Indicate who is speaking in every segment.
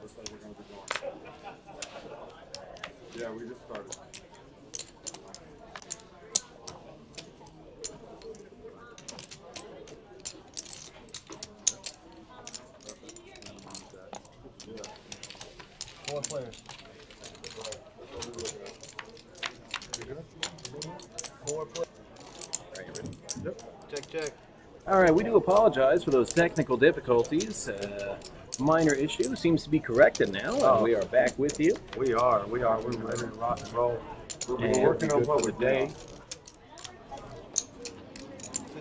Speaker 1: looks like we're going to be going. Yeah, we just started.
Speaker 2: Four players. Four players.
Speaker 1: Yep.
Speaker 2: Check.
Speaker 3: All right, we do apologize for those technical difficulties. Minor issue seems to be corrected now, and we are back with you.
Speaker 1: We are. We're ready to rock and roll. We're
Speaker 3: And
Speaker 1: working on what we're
Speaker 3: day.
Speaker 1: doing.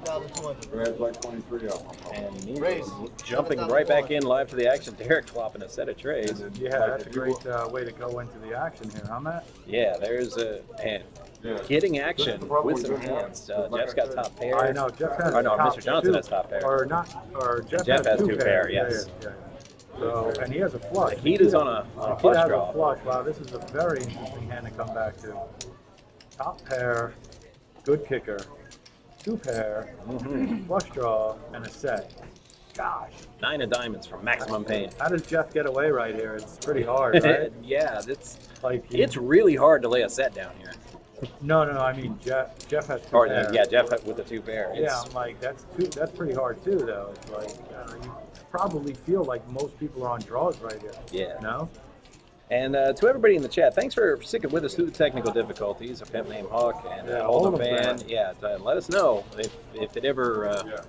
Speaker 2: 2,200.
Speaker 1: Brad's like 23 of them.
Speaker 3: And me
Speaker 2: Raise.
Speaker 3: jumping right back in live to the action. Derek flopping a set of trays.
Speaker 1: Yeah, that's a great way to go into the action here, huh, Matt?
Speaker 3: Yeah, there's a and getting action with some hands. Jeff's got top pair.
Speaker 1: I know, Jeff has
Speaker 3: Oh no,
Speaker 1: top
Speaker 3: Mr. Johnson
Speaker 1: two.
Speaker 3: has top pair.
Speaker 1: Or not, or Jeff
Speaker 3: Jeff has two pair,
Speaker 1: Yeah,
Speaker 3: yes.
Speaker 1: yeah. So, and he has a flush.
Speaker 3: The heat is on a
Speaker 1: He
Speaker 3: flush
Speaker 1: has
Speaker 3: draw.
Speaker 1: a flush. Wow, this is a very interesting hand to come back to. Top pair, good kicker, two pair, flush draw, and a set. Gosh.
Speaker 3: 9 of diamonds from Maximum Pain.
Speaker 1: How does Jeff get away right here? It's pretty hard, right?
Speaker 3: Yeah, that's
Speaker 1: Like
Speaker 3: it's really hard to lay a set down here.
Speaker 1: No, I mean Jeff has two
Speaker 3: Or
Speaker 1: pair.
Speaker 3: yeah, Jeff with the two pair.
Speaker 1: Yeah, I'm like that's pretty hard too, though. It's like you probably feel like most people are on draws right here.
Speaker 3: Yeah.
Speaker 1: No.
Speaker 3: And to everybody in the chat, thanks for sticking with us through the technical difficulties. A pimp named Hawk and Hold fan. Yeah, let us know if it ever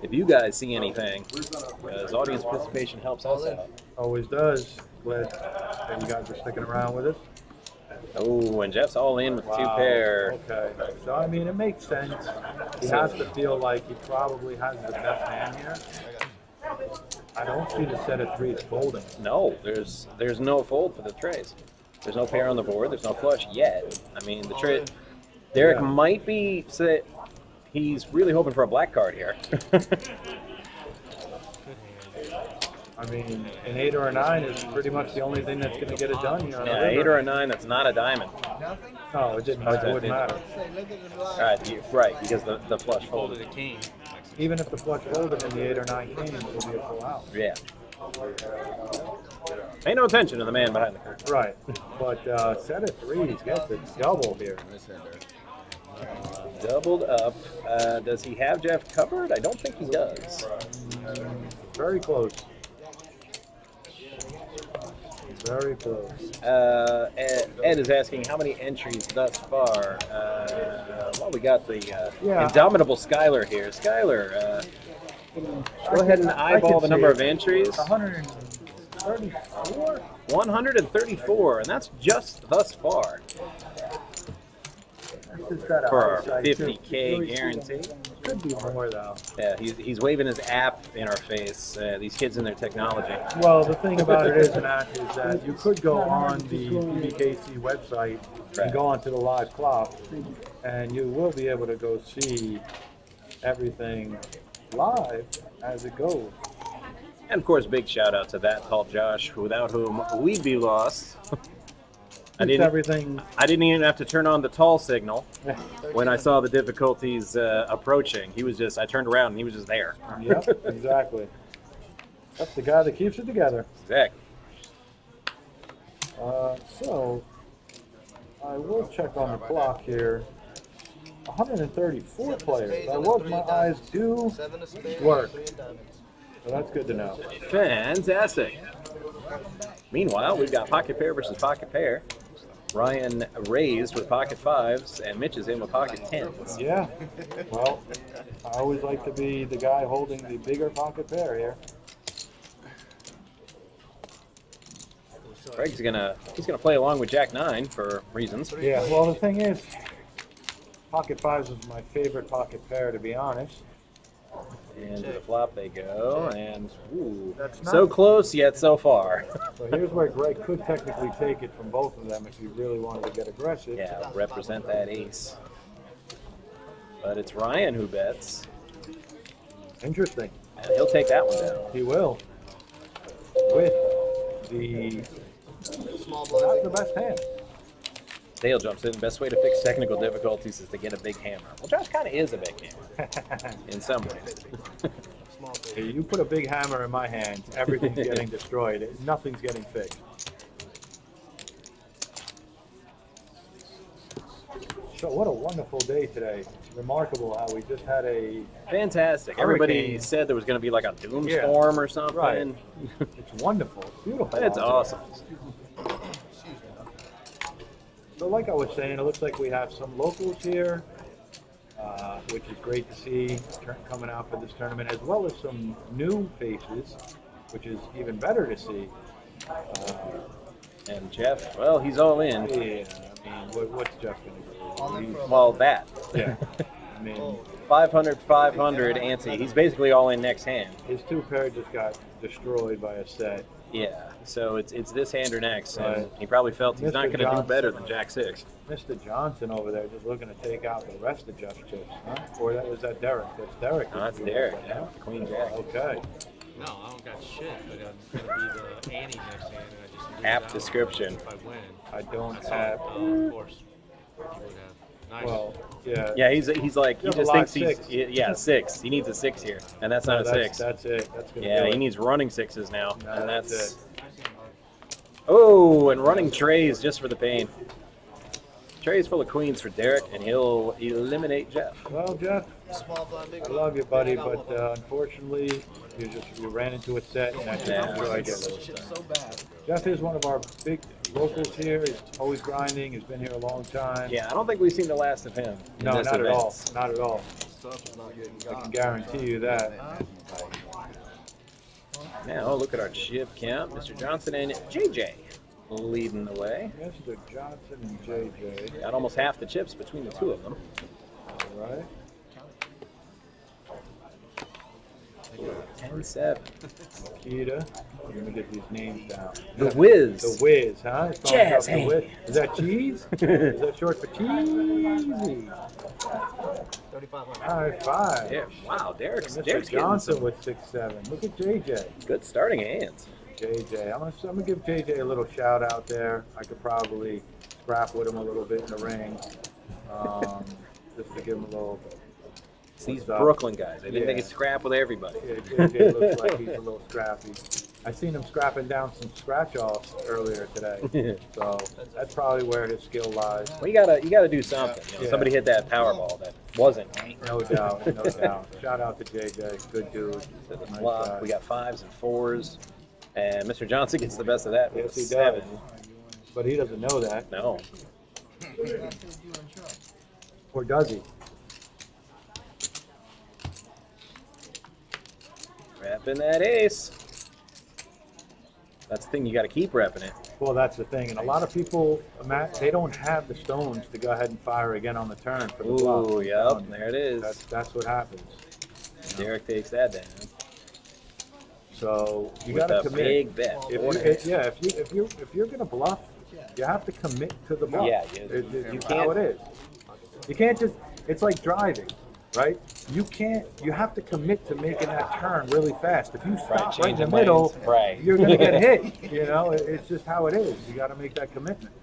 Speaker 3: if you guys see anything, because audience participation helps us out.
Speaker 1: Always does. Glad that you guys are sticking around with us.
Speaker 3: Oh, and Jeff's all in with the two pair.
Speaker 1: Okay. So I mean, it makes sense. He has to feel like he probably has the best hand here. I don't see the set of threes folding.
Speaker 3: No, there's no fold for the trays. There's no pair on the board. There's no flush yet. I mean, the tray. Derek might be he's really hoping for a black card here.
Speaker 1: I mean, an 8 or a 9 is pretty much the only thing that's going to get it done. You know,
Speaker 3: Yeah, 8 or a 9. That's not a diamond.
Speaker 1: No, it didn't. It wouldn't matter.
Speaker 3: All right, right, because the flush folded.
Speaker 2: The king.
Speaker 1: Even if the flush folded and the 8 or 9 came, it would be a full out.
Speaker 3: Yeah. Pay no attention to the man behind the curtain.
Speaker 1: Right. But set of threes gets a double here.
Speaker 3: Doubled up. Does he have Jeff covered? I don't think he does.
Speaker 1: Very close. Very close.
Speaker 3: Ed is asking how many entries thus far. Well, we got the indomitable Skylar here. Skylar, go ahead and eyeball the number of entries.
Speaker 1: 134?
Speaker 3: 134, and that's just thus far for our 50K guarantee.
Speaker 1: Could be more though.
Speaker 3: Yeah, he's waving his app in our face. These kids and their technology.
Speaker 1: Well, the thing about it is that you could go on the PBKC website and go onto the live clock, and you will be able to go see everything live as it goes.
Speaker 3: And of course, big shout out to that tall Josh, without whom we'd be lost. I didn't even have to turn on the tall signal when I saw the difficulties approaching. I turned around and he was just there.
Speaker 1: Yep, exactly. That's the guy that keeps it together.
Speaker 3: Exactly.
Speaker 1: So, I will check on the clock here. 134 players. My eyes do work. So that's good to know.
Speaker 3: Fantastic. Meanwhile, we've got pocket pair versus pocket pair. Ryan raised with pocket fives, and Mitch is in with pocket tens.
Speaker 1: Yeah. Well, I always like to be the guy holding the bigger pocket pair here.
Speaker 3: Craig's gonna play along with Jack 9 for reasons.
Speaker 1: Yeah. Well, the thing is, pocket fives is my favorite pocket pair, to be honest.
Speaker 3: And to the flop they go, and ooh,
Speaker 1: That's
Speaker 3: so close yet so far.
Speaker 1: So here's where Greg could technically take it from both of them if he really wanted to get aggressive.
Speaker 3: Yeah, represent that ace. But it's Ryan who bets,
Speaker 1: Interesting.
Speaker 3: and he'll take that one down.
Speaker 1: He will. With the not the best hand.
Speaker 3: Dale jumps in. Best way to fix technical difficulties is to get a big hammer. Well, Josh kind of is a big hammer in some ways.
Speaker 1: You put a big hammer in my hands, everything's getting destroyed. Nothing's getting fixed. So what a wonderful day today. It's remarkable how we just had a
Speaker 3: Fantastic.
Speaker 1: hurricane.
Speaker 3: Everybody said there was going to be like a doom storm or something.
Speaker 1: Right. It's wonderful. It's beautiful.
Speaker 3: It's awesome.
Speaker 1: So like I was saying, it looks like we have some locals here, which is great to see coming out for this tournament, as well as some new faces, which is even better to see.
Speaker 3: And Jeff, well, he's all in.
Speaker 1: Yeah, I mean, what's Jeff going to do?
Speaker 3: Well, that.
Speaker 1: Yeah. I mean,
Speaker 3: 500, 500 ante. He's basically all in next hand.
Speaker 1: his two pair just got destroyed by a set.
Speaker 3: Yeah. So it's this hand or next, and
Speaker 1: Right.
Speaker 3: he probably felt he's not
Speaker 1: Mr.
Speaker 3: going to do
Speaker 1: Johnson.
Speaker 3: better than Jack 6.
Speaker 1: Mr. Johnson over there just looking to take out the rest of Jeff's chips, huh? Or was that Derek? That's Derek.
Speaker 3: No, that's Derek. Yeah. Queen Jack.
Speaker 1: Okay.
Speaker 4: No, I don't got shit. I got gonna be the ante next hand, and I just lose
Speaker 3: App
Speaker 4: out.
Speaker 3: description.
Speaker 4: If I win,
Speaker 1: I don't
Speaker 4: that's
Speaker 1: have.
Speaker 4: all. Of course, you would have. Nice.
Speaker 1: Well, yeah.
Speaker 3: Yeah, he's like he
Speaker 1: You have a
Speaker 3: just
Speaker 1: lot
Speaker 3: thinks
Speaker 1: of
Speaker 3: he's yeah 6. He needs a 6 here, and that's not a 6.
Speaker 1: That's it. That's gonna
Speaker 3: Yeah,
Speaker 1: do
Speaker 3: he
Speaker 1: it.
Speaker 3: needs running 6s now,
Speaker 1: No,
Speaker 3: and
Speaker 1: that's
Speaker 3: that's
Speaker 1: it.
Speaker 3: oh, and running trays just for the pain. Trays full of queens for Derek, and he'll eliminate Jeff.
Speaker 1: Well, Jeff,
Speaker 2: Small blind, big
Speaker 1: I
Speaker 2: blind.
Speaker 1: love you, buddy, but unfortunately, you ran into a set and that just
Speaker 3: Yeah.
Speaker 1: destroyed you.
Speaker 2: Shit so bad.
Speaker 1: Jeff is one of our big locals here. He's always grinding. He's been here a long time.
Speaker 3: Yeah, I don't think we've seen the last of him. In
Speaker 1: No,
Speaker 3: this
Speaker 1: not
Speaker 3: event.
Speaker 1: at all. Not at all.
Speaker 2: Stuff is not getting
Speaker 1: I
Speaker 2: got.
Speaker 1: can guarantee you that.
Speaker 3: Now look at our chip count. Mr. Johnson and JJ leading the way.
Speaker 1: Mr. Johnson and JJ.
Speaker 3: Got almost half the chips between the two of them.
Speaker 1: All right.
Speaker 3: 10-7.
Speaker 1: Keita. I'm going to get these names down.
Speaker 3: The Wiz.
Speaker 1: The Wiz, huh? It's called
Speaker 3: Jazz
Speaker 1: The Wiz.
Speaker 3: hands.
Speaker 1: Is that cheese? Is that short for cheesy?
Speaker 2: 3,500.
Speaker 1: High five.
Speaker 3: Yeah, wow, Derek's
Speaker 1: Mr.
Speaker 3: getting
Speaker 1: Johnson
Speaker 3: some
Speaker 1: with 6-7. Look at JJ.
Speaker 3: good starting hands.
Speaker 1: JJ. I'm gonna give JJ a little shout out there. I could probably scrap with him a little bit in the ring, just to give him a little.
Speaker 3: It's these
Speaker 1: What's up?
Speaker 3: Brooklyn guys. They think
Speaker 1: Yeah.
Speaker 3: they can scrap with everybody.
Speaker 1: Yeah, JJ looks like he's a little scrappy. I seen him scrapping down some scratch offs earlier today, so that's probably where his skill lies.
Speaker 3: Well, you gotta do something. You know,
Speaker 1: Yeah.
Speaker 3: Somebody hit that Powerball that wasn't.
Speaker 1: No doubt, no doubt. Shout out to JJ, good dude. Nice
Speaker 3: Flop.
Speaker 1: guy.
Speaker 3: We got 5s and 4s, and Mr. Johnson gets the best of that with
Speaker 1: Yes, he
Speaker 3: a 7.
Speaker 1: does. But he doesn't know that,
Speaker 3: No.
Speaker 1: or does he?
Speaker 3: Repping that ace. That's the thing, you got to keep repping it.
Speaker 1: Well, that's the thing, and a lot of people, Matt, they don't have the stones to go ahead and fire again on the turn for the bluff.
Speaker 3: Ooh, yep, there it is.
Speaker 1: That's what happens.
Speaker 3: Derek takes that down.
Speaker 1: So you
Speaker 3: With
Speaker 1: got to
Speaker 3: a
Speaker 1: commit.
Speaker 3: big bet.
Speaker 1: If
Speaker 3: Four
Speaker 1: you,
Speaker 3: and a half.
Speaker 1: if you're gonna bluff, you have to commit to the bluff.
Speaker 3: Yeah,
Speaker 1: you
Speaker 3: you
Speaker 1: can't. How
Speaker 3: can't-
Speaker 1: it is. You can't just. It's like driving, right? You can't. You have to commit to making that turn really fast. If you stop right in the
Speaker 3: changing
Speaker 1: middle,
Speaker 3: lanes. Right.
Speaker 1: you're gonna get hit. You know, it's just how it is. You got to make that commitment.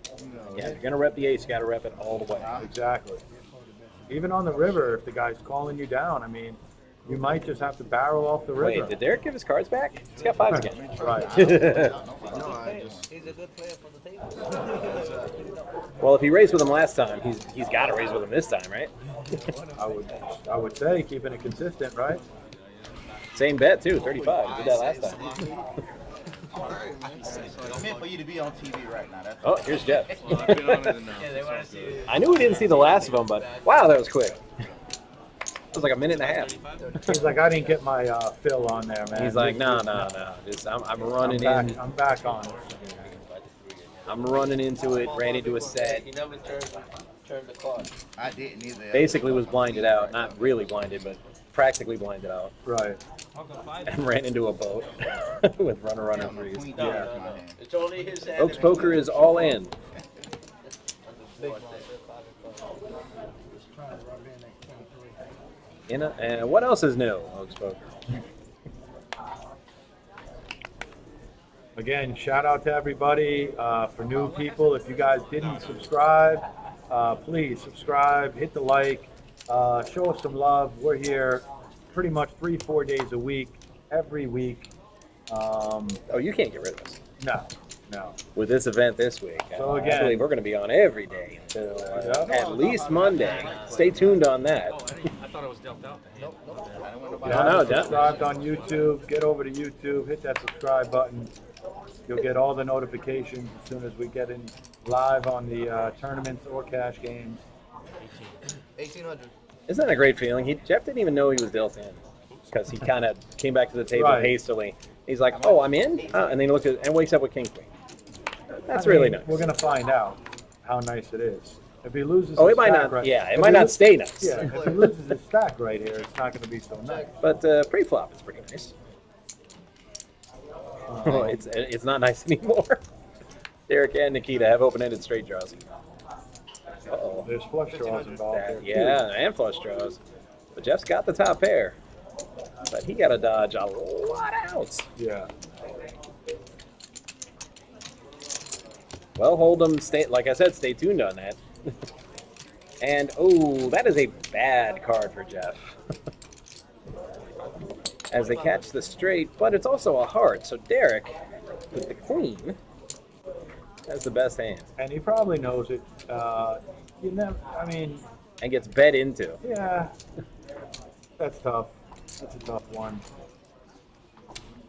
Speaker 3: Yeah, if you're going to rep the ace, you got to rep it all the way.
Speaker 1: Exactly. Even on the river, if the guy's calling you down, I mean, you might just have to barrel off the river.
Speaker 3: Wait, did Derek give his cards back? He's got 5s again.
Speaker 1: Right.
Speaker 2: He's a good player for the table.
Speaker 3: Well, if he raised with him last time, he's got to raise with him this time, right?
Speaker 1: I would say keeping it consistent, right?
Speaker 3: Same bet, too, 35. He did that last time.
Speaker 5: I meant for you to be on TV right now. That's
Speaker 3: Oh, here's Jeff.
Speaker 4: Well, I've been on it enough.
Speaker 2: Yeah, they want to see you.
Speaker 3: I knew we didn't see the last of them, but wow, that was quick. It was like a minute and a half.
Speaker 1: He's like, I didn't get my fill on there, man.
Speaker 3: He's like, no. Just I'm running in.
Speaker 1: I'm back on it.
Speaker 3: I'm running into it. Ran into a set.
Speaker 2: He never turned the card.
Speaker 5: I didn't either.
Speaker 3: Basically was blinded out. Not really blinded, but practically blinded out.
Speaker 1: Right.
Speaker 3: And ran into a boat with runner threes.
Speaker 5: Queen
Speaker 1: Yeah.
Speaker 5: Jack in my hand.
Speaker 2: It's only his hand.
Speaker 3: Oaks Poker is all in.
Speaker 2: Big blind.
Speaker 3: And what else is new, Oaks Poker?
Speaker 1: Again, shout out to everybody. For new people, if you guys didn't subscribe, please subscribe, hit the like, show us some love. We're here pretty much 3-4 days a week, every week.
Speaker 3: Oh, you can't get rid of us.
Speaker 1: No.
Speaker 3: With this event this week,
Speaker 1: So
Speaker 3: I
Speaker 1: again-
Speaker 3: believe we're going to be on every day until
Speaker 1: Yeah.
Speaker 3: at least Monday. Stay tuned on that.
Speaker 4: Oh, I thought I was dealt out the hand.
Speaker 5: I don't want
Speaker 1: If
Speaker 5: nobody.
Speaker 1: you
Speaker 3: No,
Speaker 1: haven't
Speaker 3: no,
Speaker 1: subscribed on YouTube, get over to YouTube, hit that subscribe button. You'll get all the notifications as soon as we get in live on the tournaments or cash games.
Speaker 2: 1800.
Speaker 3: Isn't that a great feeling? Jeff didn't even know he was dealt in because he kind of came back to the table
Speaker 1: Right.
Speaker 3: hastily. He's like, "Oh, I'm in," and then he looks at and wakes up with king queen. That's
Speaker 1: I
Speaker 3: really
Speaker 1: mean,
Speaker 3: nice.
Speaker 1: We're gonna find out how nice it is. If he loses,
Speaker 3: Oh,
Speaker 1: his
Speaker 3: it might
Speaker 1: stack
Speaker 3: not.
Speaker 1: right,
Speaker 3: Yeah, it
Speaker 1: if
Speaker 3: might
Speaker 1: he
Speaker 3: not
Speaker 1: lo-
Speaker 3: stay nice.
Speaker 1: Yeah, if he loses his stack right here, it's not gonna be so nice.
Speaker 3: But pre-flop is pretty nice. Oh, it's not nice anymore. Derek and Nikita have open-ended straight draws. Uh-oh.
Speaker 1: There's flush draws involved there.
Speaker 3: Yeah, and flush draws. But Jeff's got the top pair. But he got to dodge a lot of outs.
Speaker 1: Too. Yeah.
Speaker 3: Well, Hold'em, like I said, stay tuned on that. And, oh, that is a bad card for Jeff. As they catch the straight, but it's also a heart. So Derek, with the queen, has the best hand.
Speaker 1: And he probably knows it. You never. I mean,
Speaker 3: And gets bet into.
Speaker 1: yeah. That's tough. That's a tough one.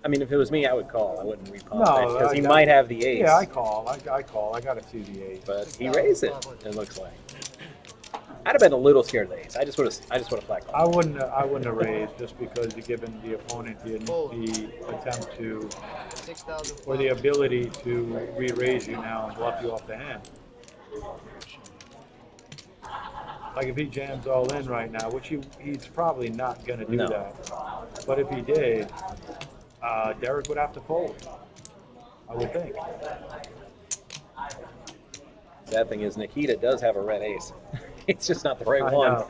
Speaker 3: I mean, if it was me, I would call. I wouldn't read
Speaker 1: No,
Speaker 3: because he
Speaker 1: I-
Speaker 3: might have the ace.
Speaker 1: Yeah, I call. I call. I gotta see the ace.
Speaker 3: But he raised it. It looks like. I'd have been a little scared of the ace. I just would have flat
Speaker 1: I
Speaker 3: called.
Speaker 1: wouldn't have raised just because you're giving the opponent the attempt to,
Speaker 2: 6,000.
Speaker 1: or the ability to re-raise you now and bluff you off the hand. Like if he jams all in right now, which he's probably not gonna do
Speaker 3: No.
Speaker 1: that. But if he did, Derek would have to fold. I would think.
Speaker 3: Sad thing is, Nikita does have a red ace. It's just not the right
Speaker 1: I
Speaker 3: one.
Speaker 1: know.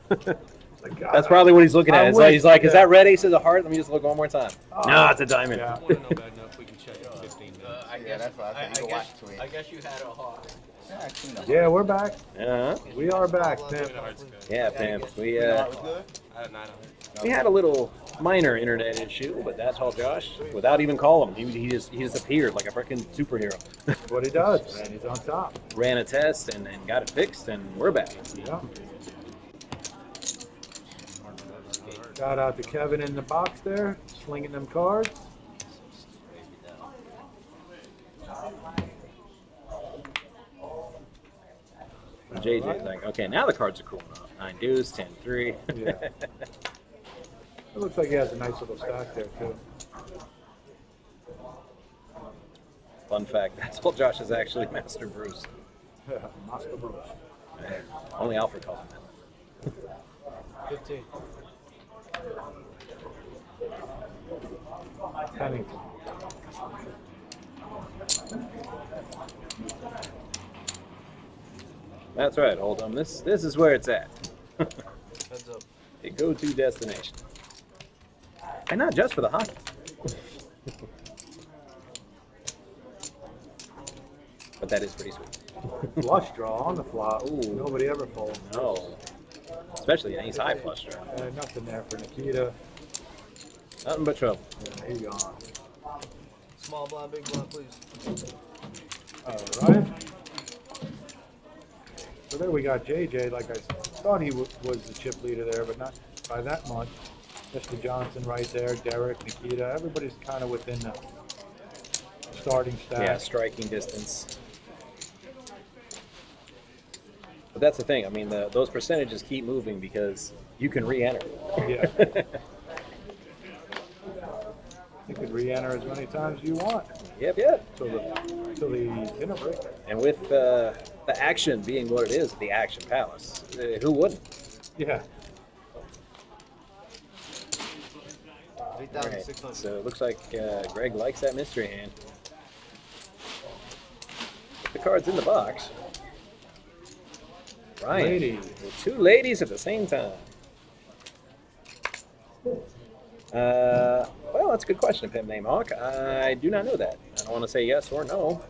Speaker 1: Like, God,
Speaker 3: That's probably what he's looking
Speaker 1: I
Speaker 3: at.
Speaker 1: wish-
Speaker 3: He's like, is
Speaker 1: yeah.
Speaker 3: that red ace as a heart? Let me just look one more time.
Speaker 1: Oh,
Speaker 3: No, it's a diamond.
Speaker 1: yeah.
Speaker 4: I want to know bad enough we can check in 15 minutes.
Speaker 5: Yeah, that's what I said. You can watch to it.
Speaker 2: I guess you had a heart.
Speaker 5: Yeah, I seen them.
Speaker 1: Yeah, we're back.
Speaker 3: Uh-huh.
Speaker 1: We are back,
Speaker 2: Small
Speaker 1: Pimp.
Speaker 2: blind,
Speaker 4: Heart's good.
Speaker 3: Yeah, Pam. We
Speaker 5: It was good.
Speaker 4: I had 900.
Speaker 3: we had a little minor internet issue, but that's all Josh. Without even calling him, he just appeared like a freaking superhero.
Speaker 1: That's what he does, man. He's on top.
Speaker 3: Ran a test and got it fixed, and we're back.
Speaker 1: Yeah. Shout out to Kevin in the box there, slinging them cards.
Speaker 3: JJ's like, okay, now the cards are cooling off. 9 deuce, 10-3.
Speaker 1: Yeah. It looks like he has a nice little stack there too.
Speaker 3: Fun fact, that's all Josh is actually Master Bruce.
Speaker 1: Master Bruce.
Speaker 3: Only Alfred calls him that.
Speaker 2: 15.
Speaker 1: Pennington.
Speaker 3: That's right, Hold'em. This is where it's at.
Speaker 2: Heads up.
Speaker 3: A go-to destination. And not just for the hockey. But that is pretty sweet.
Speaker 1: Flush draw on the flop.
Speaker 3: Ooh.
Speaker 1: Nobody ever folds.
Speaker 3: No. Especially an ace-high flush draw.
Speaker 1: Nothing there for Nikita.
Speaker 3: Nothing but trouble.
Speaker 1: Yeah, he gone.
Speaker 2: Small blind, big blind, please.
Speaker 1: All right. So there we got JJ. Like I thought he was the chip leader there, but not by that much. Mr. Johnson right there, Derek, Nikita. Everybody's kind of within the starting stack.
Speaker 3: Yeah, striking distance. But that's the thing. I mean, those percentages keep moving because you can re-enter.
Speaker 1: Yeah. You could re-enter as many times as you want
Speaker 3: Yep, yep.
Speaker 1: till the dinner break.
Speaker 3: And with the action being what it is, the Action Palace, who wouldn't?
Speaker 1: Yeah.
Speaker 3: Right.
Speaker 2: 3,600.
Speaker 3: So it looks like Greg likes that mystery hand. Put the cards in the box. Ryan,
Speaker 1: Lady.
Speaker 3: with 2 ladies at the same time. Well, that's a good question, Pimp Name Hawk. I do not know that. I don't want to say yes or no.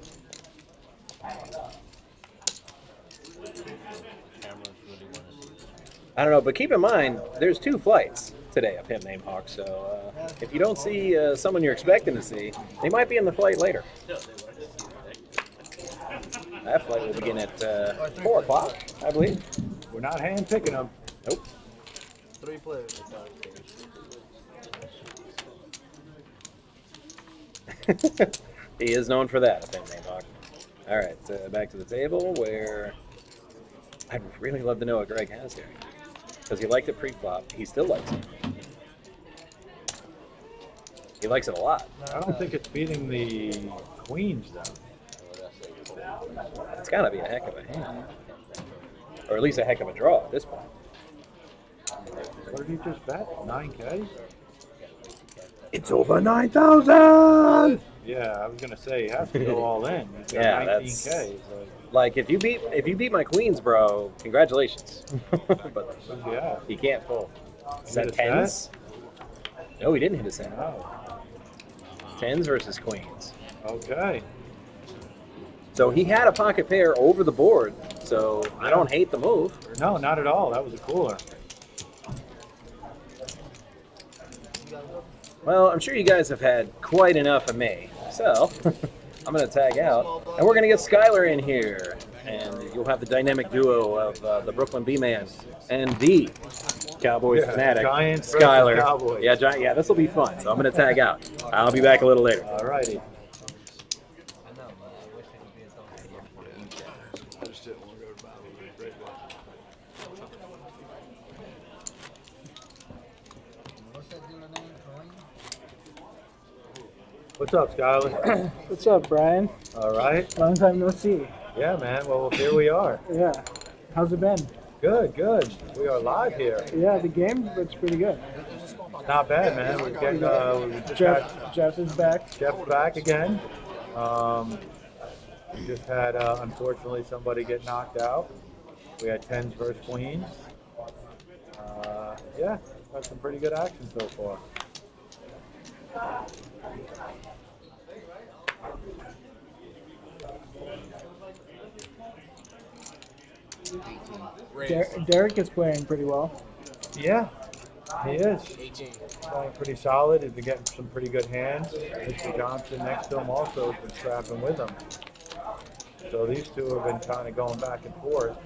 Speaker 3: I don't know, but keep in mind, there's 2 flights. today, a pimp named Hawk. So if you don't see someone you're expecting to see, they might be in the flight later. That flight will begin at 4 o'clock, I believe.
Speaker 1: We're not hand picking them.
Speaker 3: Nope.
Speaker 2: 3 players.
Speaker 3: He is known for that, a pimp named Hawk. All right, back to the table where I'd really love to know what Greg has here. Because he liked it pre-flop. He still likes it. He likes it a lot.
Speaker 1: I don't think it's beating the queens, though.
Speaker 3: It's got to be a heck of a hand. Or at least a heck of a draw at this point.
Speaker 1: What did he just bet? 9K?
Speaker 3: It's over 9,000!
Speaker 1: Yeah, I was gonna say he has to go all in. He's got
Speaker 3: Yeah,
Speaker 1: 19K.
Speaker 3: that's-
Speaker 1: So,
Speaker 3: Like, if you beat my queens, bro, congratulations. But
Speaker 1: yeah.
Speaker 3: he can't fold. Is
Speaker 1: Hit
Speaker 3: that
Speaker 1: a
Speaker 3: tens? No, he didn't hit a set.
Speaker 1: Oh,
Speaker 3: Tens versus queens.
Speaker 1: okay.
Speaker 3: So he had a pocket pair over the board, so I don't hate the move.
Speaker 1: No, not at all. That was a cooler.
Speaker 3: Well, I'm sure you guys have had quite enough of me. So I'm going to tag out, and we're going to get Skylar in here. And you'll have the dynamic duo of the Brooklyn B-Man and the Cowboys
Speaker 1: Yeah,
Speaker 3: fanatic,
Speaker 1: Giants versus
Speaker 3: Skylar.
Speaker 1: Cowboys.
Speaker 3: Yeah, this will be fun. So I'm going to tag out. I'll be back a little later.
Speaker 1: All righty. What's up, Skylar?
Speaker 6: What's up, Brian?
Speaker 1: All right.
Speaker 6: Long time no see.
Speaker 1: Yeah, man. Well, here we are.
Speaker 6: Yeah. How's it been?
Speaker 1: Good, good. We are live here.
Speaker 6: Yeah, the game looks pretty good.
Speaker 1: Not bad, man. We're getting, we just
Speaker 6: Jeff is back.
Speaker 1: Jeff's back again. We just had, unfortunately, somebody get knocked out. We had tens versus queens. Yeah, got some pretty good action so far.
Speaker 6: Derek is playing pretty well.
Speaker 1: Yeah, he is. Playing pretty solid. He's been getting some pretty good hands. Mr. Johnson next to him also has been strapping with him. So these two have been kind of going back and forth.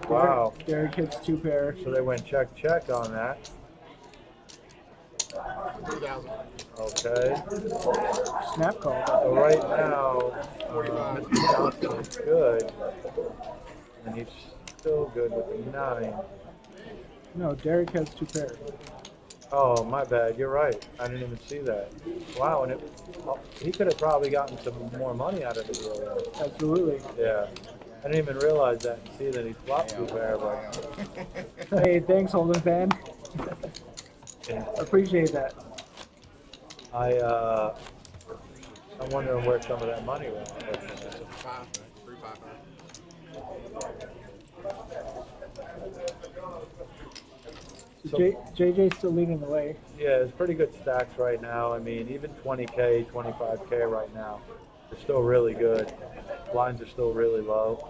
Speaker 1: Wow.
Speaker 6: Derek hits 2 pairs.
Speaker 1: So they went check, check on that. Okay.
Speaker 6: Snap call.
Speaker 1: So right now, Mr. Johnson is good. And he's still good with the 9.
Speaker 6: No, Derek has 2 pairs.
Speaker 1: Oh, my bad. You're right. I didn't even see that. Wow, and he could have probably gotten some more money out of the deal. Though.
Speaker 6: Absolutely.
Speaker 1: Yeah. I didn't even realize that and see that he flopped 2 pair, but
Speaker 6: Hey, thanks, Holden fan. Appreciate that.
Speaker 1: I'm wondering where some of that money went. So,
Speaker 6: JJ's still leading the way.
Speaker 1: yeah, it's pretty good stacks right now. I mean, even 20K, 25K right now. They're still really good. Blinds are still really low.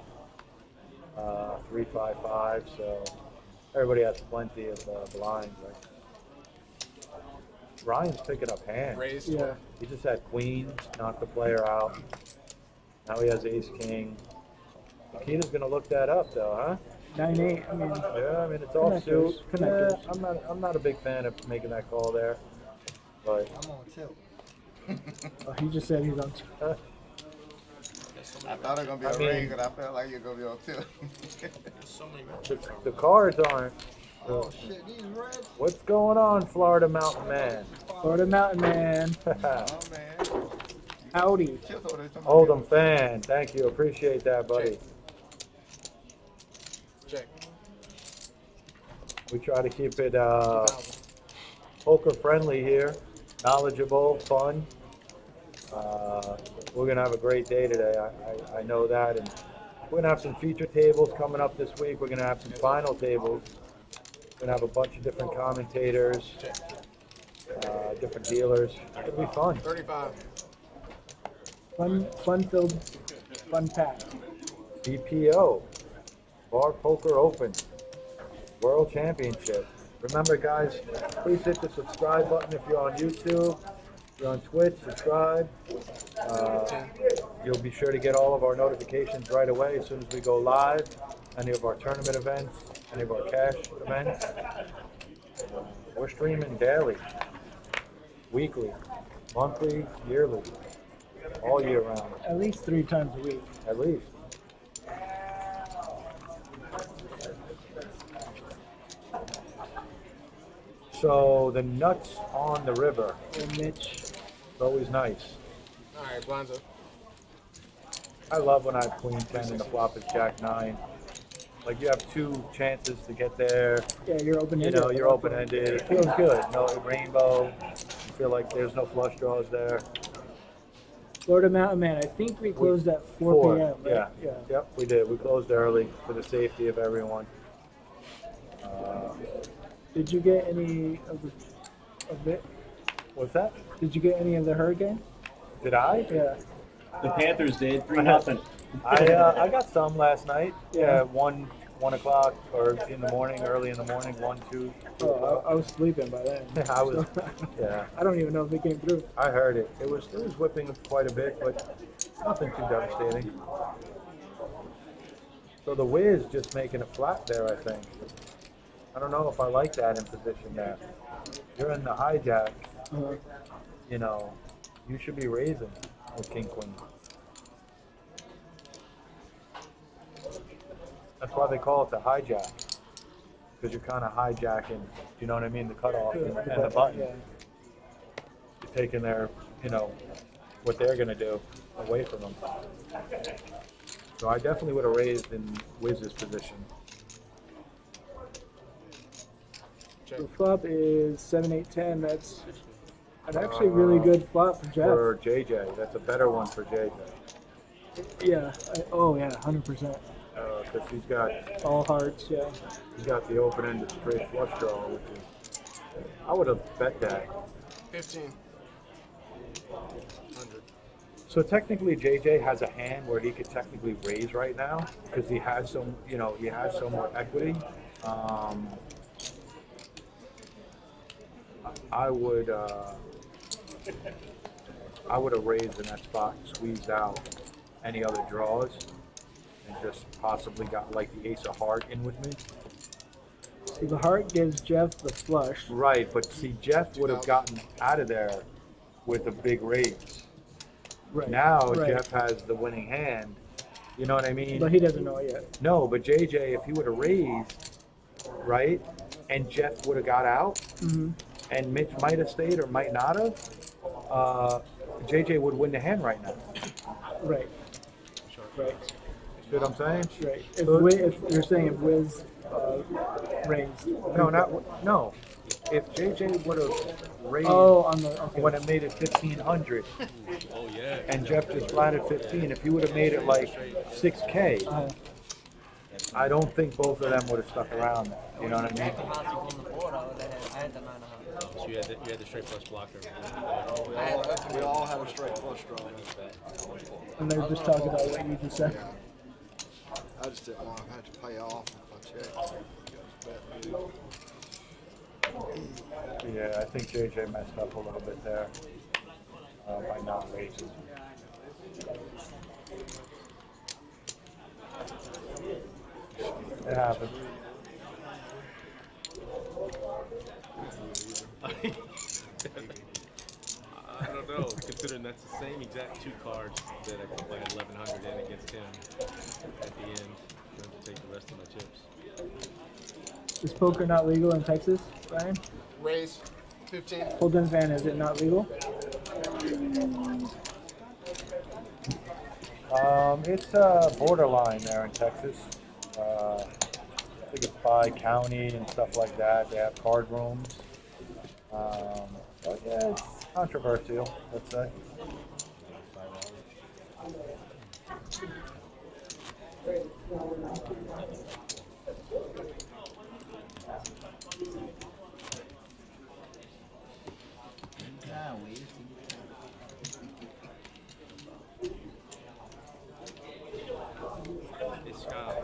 Speaker 1: 355, so everybody has plenty of blinds. Right? Ryan's picking up hands.
Speaker 6: Yeah.
Speaker 1: He just had queens, knocked the player out. Now he has ace king. Nikita's gonna look that up though, huh?
Speaker 6: 9-8. I mean,
Speaker 1: Yeah, I mean it's all
Speaker 6: Connectors,
Speaker 1: suit.
Speaker 6: connectors.
Speaker 1: Yeah, I'm not a big fan of making that call there, but
Speaker 6: he just said he's on.
Speaker 5: I thought it was gonna be
Speaker 1: I
Speaker 5: a
Speaker 1: mean-
Speaker 5: ring, but I felt like you're gonna be on 2.
Speaker 1: the cards aren't.
Speaker 5: Oh shit, these reds.
Speaker 1: What's going on, Florida Mountain Man?
Speaker 6: Florida Mountain Man.
Speaker 5: Oh man.
Speaker 6: Howdy.
Speaker 1: Oldham fan, thank you, appreciate that, buddy.
Speaker 2: Check.
Speaker 1: We try to keep it poker friendly here, knowledgeable, fun. We're gonna have a great day today. I know that, and we're gonna have some feature tables coming up this week. We're gonna have some final tables. We're gonna have a bunch of different commentators, different dealers. It'll be fun.
Speaker 2: 35.
Speaker 6: Fun-filled, fun pack.
Speaker 1: BPO, Bar Poker Open, World Championship. Remember, guys, please hit the subscribe button if you're on YouTube. If you're on Twitch, subscribe. You'll be sure to get all of our notifications right away as soon as we go live. Any of our tournament events, any of our cash events. We're streaming daily, weekly, monthly, yearly, all year round.
Speaker 6: At least 3 times a week.
Speaker 1: At least. So the nuts on the river.
Speaker 6: And Mitch.
Speaker 1: It's always nice.
Speaker 5: All right, Blanzo.
Speaker 1: I love when I have queen 10 and the flop is jack 9. Like you have 2 chances to get there.
Speaker 6: Yeah, you're open-ended.
Speaker 1: You know, you're open-ended. It feels good. No rainbow. You feel like there's no flush draws there.
Speaker 6: Florida Mountain Man, I think we closed at 4 p.m. Right?
Speaker 1: Yeah. Yep, we did. We closed early for the safety of everyone.
Speaker 6: Did you get any of it?
Speaker 1: What's that?
Speaker 6: Did you get any of the hurricane?
Speaker 1: Did I?
Speaker 6: Yeah.
Speaker 3: The Panthers did 3-0.
Speaker 1: I got some last night.
Speaker 6: Yeah.
Speaker 1: 1 o'clock or in the morning, early in the morning, 1, 2.
Speaker 6: Oh, I was sleeping by then.
Speaker 1: I was. Yeah.
Speaker 6: I don't even know if it came through.
Speaker 1: I heard it. It was whipping quite a bit, but nothing too devastating. So the Wiz just making a flat there, I think. I don't know if I like that in position there. You're in the hijack.
Speaker 6: Uh-huh.
Speaker 1: You know, you should be raising with king queen. That's why they call it the hijack, because you're kind of hijacking. You know what I mean? The cutoff and the button.
Speaker 6: Yeah.
Speaker 1: You're taking their, what they're gonna do away from them. So I definitely would have raised in Wiz's position.
Speaker 6: The flop is 7-8-10. That's an actually really good flop for Jeff.
Speaker 1: For JJ, that's a better one for JJ.
Speaker 6: Yeah. Oh yeah, 100%.
Speaker 1: Because he's got
Speaker 6: All hearts. Yeah.
Speaker 1: he's got the open-ended straight flush draw, which is I would have bet that.
Speaker 5: 15. 100.
Speaker 1: So technically, JJ has a hand where he could technically raise right now because he has some, he has so much equity. I would have raised in that spot, squeezed out any other draws, and just possibly got like the ace of heart in with me.
Speaker 6: See, the heart gives Jeff the flush.
Speaker 1: Right, but see, Jeff would have gotten out of there with a big raise.
Speaker 6: Right.
Speaker 1: Now
Speaker 6: right.
Speaker 1: Jeff has the winning hand. You know what I mean?
Speaker 6: But he doesn't know it yet.
Speaker 1: No, but JJ, if he would have raised, right, and Jeff would have got out, and Mitch might have stayed or might not have, JJ would win the hand right now.
Speaker 6: Right. Right.
Speaker 1: See what I'm saying?
Speaker 6: Right.
Speaker 1: So-
Speaker 6: If you're saying if Wiz raised.
Speaker 1: No. If JJ would have raised
Speaker 6: Okay.
Speaker 1: when it made it 1,500,
Speaker 4: Oh yeah.
Speaker 1: and Jeff just flatted 15, if he would have made it like 6K, I don't think both of them would have stuck around there. You know what I mean?
Speaker 2: I had the 9.5.
Speaker 4: So you had the straight flush blocker.
Speaker 5: We all had a straight flush draw.
Speaker 6: And they're just talking about what you just said.
Speaker 5: I just didn't want to have to pay off if I checked.
Speaker 1: Yeah, I think JJ messed up a little bit there by not raising. It happened.
Speaker 4: I don't know, considering that's the same exact 2 cards that I can play at 1,100 in against him at the end. I'm going to take the rest of my chips.
Speaker 6: Is poker not legal in Texas, Brian?
Speaker 5: Raise 15.
Speaker 6: Holden Van, is it not legal?
Speaker 1: It's borderline there in Texas. I think it's by county and stuff like that. They have card rooms. But yeah, it's controversial, let's say.
Speaker 4: Hey, Scott.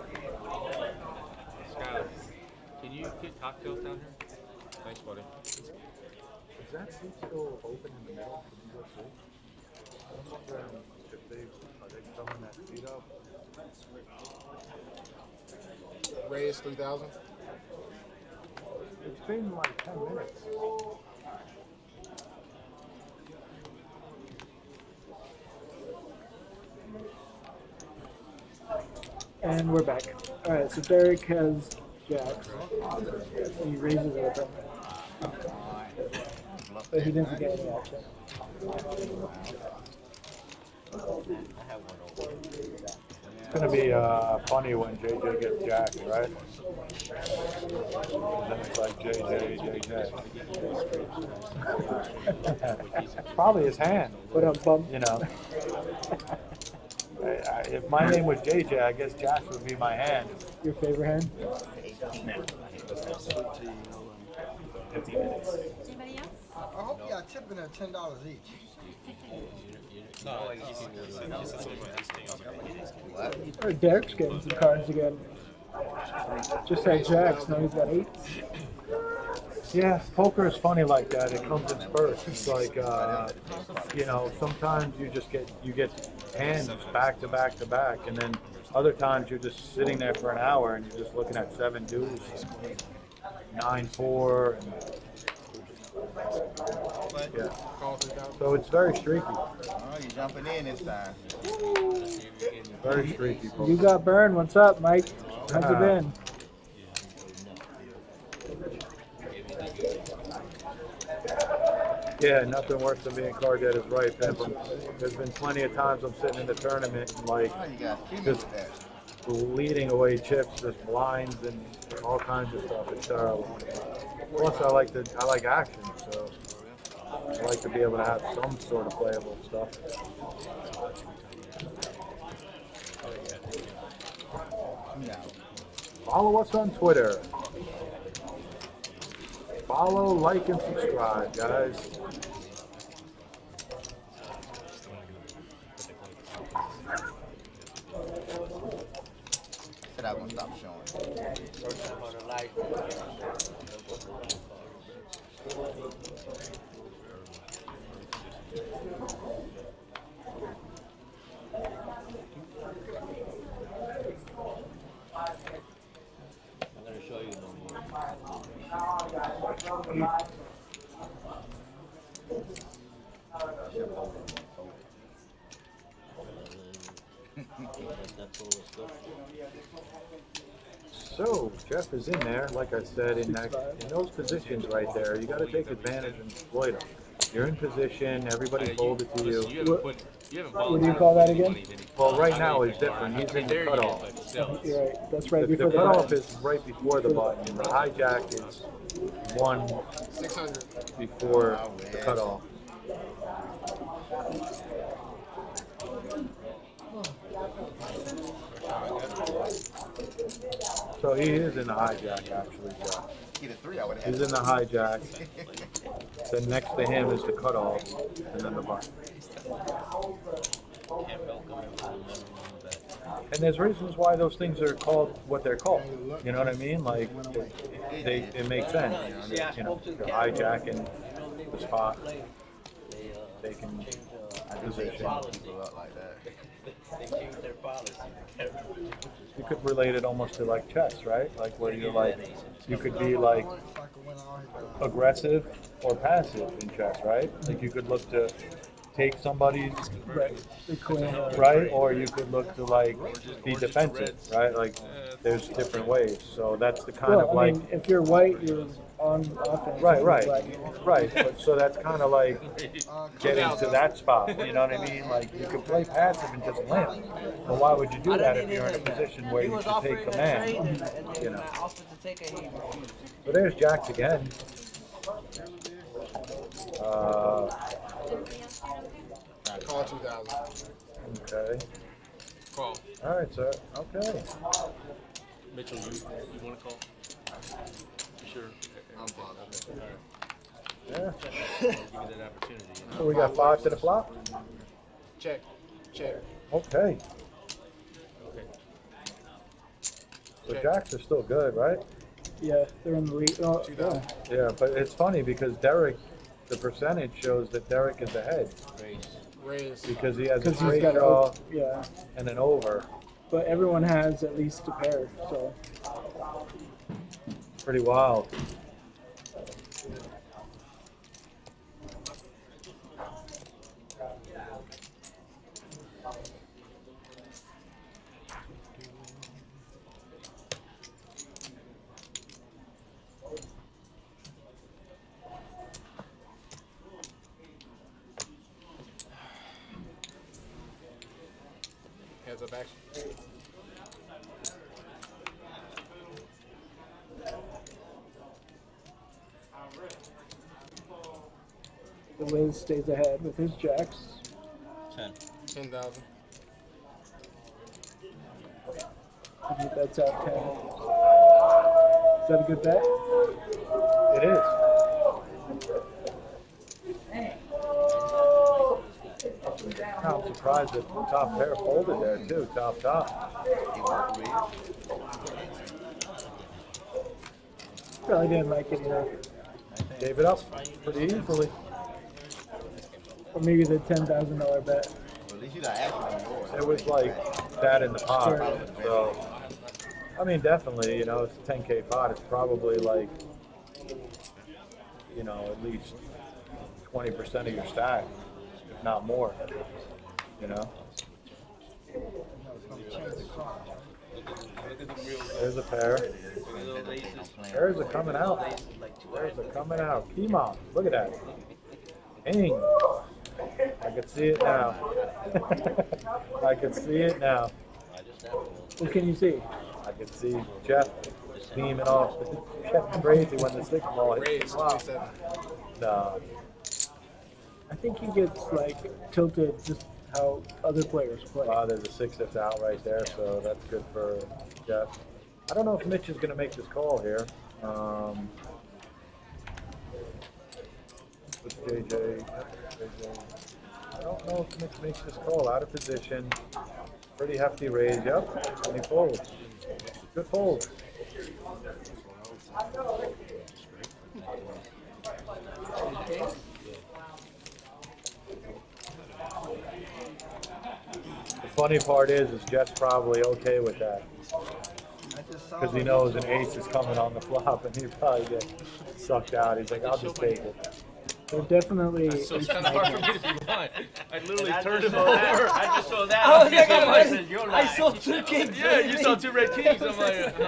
Speaker 4: Scott, can you get cocktails down here? buddy.
Speaker 1: Is that seat still open in the middle? Can you go see? If they, are they filling that seat up?
Speaker 5: Raise 3,000.
Speaker 1: It's been like 10 minutes.
Speaker 6: And we're back. All right, so Derek has jacks. He raises it with him. But he didn't get any action.
Speaker 1: It's gonna be funny when JJ gets jacked, right? Then it's like JJ. Probably his hand.
Speaker 6: But
Speaker 1: You know. If my name was JJ, I guess Josh would be my hand.
Speaker 6: your favorite hand?
Speaker 7: Anybody else?
Speaker 8: I hope y'all tipping at $10 each.
Speaker 6: Or Derek's getting some cards again. Just had jacks, now he's got 8.
Speaker 1: Yeah, poker is funny like that. It comes in spurts. It's like, you know, sometimes you get hands back to back to back, and then other times you're just sitting there for an hour and you're just looking at 7 deuce, 9-4, and yeah. So it's very streaky.
Speaker 5: Oh, you jumping in this time.
Speaker 1: Very streaky.
Speaker 6: You got burned. What's up, Mike? How's it been?
Speaker 1: Yeah, nothing worse than being card dead is right, Pep. There's been plenty of times I'm sitting in the tournament and like
Speaker 5: Oh, you got keep
Speaker 1: just
Speaker 5: with that.
Speaker 1: bleeding away chips, just blinds and all kinds of stuff. It's terrible. Plus, I like action, so I like to be able to have some sort of playable stuff. Follow us on Twitter. Follow, like, and subscribe, guys.
Speaker 5: Said I was gonna stop showing.
Speaker 2: First time on the life. I'm gonna show you no more.
Speaker 1: So, Jeff is in there, like I said, in those positions right there. You got to take advantage and exploit them. You're in position, everybody folded to you.
Speaker 6: What do you call that again?
Speaker 1: Well, right now is different. He's in the cutoff.
Speaker 6: You're right. That's right
Speaker 1: The
Speaker 6: before the
Speaker 1: cutoff
Speaker 6: button.
Speaker 1: is right before the button. The hijack is 1
Speaker 5: 600.
Speaker 1: before the cutoff. So he is in the hijack, actually, Jeff.
Speaker 5: Get a 3, I would have.
Speaker 1: He's in the hijack. Then next to him is the cutoff, and then the button. And there's reasons why those things are called what they're called. You know what I mean? Like, it makes sense. You know, you're hijacking the spot, taking position.
Speaker 5: People up like that.
Speaker 2: They changed their policy.
Speaker 1: You could relate it almost to like chess, right? Like where you're like, you could be like aggressive or passive in chess, right? Like you could look to take somebody's right, or you could look to like be defensive, right? Like there's different ways. So that's the kind of like,
Speaker 6: if you're white, you're on offense.
Speaker 1: right. But so that's kind of like getting to that spot. You know what I mean? Like you could play passive and just limp. But why would you do that if you're in a position where you should take command? You know. So there's jacks again.
Speaker 5: Call 2,000.
Speaker 1: Okay.
Speaker 4: Call.
Speaker 1: All right, sir. Okay.
Speaker 4: Mitchell, you want to call? Sure.
Speaker 5: I'm calling.
Speaker 1: Yeah.
Speaker 4: Give you that opportunity.
Speaker 1: So we got 5 to the flop.
Speaker 5: Check.
Speaker 1: Okay. So jacks are still good, right?
Speaker 6: Yeah, they're in the lead. Oh, yeah.
Speaker 1: Yeah, but it's funny because Derek, the percentage shows that Derek is ahead
Speaker 5: Raise.
Speaker 1: because he has a
Speaker 6: Because he's
Speaker 1: straight
Speaker 6: got
Speaker 1: draw
Speaker 6: yeah.
Speaker 1: and an over.
Speaker 6: But everyone has at least a pair, so.
Speaker 1: Pretty wild.
Speaker 5: Heads up action.
Speaker 6: The Wiz stays ahead with his jacks.
Speaker 5: 10,000.
Speaker 6: And he bets out 10. Is that a good bet?
Speaker 1: It is. I'm surprised that the top pair folded there too, top.
Speaker 6: Probably didn't like it enough.
Speaker 1: Gave it up pretty easily.
Speaker 6: Or maybe the $10,000 bet.
Speaker 1: It was like that in the pot. So, I mean, definitely, you know, it's a 10K pot. It's probably like, you know, at least 20% of your stack, if not more. You know? There's a pair. Pairs are coming out. Pairs are coming out. Kima, look at that. King. I can see it now. I can see it now.
Speaker 6: What can you see?
Speaker 1: I can see Jeff beaming off. Kept crazy when the six ball hit.
Speaker 5: Raise. 27.
Speaker 1: No.
Speaker 6: I think he gets like tilted just how other players play.
Speaker 1: Wow, there's a six that's out right there, so that's good for Jeff. I don't know if Mitch is going to make this call here. What's JJ? I don't know if Mitch makes this call. Out of position. Pretty hefty raise. Yep. And he folds. Good fold. The funny part is Jeff's probably okay with that. Because he knows an ace is coming on the flop and he'd probably get sucked out. He's like, I'll just take it.
Speaker 6: They're definitely.
Speaker 4: So it's kind of hard for me to be blind. I literally turned him over.
Speaker 2: I just saw that.
Speaker 7: I saw two kings.
Speaker 4: Yeah, you saw two red kings. I'm like,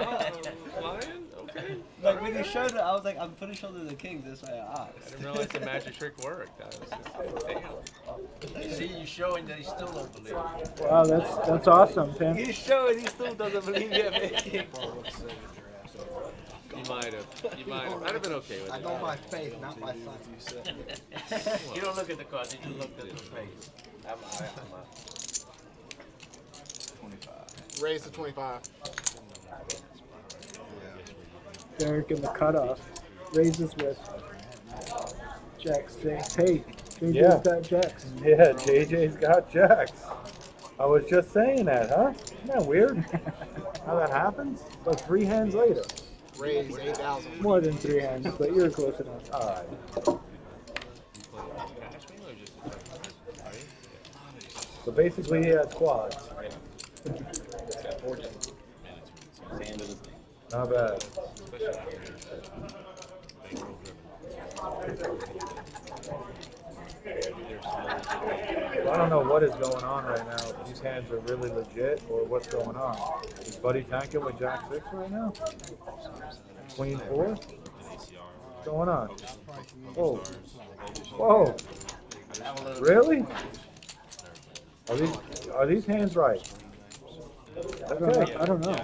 Speaker 4: lion? Okay.
Speaker 7: Like when you showed it, I was like, I'm pretty sure they're the kings. That's why I asked.
Speaker 4: I didn't realize the magic trick worked. I was just like, damn.
Speaker 2: See, you showing that he still don't believe.
Speaker 6: Wow, that's awesome, Tim.
Speaker 7: He's showing he still doesn't believe yet, man.
Speaker 4: You might have. You might have. I'd have been okay with
Speaker 8: I
Speaker 4: it.
Speaker 8: know my faith, not my son.
Speaker 2: You don't look at the cards, you just look at the face. I'm
Speaker 5: 25. Raise to 25.
Speaker 6: Derek in the cutoff raises with Jack 6. Hey, JJ's
Speaker 1: Yeah.
Speaker 6: got jacks.
Speaker 1: Yeah, JJ's got jacks. I was just saying that, huh? Isn't that weird? How that happens? So 3 hands later.
Speaker 5: Raise 8,000.
Speaker 6: More than 3 hands, but you're close enough.
Speaker 1: All right. So basically he had quads. Not bad. I don't know what is going on right now. If these hands are really legit or what's going on. Is Buddy tanking with Jack 6 right now? Queen 4? What's going on? Whoa. Whoa. Really? Are these hands right? Okay.
Speaker 6: I don't know.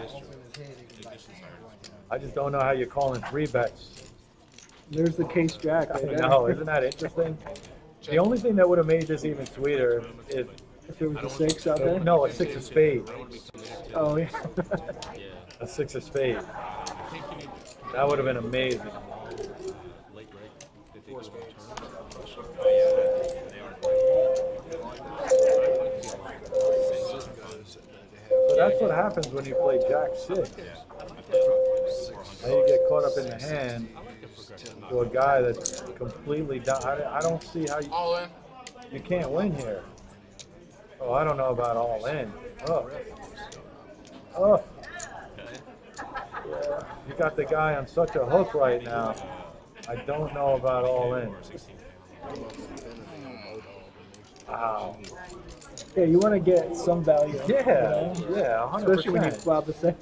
Speaker 1: I just don't know how you're calling 3 bets.
Speaker 6: There's the case jack.
Speaker 1: I
Speaker 6: Right there.
Speaker 1: know, isn't that interesting? The only thing that would have made this even sweeter is
Speaker 6: If there was a 6 out there.
Speaker 1: no, a 6 of spades.
Speaker 6: Oh yeah.
Speaker 1: A 6 of spades. That would have been amazing. So that's what happens when you play Jack 6. Now you get caught up in the hand to a guy that's completely down. I don't see how you can't win here. Oh, I don't know about all in. Oh. Oh. Yeah. You got the guy on such a hook right now. I don't know about all in. Wow.
Speaker 6: Yeah, you want to get some value.
Speaker 1: Yeah, yeah, 100%.
Speaker 6: Especially when you flop a set.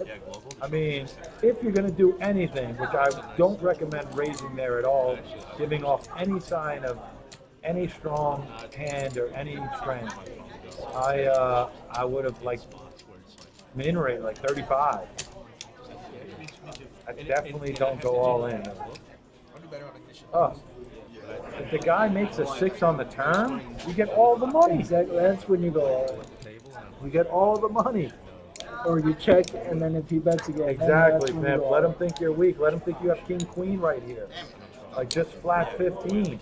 Speaker 1: I mean, if you're going to do anything, which I don't recommend raising there at all, giving off any sign of any strong hand or any strength, I would have like min rate like 35. I definitely don't go all in. Oh. If the guy makes a 6 on the turn, you get all the money.
Speaker 6: Exactly. That's when you go all in.
Speaker 1: You get all the money.
Speaker 6: Or you check, and then if he bets again,
Speaker 1: Exactly, man. Let him think you're weak. Let him think you have king queen right here. Like just flat 15.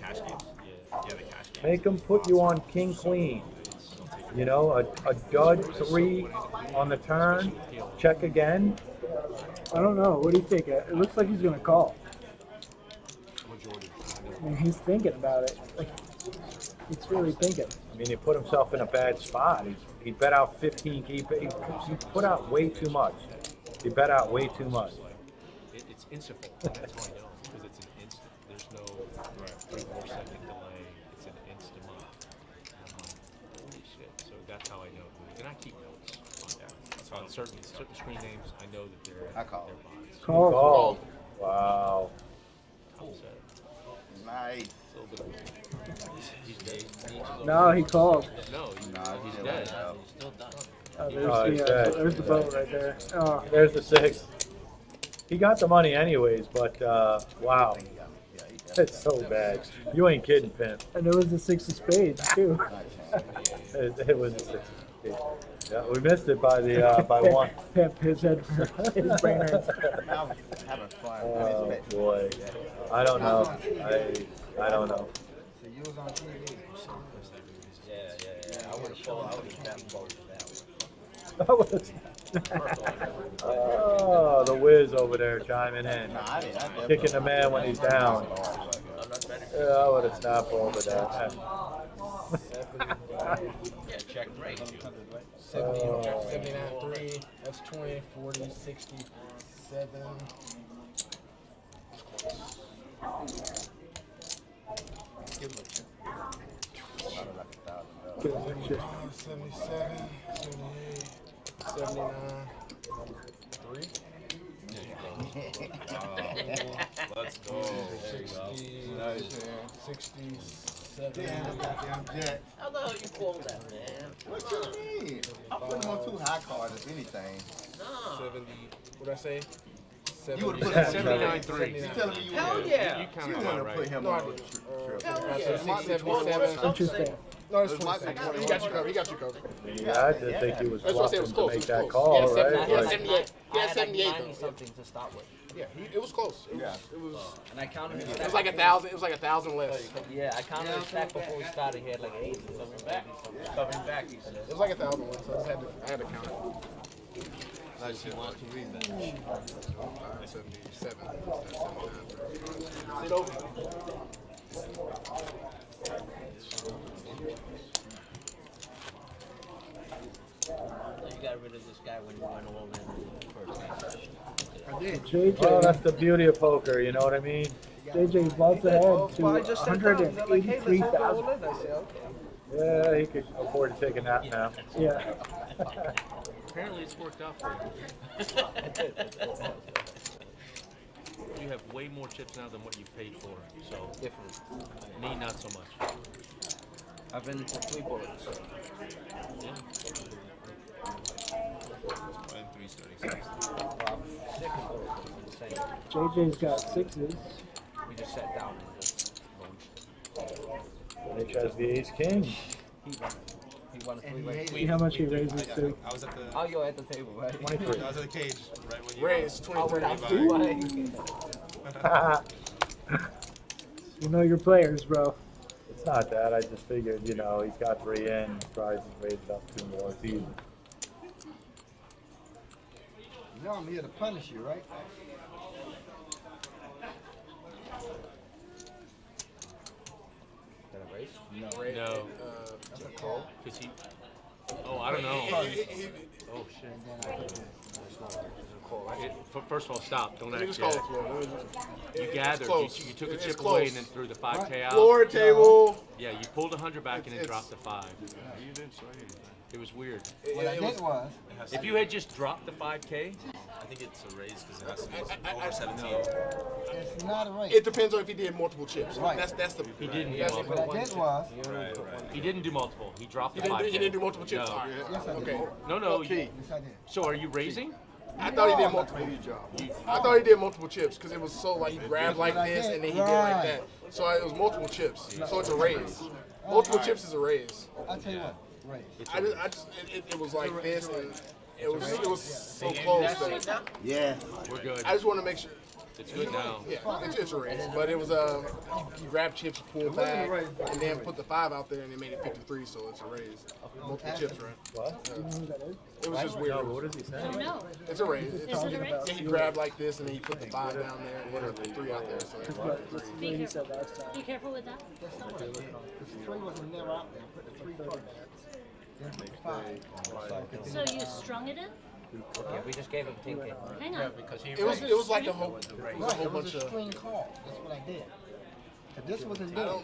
Speaker 1: Make him put you on king queen. You know, a dud 3 on the turn. Check again.
Speaker 6: I don't know. What do you think? It looks like he's gonna call. I mean, he's thinking about it. Like, he's really thinking.
Speaker 1: I mean, he put himself in a bad spot. He bet out 15. He put out way too much. He bet out way too much.
Speaker 4: It's instant. That's how I know, because it's an instant. There's no 3-4 second delay. It's an instant. Holy shit. So that's how I know. And I keep notes on that. So on certain screen names, I know that they're bots.
Speaker 1: Call. Wow.
Speaker 5: Nice.
Speaker 6: No, he called.
Speaker 4: No, he's dead.
Speaker 6: Oh, there's the boat right there. Oh.
Speaker 1: There's the 6. He got the money anyways, but wow. It's so bad. You ain't kidding, Pimp.
Speaker 6: And there was the 6 of spades, too.
Speaker 1: It was the 6 of spades. Yeah, we missed it by the by 1.
Speaker 6: Pimp his head for his brain hurts.
Speaker 1: Oh boy, I don't know. I don't know.
Speaker 8: So you was on TV.
Speaker 2: Yeah. I would have both of that.
Speaker 1: Oh, the Wiz over there chiming in, kicking the man when he's down. Yeah, I would have snapped over that.
Speaker 2: Yeah, check rate.
Speaker 9: 79, 3, that's 20, 40, 67.
Speaker 5: Give him a check.
Speaker 9: 77, 78, 79, 3.
Speaker 5: Let's go.
Speaker 9: 67.
Speaker 5: Damn jet.
Speaker 2: How the hell you call that, man?
Speaker 5: What you mean? I'm putting him on 2 high cards, if anything.
Speaker 2: No.
Speaker 9: 70, what did I say?
Speaker 5: You would have put him
Speaker 4: 79-3.
Speaker 5: You telling me you
Speaker 2: Hell
Speaker 5: would
Speaker 2: yeah.
Speaker 4: You counted
Speaker 5: want
Speaker 4: that
Speaker 5: to
Speaker 4: right.
Speaker 5: put him
Speaker 9: No, I
Speaker 5: on
Speaker 9: didn't.
Speaker 2: Hell yeah.
Speaker 9: 77.
Speaker 6: Interesting.
Speaker 9: No, it's 27. He got you covered. He got you covered.
Speaker 1: Yeah, I didn't think he was
Speaker 9: That's what I said, it was
Speaker 1: bluffing to
Speaker 9: close.
Speaker 1: make
Speaker 9: It
Speaker 1: that
Speaker 9: was
Speaker 1: call,
Speaker 9: close.
Speaker 1: right?
Speaker 9: Yeah,
Speaker 1: Like,
Speaker 9: 78.
Speaker 2: I had
Speaker 9: 78
Speaker 2: like
Speaker 9: though.
Speaker 2: 90 something to start with.
Speaker 9: Yeah, it was close. It was.
Speaker 2: And I counted his
Speaker 9: It was like 1,000. It was like 1,000 less.
Speaker 2: Yeah, I counted his stack before we started. He had like 8 and something back. Coming back, he said.
Speaker 9: It was like 1,000 less. So I had to count it.
Speaker 2: Nice, he wants to read that.
Speaker 9: 77.
Speaker 2: Sit over. You got rid of this guy when you went all in the first game.
Speaker 9: I did.
Speaker 6: JJ,
Speaker 1: oh, that's the beauty of poker. You know what I mean?
Speaker 6: JJ vaults ahead to
Speaker 2: Well, I just sat down. He's like, hey, let's all go
Speaker 6: 183,000.
Speaker 2: all in. I said, okay.
Speaker 1: Yeah, he could afford to take a nap now.
Speaker 6: Yeah.
Speaker 4: Apparently it's worked out for you. You have way more chips now than what you paid for, so me not so much.
Speaker 2: I've been for 3 bullets.
Speaker 5: And 336.
Speaker 2: Well, 6 bullets. It's the same.
Speaker 6: JJ's got 6s.
Speaker 2: We just sat down and just
Speaker 1: Mitch has the ace king.
Speaker 2: he won a 3-way.
Speaker 6: See how much he raises to.
Speaker 10: I was at the.
Speaker 2: Oh, you're at the table, right?
Speaker 1: 23.
Speaker 10: I was at the cage right when you.
Speaker 9: Raise
Speaker 2: Oh,
Speaker 9: 23.
Speaker 2: when I 3-way.
Speaker 6: You know your players, bro.
Speaker 1: It's not that. I just figured, you know, he's got 3 in. Tries to raise it up 2 more. It's easy.
Speaker 8: You know I'm here to punish you, right?
Speaker 9: Ray,
Speaker 4: No.
Speaker 8: That's a call.
Speaker 4: Because he. Oh, I don't know.
Speaker 9: he
Speaker 4: Oh shit. First of all, stop. Don't act
Speaker 9: just call
Speaker 4: yet.
Speaker 9: it floor.
Speaker 4: You gathered. You took a
Speaker 9: It's
Speaker 4: chip
Speaker 9: close.
Speaker 4: away and then threw the 5K out.
Speaker 9: Floor, table.
Speaker 4: Yeah, you pulled 100 back and then
Speaker 9: It's-
Speaker 4: dropped the 5. You didn't say anything. It was weird.
Speaker 8: What I did was,
Speaker 4: If you had just dropped the 5K,
Speaker 10: I think it's a raise because it has to be over 17.
Speaker 8: it's not a race.
Speaker 9: It depends on if he did multiple chips.
Speaker 8: Right.
Speaker 9: That's the.
Speaker 4: he didn't do
Speaker 9: That's
Speaker 8: What
Speaker 4: multiple.
Speaker 8: I did was,
Speaker 4: He didn't do multiple. He dropped
Speaker 9: He
Speaker 4: the 5K.
Speaker 9: didn't do multiple chips.
Speaker 4: No.
Speaker 9: All right.
Speaker 8: yes, I did.
Speaker 9: Okay.
Speaker 4: No.
Speaker 9: Okay.
Speaker 8: Yes, I did.
Speaker 4: So are you raising?
Speaker 9: I thought he did multiple. I thought he did multiple chips because it was so like he grabbed like this and then he did like that. So it was multiple chips. So it's a raise. Multiple chips is a raise.
Speaker 8: I'll tell you what, race.
Speaker 9: It was like this and it was so close. That
Speaker 5: Yeah.
Speaker 4: We're good.
Speaker 9: I just want to make sure.
Speaker 4: It's good now.
Speaker 9: Yeah, it's a raise, but it was he grabbed chips, pulled back, and then put the 5 out there, and they made it 53, so it's a raise. Multiple chips, right?
Speaker 1: What?
Speaker 9: It was just weird.
Speaker 1: What does he say?
Speaker 11: No.
Speaker 9: It's a raise.
Speaker 11: Is it a race?
Speaker 9: Yeah, he grabbed like this, and then he put the 5 down there, and then the 3 out there, so it's 53.
Speaker 11: Be
Speaker 6: He said
Speaker 11: careful.
Speaker 6: last time.
Speaker 11: Be careful with that.
Speaker 8: That's not what I did. Because the 3 wasn't never out there. Put the 3 first. Then put the 5.
Speaker 11: So you strung it in?
Speaker 2: Yeah, we just gave him 10K.
Speaker 11: Hang on.
Speaker 9: It was like a whole
Speaker 8: Right, it was
Speaker 9: bunch
Speaker 8: a
Speaker 9: of.
Speaker 8: string call. That's what I did. But this wasn't doing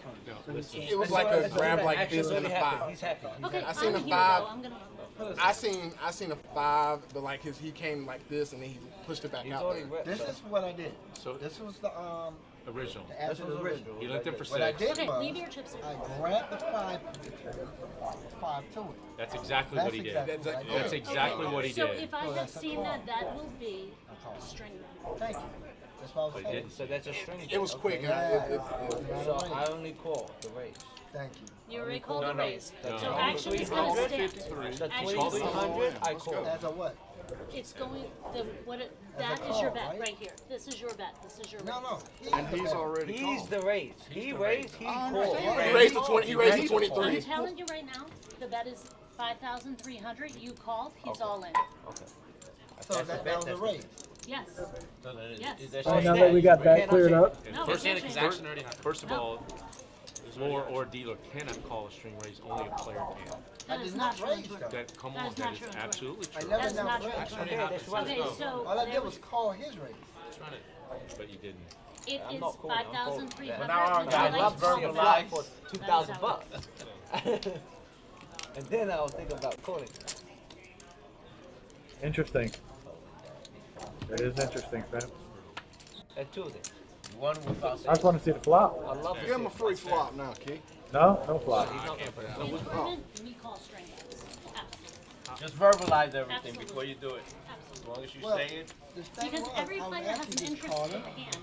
Speaker 8: it.
Speaker 9: It was like a grab like this and a 5.
Speaker 2: He's happy.
Speaker 11: Okay,
Speaker 9: I seen
Speaker 11: I'm
Speaker 9: a
Speaker 11: here
Speaker 9: 5.
Speaker 11: though. I'm gonna.
Speaker 9: I seen a 5, but like he came like this, and then he pushed it back
Speaker 2: He's
Speaker 9: out
Speaker 2: already
Speaker 9: there.
Speaker 2: wet.
Speaker 8: This is what I did.
Speaker 4: So
Speaker 8: This was the
Speaker 4: original.
Speaker 8: the absolute original.
Speaker 4: You lent them for
Speaker 8: What I
Speaker 4: 6.
Speaker 8: did
Speaker 11: Okay,
Speaker 8: was
Speaker 11: leave your chips in.
Speaker 8: I grabbed the 5 to it.
Speaker 4: That's exactly what he did.
Speaker 8: exactly what I did.
Speaker 4: That's exactly what he
Speaker 11: So
Speaker 4: did.
Speaker 11: if I
Speaker 8: Oh,
Speaker 11: had
Speaker 8: that's a
Speaker 11: seen
Speaker 8: call.
Speaker 11: that will be a string.
Speaker 8: Thank you. That's what I was
Speaker 4: But he
Speaker 8: saying.
Speaker 4: didn't.
Speaker 2: So that's a string.
Speaker 9: It was quick.
Speaker 8: Yeah.
Speaker 9: And
Speaker 2: So I only call the race.
Speaker 8: Thank you.
Speaker 11: You already called the raise.
Speaker 4: No.
Speaker 11: So action is gonna stand.
Speaker 2: The
Speaker 11: Action
Speaker 2: 2300, I call.
Speaker 8: As a what?
Speaker 11: It's going, that is your bet right here. This is your bet. This is your
Speaker 8: No,
Speaker 11: raise.
Speaker 8: no. He's already.
Speaker 2: He's the race. He raised, he called.
Speaker 9: he raised the 20. He raised the
Speaker 11: I'm
Speaker 9: 23.
Speaker 11: telling you right now, the bet is 5,300. You called, he's all in.
Speaker 8: So that was a raise.
Speaker 11: Yes. Yes.
Speaker 6: Oh, now that we got that cleared up,
Speaker 11: No,
Speaker 4: First,
Speaker 11: we can't change it.
Speaker 4: first of all, floor or dealer cannot call a string raise. Only a player can.
Speaker 11: That is not true.
Speaker 8: raise though.
Speaker 4: That come
Speaker 11: That
Speaker 4: on,
Speaker 11: is
Speaker 4: that
Speaker 11: not
Speaker 4: is
Speaker 11: true.
Speaker 4: absolutely
Speaker 8: I
Speaker 4: true.
Speaker 8: never
Speaker 11: That's not
Speaker 8: announced
Speaker 11: true.
Speaker 8: raise.
Speaker 2: Okay, that's right.
Speaker 11: Okay, so
Speaker 8: All I
Speaker 11: there
Speaker 8: did was call his raise.
Speaker 4: But you didn't.
Speaker 11: it
Speaker 2: I'm
Speaker 11: is
Speaker 2: not calling, I'm calling.
Speaker 11: 5,300.
Speaker 2: Now
Speaker 11: Would you
Speaker 2: I
Speaker 11: like
Speaker 2: love
Speaker 11: to call
Speaker 2: verbal
Speaker 11: the
Speaker 2: lie
Speaker 11: raise?
Speaker 2: for
Speaker 11: That is
Speaker 2: 2,000
Speaker 11: how it
Speaker 2: bucks. And then I was thinking about calling.
Speaker 1: Interesting. It is interesting, fam.
Speaker 2: And 2 of them. One without
Speaker 1: I just want to see the flop.
Speaker 2: I love
Speaker 5: Give him a free flop now, Key.
Speaker 1: No, no flop.
Speaker 2: He's not gonna put it out.
Speaker 11: In tournament, we call string raise. Absolutely.
Speaker 10: Just verbalize everything
Speaker 11: Absolutely.
Speaker 10: before you do it. As
Speaker 11: Absolutely.
Speaker 10: long as you
Speaker 8: Well,
Speaker 10: say it.
Speaker 8: The thing
Speaker 11: Because
Speaker 8: was,
Speaker 11: every
Speaker 8: I was
Speaker 11: player has
Speaker 8: actually
Speaker 11: an
Speaker 8: just
Speaker 11: interest
Speaker 8: calling.
Speaker 11: in the hand.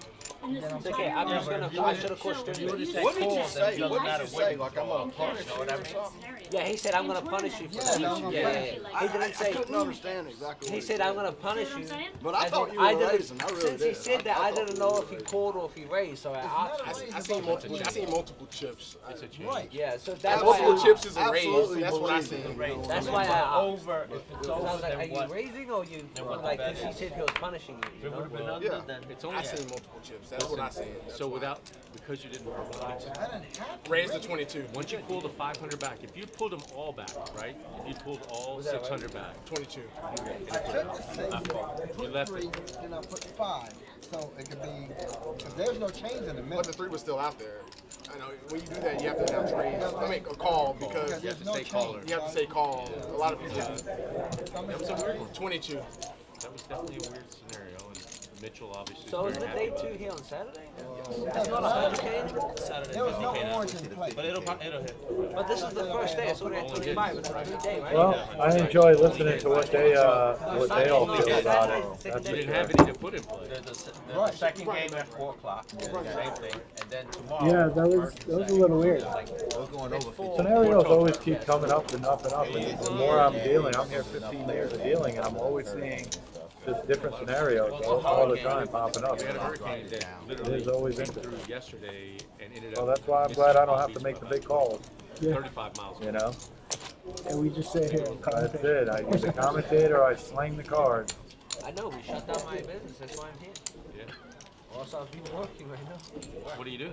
Speaker 11: In this
Speaker 8: It's
Speaker 2: okay, I'm just
Speaker 11: entire
Speaker 2: gonna, I should have called
Speaker 11: So
Speaker 2: string
Speaker 11: if
Speaker 2: raise.
Speaker 11: you
Speaker 10: say
Speaker 11: use
Speaker 10: call,
Speaker 11: chips,
Speaker 10: then
Speaker 11: you
Speaker 10: it doesn't
Speaker 11: like
Speaker 10: matter
Speaker 11: to
Speaker 10: what
Speaker 11: see
Speaker 10: you
Speaker 5: like I'm a
Speaker 11: in cash
Speaker 5: know what I
Speaker 11: in
Speaker 5: mean?
Speaker 11: that scenario.
Speaker 2: Yeah, he said, I'm
Speaker 11: In
Speaker 2: gonna punish you
Speaker 11: tournament,
Speaker 2: for
Speaker 8: Yeah,
Speaker 2: that.
Speaker 8: no,
Speaker 11: you
Speaker 8: yeah,
Speaker 11: usually
Speaker 2: yeah.
Speaker 11: like
Speaker 2: He
Speaker 11: to
Speaker 2: didn't
Speaker 11: see
Speaker 2: say-
Speaker 5: I couldn't
Speaker 11: it.
Speaker 5: understand exactly what
Speaker 2: He said, I'm gonna punish
Speaker 11: See what I'm
Speaker 2: you.
Speaker 11: saying?
Speaker 5: But I
Speaker 2: And
Speaker 5: thought
Speaker 2: then
Speaker 5: you were
Speaker 2: didn't-
Speaker 5: raising. I really
Speaker 2: Since he
Speaker 5: did.
Speaker 2: said that, I
Speaker 5: thought
Speaker 2: didn't
Speaker 5: you
Speaker 2: know
Speaker 5: were
Speaker 2: if he called or if he raised, so I asked him.
Speaker 9: I seen multiple chips.
Speaker 4: It's a change.
Speaker 8: Right.
Speaker 2: Yeah, so that's why
Speaker 9: Multiple
Speaker 2: I,
Speaker 9: chips is a raise.
Speaker 5: Absolutely
Speaker 9: That's what I
Speaker 5: believe
Speaker 9: seen.
Speaker 5: it.
Speaker 2: that's why I asked.
Speaker 10: Over, if it's
Speaker 2: So I
Speaker 10: over,
Speaker 2: was like, are
Speaker 10: then
Speaker 2: you
Speaker 10: what?
Speaker 2: raising or you
Speaker 10: what
Speaker 2: like?
Speaker 10: the bet
Speaker 2: Because he
Speaker 10: is.
Speaker 2: said he was punishing you.
Speaker 10: If
Speaker 2: You
Speaker 10: it would have
Speaker 2: know?
Speaker 10: been
Speaker 5: Yeah.
Speaker 10: under, then
Speaker 4: It's only
Speaker 9: I seen multiple chips. That's what I seen.
Speaker 4: so without because you didn't verbalize.
Speaker 8: I didn't have to
Speaker 9: Raise the
Speaker 8: raise.
Speaker 9: 22.
Speaker 4: Once you pull the 500 back, if you pulled them all back, right? If you pulled all 600 back,
Speaker 9: 22.
Speaker 8: I took the 6,
Speaker 4: You
Speaker 8: put
Speaker 4: left
Speaker 8: 3,
Speaker 4: it.
Speaker 8: then I put 5. So it could be, because there's no change in the middle.
Speaker 9: But the 3 was still out there. I know when you do that, you have to announce raise. I mean, a call because
Speaker 8: Because
Speaker 9: you
Speaker 8: there's no
Speaker 4: say
Speaker 8: change.
Speaker 4: caller.
Speaker 9: have to say call. A lot of people.
Speaker 4: that was a weird one.
Speaker 9: 22.
Speaker 4: That was definitely a weird scenario. And Mitchell obviously.
Speaker 2: So is
Speaker 4: very
Speaker 2: the
Speaker 4: happy
Speaker 2: day
Speaker 4: about
Speaker 2: 2
Speaker 4: it.
Speaker 2: here on Saturday?
Speaker 8: That's not a 100K.
Speaker 10: Saturday
Speaker 8: There was no
Speaker 10: 50K now.
Speaker 8: orange in play.
Speaker 10: But it'll hit.
Speaker 2: But this is the first day. It's only at 25. It's a good day, right?
Speaker 1: Well, I enjoy listening to what they all feel about it. That's
Speaker 4: You
Speaker 1: for
Speaker 4: didn't
Speaker 1: sure.
Speaker 4: have any to put in play.
Speaker 10: The second game at 4 o'clock. Same thing. And then tomorrow.
Speaker 6: yeah, that was a little weird.
Speaker 5: We're going over 50.
Speaker 1: Scenarios always keep coming up and up and up, and the more I'm dealing, I'm here 15 years of dealing, and I'm always seeing just different scenarios all the time popping up.
Speaker 4: We had a hurricane that
Speaker 1: It is
Speaker 4: literally
Speaker 1: always
Speaker 4: came
Speaker 1: interesting.
Speaker 4: through yesterday and ended up.
Speaker 1: Well, that's why I'm
Speaker 4: missing
Speaker 1: glad I don't
Speaker 4: Palm
Speaker 1: have to
Speaker 4: Beach
Speaker 1: make the
Speaker 4: by
Speaker 1: big calls,
Speaker 4: 35 miles.
Speaker 1: you know?
Speaker 6: And we just sit here and
Speaker 1: That's
Speaker 6: commentate.
Speaker 1: it. I either commentate or I sling the cards.
Speaker 2: I know, we shut down my business. That's why I'm here.
Speaker 4: Yeah.
Speaker 2: Also, I've been working right now.
Speaker 4: What do you do?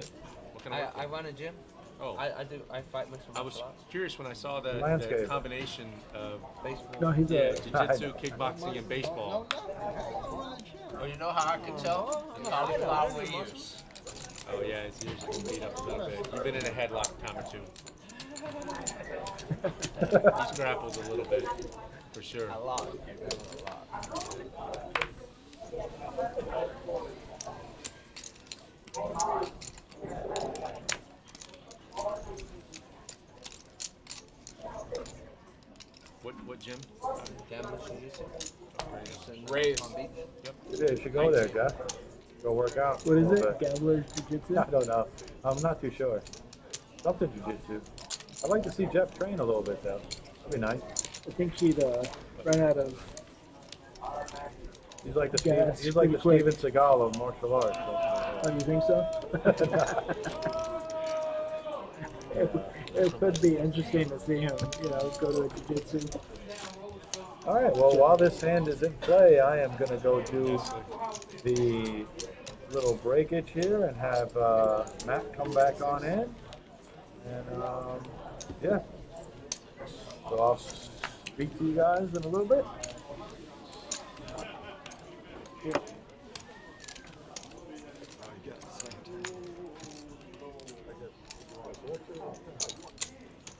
Speaker 4: What kind of work?
Speaker 2: I run a gym.
Speaker 4: Oh,
Speaker 2: I fight mixed
Speaker 4: I was
Speaker 2: martial arts.
Speaker 4: curious when I saw the
Speaker 1: Landscape.
Speaker 4: combination of
Speaker 2: Baseball.
Speaker 6: No, he's a.
Speaker 4: jiu-jitsu, kickboxing, and baseball.
Speaker 10: Oh, you know how I can tell? The cauliflower ears.
Speaker 4: Oh yeah, it's usually beat up a little bit. You've been in a headlock a time or two. He's grappled a little bit, for sure.
Speaker 2: A lot.
Speaker 4: What gym?
Speaker 9: Raise.
Speaker 1: Yeah, you should go there, Jeff. Go work out.
Speaker 6: What is
Speaker 1: a little
Speaker 6: it?
Speaker 1: bit.
Speaker 6: Gambler's Jiu-Jitsu?
Speaker 1: I don't know. I'm not too sure. Something jiu-jitsu. I'd like to see Jeff train a little bit though. That'd be nice.
Speaker 6: I think she'd run out of.
Speaker 1: He's like the
Speaker 6: Gas
Speaker 1: Steven, he's like the
Speaker 6: pretty
Speaker 1: Steven Seagal of martial arts.
Speaker 6: Oh, you think so? It could be interesting to see him, go to a jiu-jitsu.
Speaker 1: All right. Well, while this hand is in play, I am gonna go do the little breakage here and have Matt come back on in. And yeah. So I'll speak to you guys in a little bit. Yeah.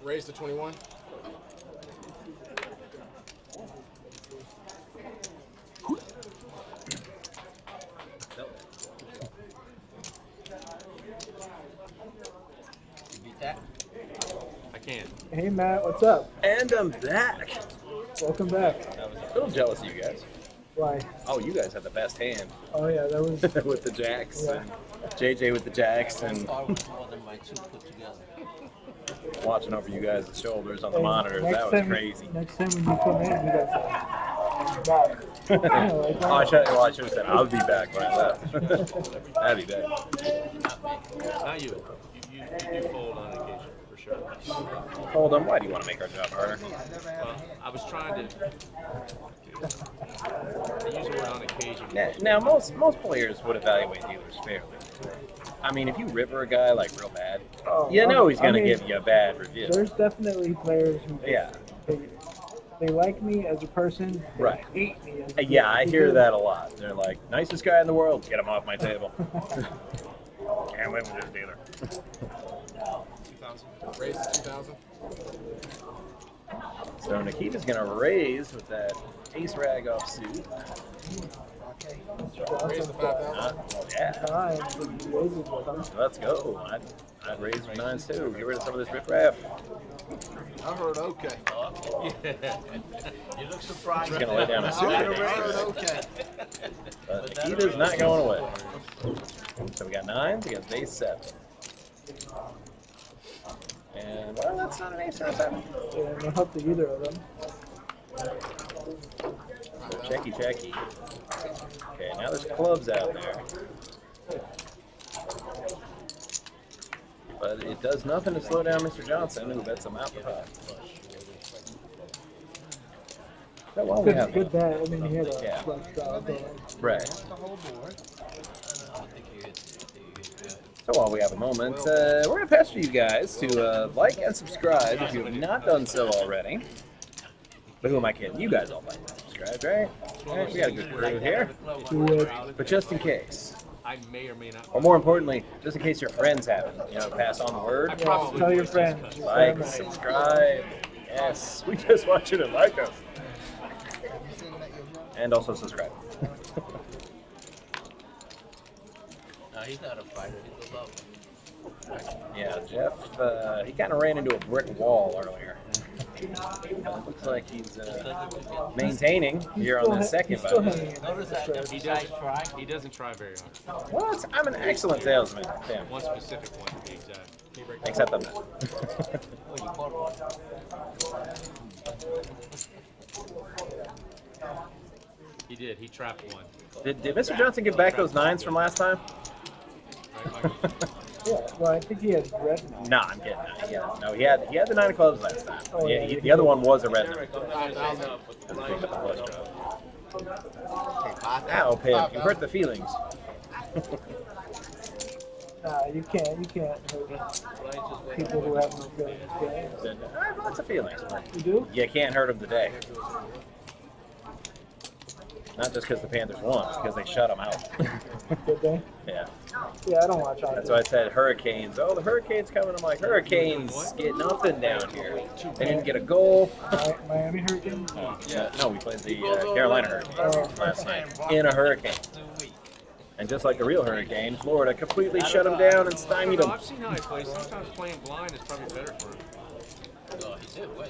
Speaker 9: Raise to 21.
Speaker 10: Beat that?
Speaker 4: I can.
Speaker 6: Hey Matt, what's up?
Speaker 3: And I'm back.
Speaker 6: Welcome back.
Speaker 3: I was a little jealous of you guys.
Speaker 6: Why?
Speaker 3: Oh, you guys had the best hand
Speaker 6: Oh yeah, that was.
Speaker 3: with the jacks,
Speaker 6: Yeah.
Speaker 3: and JJ with the jacks,
Speaker 2: I
Speaker 3: and
Speaker 2: thought it was more than my two put together.
Speaker 3: watching over you guys' shoulders on the
Speaker 6: Hey,
Speaker 3: monitors.
Speaker 6: next
Speaker 3: That was
Speaker 6: time-
Speaker 3: crazy.
Speaker 6: Next time when you come in, you guys are back. Yeah, like
Speaker 3: Oh, I should have said I'll be back when I left. That'd be bad.
Speaker 4: Not you. You do fold on occasion, for sure.
Speaker 3: Hold on, why do you want to make our job harder?
Speaker 4: Well, I was trying to. I use the word on occasion.
Speaker 3: Now most players would evaluate dealers fairly. I mean, if you river a guy like real bad, you know he's gonna give you a bad review.
Speaker 6: There's definitely players who just,
Speaker 3: Yeah.
Speaker 6: they like me as a person, they
Speaker 3: Right.
Speaker 6: hate me as a
Speaker 3: Yeah, I hear
Speaker 6: because-
Speaker 3: that a lot. They're like, nicest guy in the world, get him off my table. Can't live with this dealer.
Speaker 9: 2,000. Raise to 2,000.
Speaker 3: So Nikita's gonna raise with that ace rag off suit.
Speaker 9: Raise to 5,000.
Speaker 3: Yeah,
Speaker 6: Time, so he raises with them.
Speaker 3: let's go. I'd raise with nines too. Get rid of some of this riffraff.
Speaker 5: I heard okay.
Speaker 4: Yeah.
Speaker 10: You look surprised.
Speaker 3: He's gonna lay down a suit.
Speaker 5: I heard okay.
Speaker 3: But Nikita's not going away. So we got nines, we got base 7. And, well, that's not an ace or a 7.
Speaker 6: Yeah, no help to either of them.
Speaker 3: So checky. Okay, now there's clubs out there. But it does nothing to slow down Mr. Johnson, who bets him out the pot. So while we have
Speaker 6: Good bet. I mean, he had a
Speaker 3: Yeah.
Speaker 6: flush draw going.
Speaker 3: right. So while we have a moment, we're going to pester you guys to like and subscribe if you have not done so already. But who am I kidding? You guys all like and subscribe, right? Right, we got a good crew here. But just in case,
Speaker 4: I may or may not.
Speaker 3: or more importantly, just in case your friends haven't, pass on the word.
Speaker 6: Yeah, tell your friends. your
Speaker 3: Like,
Speaker 6: family.
Speaker 3: subscribe. Yes, we just want you to like us. And also subscribe.
Speaker 2: No, he's not a fighter. He's a lover.
Speaker 3: Yeah, Jeff, he kind of ran into a brick wall earlier. It looks like he's maintaining here on the second
Speaker 6: He's still
Speaker 3: button.
Speaker 6: hanging in there.
Speaker 2: Notice that
Speaker 4: He
Speaker 2: he
Speaker 4: does
Speaker 2: does try.
Speaker 4: He doesn't try very hard.
Speaker 3: What? I'm an excellent salesman, Tim.
Speaker 4: One specific one, to be exact.
Speaker 3: Except I'm not.
Speaker 2: Oh, you caught one.
Speaker 4: He did. He trapped one.
Speaker 3: Did Mr. Johnson give back those nines from last time?
Speaker 4: Right, Mikey?
Speaker 6: Yeah, well, I think he had red now.
Speaker 3: Nah, I'm kidding. No, he had the 9 of clubs last time.
Speaker 6: Oh,
Speaker 3: Yeah,
Speaker 6: yeah.
Speaker 3: the other one was a red number.
Speaker 9: 5,000.
Speaker 3: Ow, Pip, you hurt the feelings.
Speaker 6: Nah, you can't hurt people who have no feelings.
Speaker 3: I have lots of feelings.
Speaker 6: You do?
Speaker 3: You can't hurt them today. Not just because the Panthers won, because they shut them out.
Speaker 6: Did they?
Speaker 3: Yeah.
Speaker 6: Yeah, I don't watch hockey.
Speaker 3: That's why I said Hurricanes. Oh, the Hurricanes coming. I'm like, Hurricanes get nothing down here. They didn't get a goal.
Speaker 6: Miami Hurricanes?
Speaker 3: No, we played the Carolina Hurricanes last night in a hurricane. And just like the real Hurricanes, Florida completely shut them down and stymied them.
Speaker 4: I've seen how he plays. Sometimes playing blind is probably better for him.
Speaker 10: Oh, he did win.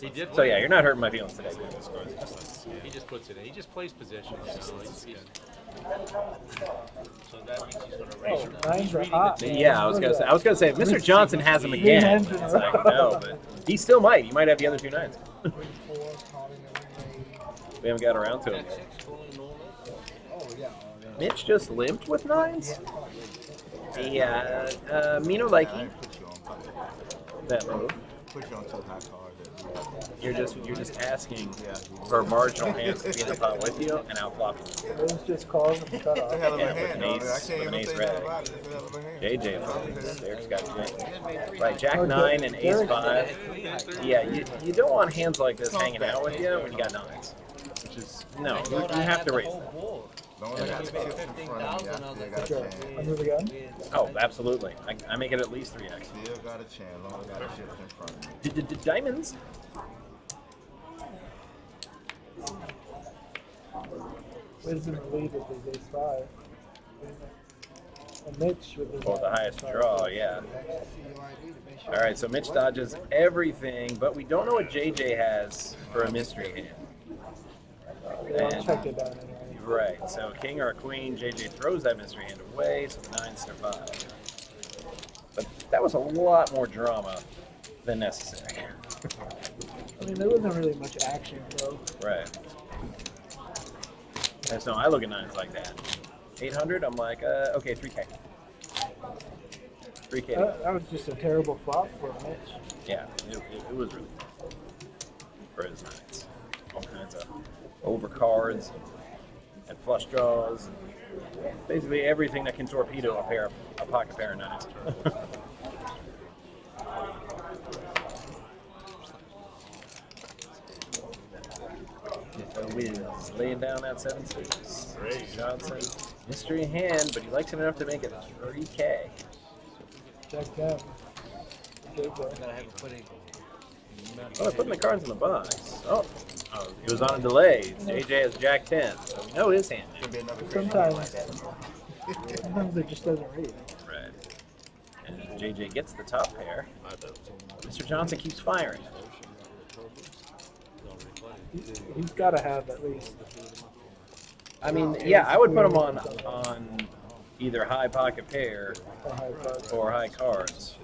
Speaker 4: He did.
Speaker 3: So yeah, you're not hurting my feelings today.
Speaker 4: He just puts it in. He just plays possession.
Speaker 10: So that means he's going to raise your
Speaker 6: Nines are hot.
Speaker 3: Yeah, I was gonna say if Mr. Johnson has him again, it's like no, but he still might. He might have the other two nines. We haven't got around to him yet. Mitch just limped with nines. Yeah, Mino likey. That move.
Speaker 5: Put you on so high card.
Speaker 3: You're just asking for marginal hands to be in the pot with you and out flopping.
Speaker 6: It was just calls and cut off.
Speaker 3: Yeah, with an ace red. JJ folks. Eric's got J. Right, Jack 9 and Ace 5. Yeah, you don't want hands like this hanging out with you when you got nines. Which is no, you have to raise them.
Speaker 6: Under the gun?
Speaker 3: Oh, absolutely. I make it at least 3x.
Speaker 5: Still got a chance. Long got a chip in front of me.
Speaker 3: Diamonds.
Speaker 6: Wisdom the lead with his ace 5. And Mitch with his
Speaker 3: Oh, the highest draw, yeah. All right, so Mitch dodges everything, but we don't know what JJ has for a mystery hand.
Speaker 6: Yeah, I'll check it down anyway.
Speaker 3: Right, so king or queen, JJ throws that mystery hand away, so 9 survive. But that was a lot more drama than necessary.
Speaker 6: I mean, there wasn't really much action, though.
Speaker 3: Right. And so I look at nines like that. 800, I'm like, okay, 3K. 3K.
Speaker 6: That was just a terrible flop for Mitch.
Speaker 3: Yeah, it was really for his nines. All kinds of overcards and flush draws. Basically everything that can torpedo a pocket pair of nines. Wiz laying down that 7-6. Johnson, mystery hand, but he likes it enough to make it 3K.
Speaker 6: Check down.
Speaker 3: Oh, they're putting the cards in the box. Oh, he was on a delay. JJ has Jack 10, so we know his hand.
Speaker 6: Sometimes it just doesn't read.
Speaker 3: Right. And JJ gets the top pair. Mr. Johnson keeps firing.
Speaker 6: He's got to have at least.
Speaker 3: I mean, yeah, I would put him on either high pocket pair or high cards.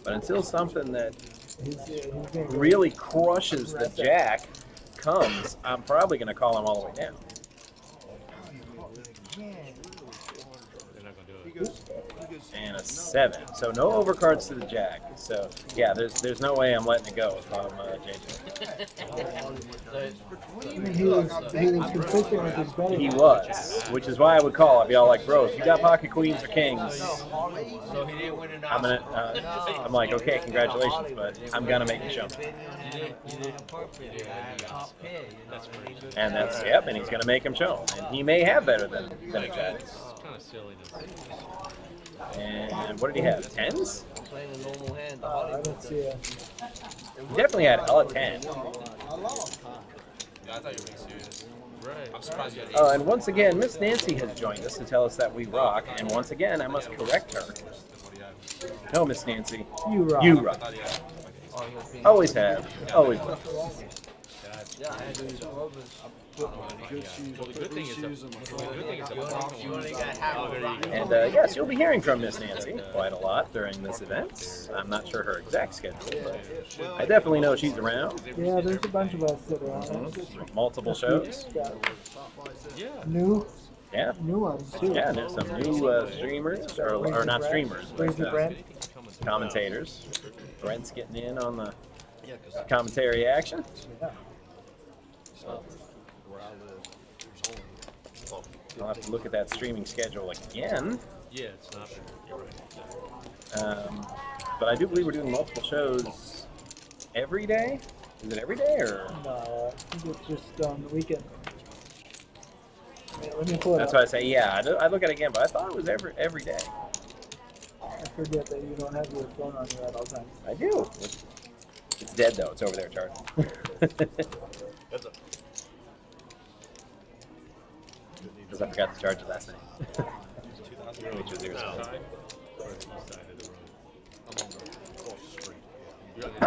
Speaker 3: But until something that really crushes the jack comes, I'm probably going to call him all the way down. And a 7. So no overcards to the jack. So yeah, there's no way I'm letting it go if I'm JJ.
Speaker 6: I mean, he was consistent with his betting.
Speaker 3: He was, which is why I would call. I'd be all like, bro, if you got pocket queens or kings, I'm like, okay, congratulations, but I'm gonna make you show me. And that's and he's gonna make him show. And he may have better than a jack.
Speaker 4: Kind of silly.
Speaker 3: And what did he have? 10s?
Speaker 7: Playing a normal hand.
Speaker 6: I don't see it.
Speaker 3: He definitely had a 10.
Speaker 10: Yeah, I thought you were being serious.
Speaker 4: Right.
Speaker 10: I'm surprised you had
Speaker 3: Oh, and once again, Miss Nancy has joined us to tell us that we rock. And once again, I must correct her. No, Miss Nancy.
Speaker 6: You rock.
Speaker 3: You rock. Always have. Always will.
Speaker 7: Yeah, I had to use
Speaker 4: Good thing is
Speaker 10: You only got half of it.
Speaker 3: And yes, you'll be hearing from Miss Nancy quite a lot during this event. I'm not sure her exact schedule, but I definitely know she's around.
Speaker 6: Yeah, there's a bunch of us that are on.
Speaker 3: Multiple shows.
Speaker 6: New
Speaker 3: Yeah.
Speaker 6: new ones too.
Speaker 3: Yeah, there's some new streamers, or not streamers, but
Speaker 6: Brent.
Speaker 3: commentators. Brent's getting in on the commentary action.
Speaker 6: Yeah.
Speaker 3: I'll have to look at that streaming schedule again.
Speaker 4: Yeah, it's not. You're right.
Speaker 3: But I do believe we're doing multiple shows every day. Is it every day or?
Speaker 6: No, I think it's just on the weekend. Wait, let me pull it
Speaker 3: That's
Speaker 6: up.
Speaker 3: why I say yeah. I look at it again, but I thought it was every day.
Speaker 6: I forget that you don't have your phone on you at all times.
Speaker 3: I do. It's dead though. It's over there charging.
Speaker 4: That's a.
Speaker 3: Because I forgot to charge it last night. Which was yours.
Speaker 4: Or the east side of the road.
Speaker 5: I'm on the cross the street.
Speaker 4: You're on the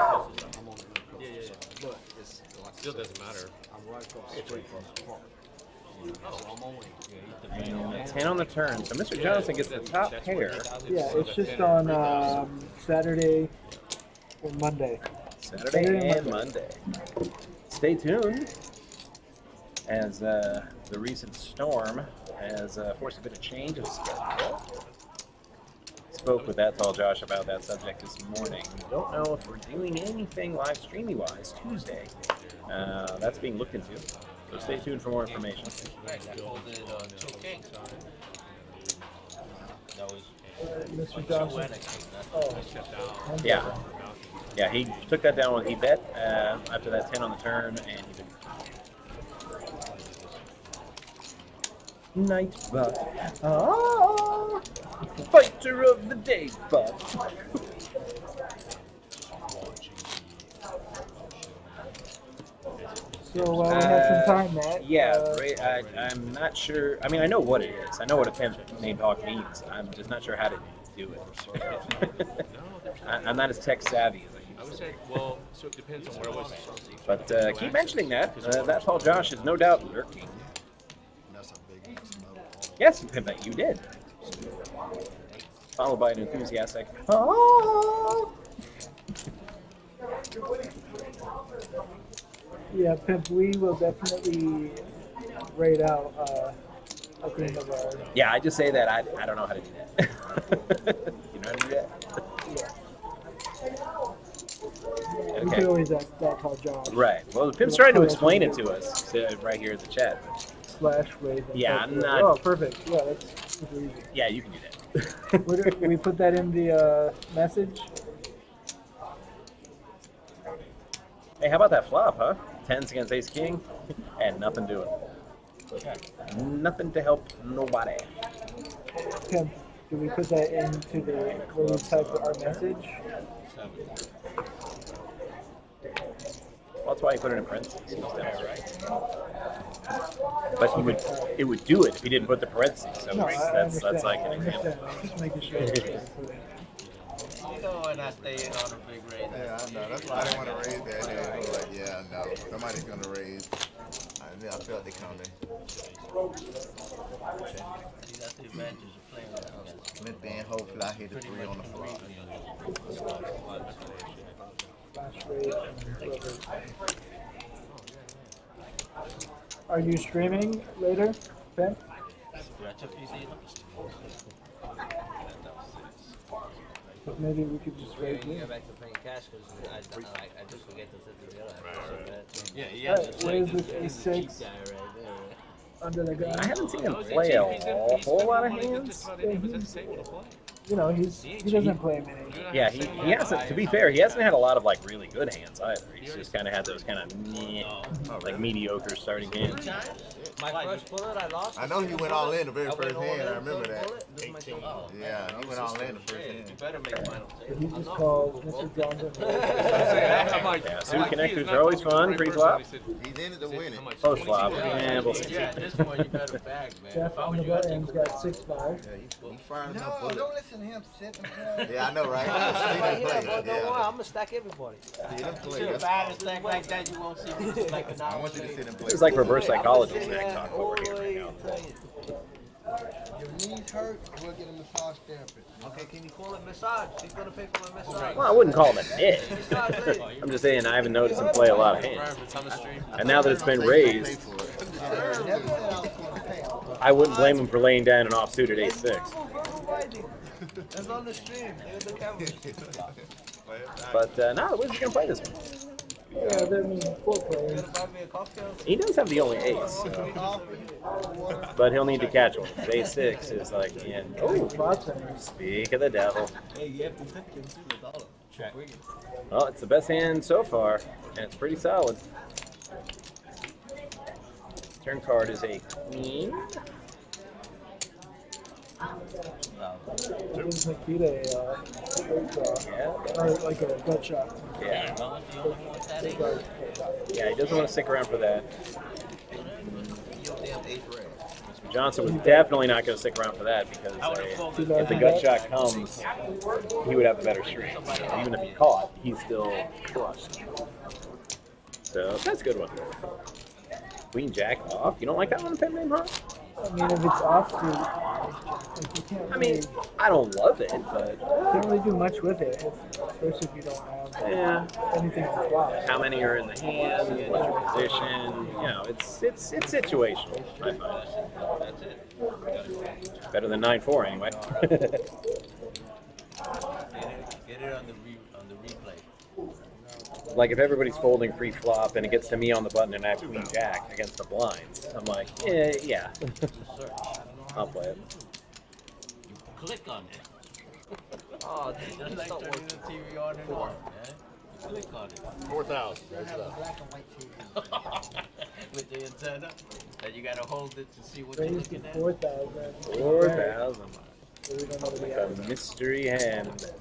Speaker 5: I'm on the cross
Speaker 4: Yeah, yeah, yeah.
Speaker 5: But it's like
Speaker 4: Still doesn't matter.
Speaker 5: I'm right across the street from the park. So I'm only
Speaker 3: 10 on the turn. So Mr. Johnson gets the top pair.
Speaker 6: Yeah, it's just on Saturday or Monday.
Speaker 3: Saturday and Monday. Stay tuned, as the recent storm has forced a bit of change of schedule. Spoke with that tall Josh about that subject this morning. Don't know if we're doing anything live streaming wise Tuesday. That's being looked into, so stay tuned for more information.
Speaker 6: Mr. Johnson.
Speaker 3: Yeah. Yeah, he took that down when he bet after that 10 on the turn, and he did. Night butt. Ah, fighter of the day, butt.
Speaker 6: So we have some time, Matt.
Speaker 3: Yeah, I'm not sure. I mean, I know what it is. I know what a pimp named Hawk means. I'm just not sure how to do it. I'm not as tech savvy as I used
Speaker 4: I would
Speaker 3: to
Speaker 4: say, well, so it depends on where it was.
Speaker 3: But keep mentioning that. That tall Josh is no doubt lurking. Yes, Pimp, you did. Followed by an enthusiastic, oh!
Speaker 6: Yeah, Pimp, we will definitely rate out at the end of our...
Speaker 3: Yeah, I just say that. I don't know how to do that. You know how to do that?
Speaker 6: We
Speaker 3: Okay.
Speaker 6: could always ask that tall Josh.
Speaker 3: Right. Well, Pimp's trying to explain it to us right here in the chat.
Speaker 6: Slash Raven.
Speaker 3: Yeah, I'm not...
Speaker 6: Oh, perfect. Yeah, that's super easy.
Speaker 3: Yeah, you can do that.
Speaker 6: We put that in the message.
Speaker 3: Hey, how about that flop, huh? 10s against ace king, and nothing doing. Nothing to help nobody.
Speaker 6: Pimp, do we put that into the where we type our message?
Speaker 3: Well, that's why you put it in parentheses. But it would do it if he didn't put the parentheses. So
Speaker 6: No,
Speaker 3: that's like an example.
Speaker 6: I'm just making sure.
Speaker 7: You know when I stay in on a big raise.
Speaker 5: Yeah, I know. That's why I didn't want to raise that. They were like, yeah, no, somebody's gonna raise. I felt they coming.
Speaker 7: That's the advantage of playing with them.
Speaker 5: But then hopefully I hit a 3 on the flop.
Speaker 6: Slash Raven, whoever. Are you streaming later, Pimp? But maybe we could just
Speaker 7: We're
Speaker 6: rate
Speaker 7: gonna
Speaker 6: you.
Speaker 7: go back to playing cash because I just forget to set the deal.
Speaker 4: Yeah, he
Speaker 6: Right,
Speaker 4: has to
Speaker 6: where's
Speaker 4: play.
Speaker 6: the A6 under the gun?
Speaker 3: I haven't seen him play a whole lot of hands.
Speaker 6: You know, he doesn't play many.
Speaker 3: Yeah, he hasn't. To be fair, he hasn't had a lot of like really good hands either. He's just kind of had those kind of like mediocre starting hands.
Speaker 7: My first bullet I lost.
Speaker 5: I know he went all in the very
Speaker 7: I went
Speaker 5: first
Speaker 7: all
Speaker 5: hand.
Speaker 7: in
Speaker 5: I remember
Speaker 7: first
Speaker 5: that.
Speaker 7: bullet, this is my second bullet.
Speaker 5: Yeah, he went all in the first hand.
Speaker 7: You better make final
Speaker 6: But
Speaker 7: table.
Speaker 6: he just called Mr. Johnson.
Speaker 3: Yeah, suit connectors are always fun. Pre-flop,
Speaker 5: He's in it to win it.
Speaker 3: post-flop, and we'll see.
Speaker 7: Yeah, at this point you better bag, man.
Speaker 6: Jeff
Speaker 7: If I
Speaker 6: on
Speaker 7: was
Speaker 6: the
Speaker 7: you, I'd
Speaker 6: button's
Speaker 7: take a
Speaker 6: got 6-5.
Speaker 5: He firing up
Speaker 8: No,
Speaker 5: bullets.
Speaker 8: don't listen to him sit and play.
Speaker 5: Yeah, I know, right?
Speaker 7: right
Speaker 5: See them
Speaker 7: here,
Speaker 5: play.
Speaker 7: bro, don't worry,
Speaker 5: Yeah.
Speaker 7: I'm gonna stack everybody.
Speaker 5: See them play.
Speaker 7: If I had a stack like that, you won't see me just like an
Speaker 5: I want you to sit and play.
Speaker 3: This is like reverse psychology snack talk over here right now.
Speaker 8: Your knees hurt, we'll get a massage therapist.
Speaker 7: Okay, can you call it massage? She's gonna pay for my massage.
Speaker 3: Well, I wouldn't call him a dick. I'm just saying I haven't noticed him play a lot of hands. And now that it's been raised,
Speaker 8: Never said I was going to pay.
Speaker 3: I wouldn't blame him for laying down an offsuit at ace-6.
Speaker 7: That's on the stream. There's the camera.
Speaker 3: But no, the Wizards gonna play this one.
Speaker 6: Yeah, that means 4 players.
Speaker 3: He does have the only ace, but he'll need to catch one. His ace 6 is like in. Oh, speak of the devil.
Speaker 7: Hey, you have to tip him too, the dollar.
Speaker 4: Check.
Speaker 3: Well, it's the best hand so far, and it's pretty solid. Turn card is a queen.
Speaker 6: Gives Nikita a straight draw.
Speaker 3: Yeah.
Speaker 6: Or like a gut shot.
Speaker 3: Yeah. Yeah, he doesn't want to stick around for that. Mr. Johnson was definitely not going to stick around for that because if the gut shot comes, he would have a better streak. Even if he caught, he's still crushed. So that's a good one. Queen Jack off. You don't like that one, pen name, huh?
Speaker 6: I mean, if it's offsuit, like you can't.
Speaker 3: I mean, I don't love it, but
Speaker 6: can't really do much with it, especially if you don't have anything to flop.
Speaker 3: How many are in the hand? What's your position? You know, it's situational. I find.
Speaker 7: That's it.
Speaker 3: Better than 9-4 anyway.
Speaker 7: Get it on the replay.
Speaker 3: Like if everybody's folding pre-flop and it gets to me on the button and I have Queen Jack against the blinds, I'm like, yeah. I'll play it.
Speaker 7: You click on it. Oh, just like turning the TV on and on. You click on it.
Speaker 9: 4,000.
Speaker 7: With the antenna, and you gotta hold it to see what
Speaker 6: Raise
Speaker 7: you're
Speaker 6: to
Speaker 7: looking at.
Speaker 6: 4,000.
Speaker 3: 4,000.
Speaker 6: So we don't know what we
Speaker 3: A
Speaker 6: have.
Speaker 3: mystery hand.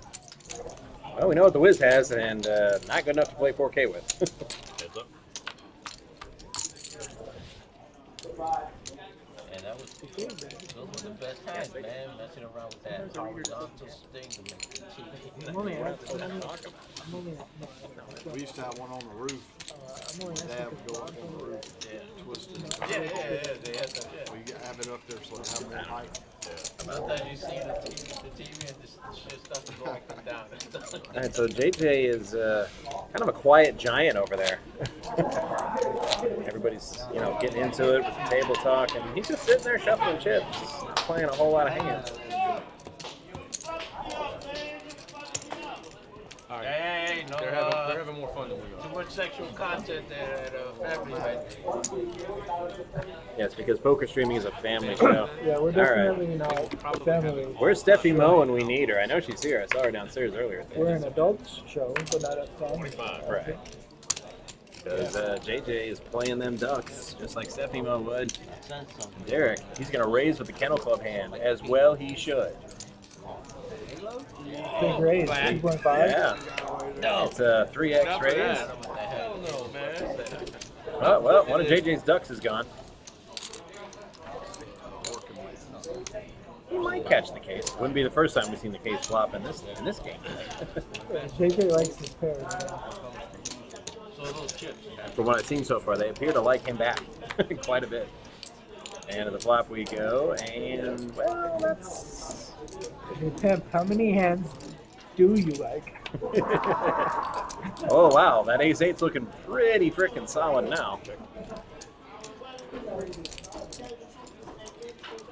Speaker 3: Well, we know what the Wiz has, and not good enough to play 4K with.
Speaker 4: Heads up.
Speaker 7: And that was those were the best hands, man. Messing around with that horizontal thing to make the TV.
Speaker 6: I'm only
Speaker 5: We used to have one on the roof. Dad would go up on the roof, twist it.
Speaker 7: Yeah, they had that. Yeah.
Speaker 5: We have it up there so it have more height.
Speaker 7: About that you see the TV and this shit starts to go up and down.
Speaker 3: All right, so JJ is kind of a quiet giant over there. Everybody's, getting into it with the table talk, and he's just sitting there shuffling chips, playing a whole lot of hands.
Speaker 4: All right.
Speaker 7: Hey, no,
Speaker 4: They're having more fun than we are.
Speaker 7: too much sexual content there at a family right there.
Speaker 3: Yes, because poker streaming is a family show.
Speaker 6: Yeah, we're
Speaker 3: All right.
Speaker 6: definitely not a family.
Speaker 3: Where's Steffi Mo when we need her? I know she's here. I saw her downstairs earlier.
Speaker 6: We're an adult show, but not a family.
Speaker 3: Right. Because JJ is playing them ducks, just like Steffi Mo would. Derek, he's going to raise with the Kennel Club hand, as well he should.
Speaker 6: Big raise, 2.5.
Speaker 3: Yeah.
Speaker 7: No.
Speaker 3: It's a 3x
Speaker 4: Not for
Speaker 3: raise.
Speaker 4: that. Hell no, man.
Speaker 3: Oh, well, one of JJ's ducks is gone. He might catch the case. Wouldn't be the first time we've seen the case flop in this game.
Speaker 6: JJ likes his pairs.
Speaker 7: So those chips.
Speaker 3: From what I've seen so far, they appear to like him back quite a bit. And to the flop we go, and, well, that's...
Speaker 6: Hey, Pimp, how many hands do you like?
Speaker 3: Oh, wow, that ace-8's looking pretty freaking solid now.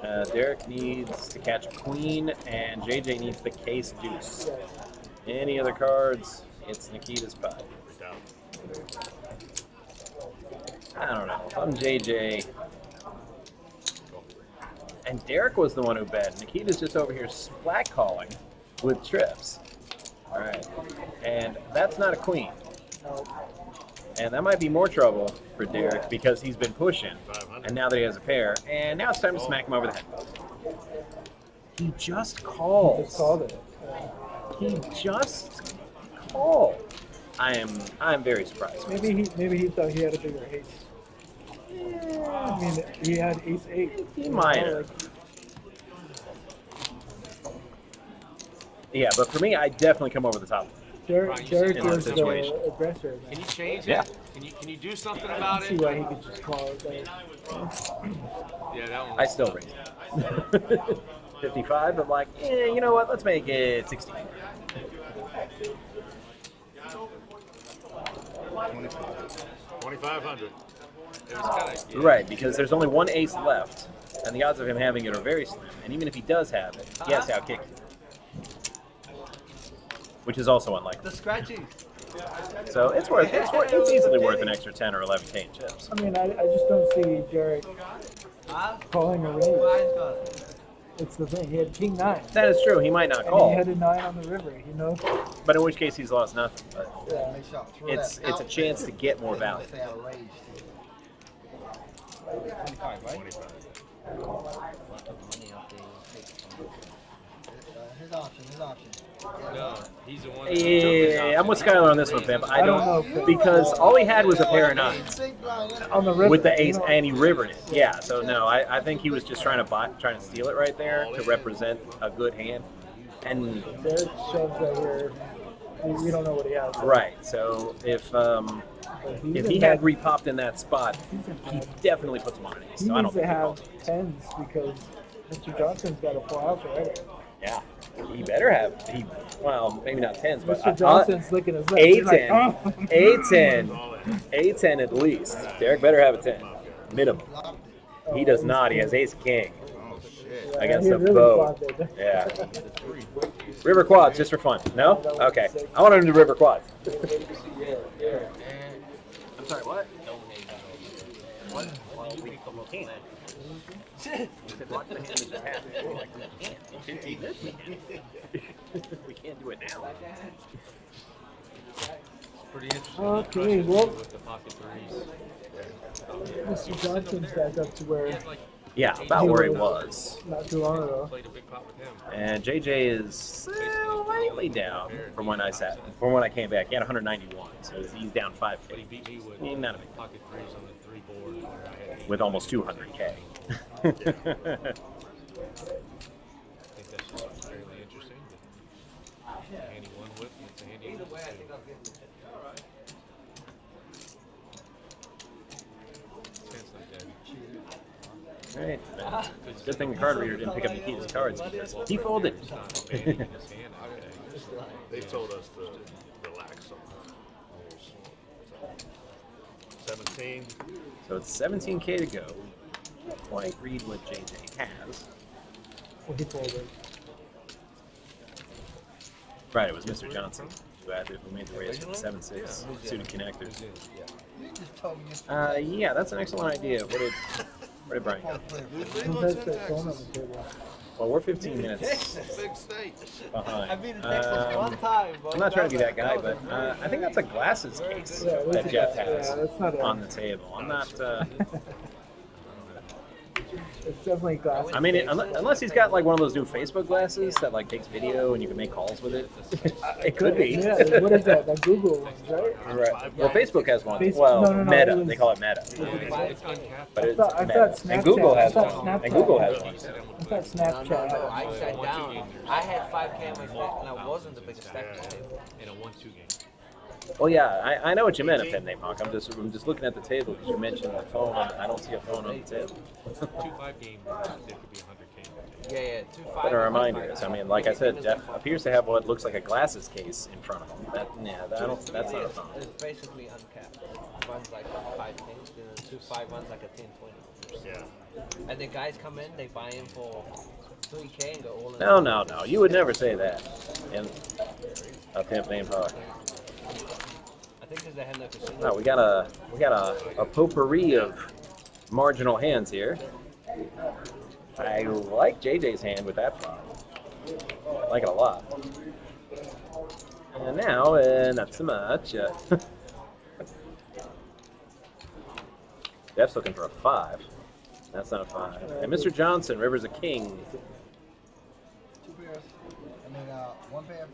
Speaker 3: Derek needs to catch a queen, and JJ needs the case deuce. Any other cards, it's Nikita's pot. I don't know. If I'm JJ... And Derek was the one who bet. Nikita's just over here splat calling with trips. All right. And that's not a queen. And that might be more trouble for Derek because he's been pushing. And now that he has a pair. And now it's time to smack him over the head. He just called.
Speaker 6: He just called it.
Speaker 3: He just called. I'm very surprised.
Speaker 6: Maybe he thought he had a bigger ace. I mean, he had ace-8.
Speaker 3: He might have. Yeah, but for me, I definitely come over the top.
Speaker 6: Derek
Speaker 3: In
Speaker 6: is
Speaker 3: that situation.
Speaker 6: the aggressor.
Speaker 4: Can you change
Speaker 3: Yeah.
Speaker 4: it? Can you do something
Speaker 6: I
Speaker 4: about
Speaker 6: see
Speaker 4: it?
Speaker 6: why he could just call it. Like,
Speaker 4: Yeah, that one.
Speaker 3: I still raise it. 55, but I'm like, you know what? Let's make it 60.
Speaker 9: 2,500.
Speaker 4: It was kind of
Speaker 3: Right, because there's only one ace left, and the odds of him having it are very slim. And even if he does have it, he has to outkick you. Which is also unlikely.
Speaker 7: The scratchy.
Speaker 3: So it's easily worth an extra 10 or 11K in chips.
Speaker 6: I mean, I just don't see Derek calling a raise. It's the thing. He had king 9.
Speaker 3: That is true. He might not
Speaker 6: And
Speaker 3: call.
Speaker 6: he had a 9 on the river. You know.
Speaker 3: But in which case he's lost nothing. But
Speaker 6: Yeah.
Speaker 3: it's a chance to get more value.
Speaker 10: 25, right?
Speaker 8: His option.
Speaker 4: No, he's the one.
Speaker 3: Yeah, I'm with Skylar on this one, Pimp. I don't know because all he had was a pair of 9s
Speaker 6: On the river.
Speaker 3: with the ace, and he rivered it. Yeah, so no, I think he was just trying to steal it right there to represent a good hand. And
Speaker 6: Derek shoves that we don't know what he has.
Speaker 3: right, so if he had repopped in that spot, he definitely puts him on an ace.
Speaker 6: He
Speaker 3: So I don't
Speaker 6: needs to
Speaker 3: think he
Speaker 6: have
Speaker 3: calls.
Speaker 6: 10s because Mr. Johnson's got a full house already.
Speaker 3: Yeah, he better have. Well, maybe not 10s, but
Speaker 6: Mr. Johnson's licking his lips. He's like,
Speaker 3: A10 at least. Derek better have a 10, minimum. He does not. He has ace king against
Speaker 6: he
Speaker 3: a
Speaker 6: really
Speaker 3: bow.
Speaker 6: fought it.
Speaker 3: Yeah. River quads just for fun. No? Okay. I want him to do river quads. I'm sorry. What? What? Well, we can't. We can't do it now.
Speaker 4: Pretty interesting.
Speaker 6: Okay, well,
Speaker 4: With the pocket threes.
Speaker 6: Mr. Johnson's back up to where
Speaker 3: Yeah, about where he was.
Speaker 6: not too long ago.
Speaker 4: Played a big pot with him.
Speaker 3: And JJ is slightly down from when I came back. He had 191, so he's down 5K.
Speaker 4: But he beat me with
Speaker 3: Not a big
Speaker 4: pocket threes on the 3 board where I had
Speaker 3: with almost 200K.
Speaker 4: I think that's just fairly interesting. That a handy one whip and it's a handy one. Stands like that.
Speaker 3: Right. Good thing the card reader didn't pick up Nikita's cards because he folded.
Speaker 4: It's not abandoning his hand out there.
Speaker 9: They told us to relax sometimes. 17.
Speaker 3: So it's 17K to go. Can't quite read what JJ has.
Speaker 6: Well, he folded.
Speaker 3: Right, it was Mr. Johnson who made the raise for the 7-6 suited connectors.
Speaker 8: You just told me
Speaker 3: Yeah, that's an excellent idea. Where did Brian go?
Speaker 6: Who has that phone on the table?
Speaker 3: Well, we're 15 minutes
Speaker 9: Big state.
Speaker 3: behind.
Speaker 10: one time,
Speaker 3: I'm not trying to be that guy, but I think that's a glasses case
Speaker 6: Yeah,
Speaker 3: that Jeff has
Speaker 6: yeah, that's not
Speaker 3: on the table. I'm not.
Speaker 6: It's definitely glass.
Speaker 3: I mean, unless he's got like one of those new Facebook glasses that like takes video and you can make calls with it. It could be.
Speaker 6: Yeah, what is that? That Google ones, right?
Speaker 3: Right. Well, Facebook has one.
Speaker 6: Facebook-
Speaker 3: Well,
Speaker 6: no,
Speaker 3: Meta.
Speaker 6: it was-
Speaker 3: They call it Meta.
Speaker 4: It's uncapped.
Speaker 3: But it's
Speaker 6: I
Speaker 3: Meta.
Speaker 6: thought Snapchat.
Speaker 3: And Google has
Speaker 6: I thought
Speaker 3: one.
Speaker 6: Snapchat.
Speaker 3: And Google has one.
Speaker 6: I thought
Speaker 10: No,
Speaker 6: Snapchat.
Speaker 10: I sat down. I had 5 cameras and I wasn't the biggest stack on the table.
Speaker 4: In a 1-2 game.
Speaker 3: Well, yeah, I know what you meant, Pin Name Hawk. I'm just looking at the table because you mentioned the phone. I don't see a phone on the table.
Speaker 4: 2-5 game, there could be 100K.
Speaker 10: Yeah, 2-5.
Speaker 3: But a reminder is, I mean, like I said, Jeff appears to have what looks like a glasses case in front of him. That's not a phone.
Speaker 10: It's basically uncapped. Runs like 5 kings, then 2-5 runs like a 10-20.
Speaker 9: Yeah.
Speaker 10: And the guys come in, they buy in for 3K and go all in.
Speaker 3: No. You would never say that in a pimp named Hawk.
Speaker 10: I think there's a hand that casino.
Speaker 3: No, we got a potpourri of marginal hands here. I like JJ's hand with that flop. I like it a lot. And now, not so much. Jeff's looking for a 5. That's not a 5. And Mr. Johnson, river's a king.
Speaker 8: 2 pairs. I mean, 1 pair.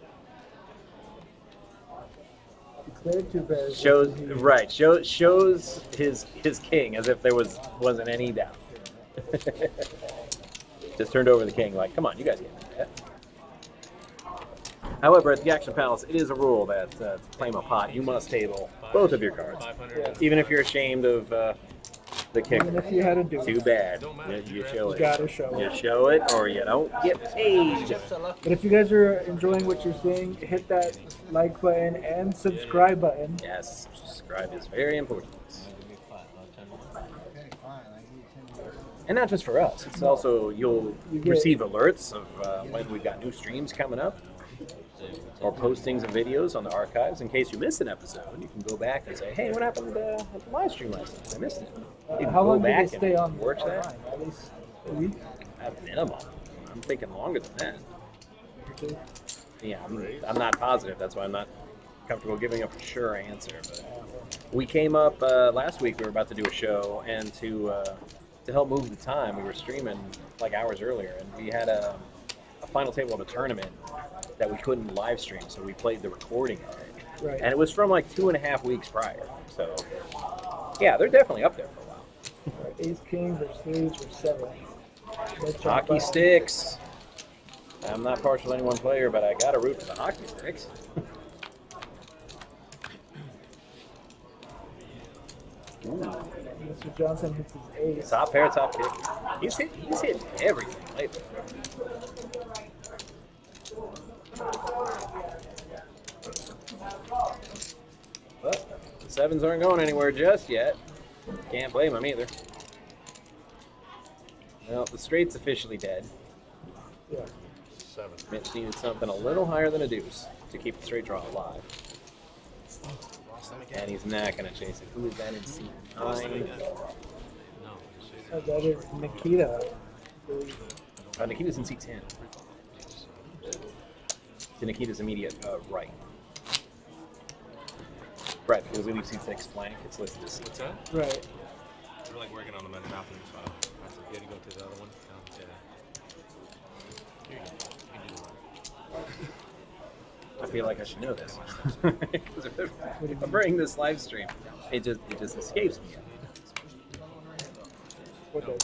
Speaker 6: Declared 2 pairs.
Speaker 3: Shows his king as if there wasn't any doubt. Just turned over the king like, come on, you guys can't do that. However, at the Action Palace, it is a rule that to claim a pot, you must table both of your cards,
Speaker 4: 500.
Speaker 3: even if you're ashamed of the kicker.
Speaker 6: Even if you had to do
Speaker 3: Too
Speaker 6: it.
Speaker 3: bad. You show
Speaker 6: You
Speaker 3: it.
Speaker 6: gotta show
Speaker 3: You
Speaker 6: it.
Speaker 3: show it, or you don't get paid.
Speaker 6: But if you guys are enjoying what you're seeing, hit that like button and subscribe button.
Speaker 3: Yes, subscribe is very important.
Speaker 8: Okay, fine. I need 10 years.
Speaker 3: And not just for us. It's also, you'll
Speaker 6: You get-
Speaker 3: receive alerts of when we've got new streams coming up. or postings of videos on the archives in case you missed an episode. You can go back and say, hey, what happened at the live stream last night? I missed it. You can
Speaker 6: How
Speaker 3: go
Speaker 6: long do they
Speaker 3: back
Speaker 6: stay
Speaker 3: and
Speaker 6: on
Speaker 3: watch that.
Speaker 6: online? At least a week?
Speaker 3: At minimum. I'm thinking longer than that. Yeah, I'm not positive. That's why I'm not comfortable giving a for sure answer. But we came up last week. We were about to do a show, and to help move the time, we were streaming like hours earlier, and we had a final table of a tournament that we couldn't live stream, so we played the recording of it.
Speaker 6: Right.
Speaker 3: And it was from like 2.5 weeks prior. So yeah, they're definitely up there for a while.
Speaker 6: Ace King versus threes versus 7.
Speaker 3: Hockey sticks. I'm not partial to any one player, but I got to root for the hockey sticks.
Speaker 6: Mr. Johnson hits his ace.
Speaker 3: Top pair, top kick. He's hit everything lately. But the sevens aren't going anywhere just yet. Can't blame him either. Well, the straight's officially dead.
Speaker 6: Yeah.
Speaker 9: 7.
Speaker 3: Mitch needed something a little higher than a deuce to keep the straight draw alive. And he's not going to chase it. Who is that in seat 9?
Speaker 6: That is Nikita.
Speaker 3: Nikita's in seat 10. To Nikita's immediate right. Right, because we leave seat 6 blank. It's listed as seat 10.
Speaker 6: Right.
Speaker 4: We're like working on the men's bathroom, so I said, you gotta go to the other one. Here you go. You can do
Speaker 3: I feel like I should know this. Because if I'm bringing this live stream, it just escapes me.
Speaker 6: What does?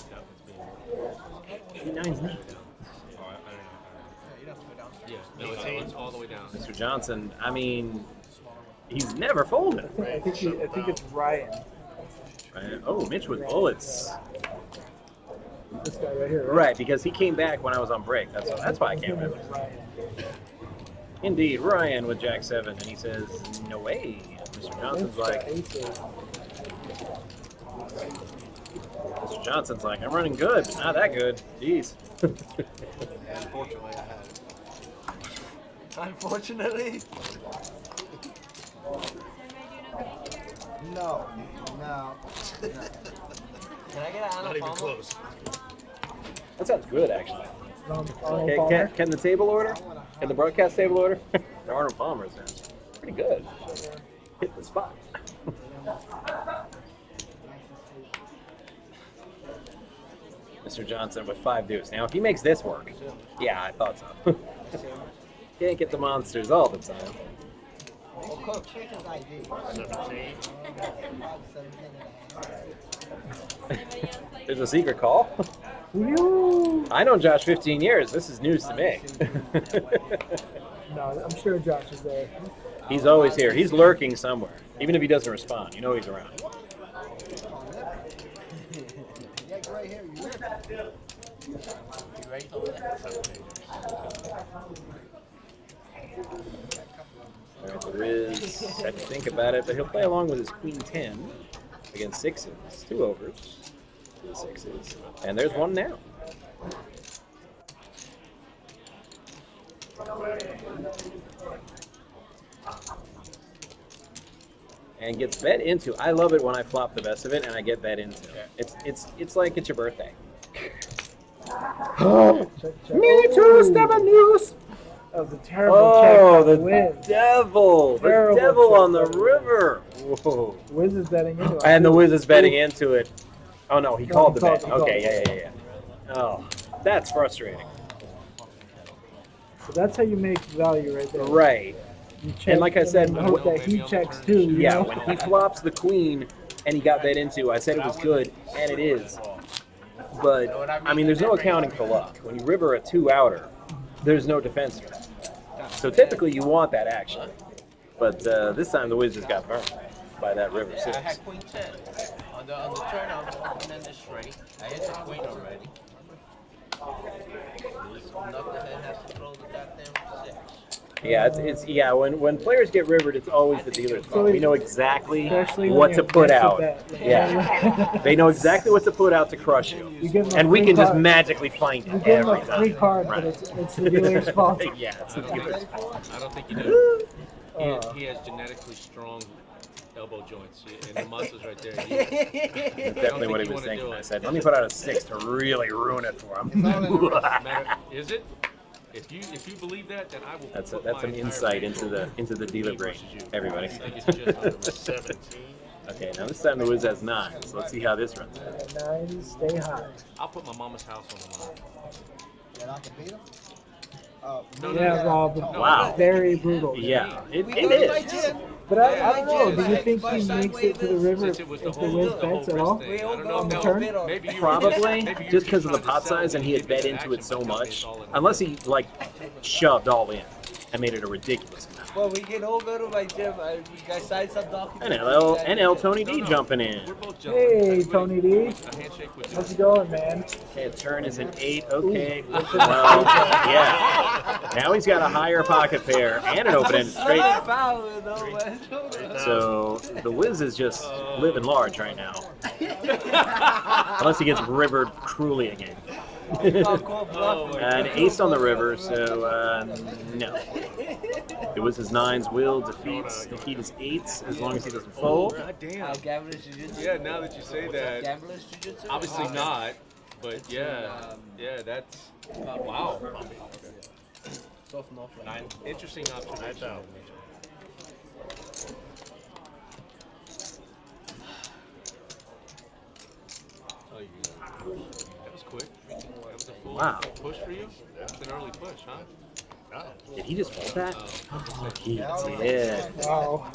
Speaker 3: Seat 9's neat.
Speaker 4: Yeah, no, it's all the way down.
Speaker 3: Mr. Johnson, I mean, he's never folded.
Speaker 6: I think it's Ryan.
Speaker 3: Right. Oh, Mitch with bullets.
Speaker 6: This guy right here.
Speaker 3: Right, because he came back when I was on break. That's why I can't remember. Indeed, Ryan with Jack 7, and he says, no way. Mr. Johnson's like, I'm running good, but not that good. Jeez.
Speaker 2: Unfortunately, I had it. Unfortunately?
Speaker 8: No.
Speaker 2: Can I get an
Speaker 9: Not even close.
Speaker 3: That sounds good, actually.
Speaker 6: Arnold Palmer.
Speaker 3: Can the table order? Can the broadcast table order? The Arnold Palmer sounds pretty good. Hit the spot. Mr. Johnson with 5 deuce. Now, if he makes this work, yeah, I thought so. Can't get the monsters all the time.
Speaker 8: Oh, coach, check his ID. 17.
Speaker 3: There's a secret call. I know Josh 15 years. This is news to me.
Speaker 6: No, I'm sure Josh is there.
Speaker 3: He's always here. He's lurking somewhere. Even if he doesn't respond, you know he's around.
Speaker 8: Yeah, gray hair, you live.
Speaker 7: You ready for that?
Speaker 3: All right, the Riz had to think about it, but he'll play along with his Queen 10 against 6s. 2 overs to the 6s. And there's one now. And gets bet into. I love it when I flop the best of it and I get bet into. It's like it's your birthday. Me too, Stepanews!
Speaker 6: That was a terrible check.
Speaker 3: The
Speaker 6: Wiz.
Speaker 3: devil!
Speaker 6: Terrible
Speaker 3: The devil
Speaker 6: check
Speaker 3: on the
Speaker 6: by the
Speaker 3: river! Whoa.
Speaker 6: Wiz is betting into it.
Speaker 3: And the Wiz is betting into it. Oh no, he called the
Speaker 6: called-
Speaker 3: bet.
Speaker 6: he called
Speaker 3: Okay,
Speaker 6: it.
Speaker 3: yeah. Oh, that's frustrating.
Speaker 6: So that's how you make value right there.
Speaker 3: Right.
Speaker 6: You check
Speaker 3: And like I said,
Speaker 6: and hope that he checks too. You
Speaker 3: Yeah,
Speaker 6: know?
Speaker 3: when he flops the queen and he got bet into, I said it was good, and it is. But, I mean, there's no accounting for luck. When you river a 2-outer, there's no defense for that. So typically you want that action. But this time the Wiz just got burned by that river
Speaker 7: I
Speaker 3: 6.
Speaker 7: had Queen 10. On the turn, I was opening the straight. I hit the Queen already. Enough the head has to throw the goddamn 6.
Speaker 3: Yeah, it's yeah. When players get rivered, it's always the dealer's fault. We know exactly
Speaker 6: Especially
Speaker 3: what
Speaker 6: when
Speaker 3: to
Speaker 6: you
Speaker 3: put
Speaker 6: miss a
Speaker 3: out.
Speaker 6: bet.
Speaker 3: Yeah, they know exactly what to put out to crush you,
Speaker 6: You give them a
Speaker 3: and we
Speaker 6: free
Speaker 3: can just
Speaker 6: card.
Speaker 3: magically find
Speaker 6: You
Speaker 3: it
Speaker 6: give them
Speaker 3: every
Speaker 6: a
Speaker 3: time.
Speaker 6: free card, but it's the dealer's fault.
Speaker 3: Yeah, it's the dealer's fault.
Speaker 4: I don't think you do. He has genetically strong elbow joints, and the muscles right there.
Speaker 3: That's definitely what he was thinking. I said, let me put out a 6 to really ruin it for him.
Speaker 4: Is it? If you believe that, then I will.
Speaker 3: That's
Speaker 4: put
Speaker 3: that's
Speaker 4: my
Speaker 3: an
Speaker 4: entire
Speaker 3: insight
Speaker 4: bankroll
Speaker 3: into the dealer brain,
Speaker 4: versus you.
Speaker 3: everybody.
Speaker 4: I think it's just
Speaker 9: 17.
Speaker 3: Okay, now this time the Wiz has 9, so let's see how this runs out.
Speaker 6: 9, stay hot.
Speaker 4: I'll put my mama's house on the line.
Speaker 8: And I can beat him?
Speaker 6: Yeah, Rob.
Speaker 3: Wow.
Speaker 6: Very brutal.
Speaker 3: Yeah, it is.
Speaker 6: But I don't know. Do you think he makes it to the river if the Wiz bets at all on the turn?
Speaker 3: Probably, just because of the pot size, and he had bet into it so much. Unless he like shoved all in and made it a ridiculous amount.
Speaker 10: Well, we can all go to my gym. We got signed some documents.
Speaker 3: NL Tony D jumping in.
Speaker 6: Hey, Tony D. How's it going, man?
Speaker 3: Okay, a turn is an 8. Okay. Well, yeah. Now he's got a higher pocket pair and an open-ended straight. So the Wiz is just living large right now. Unless he gets rivered cruelly again. An ace on the river, so no. The Wiz's 9s will defeat his 8s as long as he doesn't fold.
Speaker 4: God damn. Yeah, now that you say that, obviously not, but yeah, that's wow. Interesting observation. That was quick. That was a full push for you? That's an early push, huh?
Speaker 3: Did he just fold that? He
Speaker 8: Yeah.
Speaker 3: did.
Speaker 6: Wow.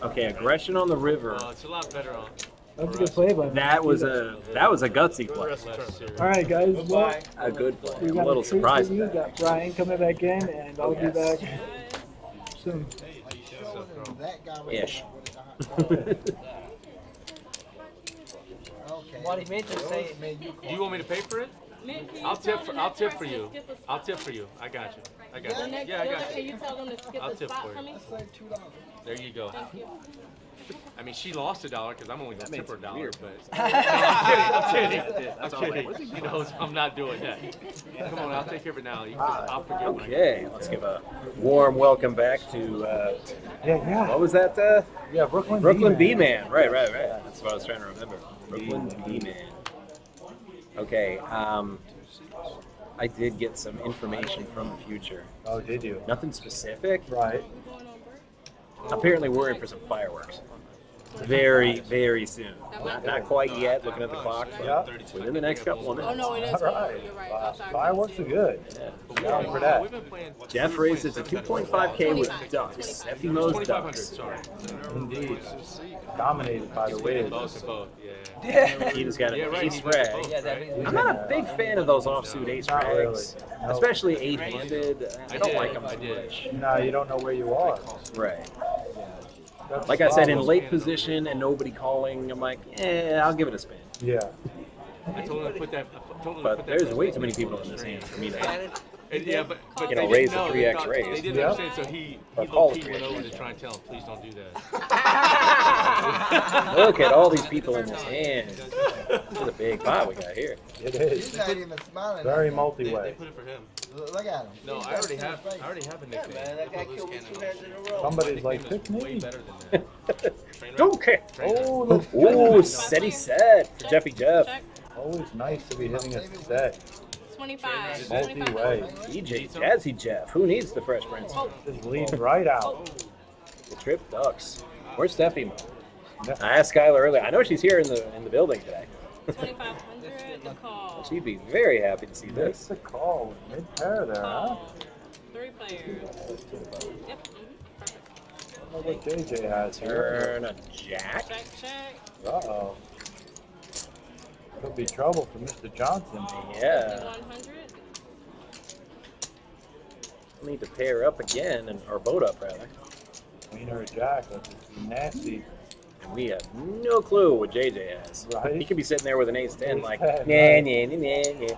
Speaker 3: Okay, aggression on the river.
Speaker 4: It's a lot better on.
Speaker 6: That's a good play, but
Speaker 3: That was a gutsy play.
Speaker 6: all right, guys. Well,
Speaker 3: A good play.
Speaker 6: we
Speaker 3: I'm
Speaker 6: got
Speaker 3: a little
Speaker 6: treat for
Speaker 3: surprised.
Speaker 6: you. Got Brian coming back in, and I'll be back soon.
Speaker 8: That guy was
Speaker 3: Ish.
Speaker 8: Okay.
Speaker 10: What he meant to say.
Speaker 4: Do you want me to pay for it? I'll tip for you. I'll tip for you. I got you. I got you. Yeah, I got
Speaker 11: Can
Speaker 4: you.
Speaker 11: you tell them to skip
Speaker 4: I'll
Speaker 11: the
Speaker 4: tip
Speaker 11: spot
Speaker 4: for
Speaker 11: for
Speaker 4: you.
Speaker 11: me?
Speaker 4: There you go.
Speaker 11: Thank you.
Speaker 4: I mean, she lost $1 because I'm only going to tip her $1, but
Speaker 3: That's
Speaker 4: I'm
Speaker 3: all
Speaker 4: kidding.
Speaker 3: it was.
Speaker 4: She knows I'm not doing that. Come on, I'll take care of it now. I'll forget when I
Speaker 3: Okay, let's give a warm welcome back to
Speaker 6: Yeah.
Speaker 3: what was that?
Speaker 6: Yeah, Brooklyn
Speaker 3: B-Man. Right. That's what I was trying to remember. Brooklyn B-Man. Okay, I did get some information from the future.
Speaker 1: Oh, did you?
Speaker 3: Nothing specific.
Speaker 1: Right.
Speaker 3: Apparently we're in for some fireworks. Very, very soon. Not quite yet, looking at the clock, but within the next couple of
Speaker 11: Oh
Speaker 3: minutes.
Speaker 11: no, it is.
Speaker 1: All right.
Speaker 11: You're right.
Speaker 1: Wow.
Speaker 11: I'm sorry.
Speaker 1: Fireworks are good.
Speaker 3: Yeah.
Speaker 1: Down for that.
Speaker 4: We've been playing.
Speaker 3: Jeff raised it to 2.5K with ducks. Efimo's
Speaker 4: 2,500.
Speaker 3: ducks.
Speaker 4: Sorry.
Speaker 1: Indeed. Dominated by the Wiz.
Speaker 4: Both. Yeah.
Speaker 3: He just got
Speaker 4: Yeah,
Speaker 3: an
Speaker 4: right.
Speaker 3: ace rag.
Speaker 10: Yeah, that is.
Speaker 3: I'm not a big fan of those offsuit ace
Speaker 1: Not really.
Speaker 3: rags,
Speaker 1: No.
Speaker 3: especially 8-handed. I don't like them
Speaker 4: I
Speaker 3: too
Speaker 4: did.
Speaker 3: much.
Speaker 1: No, you don't know where you are.
Speaker 3: Right.
Speaker 1: That's
Speaker 3: Like
Speaker 1: the
Speaker 3: I said, in
Speaker 1: problem.
Speaker 3: late position and nobody calling, I'm like, I'll give it a spin.
Speaker 1: Yeah.
Speaker 4: I told him to put that.
Speaker 3: But there's way too many people in this hand for me to.
Speaker 4: Yeah, but
Speaker 3: You know,
Speaker 4: they
Speaker 3: raise
Speaker 4: didn't
Speaker 3: the
Speaker 4: know.
Speaker 3: 3x
Speaker 4: They thought-
Speaker 3: raise.
Speaker 4: They didn't
Speaker 1: Yeah.
Speaker 4: understand, so he
Speaker 3: Or call
Speaker 4: low-key
Speaker 3: the
Speaker 4: went
Speaker 3: 3x
Speaker 4: over
Speaker 3: raise.
Speaker 4: to try and tell him, please don't do that.
Speaker 3: Look at all these people in this hand. This is a big pot we got here.
Speaker 1: It
Speaker 8: He's
Speaker 1: is.
Speaker 8: not even smiling.
Speaker 1: Very
Speaker 4: They
Speaker 1: multi-way.
Speaker 4: put it for him.
Speaker 8: Look at him.
Speaker 4: No,
Speaker 8: He's
Speaker 4: I
Speaker 8: got
Speaker 4: already
Speaker 8: the same
Speaker 4: have.
Speaker 8: face.
Speaker 4: I already have a nickname.
Speaker 10: Man, that guy killed me 2 hands in a row.
Speaker 1: Somebody's
Speaker 4: My
Speaker 1: like,
Speaker 4: nickname
Speaker 1: pick
Speaker 4: is way
Speaker 1: me.
Speaker 4: better than that.
Speaker 3: Okay.
Speaker 1: Oh, look.
Speaker 3: Ooh, steady set for Jeffy Jeff.
Speaker 11: Check.
Speaker 1: Always nice to be hitting a set.
Speaker 11: 25.
Speaker 1: Multi-way.
Speaker 3: DJ Jazzy Jeff. Who needs the Fresh Prince?
Speaker 1: Just leads right out.
Speaker 3: The Trip Ducks. Where's Steffi? I asked Skylar earlier. I know she's here in the building today.
Speaker 11: 2,500. The call.
Speaker 3: She'd be very happy to see
Speaker 1: That's
Speaker 3: this.
Speaker 1: the call. Mid-pair there, huh?
Speaker 11: Call. 3 players. Yep. Perfect.
Speaker 1: I wonder what JJ has here.
Speaker 3: Turn a jack.
Speaker 11: Check.
Speaker 1: Uh-oh. Could be trouble for Mr. Johnson.
Speaker 3: Yeah.
Speaker 11: 100.
Speaker 3: We'll need to pair up again, or boat up rather.
Speaker 1: Queen or a jack. That's just nasty.
Speaker 3: And we have no clue what JJ has.
Speaker 1: Right.
Speaker 3: He could be sitting there with an ace 10 like, nah,
Speaker 1: Right.
Speaker 3: nah, nah, nah, nah.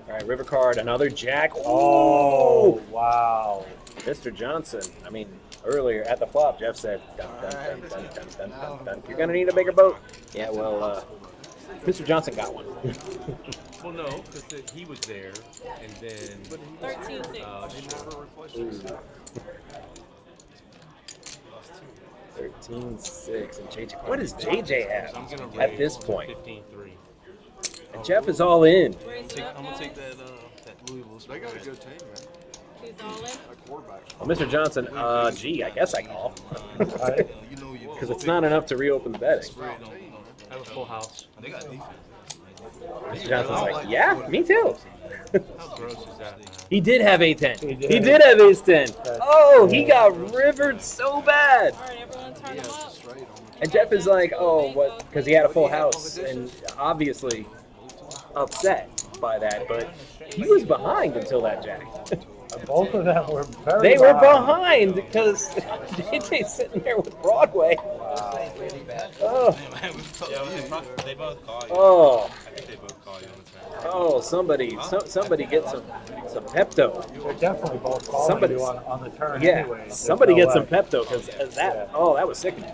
Speaker 3: All right, river card, another jack.
Speaker 1: Oh, wow.
Speaker 3: Mr. Johnson. I mean, earlier at the flop, Jeff said, dun, dun, dun, dun, dun, dun, dun, dun. You're going to need a bigger boat. Yeah, well, Mr. Johnson got one.
Speaker 4: Well, no, because he was there, and then
Speaker 11: 13-6.
Speaker 3: 13-6, and JJ. What does JJ have
Speaker 4: I'm gonna
Speaker 3: at
Speaker 4: raise
Speaker 3: this point?
Speaker 4: 15-3.
Speaker 3: And Jeff is all in.
Speaker 2: I'm gonna take that Louisville. They got a good team, man.
Speaker 11: He's all in.
Speaker 2: Quarterback.
Speaker 3: Well, Mr. Johnson, gee, I guess I call.
Speaker 2: You know you.
Speaker 3: Because it's not enough to reopen the betting.
Speaker 4: I have a full house.
Speaker 2: They got defense.
Speaker 3: Mr. Johnson's like, yeah, me too.
Speaker 4: How gross is that, man?
Speaker 3: He did have A10.
Speaker 1: He
Speaker 3: He
Speaker 1: did.
Speaker 3: did have ace-10. Oh, he got rivered so bad.
Speaker 11: All right, everyone turn them up.
Speaker 3: And Jeff is like, oh, what? Because he had a full house, and obviously upset by that. But he was behind until that jack.
Speaker 1: Both of them were very
Speaker 3: They were behind because JJ's sitting there with Broadway. Oh,
Speaker 7: They both call you.
Speaker 3: oh,
Speaker 7: I think they both call you on the turn.
Speaker 3: oh! Somebody get some Pepto.
Speaker 1: They're definitely both calling
Speaker 3: Somebody-
Speaker 1: you on the turn
Speaker 3: Yeah,
Speaker 1: anyway. There's
Speaker 3: somebody
Speaker 1: no
Speaker 3: get some
Speaker 1: way.
Speaker 3: Pepto because that. Oh, that was sickening.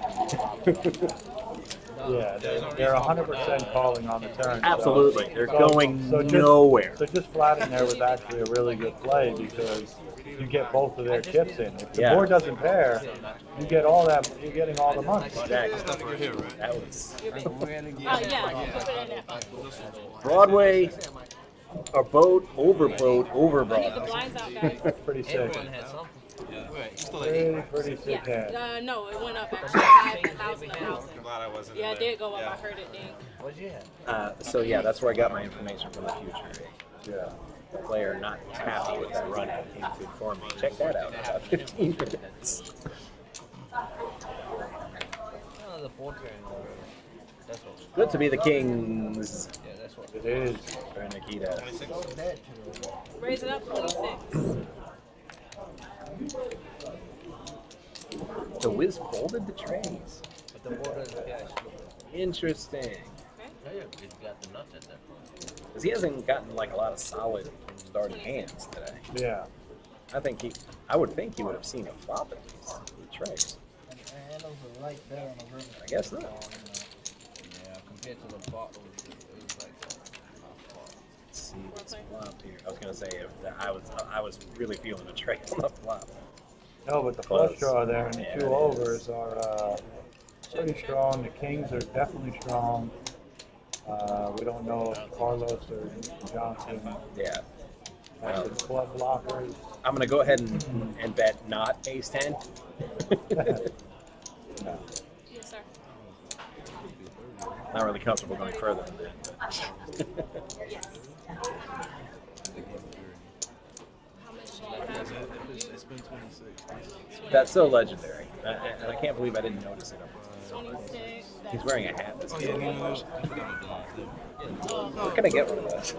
Speaker 1: Yeah, they're 100% calling on the turn. so-
Speaker 3: Absolutely, they're going
Speaker 1: so just-
Speaker 3: nowhere.
Speaker 1: So just flatting there was actually a really good play because you get both of their chips in. If the
Speaker 3: Yeah.
Speaker 1: board doesn't pair, you get all that. You're getting all the money.
Speaker 3: Jack, that was
Speaker 11: Yeah, put it in there.
Speaker 3: Broadway, a boat, over
Speaker 11: Keep the
Speaker 3: Broadway.
Speaker 11: blinds out, guys.
Speaker 1: Pretty sick.
Speaker 10: Everyone had something.
Speaker 1: Pretty sick hand.
Speaker 11: No, it went up actually 5,000 a thousand.
Speaker 7: I'm glad I wasn't
Speaker 11: Yeah,
Speaker 7: in
Speaker 11: it
Speaker 7: there.
Speaker 11: did go up.
Speaker 7: Yeah.
Speaker 11: I heard it ding.
Speaker 10: What'd you have?
Speaker 3: So yeah, that's where I got my information from the future.
Speaker 1: Yeah.
Speaker 3: The player not happy with that run out came to inform me. Check that out in about 15 minutes.
Speaker 10: Oh, the portrait. That's what.
Speaker 3: Good to be the Kings.
Speaker 10: Yeah, that's what.
Speaker 1: It is.
Speaker 3: For Nikita.
Speaker 11: Raise it up 26.
Speaker 3: The Wiz folded the trays.
Speaker 10: But the border is cash.
Speaker 3: Interesting.
Speaker 10: Yeah, he's got the nuts at that point.
Speaker 3: Because he hasn't gotten like a lot of solid starting hands today.
Speaker 1: Yeah.
Speaker 3: I would think he would have seen a flop at least with trays. I guess not.
Speaker 10: Yeah, compared to the bottle, it was like.
Speaker 3: Let's see what's flopped here. I was gonna say I was really feeling a tray on the flop.
Speaker 1: No, but the flush draw there and the
Speaker 3: Yeah,
Speaker 1: two
Speaker 3: it
Speaker 1: overs are pretty strong. The Kings are definitely strong. We don't know if Carlos or Johnson
Speaker 3: Yeah.
Speaker 1: have some club blockers.
Speaker 3: I'm gonna go ahead and bet not ace-10.
Speaker 1: No.
Speaker 11: Yes, sir.
Speaker 3: Not really comfortable going further than that.
Speaker 11: Yes. How much do you have?
Speaker 2: It's been 26.
Speaker 3: That's so legendary. And I can't believe I didn't notice it.
Speaker 11: 26.
Speaker 3: He's wearing a hat that's
Speaker 2: Oh,
Speaker 3: good.
Speaker 2: yeah, you know,
Speaker 3: Where can I get one of those?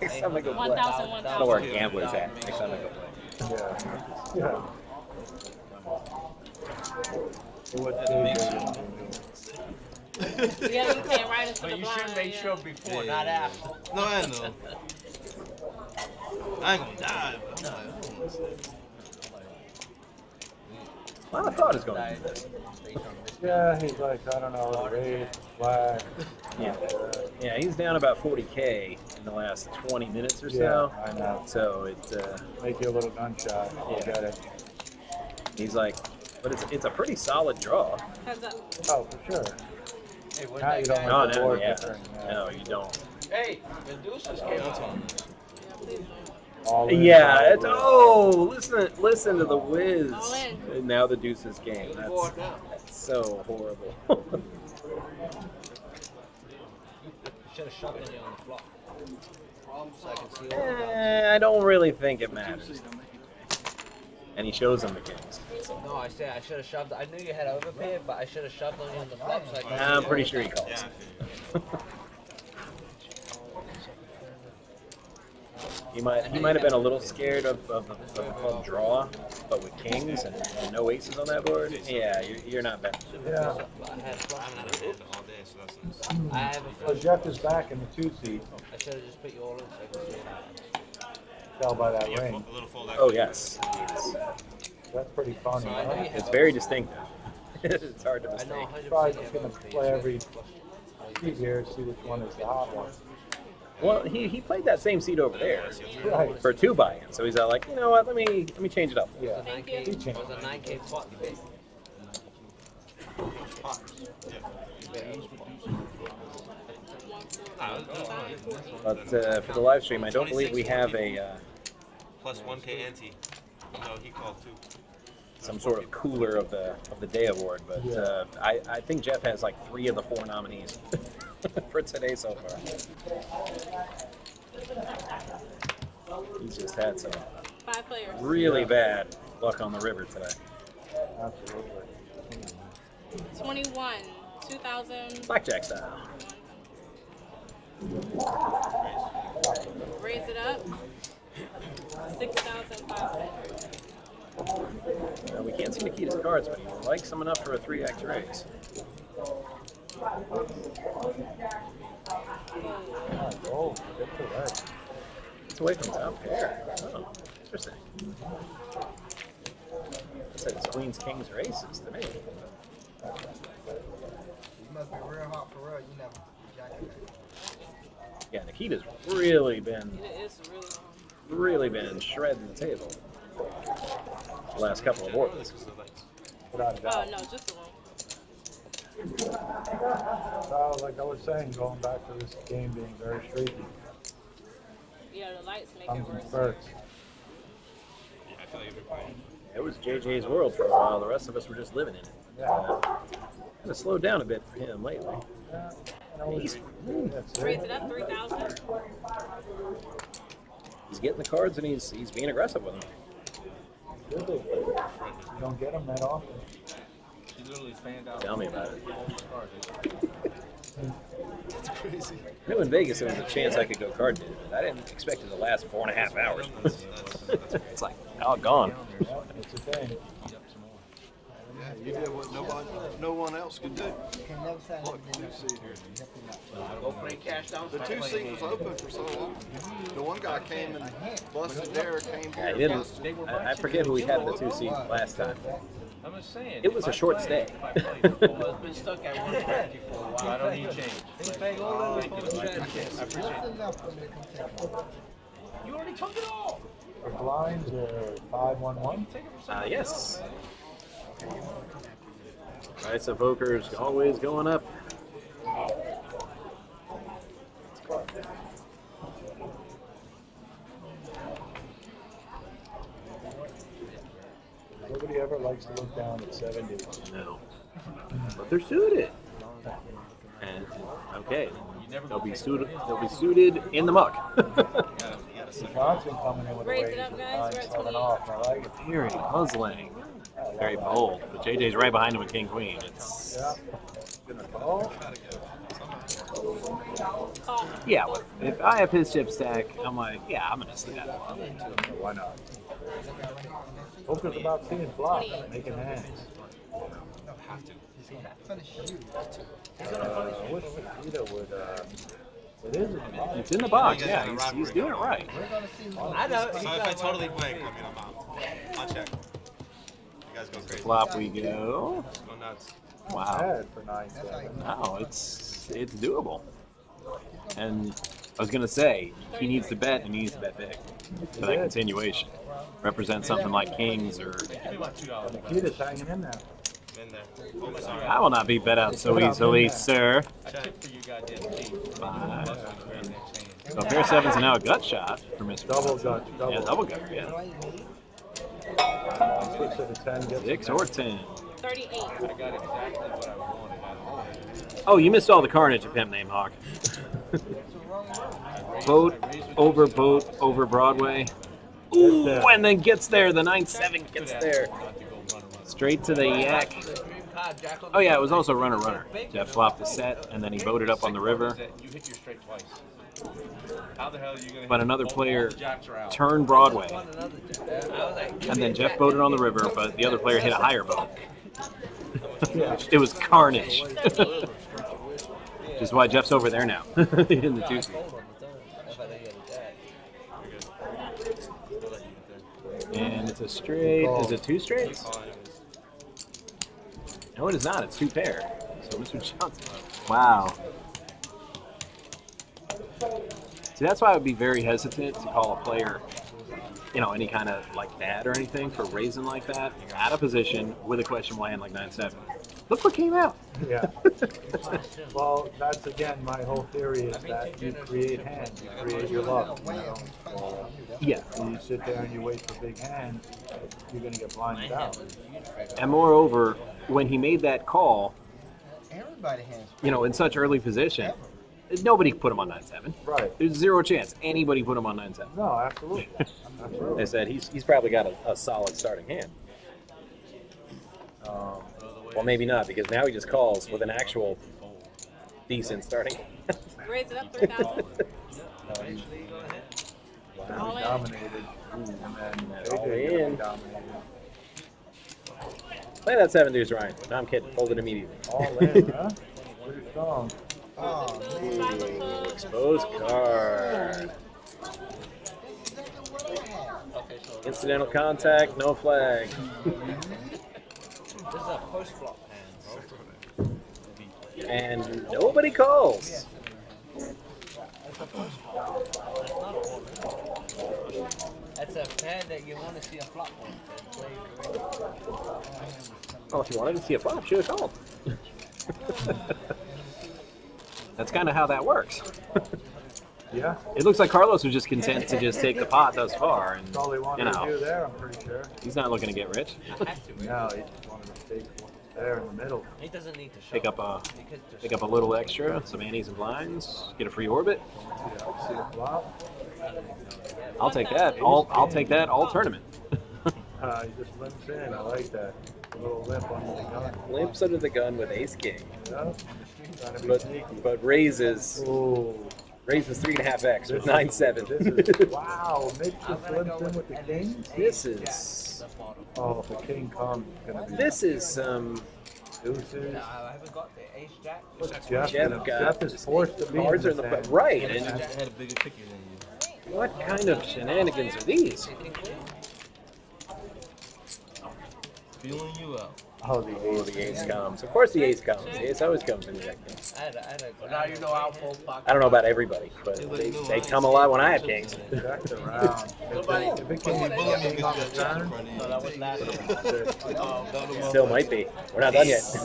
Speaker 3: Next time I go play.
Speaker 11: 1,000,
Speaker 3: I don't wear a gambler's hat next time I go play.
Speaker 1: Yeah. What
Speaker 11: Yeah, you can't write us for the
Speaker 10: But you
Speaker 11: blind.
Speaker 10: should make
Speaker 11: yeah.
Speaker 10: sure before, not after.
Speaker 2: No, I know. I ain't gonna die, but I'm like,
Speaker 3: A lot of thought is going into this.
Speaker 1: Yeah, he's like, I don't know, raise, flag.
Speaker 3: Yeah. Yeah, he's down about 40K in the last 20 minutes or so.
Speaker 1: Yeah, I know.
Speaker 3: So it,
Speaker 1: Make you a little gunshot.
Speaker 3: Yeah.
Speaker 1: You get it.
Speaker 3: he's like, but it's a pretty solid draw.
Speaker 11: Heads up.
Speaker 1: Oh, for sure.
Speaker 10: Hey, what
Speaker 1: Now you don't
Speaker 3: No,
Speaker 1: want the
Speaker 3: no,
Speaker 1: board
Speaker 3: yeah.
Speaker 1: different.
Speaker 3: No, you don't.
Speaker 10: Hey, the deuces came out.
Speaker 11: Yeah, please.
Speaker 1: All in,
Speaker 3: Yeah,
Speaker 1: all
Speaker 3: it's,
Speaker 1: in.
Speaker 3: oh, listen to the whiz.
Speaker 11: All in.
Speaker 3: And now the deuces game. That's so horrible.
Speaker 10: Should have shoved in on the flop. So I can see all the
Speaker 3: I don't really think it matters. And he shows him the kings.
Speaker 10: No, I say I should have shoved. I knew you had overpaid, but I should have shoved on you on the flop. So I could
Speaker 3: I'm
Speaker 10: see
Speaker 3: pretty
Speaker 10: all
Speaker 3: sure he
Speaker 10: the-
Speaker 3: calls. He might have been a little scared of the club draw, but with kings and no aces on that board, yeah, you're not betting.
Speaker 1: Yeah.
Speaker 10: I had
Speaker 7: I haven't had a hand all day, so that's nice.
Speaker 10: I have a
Speaker 1: So Jeff is back in the 2 seat.
Speaker 10: should have just put you all in so I can see it.
Speaker 1: Tell by that ring.
Speaker 3: Oh yes,
Speaker 1: That's pretty funny. Huh?
Speaker 3: it's very distinctive. It's hard to
Speaker 10: I know
Speaker 3: mistake.
Speaker 10: 100%
Speaker 1: Probably
Speaker 10: you
Speaker 1: just
Speaker 10: have
Speaker 1: gonna
Speaker 10: one
Speaker 1: play every seat here, see which one is the hot one.
Speaker 3: Well, he played that same seat over there
Speaker 1: Right.
Speaker 3: for 2 buy-ins, so he's like, you know what? Let me change it up.
Speaker 1: Yeah.
Speaker 11: Thank you.
Speaker 10: It was a 9K pot you paid.
Speaker 3: But for the live stream, I don't believe we have a
Speaker 4: Plus 1K ante. No, he called too.
Speaker 3: some sort of cooler of the day award. But I think Jeff has like 3 of the 4 nominees for today so far. He's just had some
Speaker 11: 5 players.
Speaker 3: really bad luck on the river today.
Speaker 1: Absolutely.
Speaker 11: 21, 2000.
Speaker 3: Blackjack style.
Speaker 11: Raise it up. 6,500.
Speaker 3: We can't see Nikita's cards, but he likes them enough for a 3x raise.
Speaker 1: Oh, good for that.
Speaker 3: It's away from top pair. Oh, interesting. It says queens, kings, or aces to me.
Speaker 8: You must be real hot for real. You never jacking that.
Speaker 3: Yeah, Nikita's really been
Speaker 11: It is really long.
Speaker 3: shredding the table the last couple of boards.
Speaker 1: Without a
Speaker 11: Oh,
Speaker 1: doubt.
Speaker 11: no, just a one.
Speaker 1: So, like I was saying, going back to this game being very streaky,
Speaker 11: Yeah, the lights make it
Speaker 1: comes in
Speaker 11: worse.
Speaker 1: spurts.
Speaker 4: I feel like everybody.
Speaker 3: It was JJ's world for a while. The rest of us were just living in it.
Speaker 1: Yeah.
Speaker 3: Kind of slowed down a bit for him lately. He's
Speaker 11: Raise it up, 3,000.
Speaker 3: getting the cards and he's being aggressive with them.
Speaker 1: Really? You don't get them that often.
Speaker 4: She literally fanned out.
Speaker 3: Tell me about it.
Speaker 4: That's crazy.
Speaker 3: I knew in Vegas there was a chance I could go card did, but I didn't expect it to last 4.5 hours. It's like, oh, gone.
Speaker 1: Yeah, it's a thing.
Speaker 12: Yeah, you did what no one else could do.
Speaker 8: You can never say
Speaker 12: Look,
Speaker 8: anything.
Speaker 12: 2 seat here.
Speaker 10: Go bring cash down.
Speaker 12: The 2 seat was open for so long. The one guy came and busted there, came
Speaker 3: Yeah,
Speaker 12: here.
Speaker 3: he didn't.
Speaker 12: busted.
Speaker 3: I forget who we had in the 2 seat last time.
Speaker 4: I'm just saying.
Speaker 3: It was a short stay.
Speaker 10: Well, it's been stuck at 150 for a while.
Speaker 4: I don't need change.
Speaker 10: Thank you.
Speaker 4: I appreciate it.
Speaker 8: Just enough for me to come take it.
Speaker 4: You already took it all.
Speaker 1: The blinds are 5-1-1.
Speaker 3: Yes. Price of poker's always going up.
Speaker 1: Nobody ever likes to look down at 70.
Speaker 3: No. But they're suited. And okay, they'll be suited in the muck.
Speaker 1: Johnson coming in with a
Speaker 11: Raise
Speaker 1: raise
Speaker 11: it up,
Speaker 1: of
Speaker 11: guys. We're at
Speaker 1: 9-7
Speaker 11: 28.
Speaker 1: off. I like it.
Speaker 3: Very puzzling. Very bold. But JJ's right behind him with King Queen. It's
Speaker 1: Yeah. Gonna call.
Speaker 3: yeah. If I have his chip stack, I'm like, yeah, I'm gonna see that.
Speaker 1: Why not? Poker's about seeing flops, making hands.
Speaker 4: Have to.
Speaker 8: Finish you.
Speaker 1: I wish Nikita would. It is in the box.
Speaker 3: It's in the box. Yeah, he's doing it right.
Speaker 8: We're gonna see who
Speaker 10: I know.
Speaker 4: So if I totally blank, I mean, I'm out. I'll check. You guys go crazy.
Speaker 3: Flop we go.
Speaker 4: Go nuts.
Speaker 3: Wow.
Speaker 1: Bad for 9-7.
Speaker 3: No, it's doable. And I was gonna say he needs to bet and he needs to bet big for that continuation. Represent something like kings or.
Speaker 4: Give me about $2.
Speaker 1: Nikita's hanging in there.
Speaker 4: In there. Oh, sorry.
Speaker 3: I will not be bet out so easily, sir.
Speaker 4: I tipped for you goddamn team.
Speaker 3: Five. So pair sevens and now a gut shot for Mr.
Speaker 1: Double
Speaker 3: Johnson.
Speaker 1: gut.
Speaker 3: Yeah, double gut. Yeah.
Speaker 1: Switch to the 10. Get
Speaker 3: 6 or 10.
Speaker 11: 38.
Speaker 4: I got exactly what I wanted.
Speaker 3: Oh, you missed all the carnage of Pimp Name Hawk. boat over Broadway. Ooh, and then gets there. The 9-7 gets there. Straight to the yak. Oh yeah, it was also runner. Jeff flopped the set, and then he boated up on the river.
Speaker 4: You hit your straight twice. How the hell are you gonna
Speaker 3: But
Speaker 4: hit
Speaker 3: another
Speaker 4: both
Speaker 3: player
Speaker 4: jacks are out?
Speaker 3: turned Broadway, and then Jeff boated on the river, but the other player hit a higher boat. It was carnage. Which is why Jeff's over there now in the 2 seat. And it's a straight. Is it two straights? No, it is not. It's two pair. So Mr. Johnson. Wow. See, that's why I would be very hesitant to call a player, any kind of like that or anything for raising like that out of position with a questionable hand like 9-7. Look what came out.
Speaker 1: Yeah. Well, that's again my whole theory is that you create hands, you create your luck. So,
Speaker 3: yeah.
Speaker 1: When you sit there and you wait for big hands, you're gonna get blinded out.
Speaker 3: And moreover, when he made that call,
Speaker 8: Everybody has.
Speaker 3: in such early position, nobody put him on 9-7.
Speaker 1: Right.
Speaker 3: There's zero chance anybody put him on 9-7.
Speaker 1: No, absolutely. Absolutely.
Speaker 3: They said he's probably got a solid starting hand. Well, maybe not, because now he just calls with an actual decent starting.
Speaker 11: Raise it up 3,000.
Speaker 1: Wow, he dominated. And then
Speaker 3: All
Speaker 1: AJ
Speaker 3: in.
Speaker 1: dominated.
Speaker 3: Play that 7 deuce, Ryan. No, I'm kidding. Fold it immediately.
Speaker 1: All in, huh? Pretty strong.
Speaker 3: Ooh, exposed card. Incidental contact, no flag.
Speaker 10: This is a post flop hand, bro.
Speaker 3: And nobody calls.
Speaker 10: That's a hand that you want to see a flop on.
Speaker 3: Well, if you wanted to see a flop, should have called. That's kind of how that works.
Speaker 1: Yeah.
Speaker 3: It looks like Carlos was just content to just take the pot thus far, and
Speaker 1: That's all he wanted to do there, I'm pretty sure.
Speaker 3: he's not looking to get rich.
Speaker 1: No, he just wanted to take one there in the middle.
Speaker 10: He doesn't need to show.
Speaker 3: Pick up a little extra, some antes and blinds, get a free orbit.
Speaker 1: Yeah, see the flop.
Speaker 3: I'll take that. I'll take that all tournament.
Speaker 1: He just limps in. I like that. A little limp under the gun.
Speaker 3: Limps under the gun with ace king,
Speaker 1: Yeah. Trying to be sneaky.
Speaker 3: but raises
Speaker 1: Ooh.
Speaker 3: 3.5x with
Speaker 1: This
Speaker 3: 9-7.
Speaker 1: is wow. Mitch just limps in with the king.
Speaker 3: This is
Speaker 1: Oh, if the king comes, it's gonna be.
Speaker 3: this is some
Speaker 1: Deuces.
Speaker 10: I haven't got the ace jack.
Speaker 1: Jeff is forced to be
Speaker 3: cards
Speaker 1: in
Speaker 3: are in the
Speaker 1: this hand.
Speaker 3: right. And
Speaker 2: I had a bigger kicker than you.
Speaker 3: what kind of shenanigans are these?
Speaker 2: Feeling you out.
Speaker 1: Oh, the
Speaker 3: Ace comes. Of course, the ace comes. The ace always comes in the deck.
Speaker 10: Now you know how full pocket.
Speaker 3: I don't know about everybody, but they come a lot when I have kings.
Speaker 1: Checked around. If it came king on the turn,
Speaker 3: Still might be. We're not done yet.
Speaker 4: I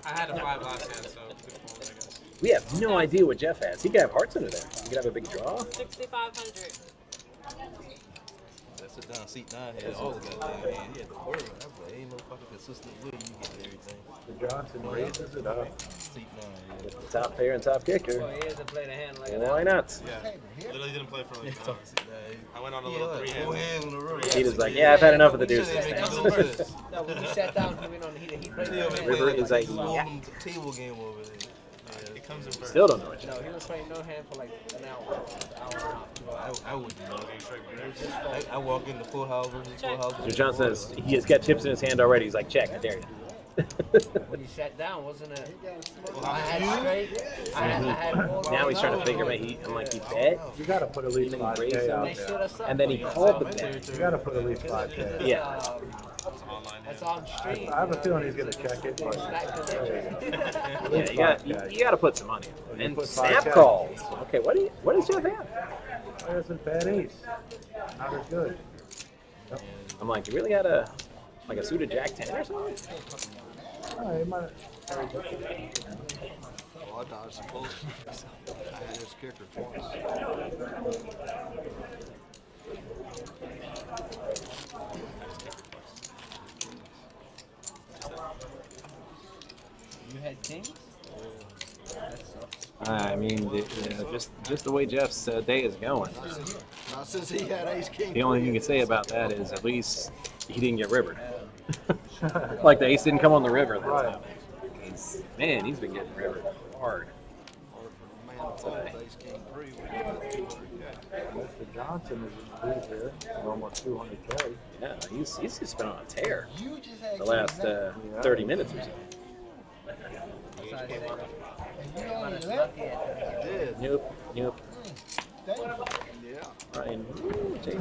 Speaker 4: had a 5 last hand, so good fold, I guess.
Speaker 3: We have no idea what Jeff has. He could have hearts under there. He could have a big draw.
Speaker 11: 6,500.
Speaker 2: Sit down, seat 9 had all the goddamn hand. He had the word. I was like, ain't motherfucker consistent with you get everything.
Speaker 1: the Johnson raises it up.
Speaker 2: Seat 9,
Speaker 3: With the top pair and top kicker.
Speaker 10: Well, he hasn't played a hand like
Speaker 3: Why not?
Speaker 12: Yeah, literally didn't play for like I went on a
Speaker 2: yeah.
Speaker 12: little 3 hands.
Speaker 2: On the road.
Speaker 3: Peter's like, yeah, I've had enough of the deuces.
Speaker 10: No, when he sat down, he played a hand.
Speaker 3: River is like,
Speaker 2: yeah. Table game over there.
Speaker 12: It comes in first.
Speaker 3: Still don't know what
Speaker 10: No, he was playing no hand for like an hour and a half.
Speaker 2: I wouldn't know. I walk in the full house versus full house.
Speaker 3: So John says he has got chips in his hand already. He's like, check, I dare you.
Speaker 10: When he sat down, wasn't it? I had straight. I had four.
Speaker 3: Now he's trying to figure me. I'm like, he bet?
Speaker 1: You gotta put at least 5K out
Speaker 10: They
Speaker 1: there.
Speaker 10: stood us up.
Speaker 3: And then he called the bet.
Speaker 1: You gotta put at least 5K.
Speaker 3: Yeah.
Speaker 10: That's on stream.
Speaker 1: I have a feeling he's gonna check it, but
Speaker 3: Yeah, you got to put some money. And
Speaker 1: put
Speaker 3: snap
Speaker 1: 5K.
Speaker 3: calls. Okay, what does Jeff have?
Speaker 1: that's a bad ace. Not as good.
Speaker 3: I'm like, you really got a suited Jack 10 or something?
Speaker 1: Oh, he might.
Speaker 12: Oh, I dodged some bullshit. I had his kicker twice.
Speaker 10: You had kings?
Speaker 3: I mean, just the way Jeff's day is going.
Speaker 12: Not since he had ace king.
Speaker 3: The only thing you can say about that is at least he didn't get rivered. Like the ace didn't come on the river that time. Man, he's been getting rivered hard.
Speaker 1: Mr. Johnson is in the lead here, almost 200K.
Speaker 3: Yeah, he's just been on a tear
Speaker 8: You just had
Speaker 3: the last 30 minutes or so.
Speaker 8: And you only left.
Speaker 12: I did.
Speaker 3: Nope.
Speaker 8: Damn.
Speaker 12: Yeah.
Speaker 3: Ryan.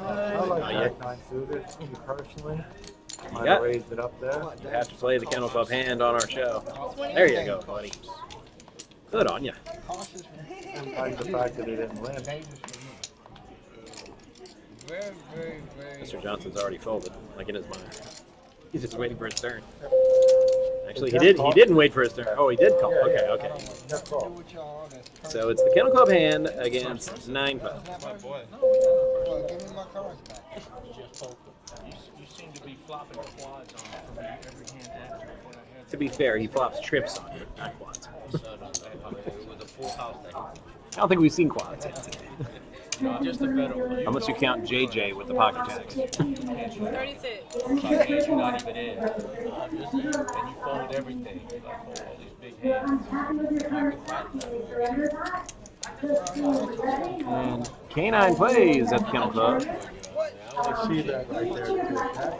Speaker 1: I like Jack 9 suited, me personally. Might
Speaker 3: Yeah.
Speaker 1: have raised it up there.
Speaker 3: You have to play the Kennel Club hand on our show. There you go, buddy. Good on ya.
Speaker 1: I like the fact that he didn't win.
Speaker 3: Mr. Johnson's already folded, like in his mind. He's just waiting for his turn. Actually, he didn't wait for his turn. Oh, he did call. Okay. So it's the Kennel Club hand against 9-5.
Speaker 2: My boy.
Speaker 8: Give me my cards back.
Speaker 4: You seem to be flopping quads on from every hand after what I had.
Speaker 3: To be fair, he flops trips on you, not quads.
Speaker 7: It was a full house day.
Speaker 3: I don't think we've seen quads yet today.
Speaker 7: Just a better.
Speaker 3: Unless you count JJ with the pocket jacks.
Speaker 11: 36.
Speaker 7: You're not even in. And you fold everything. You fold all these big hands.
Speaker 3: And K9 plays at the Kennel Club.
Speaker 1: I see that right there.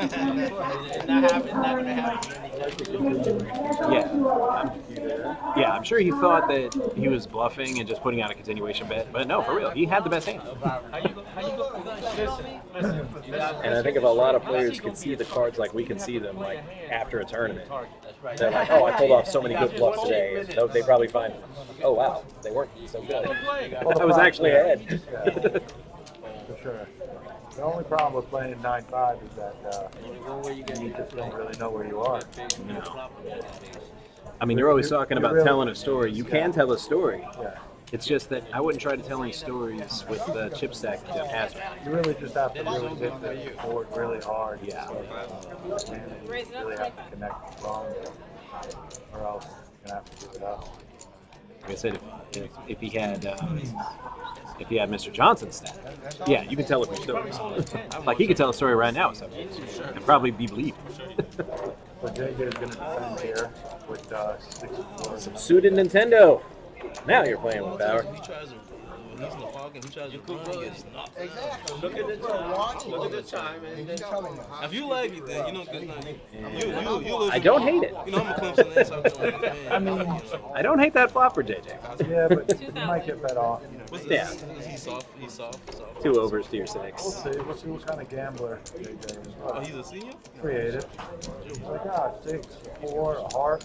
Speaker 7: It's not going to happen.
Speaker 3: Yeah, I'm sure he thought that he was bluffing and just putting out a continuation bet, but no, for real, he had the best hand. And I think if a lot of players could see the cards like we can see them, like after a tournament, they're like, oh, I pulled off so many good bluffs today, and they probably find, oh wow, they weren't so good. I was actually ahead.
Speaker 1: For sure. The only problem with playing 9-5 is that you just don't really know where you are.
Speaker 3: No. I mean, you're always talking about telling a story. You can tell a story.
Speaker 1: Yeah.
Speaker 3: It's just that I wouldn't try to tell any stories with the chip stack that has it.
Speaker 1: You really just have to really hit the board really hard.
Speaker 3: Yeah.
Speaker 1: So, you really have to connect strong, or else you're gonna have to give it up.
Speaker 3: Like I said, if he had Mr. Johnson's stat, yeah, you can tell a few stories. Like he could tell a story right now, so and probably be believed.
Speaker 1: But JJ is going to defend here with 64.
Speaker 3: Some suited Nintendo. Now you're playing with power.
Speaker 2: He tries to, when he's in the pocket, he tries to run, he gets knocked.
Speaker 8: Exactly.
Speaker 7: Look at the time. Look at the time. And then
Speaker 2: If you like it, then you know, you
Speaker 3: I don't hate it.
Speaker 2: You know, I'm a Clemson and South Carolina fan.
Speaker 3: I mean, I don't hate that flop for JJ.
Speaker 1: Yeah, but you might get bet off.
Speaker 3: Yeah.
Speaker 2: He's soft.
Speaker 3: 2 overs to your 6.
Speaker 1: We'll see what kind of gambler JJ is.
Speaker 2: Oh, he's a senior?
Speaker 1: Creative. He's like, 6, 4, a heart.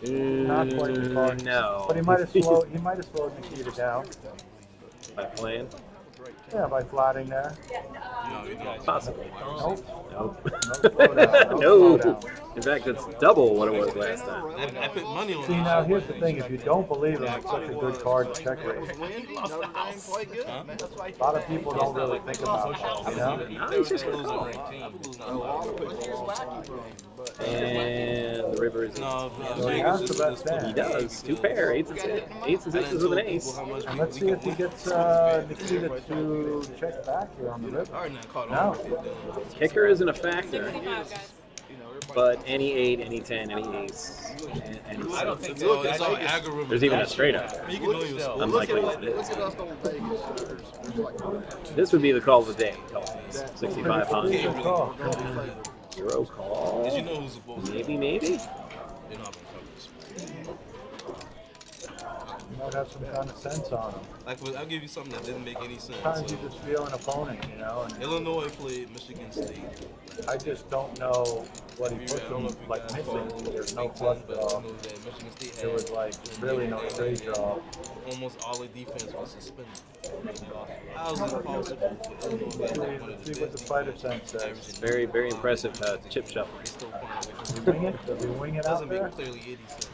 Speaker 1: Not quite as hard.
Speaker 3: No.
Speaker 1: But he might have slowed Nikita down.
Speaker 3: By playing?
Speaker 1: Yeah, by flatting there.
Speaker 3: Possibly.
Speaker 1: Nope.
Speaker 3: No. In fact, it's double what it was last time.
Speaker 2: I put money on
Speaker 1: See, now here's the thing. If you don't believe him, it's such a good card to check raise.
Speaker 2: He lost the house. Quite good.
Speaker 1: A lot of people don't really think about that, you know?
Speaker 3: No, he's just going to call. And the river is
Speaker 2: No,
Speaker 1: So he has the best
Speaker 3: He
Speaker 1: stand.
Speaker 3: does. 2 pair, 8s and 6s with an ace.
Speaker 1: And let's see if he gets Nikita to check back here on the river. No.
Speaker 3: Kicker isn't a factor. But any 8, any 10, any ace, any
Speaker 2: I don't
Speaker 3: 6.
Speaker 2: think so. It's all algorithm.
Speaker 3: There's even a straight up.
Speaker 2: You can know your score.
Speaker 3: Unlikely as it is. This would be the call of the day. 65 on. Zero call.
Speaker 2: Did you know who's supposed to?
Speaker 3: Maybe.
Speaker 2: They're not going to cover this.
Speaker 1: You might have some kind of sense on him.
Speaker 2: Like, I'll give you something that didn't make any sense.
Speaker 1: Sometimes you just feel an opponent, you know? And
Speaker 2: Illinois played Michigan State.
Speaker 1: I just don't know what he puts him like missing. There's no flush draw. There was like really no straight draw.
Speaker 2: Almost all the defense was suspended. How is it possible for Illinois to be one of the
Speaker 1: See what the fighter sense says.
Speaker 3: Very, very impressive chip shuffling.
Speaker 1: Does he wing it? Does he wing it out
Speaker 2: Doesn't
Speaker 1: there?
Speaker 2: make clearly any sense.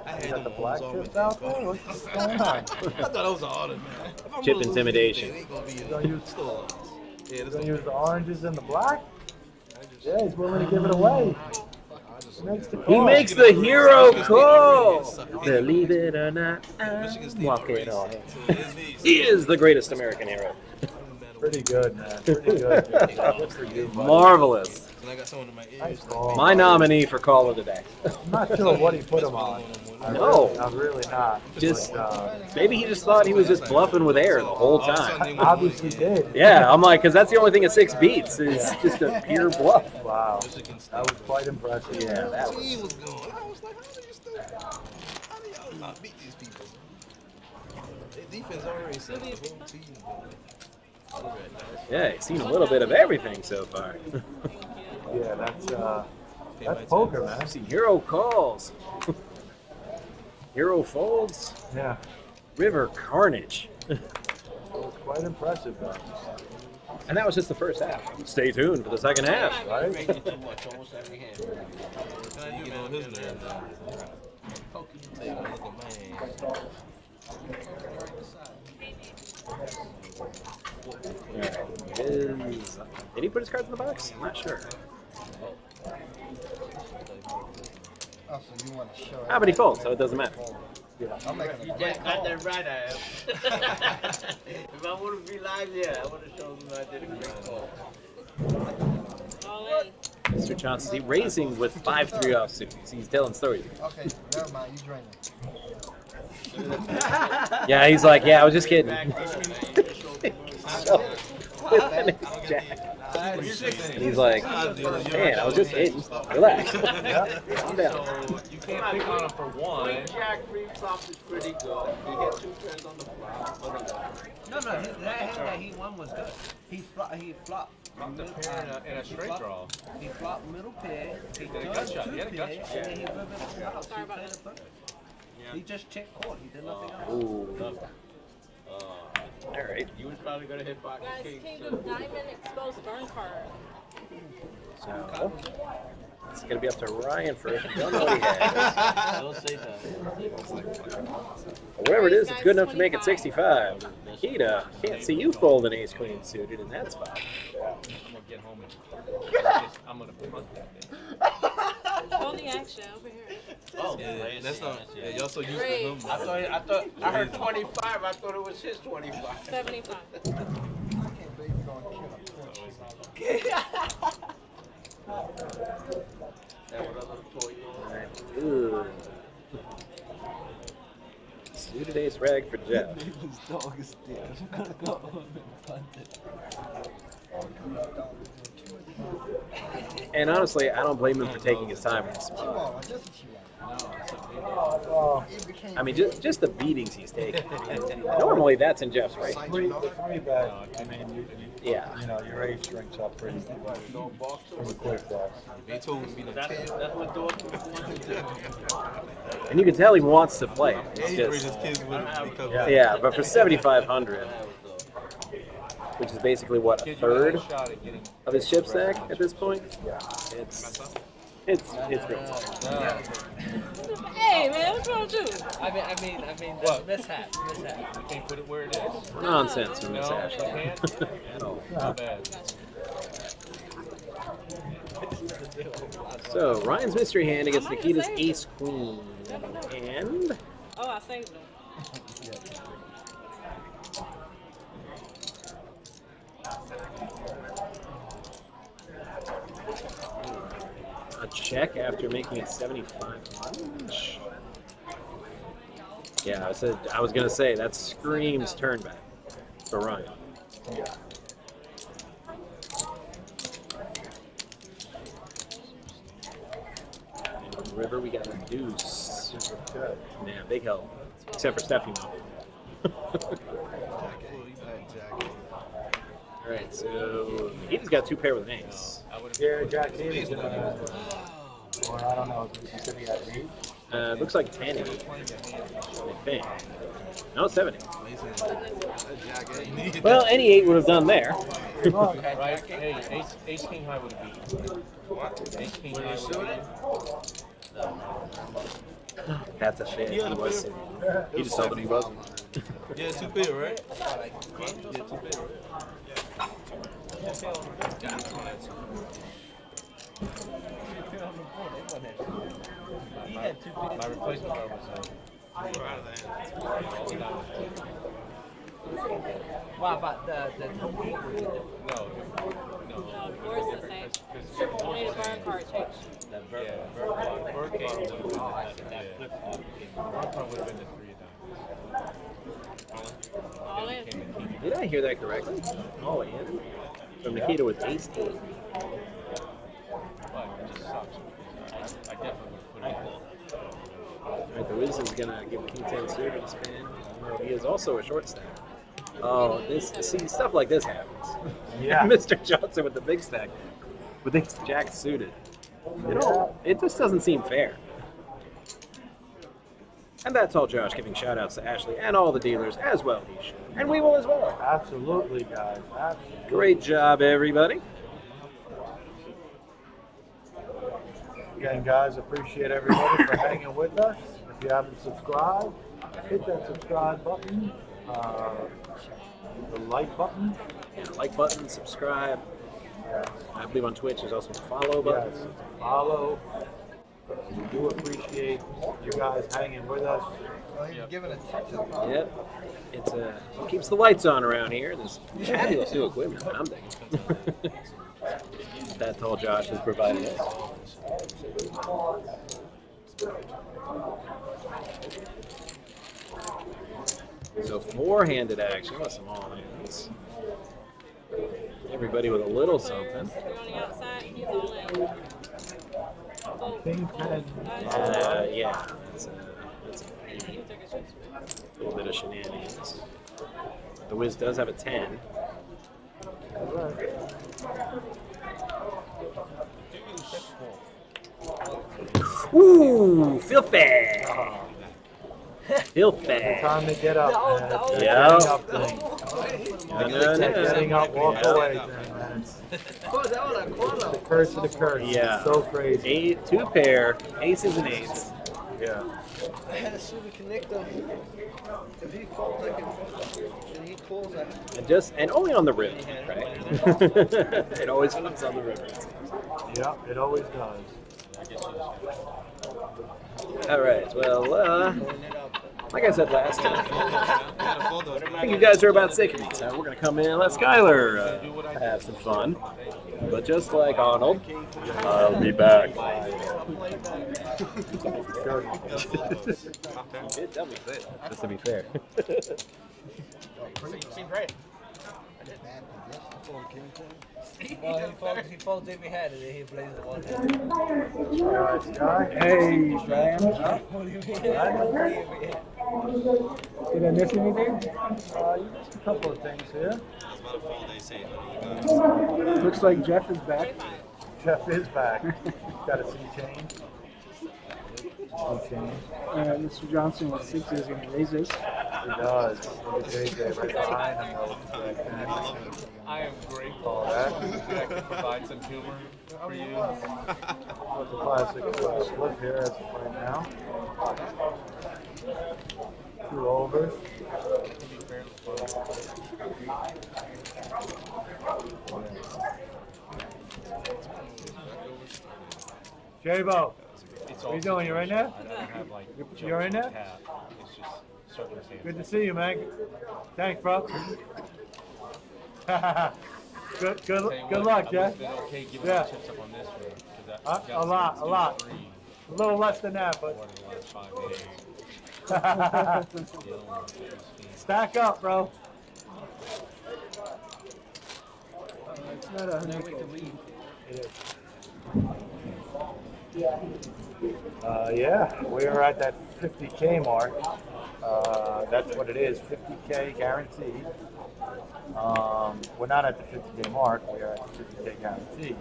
Speaker 2: I
Speaker 1: You
Speaker 2: had
Speaker 1: got the
Speaker 2: them
Speaker 1: black
Speaker 2: ones
Speaker 1: chips
Speaker 2: already.
Speaker 1: out there? What's going on?
Speaker 2: I thought that was an automatic. If I'm
Speaker 3: Chip
Speaker 2: gonna lose
Speaker 3: intimidation.
Speaker 2: this game, it ain't gonna be
Speaker 1: Gonna use-
Speaker 2: still odds. Yeah,
Speaker 1: He's
Speaker 2: this
Speaker 1: gonna
Speaker 2: one.
Speaker 1: use the oranges and the black? Yeah, he's willing to give it away. He makes the call.
Speaker 3: He makes the hero call. Believe it or not, I'm walking on it. He is the greatest American hero.
Speaker 1: Pretty good, man. Pretty good. Good for you, buddy.
Speaker 3: Marvelous.
Speaker 2: And I got someone in my ears.
Speaker 1: Nice call.
Speaker 3: My nominee for call of the day.
Speaker 1: I'm not sure what he put him on.
Speaker 3: No.
Speaker 1: I'm really not.
Speaker 3: Just
Speaker 1: But,
Speaker 3: maybe he just thought he was just bluffing with air the whole time.
Speaker 1: obviously did.
Speaker 3: Yeah, I'm like, because that's the only thing a 6 beats is just a pure bluff.
Speaker 1: Wow. That was quite impressive.
Speaker 3: Yeah, that
Speaker 2: He
Speaker 3: was.
Speaker 2: was going. I was like, how do y'all not beat these people? Defense already set the whole team.
Speaker 3: Yeah, he's seen a little bit of everything so far.
Speaker 1: Yeah, that's poker, man.
Speaker 3: See, hero calls. Hero folds.
Speaker 1: Yeah.
Speaker 3: River carnage.
Speaker 1: It was quite impressive, though.
Speaker 3: And that was just the first half. Stay tuned for the second half.
Speaker 7: Right? Too much, almost every hand.
Speaker 2: You get on his nerves now. Take a look at
Speaker 3: Did he put his cards in the box? I'm not sure.
Speaker 8: Oh, so you want to show
Speaker 3: Ah, but he folds, so it doesn't matter.
Speaker 8: I'm making
Speaker 7: You
Speaker 8: a great
Speaker 7: just
Speaker 8: call.
Speaker 7: got that right, I am. If I would to be live, yeah, I would have shown them I did a great call.
Speaker 11: All in.
Speaker 3: Mr. Johnson's he raising with 5-3 offsuit. He's telling stories.
Speaker 8: Okay, never mind. You draining.
Speaker 3: Yeah, he's like, yeah, I was just kidding. He's like, man, I was just kidding. Relax. Calm down.
Speaker 4: You can't pick on him for one.
Speaker 7: Queen Jack 3 flop is pretty good. He hit 2 turns on the flop.
Speaker 10: No, that hand that he won was good. He flopped.
Speaker 4: Flopped a pair in a straight
Speaker 10: flopped-
Speaker 4: draw.
Speaker 10: He flopped middle pair. He
Speaker 4: did a gut
Speaker 10: dodged
Speaker 4: shot.
Speaker 10: 2
Speaker 4: He had a gut
Speaker 10: pairs,
Speaker 4: shot.
Speaker 10: and then he rivered the house.
Speaker 11: Sorry
Speaker 10: He
Speaker 11: about
Speaker 10: played
Speaker 11: that.
Speaker 10: a bird. He just checked court. He did nothing else.
Speaker 3: Ooh. All right.
Speaker 7: You was probably going to hit pocket
Speaker 11: Guys,
Speaker 7: king.
Speaker 11: king of diamond exposed burn card.
Speaker 3: So it's gonna be up to Ryan first. We don't know what he has.
Speaker 7: Don't say that.
Speaker 3: Whatever it is, it's good enough to make it 65. Nikita, can't see you fold an ace queen suited in that spot.
Speaker 4: I'm gonna get home and I'm gonna punt that thing.
Speaker 11: Hold the action over here.
Speaker 7: Oh,
Speaker 2: Yeah, that's not. Yeah, y'all so used to
Speaker 11: Great.
Speaker 2: them.
Speaker 7: I heard 25. I thought it was his 25.
Speaker 11: 75.
Speaker 8: I can't believe you're going to kill a
Speaker 7: That was a little toy.
Speaker 3: Ooh. Suited ace rag for Jeff.
Speaker 10: dog is dead. I'm gonna go home and punt it.
Speaker 3: And honestly, I don't blame him for taking his time in this
Speaker 8: Come
Speaker 3: spot.
Speaker 8: on, that's what you want.
Speaker 1: Oh,
Speaker 8: It became
Speaker 3: I mean, just the beatings he's taking. Normally, that's in Jeff's right.
Speaker 1: three bet. I mean,
Speaker 3: Yeah.
Speaker 1: you know, your ace shrinks up pretty quick there.
Speaker 2: They told me to be the
Speaker 7: That's what Dawson wanted to do.
Speaker 3: And you can tell he wants to play.
Speaker 2: And
Speaker 3: It's
Speaker 2: he brings
Speaker 3: just,
Speaker 2: his kids with him because
Speaker 3: yeah, but for 7,500, which is basically what, a third of his chip stack at this point, it's real tough.
Speaker 11: Hey, man, what's wrong with you?
Speaker 10: I mean, mishap.
Speaker 4: You can't put it where it is.
Speaker 3: Nonsense from
Speaker 4: No,
Speaker 3: Miss
Speaker 4: you
Speaker 3: Ashley.
Speaker 4: can't. Not bad.
Speaker 3: So Ryan's mystery hand against Nikita's ace queen, and
Speaker 11: Oh, I saved him.
Speaker 3: a check after making it 7,500. Yeah, I was gonna say that screams turn back for Ryan. And on the river we got a deuce. Yeah, big help. Except for Steffi. Alright, so he's got 2 pair with an ace.
Speaker 1: Yeah, Jack Davis. Or I don't know. You said he had 8.
Speaker 3: Looks like 10 I think. No, 70. Well, any 8 would have done there.
Speaker 4: Right? Hey, ace king high would have beat. What? Ace king high would have beat.
Speaker 3: That's a fit. He was sitting. He just told him he wasn't.
Speaker 2: yeah, 2 pair, right? Yeah, 2 pair.
Speaker 4: My replacement card was
Speaker 10: Wow, but the complete was different.
Speaker 4: no,
Speaker 11: No, yours is the same. You need a burn card change.
Speaker 10: That
Speaker 4: bird card would have been that flip flop. Bird card would have been the 3 of diamonds.
Speaker 11: All in.
Speaker 3: Did I hear that correctly? All in? From Nikita with ace 8.
Speaker 4: But it just sucks because I definitely would have put it in.
Speaker 3: Alright, the Wiz is gonna give King 10 suited a spin. He is also a short stack. Oh, see, stuff like this happens.
Speaker 1: Yeah.
Speaker 3: Mr. Johnson with the big stack, with these jacks suited. It just doesn't seem fair. And that's all Josh giving shout-outs to Ashley and all the dealers as well he should. And we will as well.
Speaker 1: Absolutely, guys. Absolutely.
Speaker 3: Great job, everybody.
Speaker 1: Again, guys, appreciate everybody for hanging with us. If you haven't subscribed, hit that subscribe button, the like button.
Speaker 3: Yeah, like button, subscribe. I believe on Twitch there's also a follow button.
Speaker 1: Yes, follow. We do appreciate you guys hanging with us.
Speaker 3: Yep. It's it keeps the lights on around here. This fabulous new equipment that I'm digging. That's all Josh has provided us. So four-handed action with some all-hands. Everybody with a little something.
Speaker 1: King 10.
Speaker 3: Yeah, that's a little bit of shenanigans. The Wiz does have a 10. Ooh, filthy! Filthy!
Speaker 1: Time to get up, man.
Speaker 3: Yeah.
Speaker 1: Getting up, walk away, man. The curse of the curse.
Speaker 3: Yeah.
Speaker 1: It's so crazy.
Speaker 3: Two pair, aces and eights.
Speaker 1: Yeah.
Speaker 8: I had a super connect him. If he falls, I can. And he pulls, I
Speaker 3: And only on the river, right? It always comes on the river.
Speaker 1: Yeah, it always does.
Speaker 3: All right. Well, like I said last time, I think you guys are about sick of me, so we're gonna come in and let Skylar have some fun. But just like Arnold, I'll be back. You did tell me to say that, just to be fair.
Speaker 10: You seem great. Well, he falls in behind and then he plays the one.
Speaker 1: Alright, Sky.
Speaker 6: Hey, Brian.
Speaker 10: What do you mean?
Speaker 6: Did I miss anything?
Speaker 1: You missed a couple of things here.
Speaker 6: Looks like Jeff is back.
Speaker 1: Jeff is back. Got a sea change.
Speaker 6: Mr. Johnson with 6 is going to raise this.
Speaker 1: He does. Look at JJ right behind him.
Speaker 4: I am grateful
Speaker 1: All that.
Speaker 4: that I can provide some humor for you.
Speaker 1: What's a classic slip here as of right now? 2 overs. J-Bo, what are you doing? You right now? You're in there?
Speaker 4: It's just circumstances.
Speaker 1: Good to see you, man. Thanks, bro. Good luck, Jeff.
Speaker 4: Okay, giving
Speaker 1: Yeah.
Speaker 4: chips up on this one, 'cause
Speaker 1: A lot. A little less than that, but stack up, bro.
Speaker 6: It's not a 100.
Speaker 1: Yeah, we are at that 50K mark. That's what it is, 50K guaranteed. We're not at the 50K mark, we are at the 50K guaranteed.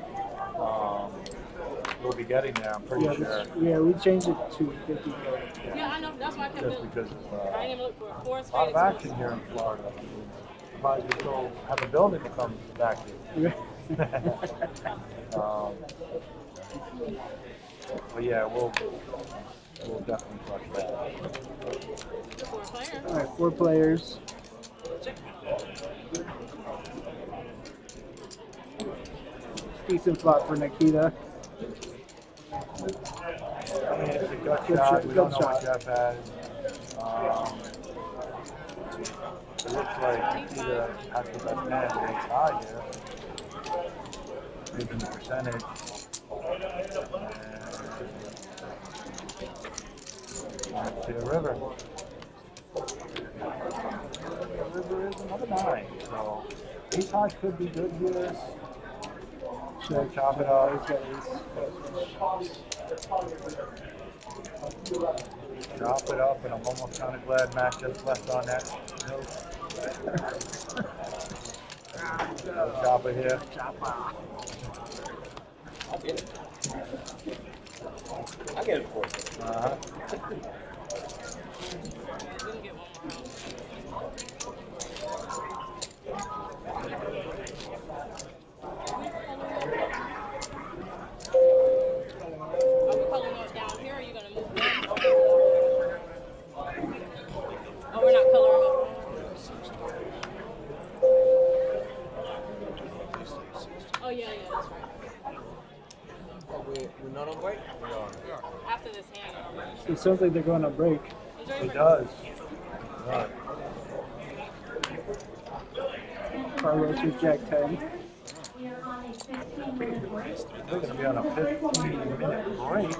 Speaker 1: We'll be getting there, I'm pretty sure.
Speaker 6: Yeah, we changed it to 50K.
Speaker 11: Yeah, I know. That's why I kept
Speaker 1: Just
Speaker 11: moving.
Speaker 1: because of
Speaker 11: I didn't even look for it.
Speaker 1: a lot of action here in Florida. Surprised we still have a building to come back to. But yeah, we'll definitely crush that.
Speaker 6: All right, 4 players. Decent flop for Nikita.
Speaker 1: I mean, it's a gut shot. We don't know what Jeff has. It looks like Nikita has the best hand. It's high here. Given the percentage. And to the river. The river is another 9. So ace high could be good here. Should I chop it off? Chop it up, and I'm almost kind of glad Matt just left on that note. No chopper here.
Speaker 3: I'll get it. I'll get it for you.
Speaker 1: Uh-huh.
Speaker 11: Are we coloring it down here, or are you gonna move them? Oh, we're not coloring it. Oh yeah, that's right.
Speaker 10: Oh, we're not on break? We are.
Speaker 11: After this hand.
Speaker 6: It sounds like they're going on break.
Speaker 1: It does. Right.
Speaker 6: Carlos with Jack 10.
Speaker 1: We're going to be on a 15-minute break.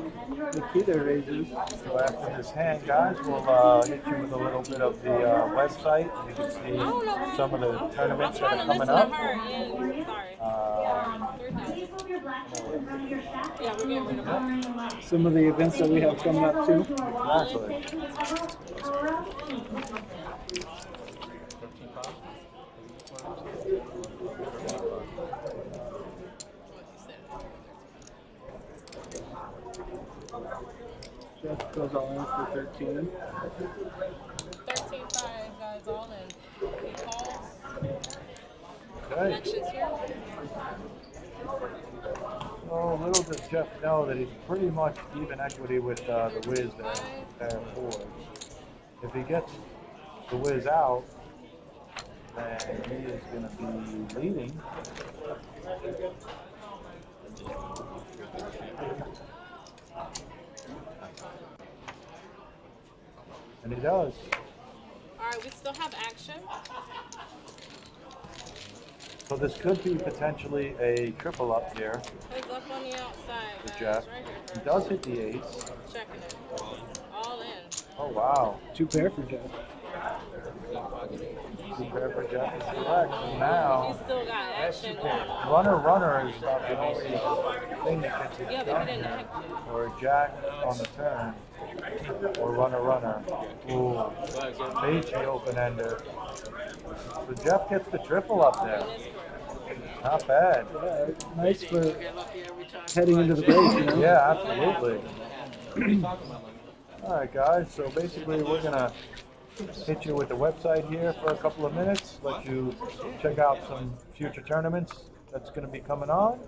Speaker 6: Nikita raises.
Speaker 1: So after this hand, guys, we'll hit you with a little bit of the website. You can see some of the tournaments that are coming up.
Speaker 6: Some of the events that we have coming up too.
Speaker 1: Exactly.
Speaker 6: Jeff goes all in for 13.
Speaker 11: 13-5, guys, all in. He calls.
Speaker 1: Okay.
Speaker 11: Connections here.
Speaker 1: Oh, little does Jeff know that he's pretty much even equity with the Wiz there forward. If he gets the Wiz out, then he is going to be leading. And he does.
Speaker 11: All right, we still have action.
Speaker 1: So this could be potentially a triple up here
Speaker 11: He's up on the outside,
Speaker 1: for
Speaker 11: guys.
Speaker 1: Jeff.
Speaker 11: Right here,
Speaker 1: He does hit the ace.
Speaker 11: checking it. All in.
Speaker 1: Oh, wow.
Speaker 6: 2 pair for Jeff.
Speaker 1: Two pair for Jeff is correct. So now,
Speaker 11: He's still got action going on.
Speaker 1: runner is about the only thing that gets it
Speaker 11: Yeah, but
Speaker 1: done
Speaker 11: he didn't
Speaker 1: here.
Speaker 11: act.
Speaker 1: Or Jack on the turn. Or runner. Ooh. Beachy open ender. So Jeff gets the triple up there. Not bad.
Speaker 6: Yeah, nice for heading into the break, you know?
Speaker 1: Yeah, absolutely. All right, guys. So basically, we're gonna hit you with the website here for a couple of minutes. Let you check out some future tournaments that's going to be coming on,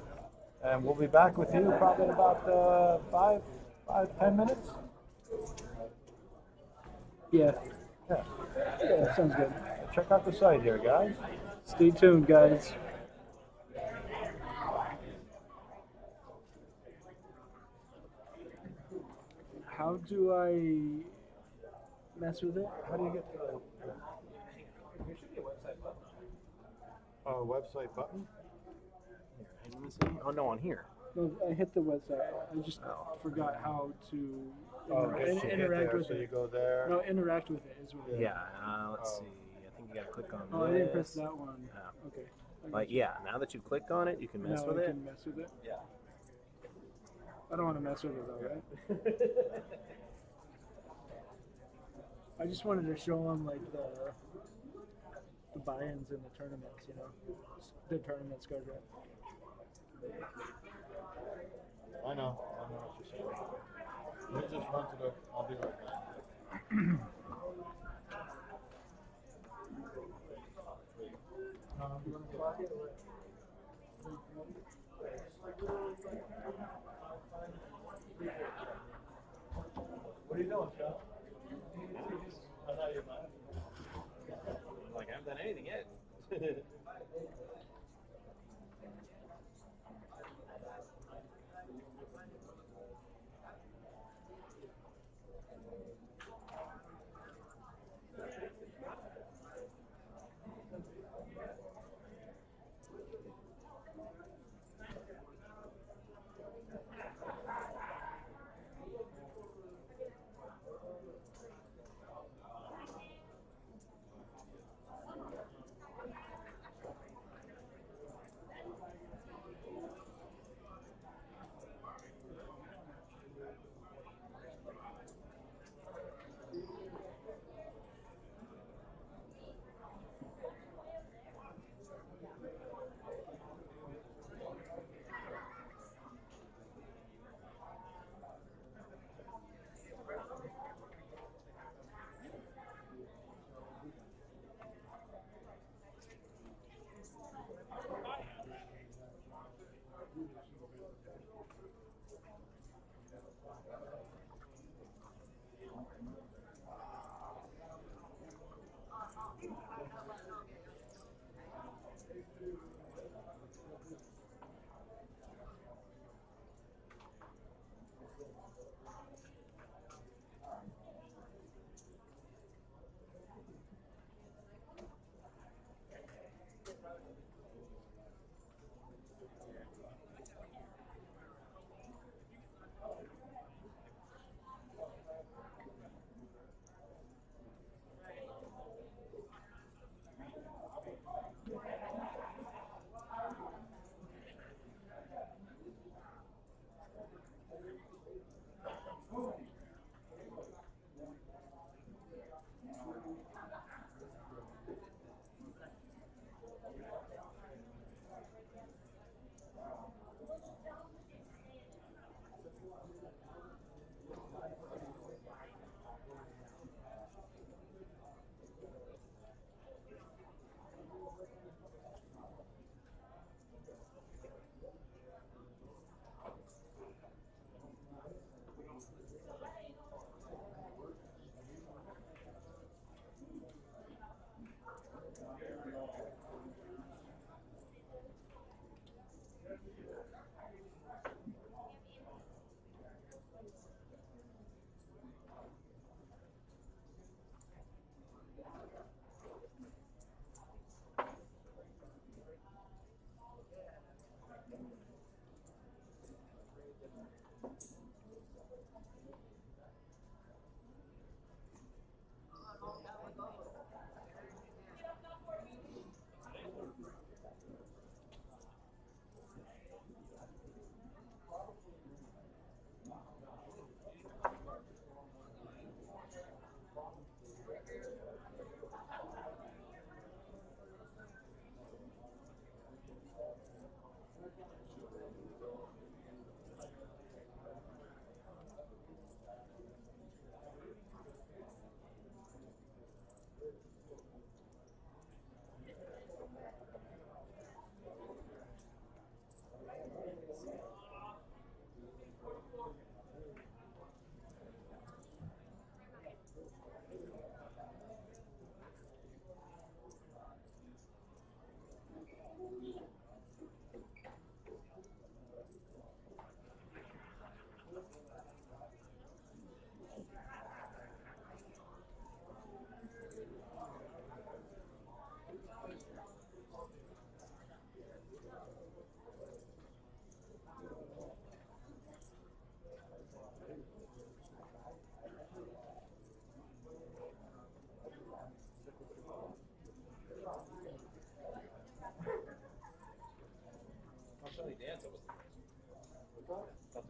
Speaker 1: and we'll be back with you probably in about 5-10 minutes.
Speaker 6: Yeah.
Speaker 1: Yeah.
Speaker 6: Yeah, sounds good.
Speaker 1: Check out the site here, guys.
Speaker 6: Stay tuned, guys. How do I mess with it?
Speaker 1: How do you get the?
Speaker 3: There should be a website button.
Speaker 1: Website button?
Speaker 3: Let me see. Oh no, on here.
Speaker 6: No, I hit the website. I just forgot how to interact with
Speaker 1: so
Speaker 6: it.
Speaker 1: you go there.
Speaker 6: No, interact with it is what.
Speaker 3: Yeah. Let's see. I think you gotta click on
Speaker 6: Oh,
Speaker 3: this.
Speaker 6: I didn't press that one. Okay.
Speaker 3: Like yeah, now that you click on it, you can mess
Speaker 6: now
Speaker 3: with
Speaker 6: I
Speaker 3: it.
Speaker 6: can mess with it.
Speaker 3: Yeah.
Speaker 6: I don't want to mess with it though, right? I just wanted to show them like the buy-ins in the tournaments, you know, the tournament schedule.
Speaker 1: I know what you're saying. Let me just run to the. I'll be right back. What are you doing, Scott? I thought you might.
Speaker 3: Like I haven't done anything yet.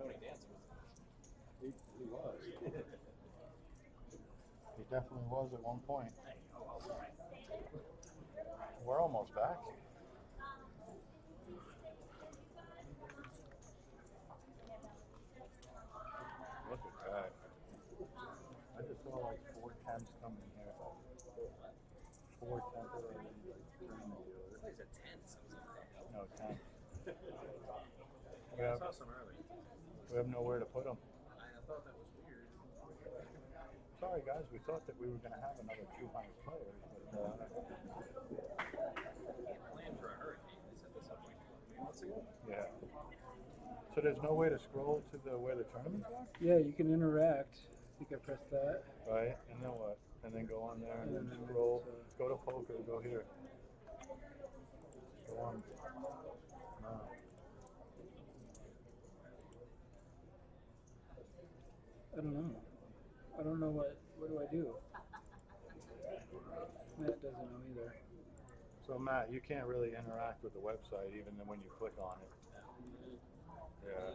Speaker 3: Tony Dancer.
Speaker 1: He was. He definitely was at one point. We're almost back. Look at that. I just saw like 4 temps coming here. 4 temporary tournament dealers.
Speaker 3: He's a 10, so
Speaker 1: No, temps.
Speaker 3: I saw some earlier.
Speaker 1: We have nowhere to put them.
Speaker 3: I thought that was weird.
Speaker 1: Sorry guys, we thought that we were going to have another 200 players, but
Speaker 3: Can't plan for a hurricane. They set this up like 3 months ago.
Speaker 1: yeah. So there's no way to scroll to where the tournaments are?
Speaker 6: Yeah, you can interact. I think I pressed that.
Speaker 1: Right, and then what? And then go on there and then scroll. Go to poker, go here. Go on. No.
Speaker 6: I don't know. I don't know what do I do? Matt doesn't know either.
Speaker 1: So Matt, you can't really interact with the website even when you click on it. Yeah.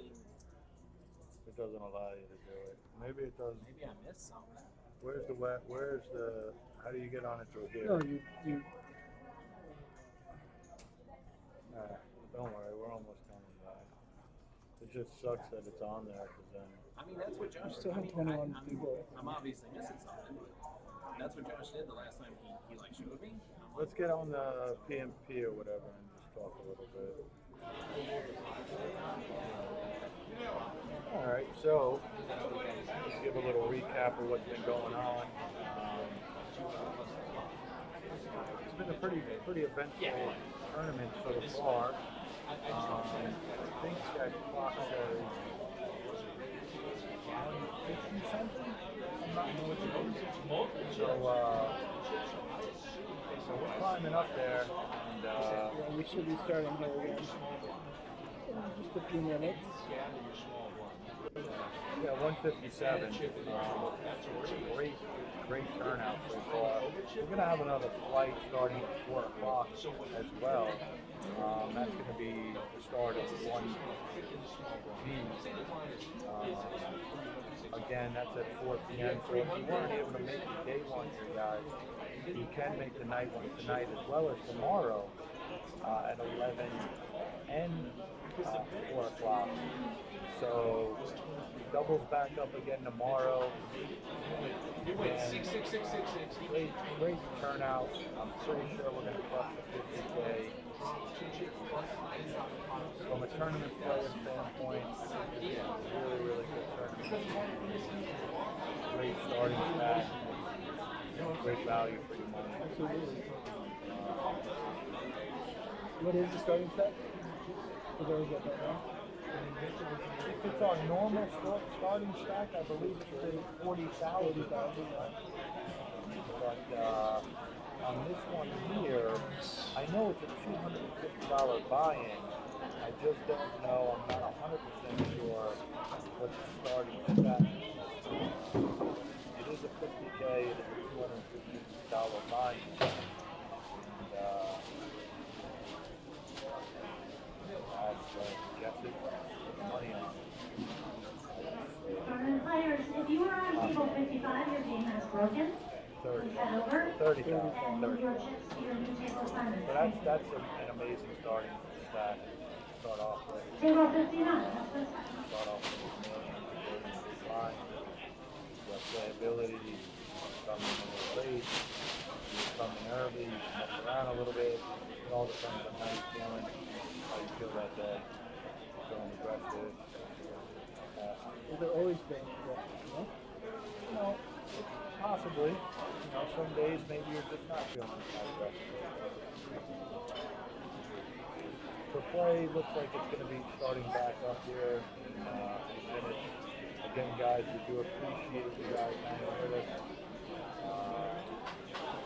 Speaker 1: It doesn't allow you to do it. Maybe it does.
Speaker 3: Maybe I missed something.
Speaker 1: Where's the how do you get on it through here?
Speaker 6: No, you
Speaker 1: don't worry, we're almost coming back. It just sucks that it's on there because then.
Speaker 3: I mean, that's what Josh.
Speaker 6: still
Speaker 3: I
Speaker 6: have
Speaker 3: mean,
Speaker 6: 21 people.
Speaker 3: I'm obviously missing something, but that's what Josh did the last time he like showed me.
Speaker 1: Let's get on the PMP or whatever and just talk a little bit. All right, so let's give a little recap of what's been going on. It's been a pretty eventful tournament so far. I think that clock says 150 something. I'm not sure what it is. So we're climbing up there, and
Speaker 6: yeah, we should be starting here again in just a few minutes.
Speaker 1: Yeah, 157. Great turnout so far. We're going to have another flight starting at 4 o'clock as well. That's going to be the start of 1B. Again, that's at 4 p.m. So if you weren't able to make the day one here, guys, you can make the night one tonight as well as tomorrow at 11 and 4 o'clock. So doubles back up again tomorrow. Great turnout. I'm pretty sure we're going to cross the 50K. From a tournament player standpoint, really good tournament. Great starting stack. Great value for your money.
Speaker 6: Absolutely. What is the starting set? For those that don't know.
Speaker 1: If it's our normal starting stack, I believe it's 40,000. But on this one here, I know it's a $250 buy-in. I just don't know. I'm not 100% sure what the starting stack is. It is a 50K. It is a $250 buy-in. And guess it. Money on it.
Speaker 13: Tournament players, if you are on table 55, your game has broken.
Speaker 1: 30.
Speaker 13: Please head over
Speaker 1: 30,000.
Speaker 13: and move your chips to your new table assignments.
Speaker 1: So that's an amazing starting stack. Start off with.
Speaker 13: Table 59.
Speaker 1: Start off with $1 million line. You have playability. You come in a little late. You come in early. You mess around a little bit. It all depends on how you're feeling, how you feel that day. Feeling aggressive.
Speaker 6: Is it always been aggressive?
Speaker 1: No, possibly. Some days maybe you're just not feeling as aggressive. So play looks like it's going to be starting back up here in a minute. Again, guys, we do appreciate you guys hanging with us.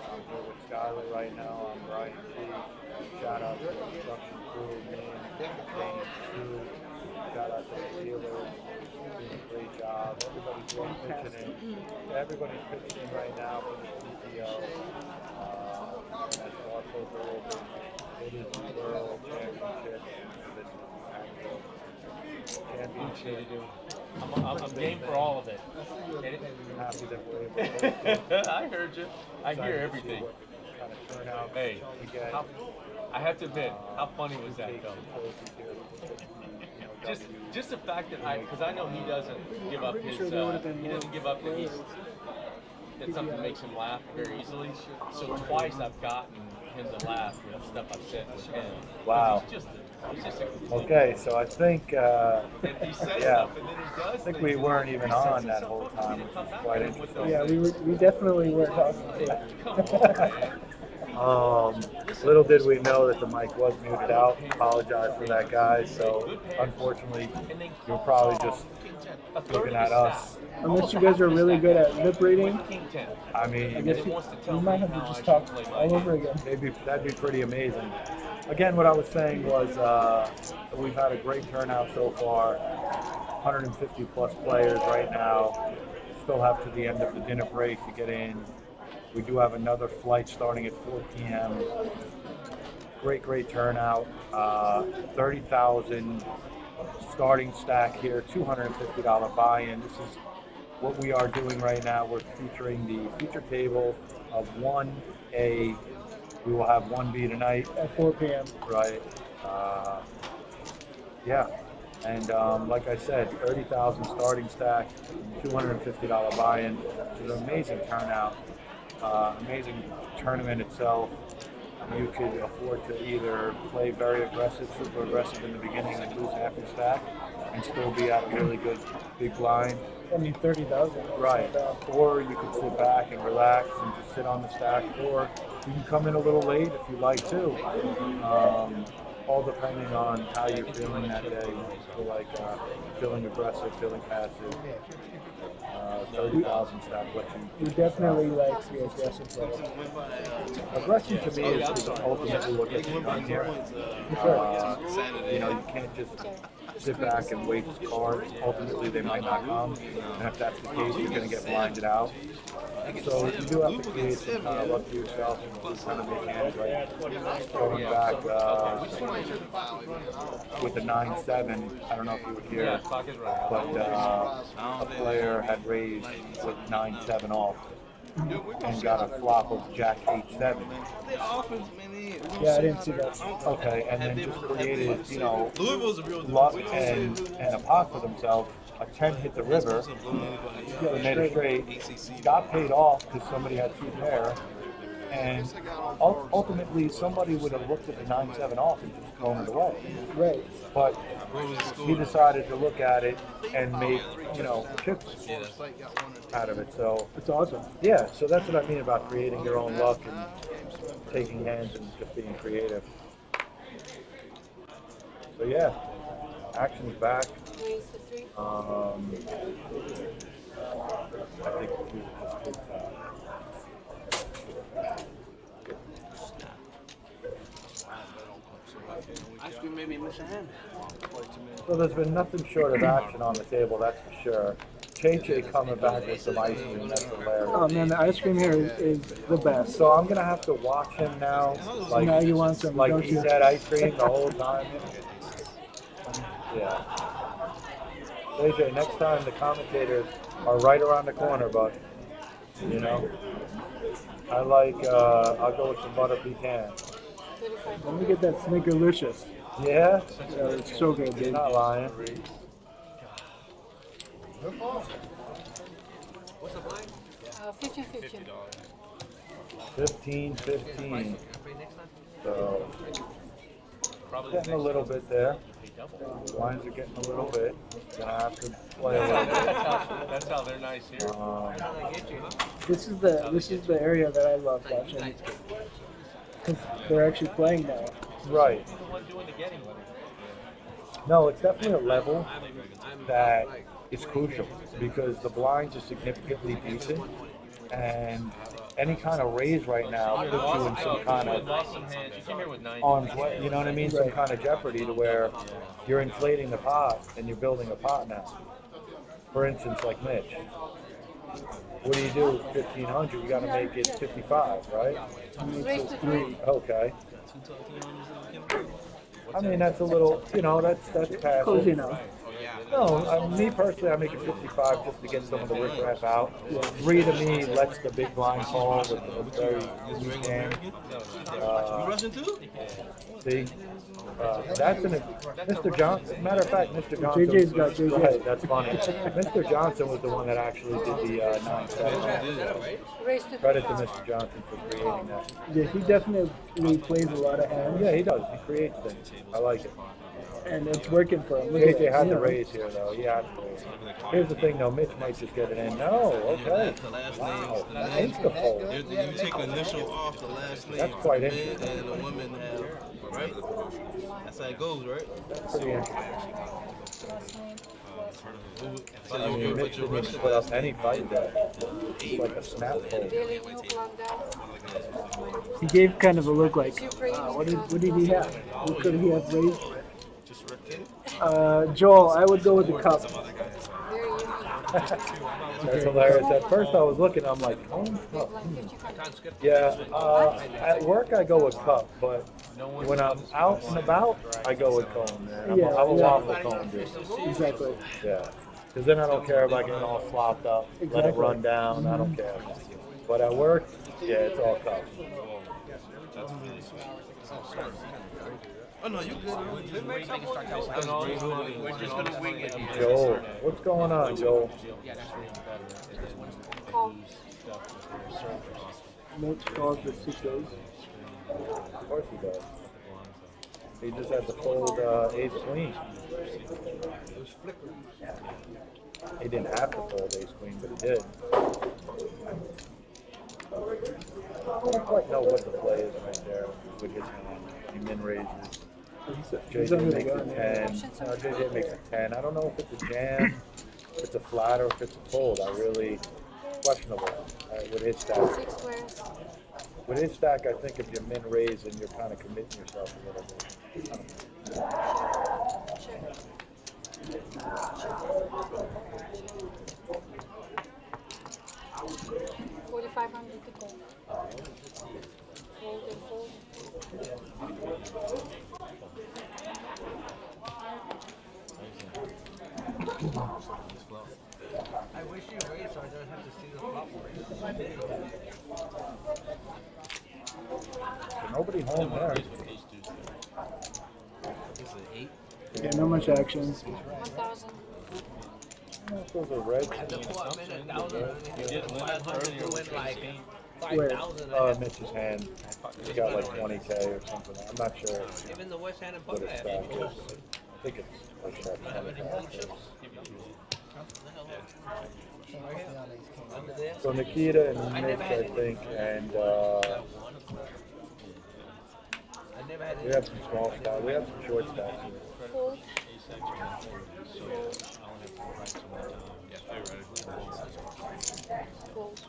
Speaker 1: I'm here with Skylar right now. I'm Brian T. Shout out to the construction crew, me and Dane Sue. Shout out to the dealers. Doing a great job. Everybody's really pitching in. Everybody's pitching in right now for the CPO. As our poker open, it is the World Championship. This is the actual
Speaker 4: I'm game for all of it.
Speaker 1: Happy that we're able to
Speaker 4: I heard you. I hear everything.
Speaker 1: kind of turn out.
Speaker 4: Hey, I have to admit, how funny was that though? Just the fact that because I know he doesn't give up his, he doesn't give up that that something makes him laugh very easily. So twice I've gotten him to laugh with stuff I've said with him.
Speaker 1: Wow.
Speaker 4: He's just a
Speaker 1: Okay, so I think,
Speaker 4: and he says
Speaker 1: yeah,
Speaker 4: stuff and then he does
Speaker 1: I think we weren't even on that whole time, which is quite interesting.
Speaker 6: Yeah, we definitely were talking.
Speaker 1: Little did we know that the mic was muted out. Apologize for that, guys. So, unfortunately, you're probably just looking at us.
Speaker 6: Unless you guys are really good at lip reading,
Speaker 1: I mean,
Speaker 6: I guess you might have to just talk all over again.
Speaker 1: Maybe that'd be pretty amazing. Again, what I was saying was we've had a great turnout so far. 150 plus players right now. Still have to the end of the dinner break to get in. We do have another flight starting at 4 p.m. Great turnout. 30,000 starting stack here. $250 buy-in. This is what we are doing right now. We're featuring the feature table of 1A. We will have 1B tonight
Speaker 6: at 4 p.m.
Speaker 1: Right. Yeah. And like I said, 30,000 starting stack, $250 buy-in. It's an amazing turnout. Amazing tournament itself. You could afford to either play very aggressive, super aggressive in the beginning and lose half your stack, and still be at a really good big blind.
Speaker 6: I mean, 30,000.
Speaker 1: Right. Or you could sit back and relax and just sit on the stack, or you can come in a little late if you like to. All depending on how you're feeling that day. So like feeling aggressive, feeling passive. 30,000 stack what
Speaker 6: you definitely like the aggressive play.
Speaker 1: Aggression to me is ultimately what gets you done here. You know, you can't just sit back and wait for cards. Ultimately, they might not come, and if that's the case, you're going to get blinded out. So you do have to create some kind of luck for yourself and kind of make hands right. Going back with the 9-7, I don't know if you were here, but a player had raised with 9-7 off and got a flop of Jack 8-7.
Speaker 6: Yeah, I didn't see that.
Speaker 1: Okay, and then just created, you know, luck and a pot for themselves. A 10 hit the river, they made it straight, got paid off because somebody had 2 pair, and ultimately somebody would have looked at the 9-7 off and just thrown it away.
Speaker 6: Right.
Speaker 1: But he decided to look at it and make, you know, chips out of it. So
Speaker 6: it's awesome.
Speaker 1: Yeah, so that's what I mean about creating your own luck and taking hands and just being creative. So yeah, action's back. I think we would just
Speaker 7: Ice cream made me miss a hand.
Speaker 1: So there's been nothing short of action on the table, that's for sure. Che coming back with some ice cream, that's hilarious.
Speaker 6: Oh man, the ice cream here is the best.
Speaker 1: So I'm gonna have to watch him now. Like,
Speaker 6: now you want some,
Speaker 1: like
Speaker 6: don't
Speaker 1: he
Speaker 6: you?
Speaker 1: said, ice cream the whole time. Yeah. AJ, next time the commentators are right around the corner, but you know, I like. I'll go with some butter pecan.
Speaker 6: Let me get that Snickerlicious.
Speaker 1: Yeah,
Speaker 6: it's so good, dude.
Speaker 1: You're not lying.
Speaker 7: What's the blind?
Speaker 11: 15.
Speaker 1: 15. So getting a little bit there. Lines are getting a little bit. Gonna have to play a little bit.
Speaker 4: That's how they're nice here.
Speaker 6: This is the area that I love watching. Because they're actually playing now.
Speaker 1: Right. No, it's definitely a level that is crucial because the blinds are significantly decent, and any kind of raise right now puts you in some kind of arm's way. You know what I mean? Some kind of jeopardy to where you're inflating the pot and you're building a pot now. For instance, like Mitch. What do you do? 1,500. You got to make it 55, right? Okay. I mean, that's a little, you know, that's passive.
Speaker 6: Close enough.
Speaker 1: No, me personally, I make it 55 just to get some of the riffraff out. 3 to me lets the big blind fall with the very unique hand.
Speaker 2: You Russian too?
Speaker 1: See, that's an Mr. Johnson. Matter of fact, Mr. Johnson.
Speaker 6: JJ's got JJ.
Speaker 1: Right, that's funny. Mr. Johnson was the one that actually did the 9-7. Credit to Mr. Johnson for creating that.
Speaker 6: Yeah, he definitely plays a lot of hands.
Speaker 1: Yeah, he does. He creates things. I like it.
Speaker 6: And it's working for him. Look at
Speaker 1: JJ had
Speaker 6: you
Speaker 1: to
Speaker 6: know.
Speaker 1: raise here, though. He had to raise. Here's the thing, though. Mitch might just get it in. No, okay. Wow. Insta-fold.
Speaker 2: You take initial off the last name.
Speaker 1: That's quite
Speaker 2: the
Speaker 1: interesting.
Speaker 2: men and the women have, right? That's how it goes, right?
Speaker 1: Pretty interesting.
Speaker 2: So
Speaker 1: I mean, Mitch didn't even put up any fight there. It's like a snap fold.
Speaker 6: He gave kind of a look like, what did he have? What could he have raised? Joel, I would go with the cup.
Speaker 1: That's hilarious. At first I was looking, I'm like, cone cup. Yeah, at work I go with cup, but when I'm out and about, I go with cone, man. I'm a waffle cone dude.
Speaker 6: Exactly.
Speaker 1: Yeah, because then I don't care about getting all slopped up, let it run down, I don't care. But at work, yeah, it's all cup.
Speaker 2: Oh no, you good.
Speaker 10: We're just gonna wing it.
Speaker 1: Joel, what's going on, Joel?
Speaker 6: Mitch calls the 6-A's.
Speaker 1: Of course he does. He just had to fold ace queen. He didn't have to fold ace queen, but he did. I don't quite know what the play is right there with his hand. He min raises. JJ makes a 10. No, JJ makes a 10. I don't know if it's a jam, if it's a flat, or if it's a fold. I really questionable with his stack. With his stack, I think if you min raise and you're kind of committing yourself a little bit.
Speaker 14: 4,500 to go. Fold and fold.
Speaker 10: I wish you raised so I don't have to see the flop
Speaker 1: So nobody home there.
Speaker 6: Yeah, no much action.
Speaker 14: 1,000.
Speaker 1: Those are red.
Speaker 6: Where?
Speaker 1: Mitch's hand. He got like 20K or something. I'm not sure
Speaker 10: Even the West Hand and
Speaker 1: what his
Speaker 10: Buckhead.
Speaker 1: stack is. I think it's like that 25K. So Nikita and Mitch, I think, and we have some small stacks. We have some short stacks here.
Speaker 14: Fold. Fold.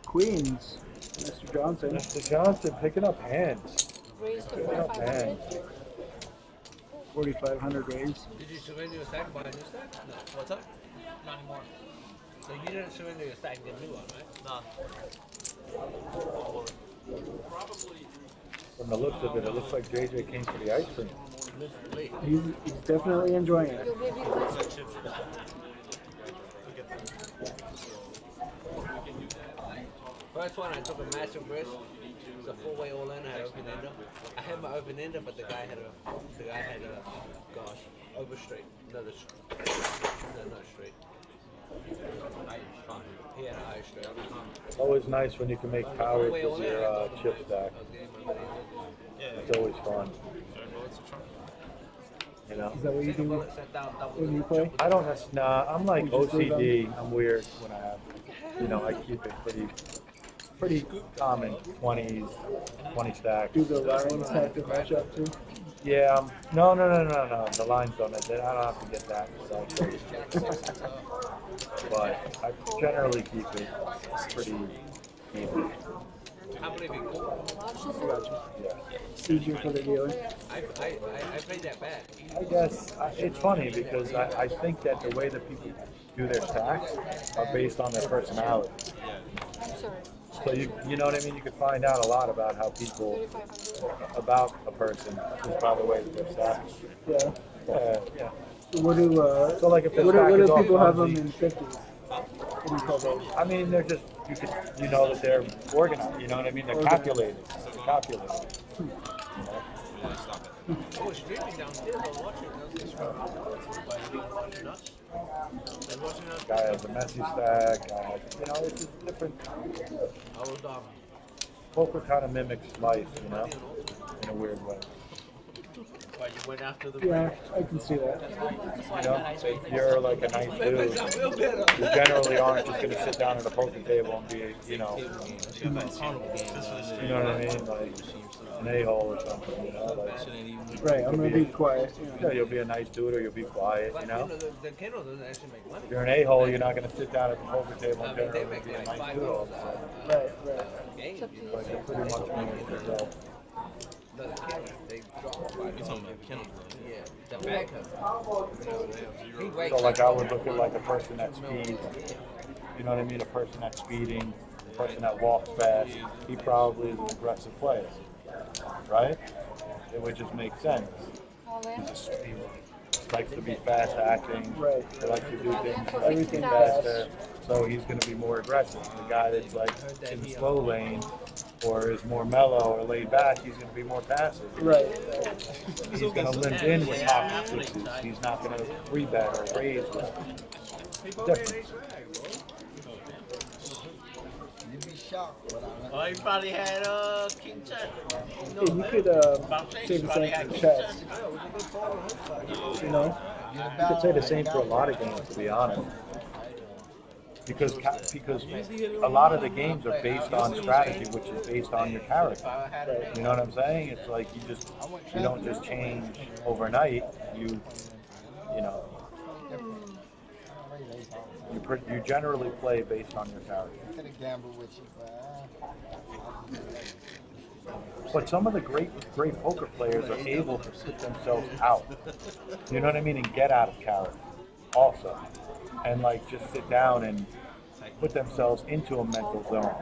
Speaker 6: Queens. Mr. Johnson.
Speaker 1: Mr. Johnson picking up hands.
Speaker 14: Raise to
Speaker 1: Picking up
Speaker 14: 4,500.
Speaker 1: hands.
Speaker 6: 4,500 raise.
Speaker 10: Did you surrender your stack and buy a new stack? No. What's up?
Speaker 7: Not anymore.
Speaker 10: So you didn't surrender your stack and get a new one, right?
Speaker 7: No.
Speaker 1: From the looks of it, it looks like JJ came for the ice cream.
Speaker 6: He's definitely enjoying it.
Speaker 14: Your baby goes.
Speaker 10: First one, I took a massive risk. It was a four-way all-in. I had open ender. I had my open ender, but the guy had a, gosh, over straight. No, not straight. He had an eye straight.
Speaker 1: Always nice when you can make powers with your chip stack. It's always fun. You know?
Speaker 6: Is that what you do when you play?
Speaker 1: I don't have, nah, I'm like OCD. I'm weird when I have, you know, I keep it pretty common, 20s, 20 stacks.
Speaker 6: Do the Lions have to match up too?
Speaker 1: Yeah, no, the lines don't, I don't have to get that. So. But I generally keep it pretty even.
Speaker 10: How many of you
Speaker 1: Yeah.
Speaker 6: Easier for the dealer.
Speaker 10: I played that bad.
Speaker 1: I guess it's funny because I think that the way that people do their stacks are based on their personality.
Speaker 14: I'm sorry.
Speaker 1: So you know what I mean? You could find out a lot about how people, about a person, just by the way that they're stacked.
Speaker 6: Yeah.
Speaker 1: Yeah.
Speaker 6: So what do
Speaker 1: So like if the
Speaker 6: what
Speaker 1: stack
Speaker 6: do
Speaker 1: is all
Speaker 6: people have them
Speaker 1: clumsy-
Speaker 6: in 50s? What do you call those?
Speaker 1: I mean, they're just, you know that they're organized, you know what I mean? They're calculated. They're calculated. You know?
Speaker 10: I was streaming downstairs. I was watching. Watching us.
Speaker 1: Guy has a messy stack. Guy has, you know, it's just different.
Speaker 10: I was
Speaker 1: Poker kind of mimics life, you know, in a weird way.
Speaker 10: Why you went after the
Speaker 6: Yeah, I can see that.
Speaker 1: You know, if you're like a nice dude, you generally aren't just going to sit down at a poker table and be, you know what I mean, like an a-hole or something, you know, like.
Speaker 6: Right, I'm gonna be quiet.
Speaker 1: Yeah, you'll be a nice dude or you'll be quiet, you know.
Speaker 10: The Kindle doesn't actually make money.
Speaker 1: If you're an a-hole, you're not going to sit down at the poker table and generally be a nice dude all of a sudden.
Speaker 6: Right.
Speaker 1: Like, you pretty much mimic yourself.
Speaker 10: No, the Kindle, they drop.
Speaker 2: You're talking about Kindle,
Speaker 10: yeah, the back
Speaker 1: So like I would look at like a person that speeds, you know what I mean, a person that's speeding, a person that walks fast, he probably is an aggressive player, right? It would just make sense. He likes to be fast acting,
Speaker 6: Right.
Speaker 1: he likes to do everything faster, so he's going to be more aggressive. The guy that's like in the slow lane or is more mellow or laid back, he's going to be more passive.
Speaker 6: Right.
Speaker 1: He's going to limp in with pocket sixes. He's not going to three-bet or raise with different.
Speaker 8: You'd be shocked.
Speaker 7: Oh, you probably had King Chet.
Speaker 6: Hey, you could say the same for chess. You know?
Speaker 1: You could say the same for a lot of games, to be honest. Because a lot of the games are based on strategy, which is based on your character. You know what I'm saying? It's like you don't just change overnight. You know, you generally play based on your character.
Speaker 8: Could have gambled with you,
Speaker 1: But some of the great poker players are able to put themselves out. You know what I mean? And get out of character also. And like just sit down and put themselves into a mental zone.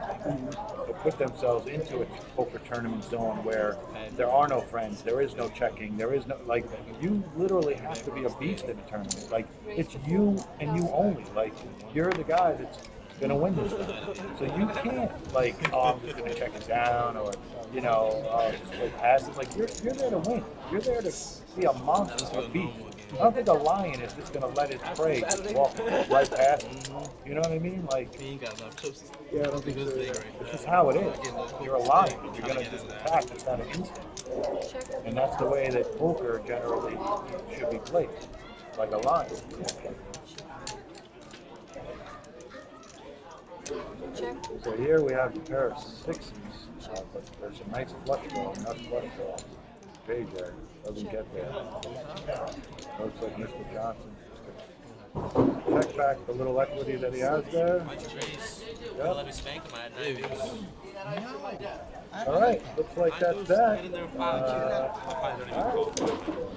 Speaker 1: Or put themselves into a poker tournament zone where there are no friends, there is no checking, there is no, like, you literally have to be a beast in a tournament. Like, it's you and you only. Like, you're the guy that's gonna win this thing. So you can't, like, oh, I'm just gonna check it down, or, you know, just play passes. Like, you're there to win. You're there to be a monster, a beast. I don't think a lion is just gonna let its prey just walk right past it. You know what I mean? Like,
Speaker 2: he ain't got enough choices.
Speaker 6: Yeah, I don't think so.
Speaker 1: it's just how it is. You're a lion. You're gonna just attack just out of instinct. And that's the way that poker generally should be played, like a lion. So here we have a pair of sixes, but there's a nice flush draw, not flush draw. JJ doesn't get there. Looks like Mr. Johnson. Check back the little equity that he has there. All right, looks like that's that.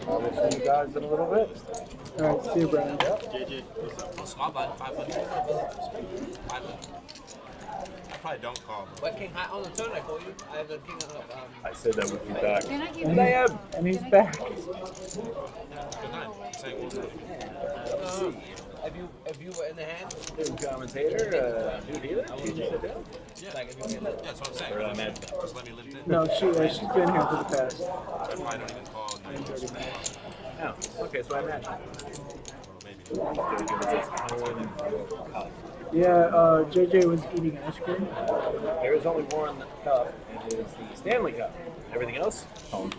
Speaker 1: We'll see you guys in a little bit.
Speaker 6: All right, see you, Brian.
Speaker 5: I probably don't call.
Speaker 10: What king high on the turn I call you? I have a king
Speaker 1: I said that would be back.
Speaker 14: Can I give
Speaker 6: And,
Speaker 14: you?
Speaker 6: and he's back.
Speaker 10: if you were in the hand,
Speaker 3: New commentator, new dealer. You just sit down.
Speaker 10: like if you were
Speaker 2: That's what I'm saying.
Speaker 3: Or I'm at
Speaker 2: Just let me live in.
Speaker 6: No, she's been here for the past.
Speaker 2: I probably don't even call.
Speaker 6: 30 minutes.
Speaker 3: Oh, okay, so I'm at.
Speaker 6: Yeah, JJ was eating ice cream.
Speaker 3: There is only one cup, and it is the Stanley Cup. Everything else, home.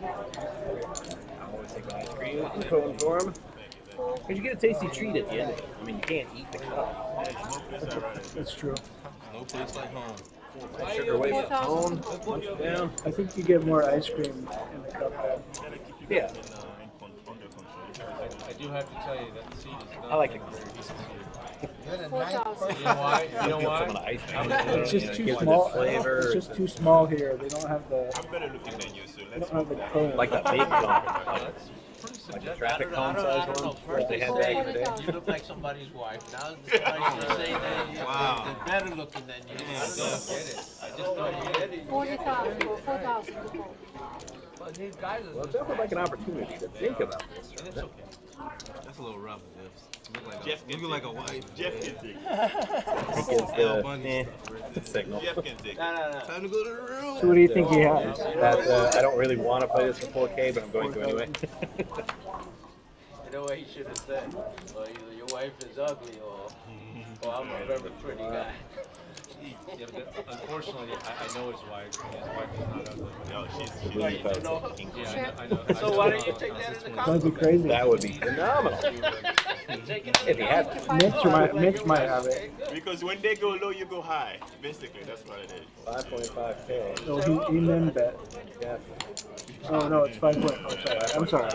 Speaker 3: I always take my ice cream in cone form. Because you get a tasty treat at the end of it. I mean, you can't eat the cup.
Speaker 6: That's true.
Speaker 2: No place like home.
Speaker 3: Sugar away from the cone, punch it down.
Speaker 6: I think you get more ice cream in the cup.
Speaker 3: Yeah.
Speaker 4: I do have to tell you that the seat is not.
Speaker 3: I like it.
Speaker 4: You know why? You know why?
Speaker 6: It's just too small. It's just too small here. They don't have the. They don't have the cone.
Speaker 3: Like that big cone. Like the traffic cone size one?
Speaker 7: First
Speaker 3: They
Speaker 7: they
Speaker 3: had
Speaker 7: say
Speaker 3: back in the day?
Speaker 7: you look like somebody's wife. Now they're trying to say that you're better looking than you. I don't get it. I just thought you get it.
Speaker 14: 40,000 or 4,000.
Speaker 7: But these guys are
Speaker 3: Well, it's definitely like an opportunity to think about this.
Speaker 2: And it's okay. That's a little rough, Jeff. You look like a wife.
Speaker 5: Jeff can dig.
Speaker 3: It's the signal.
Speaker 5: Jeff can dig.
Speaker 7: No.
Speaker 2: Time to go to the room.
Speaker 6: So what do you think he has?
Speaker 3: That, I don't really want to play this for 4K, but I'm going to anyway.
Speaker 7: You know what he should have said? Well, either your wife is ugly or I'm a very pretty guy.
Speaker 4: Yeah, but unfortunately, I know his wife. His wife is not ugly.
Speaker 5: No, she's
Speaker 7: Yeah,
Speaker 4: I know.
Speaker 7: So why don't you take that in the
Speaker 6: That'd
Speaker 7: comments?
Speaker 6: be crazy.
Speaker 3: That would be phenomenal. If he had to.
Speaker 6: Mitch might have it.
Speaker 5: because when they go low, you go high. Basically, that's what it is.
Speaker 3: 5.5K.
Speaker 6: So he min bet.
Speaker 3: Yeah.
Speaker 6: Oh no, it's 5 point. I'm sorry.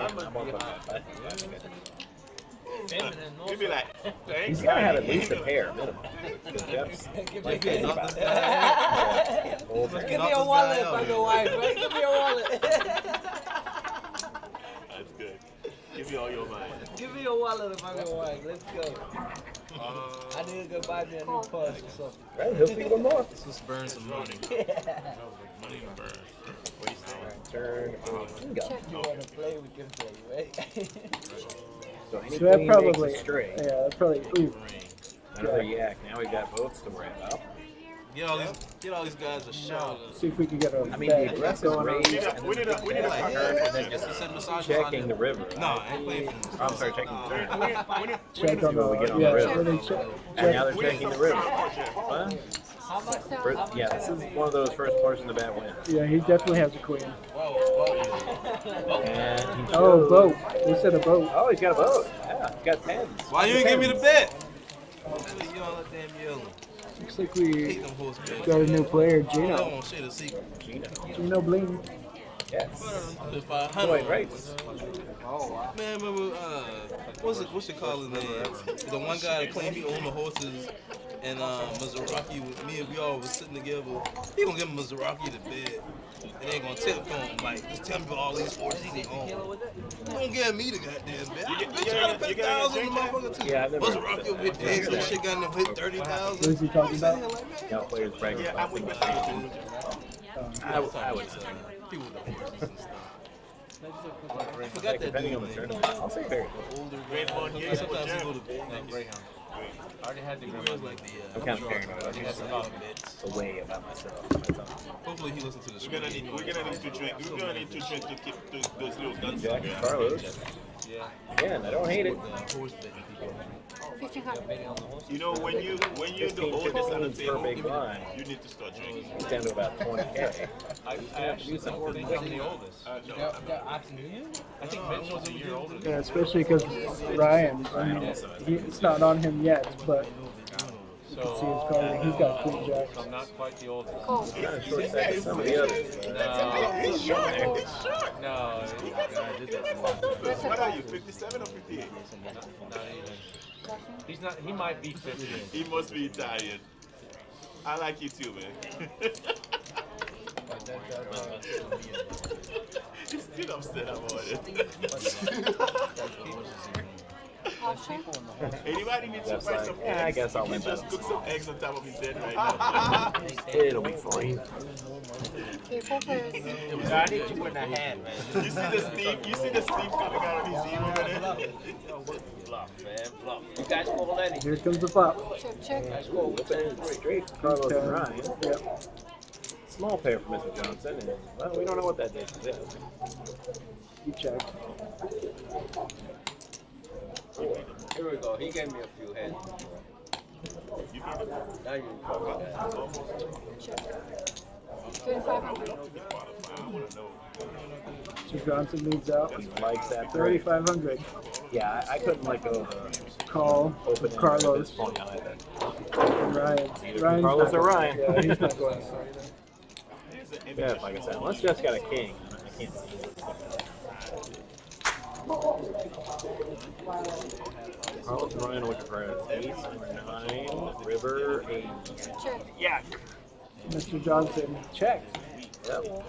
Speaker 5: You'd be like,
Speaker 3: He's
Speaker 5: thanks.
Speaker 3: got to have at least a pair minimum. Because Jeff's like thinking about that.
Speaker 7: Give me a wallet if I'm your wife, right? Give me a wallet.
Speaker 5: That's good. Give me all your money.
Speaker 7: Give me a wallet if I'm your wife. Let's go. I need to go buy me a new purse or something.
Speaker 3: Right, he'll see one more.
Speaker 2: Let's just burn some money.
Speaker 5: Money to burn.
Speaker 3: Turn.
Speaker 7: If you want to play, we can play, right?
Speaker 3: So any
Speaker 6: So that
Speaker 3: queen
Speaker 6: probably,
Speaker 3: makes a straight.
Speaker 6: yeah, that probably. Ooh.
Speaker 3: Another yak. Now we've got boats to worry about.
Speaker 2: Get all these guys a shot.
Speaker 6: See if we can get a.
Speaker 3: I mean, the aggressive raise
Speaker 5: We need a
Speaker 3: turn and then
Speaker 2: Just set massages
Speaker 3: checking the river.
Speaker 2: No, I ain't playing for
Speaker 3: I'm sorry, checking the turn.
Speaker 6: Check on
Speaker 3: What we get on
Speaker 6: the.
Speaker 3: the
Speaker 6: Yeah,
Speaker 3: river.
Speaker 6: really check.
Speaker 3: And now they're checking the river. Huh?
Speaker 14: $6,000.
Speaker 3: Yeah, this is one of those first portion of that win.
Speaker 6: Yeah, he definitely has a queen.
Speaker 3: And he
Speaker 6: Oh,
Speaker 3: chose-
Speaker 6: boat. They said a boat.
Speaker 3: Oh, he's got a boat. Yeah, he's got tens.
Speaker 2: Why you ain't give me the bet? You all that damn yellow.
Speaker 6: Looks like we
Speaker 2: Hate them horse bets.
Speaker 6: got a new player,
Speaker 2: I
Speaker 6: Gino.
Speaker 2: don't want to share the secret.
Speaker 6: Gino Bling.
Speaker 3: Yes.
Speaker 2: If I
Speaker 3: Boy, race.
Speaker 2: Man, remember, what's it called his name? The one guy that claimed he owned the horses and Maserati with me and we all was sitting together. He gonna give Maserati the bed. And they gonna tell him, like, just tell me about all these horses he own. Don't give me the goddamn bed. I bet you gotta pay 1,000 on the motherfucker too.
Speaker 3: Yeah, I've never
Speaker 2: Maserati will hit days, that shit got him hit 30,000.
Speaker 6: What is he talking about?
Speaker 3: Now players bragging about things. I would say.
Speaker 2: People with the horses and stuff. I
Speaker 3: Like,
Speaker 2: forgot that
Speaker 3: depending
Speaker 2: dude,
Speaker 3: on the
Speaker 2: man.
Speaker 3: tournament, I'll say very
Speaker 2: Older
Speaker 5: Great
Speaker 2: guy.
Speaker 5: one, yeah.
Speaker 2: Sometimes he go to
Speaker 4: Greyhound. I already had the
Speaker 2: he wears
Speaker 4: Greyhound.
Speaker 2: like the
Speaker 3: I'm kind of paranoid.
Speaker 2: he has
Speaker 3: I'm
Speaker 2: the
Speaker 3: just
Speaker 2: bits.
Speaker 3: a way about myself.
Speaker 2: Hopefully he listens to the show.
Speaker 5: We're gonna need to drink. We're gonna need to drink to keep those little guns
Speaker 3: Jack
Speaker 5: up there.
Speaker 3: Carlos.
Speaker 4: Yeah.
Speaker 3: Again, I don't hate it.
Speaker 2: Horse betting people.
Speaker 14: 1,500.
Speaker 5: You know, when you the
Speaker 3: 15,
Speaker 5: oldest on the
Speaker 3: 15 per big
Speaker 5: table,
Speaker 3: line.
Speaker 5: you need to start drinking.
Speaker 3: He's down to about 20K.
Speaker 4: I actually don't think I'm the oldest. I think Mitch was a year older.
Speaker 6: Yeah, especially because Ryan, I mean, it's not on him yet, but you can see his card. He's got Queen Jack.
Speaker 4: So I'm not quite the oldest.
Speaker 14: Cool.
Speaker 3: Kind of short second some of the others.
Speaker 5: He's short.
Speaker 4: No, I did that.
Speaker 5: What are you, 57 or 58?
Speaker 4: Not even. He's not. He might be 50.
Speaker 5: He must be Italian. I like you too, man. He's still upset about it. Anybody needs to
Speaker 3: That's
Speaker 5: find
Speaker 3: like,
Speaker 5: some
Speaker 3: yeah, I
Speaker 5: eggs?
Speaker 3: guess I'll
Speaker 5: He
Speaker 3: let
Speaker 5: just
Speaker 3: that
Speaker 5: cook some eggs on top of his head right now.
Speaker 3: It'll be fine.
Speaker 14: Okay, 4 pairs.
Speaker 7: I need you in the hand, man.
Speaker 5: You see the steam? You see the steam coming out of his ear over there?
Speaker 7: Bluff, man, bluff. You guys call Lenny.
Speaker 6: Here comes the flop.
Speaker 14: Check, check.
Speaker 7: Guys call
Speaker 3: Straight Carlos and Ryan.
Speaker 6: Yep.
Speaker 3: Small pair for Mr. Johnson, and well, we don't know what that date is.
Speaker 6: You check.
Speaker 7: Here we go. He gave me a few heads. Now you talking that.
Speaker 14: 2,500.
Speaker 6: So Johnson moves out.
Speaker 3: He likes that
Speaker 6: 3,500.
Speaker 3: Yeah, I couldn't let go of the
Speaker 6: Call
Speaker 3: open
Speaker 6: Carlos.
Speaker 3: at this point either.
Speaker 6: Ryan.
Speaker 3: Either
Speaker 6: Ryan's
Speaker 3: Carlos
Speaker 6: not
Speaker 3: or
Speaker 6: going-
Speaker 3: Ryan.
Speaker 6: Yeah, he's not going to either.
Speaker 3: Yeah, like I said, unless Jeff's got a king, I can't see it. Carlos and Ryan are looking for an ace, 9, river, 8.
Speaker 14: Check.
Speaker 3: Yeah.
Speaker 6: Mr. Johnson checked.
Speaker 3: Yep.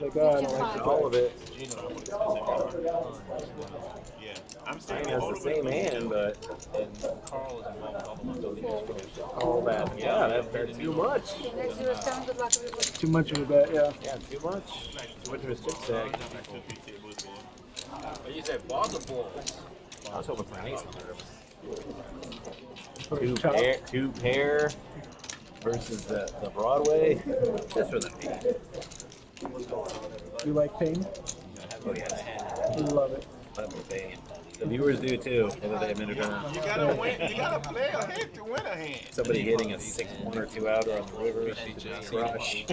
Speaker 6: Like, oh, I don't like it.
Speaker 3: All of it.
Speaker 15: Yeah, I'm
Speaker 3: Mine
Speaker 15: saying
Speaker 3: has the same hand, but
Speaker 4: Carl is involved all the
Speaker 3: all that. Yeah, that's too much.
Speaker 14: Next to us, down, good luck, everybody.
Speaker 6: Too much of a bet, yeah.
Speaker 3: Yeah, too much. Too much of a chip stack.
Speaker 7: You said bottom balls.
Speaker 3: I was hoping for an ace on
Speaker 6: Two
Speaker 3: two pair versus the Broadway. Just for the pain.
Speaker 6: You like pain?
Speaker 3: Oh yeah.
Speaker 6: You love it.
Speaker 3: Love the pain. The viewers do too.
Speaker 15: You gotta win. You gotta play a hand to win a hand.
Speaker 3: Somebody hitting a 6-1 or 2 outer on the river. Crush.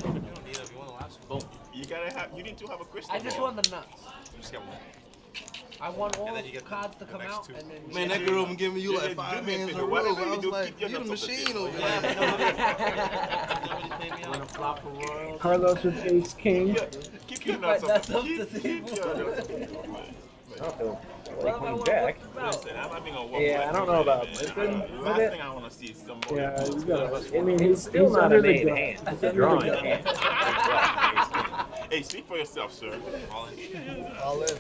Speaker 15: You gotta have. You need to have a crystal.
Speaker 10: I just
Speaker 15: ball.
Speaker 10: want the nuts.
Speaker 2: You just got one.
Speaker 10: I want all the cards to come out, and then
Speaker 2: Man, that girl been giving you like 5 hands in a row. I was like, you the machine over there.
Speaker 6: Carlos with ace king.
Speaker 15: Keep your nuts up.
Speaker 3: Keep like Queen Jack.
Speaker 15: Listen, I'm not gonna walk.
Speaker 3: Yeah, I don't know about Lisbon with
Speaker 15: Last
Speaker 3: it.
Speaker 15: thing I want to see is somebody.
Speaker 6: Yeah, you gotta.
Speaker 3: I mean, he's still not
Speaker 6: under
Speaker 3: a
Speaker 6: the
Speaker 3: made
Speaker 6: gun.
Speaker 3: hand.
Speaker 6: He's
Speaker 3: He's a
Speaker 6: under
Speaker 3: drawing
Speaker 6: the gun.
Speaker 3: hand.
Speaker 15: Hey, speak for yourself, sir.
Speaker 8: All in.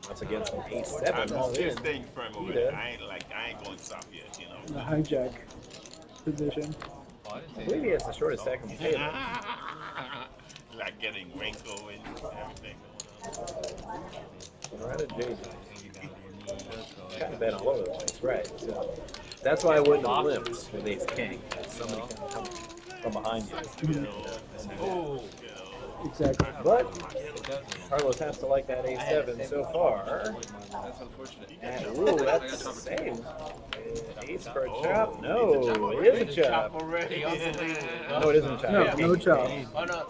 Speaker 3: That's against an ace
Speaker 15: I'm
Speaker 3: 7. All
Speaker 15: still
Speaker 3: in.
Speaker 15: staying firm over
Speaker 3: did.
Speaker 15: there. I ain't going soft yet, you know.
Speaker 6: In the hijack position.
Speaker 3: I believe he has the shortest stack on the table.
Speaker 15: Like getting wrinkle and everything
Speaker 3: Right at Jason. Kind of bet all over the place, right? So that's why I wouldn't have limped with ace king. Somebody can come from behind you.
Speaker 15: Oh,
Speaker 6: Exactly.
Speaker 3: But Carlos has to like that ace 7 so far.
Speaker 4: That's unfortunate.
Speaker 3: And, ooh, that's the same. Ace for a chop? No, it is a chop. No, it isn't a chop.
Speaker 6: No, no chop.
Speaker 10: Oh no,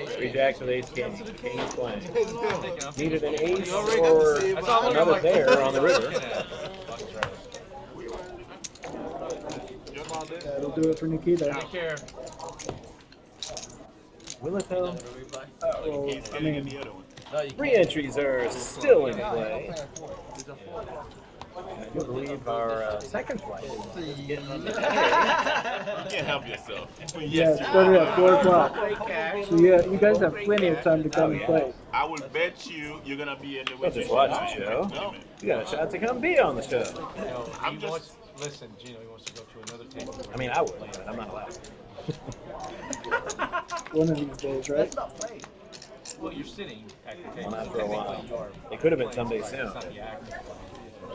Speaker 3: Three jacks with ace king. King is playing. Needed an ace or another pair on the river.
Speaker 6: That'll do it for Nikita.
Speaker 10: Take care.
Speaker 3: Will it though?
Speaker 6: Well, I mean,
Speaker 3: Re-entries are still in play. I do believe our second flight is getting on the
Speaker 15: You can't help yourself.
Speaker 6: yeah, it started at 4 o'clock. So yeah, you guys have plenty of time to come and play.
Speaker 15: I will bet you're gonna be in the
Speaker 3: Don't just watch the show. You got a shot to come be on the show.
Speaker 15: I'm just.
Speaker 4: Listen, Gino, he wants to go to another table.
Speaker 3: I mean, I would, but I'm not allowed.
Speaker 6: One of these days, right?
Speaker 4: Well, you're sitting at the table.
Speaker 3: Well, not for a while. It could have been someday soon.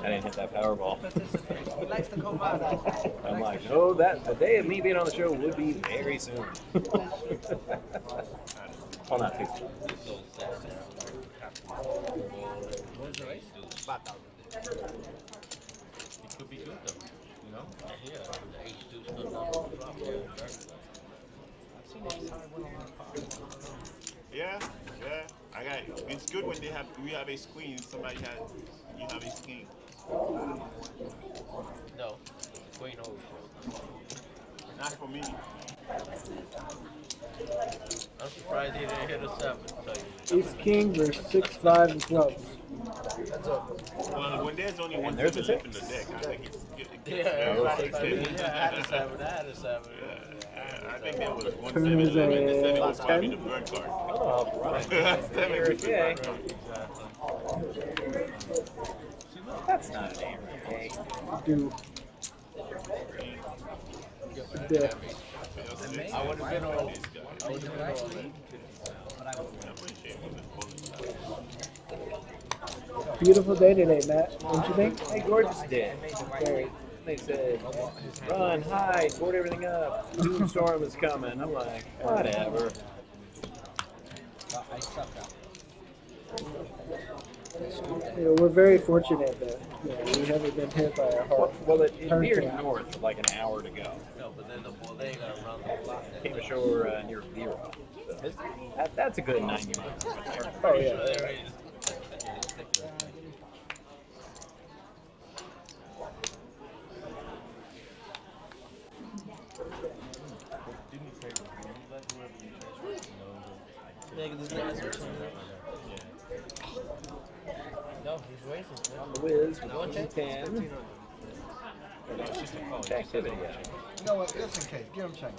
Speaker 3: I didn't hit that Powerball.
Speaker 10: He likes to come out.
Speaker 3: I'm like, no, the day of me being on the show would be very soon. Well, not too soon.
Speaker 4: He could be good though, you know?
Speaker 15: Yeah, yeah. I got. It's good when we have a queen. Somebody you have a king.
Speaker 10: No, queen over.
Speaker 15: Not for me.
Speaker 10: I'm surprised he didn't hit a 7.
Speaker 6: Ace king versus 6-5 and clubs.
Speaker 15: Well, when there's only one
Speaker 3: there's a
Speaker 15: 7 left in the
Speaker 3: 6.
Speaker 15: deck, I think it's good.
Speaker 10: Yeah, everybody I had a 7. I had a 7.
Speaker 15: I think there was one
Speaker 6: Turn
Speaker 15: 7
Speaker 6: is
Speaker 15: left, and the 7
Speaker 6: a
Speaker 15: was probably
Speaker 6: 10.
Speaker 15: the burn card.
Speaker 3: Oh, right.
Speaker 15: 7 was the burn card.
Speaker 3: That's not an error, okay?
Speaker 6: Do. Yeah.
Speaker 10: I would have been all. I would have been all in.
Speaker 6: Beautiful day today, Matt. Don't you think?
Speaker 3: Hey, gorgeous day. They said, run, hide, board everything up. Doomstorm is coming. I'm like, whatever.
Speaker 6: Yeah, we're very fortunate that we haven't been hit by a hard
Speaker 3: Well, it veered
Speaker 6: hurricane.
Speaker 3: north with like an hour to go.
Speaker 10: No, but then the ball, they gotta run the clock.
Speaker 3: Came ashore near 0. So that's a good 90 miles.
Speaker 6: Oh, yeah.
Speaker 10: There it is. No, he's racing.
Speaker 3: On the whiz with 110. Activity out.
Speaker 8: You know what? Just in case, give him change.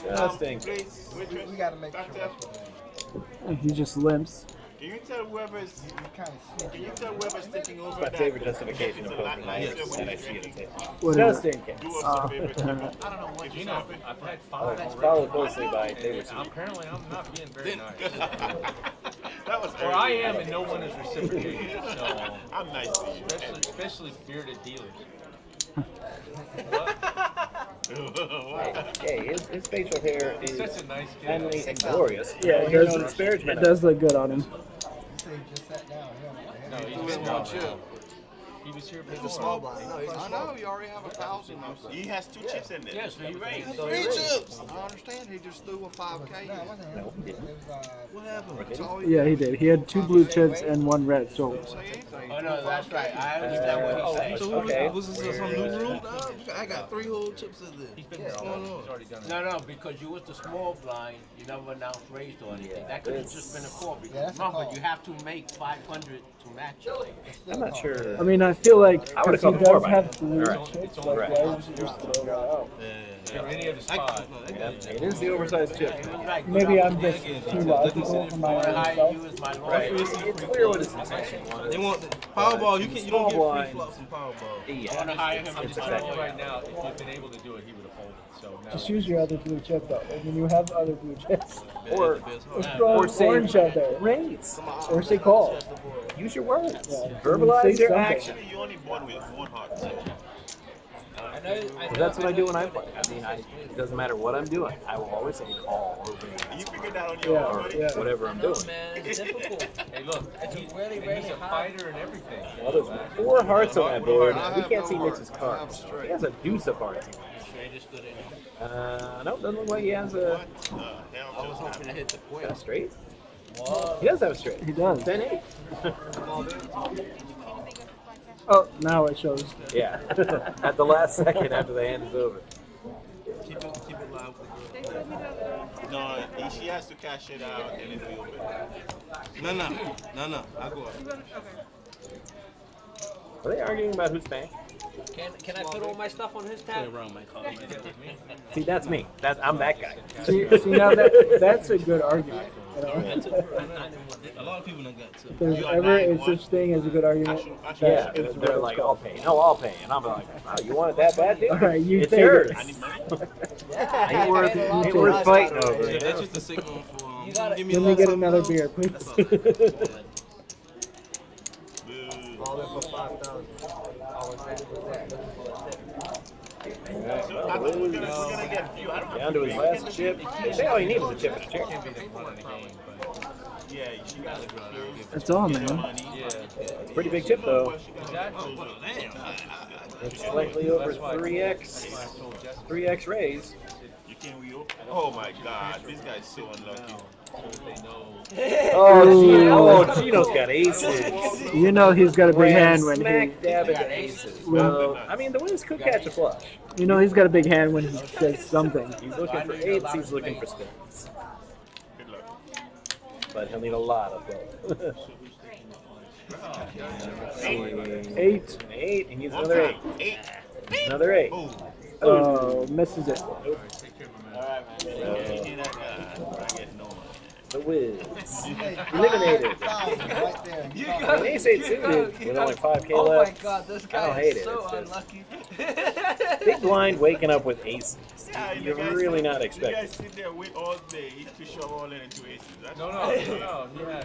Speaker 3: Just in case.
Speaker 8: We got to make sure that's what it is.
Speaker 6: He just limps.
Speaker 15: Can you tell whoever's taking over
Speaker 3: My
Speaker 15: that
Speaker 3: favorite justification
Speaker 15: it's
Speaker 3: of
Speaker 15: a lot
Speaker 3: poking my
Speaker 15: nicer
Speaker 3: ass
Speaker 15: when
Speaker 3: and I
Speaker 15: you're
Speaker 3: see it
Speaker 15: drinking?
Speaker 6: What
Speaker 3: just
Speaker 6: is
Speaker 3: in case.
Speaker 15: Do what's your favorite
Speaker 4: I don't know what you know. I've had five.
Speaker 3: It's followed closely by Tables Thurs.
Speaker 4: Apparently, I'm not being very nice.
Speaker 15: That was
Speaker 4: Or I am, and no one is reciprocating. So
Speaker 15: I'm nice to you.
Speaker 4: especially bearded dealers.
Speaker 3: Hey, his facial hair
Speaker 4: He's
Speaker 3: is
Speaker 4: such a nice kid.
Speaker 3: manly and glorious.
Speaker 6: Yeah, it
Speaker 3: Here's
Speaker 6: does,
Speaker 3: no disparagement.
Speaker 6: it does look good on him.
Speaker 8: You say he just sat down.
Speaker 4: No,
Speaker 8: He
Speaker 4: he's been one chip. He was here before.
Speaker 12: He's a small blind. I know, you already have 1,000.
Speaker 15: He has 2 chips in there.
Speaker 7: Yes, he raised.
Speaker 12: Three chips! I understand, he just threw a 5K.
Speaker 3: No, he didn't.
Speaker 12: What happened?
Speaker 3: Did he?
Speaker 6: Yeah, he did. He had 2 blue chips and 1 red. So
Speaker 10: Oh no, that's right. I understand what he's saying.
Speaker 2: So
Speaker 3: Okay.
Speaker 2: was this some new rule? I got 3 whole chips in there.
Speaker 4: He's been
Speaker 2: What's going on?
Speaker 4: He's already done it.
Speaker 10: No, because you was the small blind, you never announced raised or anything.
Speaker 3: Yeah,
Speaker 10: That could have
Speaker 3: it's-
Speaker 10: just been a call. Because
Speaker 8: Yeah, that's a
Speaker 10: remember,
Speaker 8: call.
Speaker 10: you have to make 500 to match it.
Speaker 3: I'm not sure.
Speaker 6: I mean, I feel like
Speaker 3: I would've
Speaker 6: because he
Speaker 3: called 4
Speaker 6: does
Speaker 3: by
Speaker 6: have
Speaker 3: now.
Speaker 6: blue
Speaker 3: Alright.
Speaker 6: chips,
Speaker 4: It's
Speaker 6: like
Speaker 4: right.
Speaker 6: why would you just throw that out?
Speaker 4: In any other spot.
Speaker 3: Yeah, it is the oversized chip.
Speaker 6: Maybe I'm just too logical for my own
Speaker 10: Hire
Speaker 6: stuff.
Speaker 10: you as my
Speaker 3: Right.
Speaker 10: lawyer.
Speaker 3: It's clear what his intention was.
Speaker 2: They want Powerball. You don't
Speaker 3: Small
Speaker 2: get free
Speaker 3: blind.
Speaker 2: flops from Powerball.
Speaker 3: Yeah,
Speaker 10: I want to hire him
Speaker 3: it's
Speaker 10: as my
Speaker 3: exactly
Speaker 10: lawyer.
Speaker 4: Right now, if you'd been able to do it, he would have folded. So now.
Speaker 6: Just use your other blue chip though. I mean, you have other blue chips.
Speaker 3: Or
Speaker 6: Or throw
Speaker 3: or
Speaker 6: an
Speaker 3: say
Speaker 6: orange out there.
Speaker 3: raise.
Speaker 6: Or say call.
Speaker 3: Use your words.
Speaker 6: Yeah.
Speaker 3: Verbalize
Speaker 6: Say
Speaker 3: your
Speaker 6: something.
Speaker 3: action.
Speaker 15: You only born with 1 heart.
Speaker 3: Well, that's what I do when I play. I mean, it doesn't matter what I'm doing. I will always say call or raise.
Speaker 15: You figured that on your
Speaker 6: Yeah,
Speaker 15: own,
Speaker 3: Or
Speaker 15: buddy?
Speaker 6: yeah.
Speaker 3: whatever I'm doing.
Speaker 7: Man, it's difficult.
Speaker 4: Hey, look, he's a fighter and everything.
Speaker 3: Well, there's 4 hearts on that board.
Speaker 12: I
Speaker 3: We
Speaker 12: have
Speaker 3: can't
Speaker 12: no
Speaker 3: see
Speaker 12: heart.
Speaker 3: Mitch's
Speaker 12: I have
Speaker 3: cards.
Speaker 12: straight.
Speaker 3: He has a deuce of hearts. No, doesn't look like he has a
Speaker 10: I was hoping to hit the quick.
Speaker 3: straight. He does have a straight.
Speaker 6: He does.
Speaker 3: 10-8.
Speaker 6: Oh, now it shows.
Speaker 3: Yeah. At the last second after the hand is over.
Speaker 2: Keep it live with the girl.
Speaker 15: No, she has to cash it out and then we open it.
Speaker 2: No. I go up.
Speaker 3: Are they arguing about who's paying?
Speaker 10: Can I put all my stuff on his tab?
Speaker 2: Around my car.
Speaker 3: See, that's me. I'm that guy.
Speaker 6: See now that's a good argument. You know?
Speaker 2: A lot of people don't got to.
Speaker 6: If there's ever a such thing as a good argument,
Speaker 3: Yeah,
Speaker 6: that is
Speaker 3: they're
Speaker 6: what
Speaker 3: like,
Speaker 6: it's
Speaker 3: I'll
Speaker 6: called.
Speaker 3: pay. No, I'll pay. And I'm like, oh, you want it that bad, dude?
Speaker 6: All right, you
Speaker 3: it's
Speaker 6: take
Speaker 3: yours.
Speaker 6: it.
Speaker 3: Ain't worth fighting over.
Speaker 2: Yeah,
Speaker 3: You
Speaker 2: that's
Speaker 3: know?
Speaker 2: just a signal for.
Speaker 10: You gotta-
Speaker 2: Give me
Speaker 6: Let
Speaker 2: a
Speaker 6: me
Speaker 2: little
Speaker 6: get
Speaker 2: something
Speaker 6: another
Speaker 2: else.
Speaker 6: beer, please.
Speaker 2: That's all.
Speaker 8: All in for 5,000.
Speaker 15: So I thought we're gonna get a few. I don't know.
Speaker 3: Down to his last chip. They say all he needs is a chip and a chair.
Speaker 15: Yeah, she got the
Speaker 6: That's all, man.
Speaker 3: It's a pretty big chip, though. It's slightly over 3x. 3x raise.
Speaker 15: You can't reopen. Oh my God, this guy's so unlucky.
Speaker 3: Oh, Gino's got aces.
Speaker 6: You know he's got a big hand when he.
Speaker 3: Smack dab at the aces. Well, I mean, the Wiz could catch a flush.
Speaker 6: You know he's got a big hand when he says something.
Speaker 3: He's looking for eights, he's looking for spins.
Speaker 15: Good luck.
Speaker 3: But he'll need a lot of both.
Speaker 6: Eight.
Speaker 3: 8, he needs another 8.
Speaker 15: 8.
Speaker 3: Another 8.
Speaker 6: Oh, misses it.
Speaker 3: The Wiz. Eliminated.
Speaker 8: Right there.
Speaker 3: An ace 8 suited with only 5k
Speaker 10: Oh my
Speaker 3: left.
Speaker 10: God, this
Speaker 3: I
Speaker 10: guy
Speaker 3: don't hate
Speaker 10: is
Speaker 3: it.
Speaker 10: so
Speaker 3: It's just
Speaker 10: unlucky.
Speaker 3: big blind waking up with aces.
Speaker 15: You
Speaker 3: You're
Speaker 15: guys
Speaker 3: really
Speaker 15: sit-
Speaker 3: not
Speaker 15: You
Speaker 3: expecting.
Speaker 15: guys sit there, wait all day to shove all in into aces. That's
Speaker 4: No. Yeah.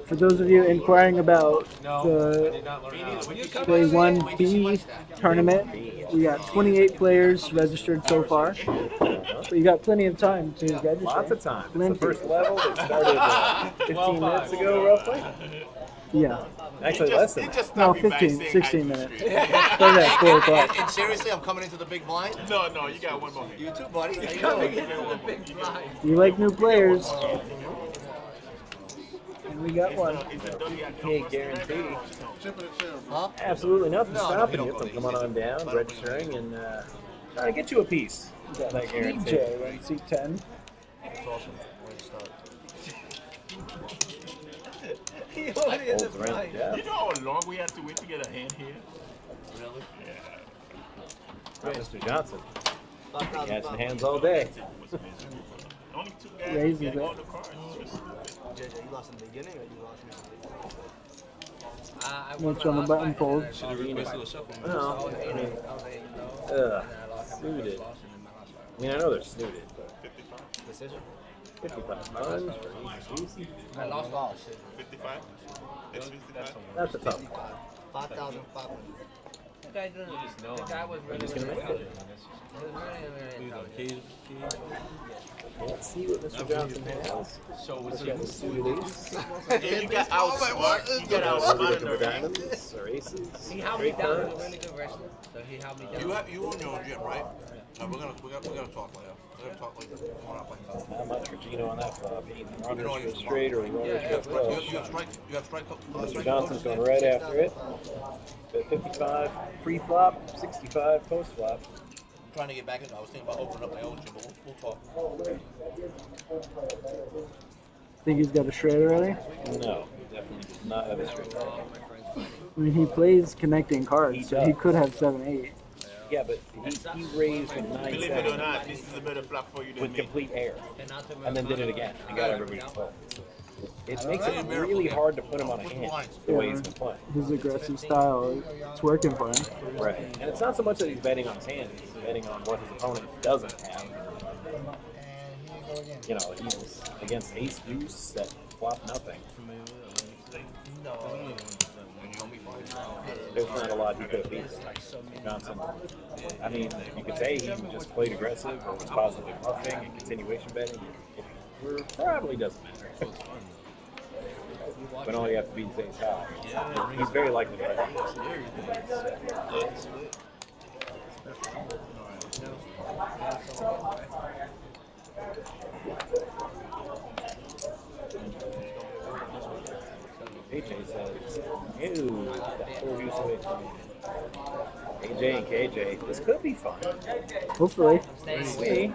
Speaker 6: For those of you inquiring about
Speaker 4: No, I
Speaker 6: the
Speaker 4: did not learn how.
Speaker 6: Day 1B tournament, we got 28 players registered so far. But you got plenty of time to register.
Speaker 3: Lots of time. It's the
Speaker 6: Plenty.
Speaker 3: first level that started 15 minutes ago, roughly.
Speaker 6: Yeah.
Speaker 3: Actually, less than
Speaker 15: It
Speaker 3: that.
Speaker 15: just
Speaker 6: No,
Speaker 15: stopped me by
Speaker 6: 15,
Speaker 15: saying
Speaker 6: 16
Speaker 15: I do
Speaker 6: minutes.
Speaker 15: straight.
Speaker 6: Started at 4 o'clock.
Speaker 12: And seriously, I'm coming into the big blind?
Speaker 15: No, you got one more.
Speaker 12: You too, buddy. How you
Speaker 10: Coming
Speaker 12: doing?
Speaker 10: into the big blind.
Speaker 6: You like new players. And we got one.
Speaker 3: Can't guarantee.
Speaker 12: Huh?
Speaker 3: Absolutely nothing
Speaker 12: No,
Speaker 3: stopping
Speaker 12: no,
Speaker 3: you
Speaker 12: we
Speaker 3: from
Speaker 12: don't
Speaker 3: coming on down, registering, and trying to get you a piece.
Speaker 6: We got
Speaker 3: I guarantee.
Speaker 6: TJ in seat 10.
Speaker 12: That's awesome. Way to start.
Speaker 10: He only in the
Speaker 3: Folds around
Speaker 10: blind.
Speaker 3: the
Speaker 15: You know how long we had to wait to get a hand here?
Speaker 10: Really?
Speaker 15: Yeah.
Speaker 3: Mr. Johnson. Catching hands all day.
Speaker 15: Only 2 guys
Speaker 6: Raises
Speaker 15: getting
Speaker 6: it.
Speaker 15: all the cards. Just
Speaker 8: JJ, you lost in the beginning or you lost recently?
Speaker 6: Mitch on the button fold.
Speaker 2: Should have requested a shuffle.
Speaker 3: No, I mean, snooted. I mean, I know they're snooted, but
Speaker 15: 55.
Speaker 8: Decision?
Speaker 3: 55 runs for easy.
Speaker 10: I lost all shit.
Speaker 15: 55. It's 55.
Speaker 3: That's a tough one.
Speaker 8: 5,500.
Speaker 10: The guy didn't. The guy was really,
Speaker 3: just gonna
Speaker 10: really
Speaker 3: make it.
Speaker 10: intelligent. He was really, really intelligent.
Speaker 3: Let's see what Mr. Johnson has.
Speaker 4: So was
Speaker 3: He's got the suited ace.
Speaker 15: Yeah, you got outsmart. You got outsmarted
Speaker 3: Over
Speaker 15: already.
Speaker 3: diamonds or aces.
Speaker 10: He held me
Speaker 3: Straight
Speaker 10: down. He was a
Speaker 3: cards.
Speaker 10: really good wrestler. So he held me down.
Speaker 2: You own your own gym, right? We're gonna talk later. We're gonna talk later. We're not playing.
Speaker 3: Not much for Gino on that flop. He can run
Speaker 2: You know,
Speaker 3: go straight or he runners go
Speaker 2: You
Speaker 3: close.
Speaker 2: have strike. You have strike.
Speaker 3: Mr. Johnson's going right after it. At 55 pre-flop, 65 post-flop.
Speaker 2: I'm trying to get back into. I was thinking about opening up my own gym, but we'll talk.
Speaker 6: Think he's got a straight already?
Speaker 3: No, he definitely does not have a straight.
Speaker 6: I mean, he plays connecting cards, so he could have 7-8.
Speaker 3: Yeah, but he raised with 9-7.
Speaker 15: Believe it or not, this is a better flop for you than
Speaker 3: with
Speaker 15: me.
Speaker 3: complete air, and then did it again and got everybody to fold. It makes it really hard to put him on a hand the way he's been playing.
Speaker 6: His aggressive style, it's working for him.
Speaker 3: Right, and it's not so much that he's betting on his hand; he's betting on what his opponent doesn't have. You know, he's against ace deuce that flop nothing. There's not a lot he could have beat Johnson. I mean, you could say he just played aggressive or was possibly bluffing and continuation betting. It probably doesn't matter. But all you have to beat is ace high. He's very likely to AJ says, ew, that 4 juice away from me. AJ and KJ, this could be fun.
Speaker 6: Hopefully.
Speaker 3: See?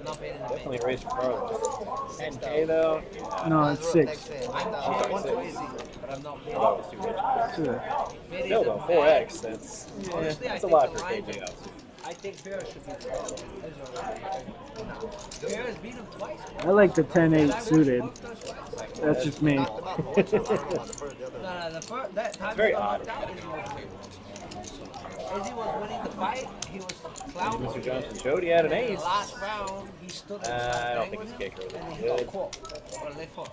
Speaker 3: Definitely a race for Carlos. 10K though?
Speaker 6: No, it's 6.
Speaker 3: That was too rich.
Speaker 6: Sure.
Speaker 3: Still though, 4x, that's a lot for KJ though.
Speaker 10: I think Bear should be Bear has beat him twice.
Speaker 6: I like the 10-8 suited. That's just me.
Speaker 10: The first, that time
Speaker 3: It's very odd.
Speaker 10: As he was winning the fight, he was clowning.
Speaker 3: Mr. Johnson showed he had an ace.
Speaker 10: Last round, he stood
Speaker 3: I don't think his kicker was
Speaker 10: and he got
Speaker 3: good.
Speaker 10: caught. Or left hook.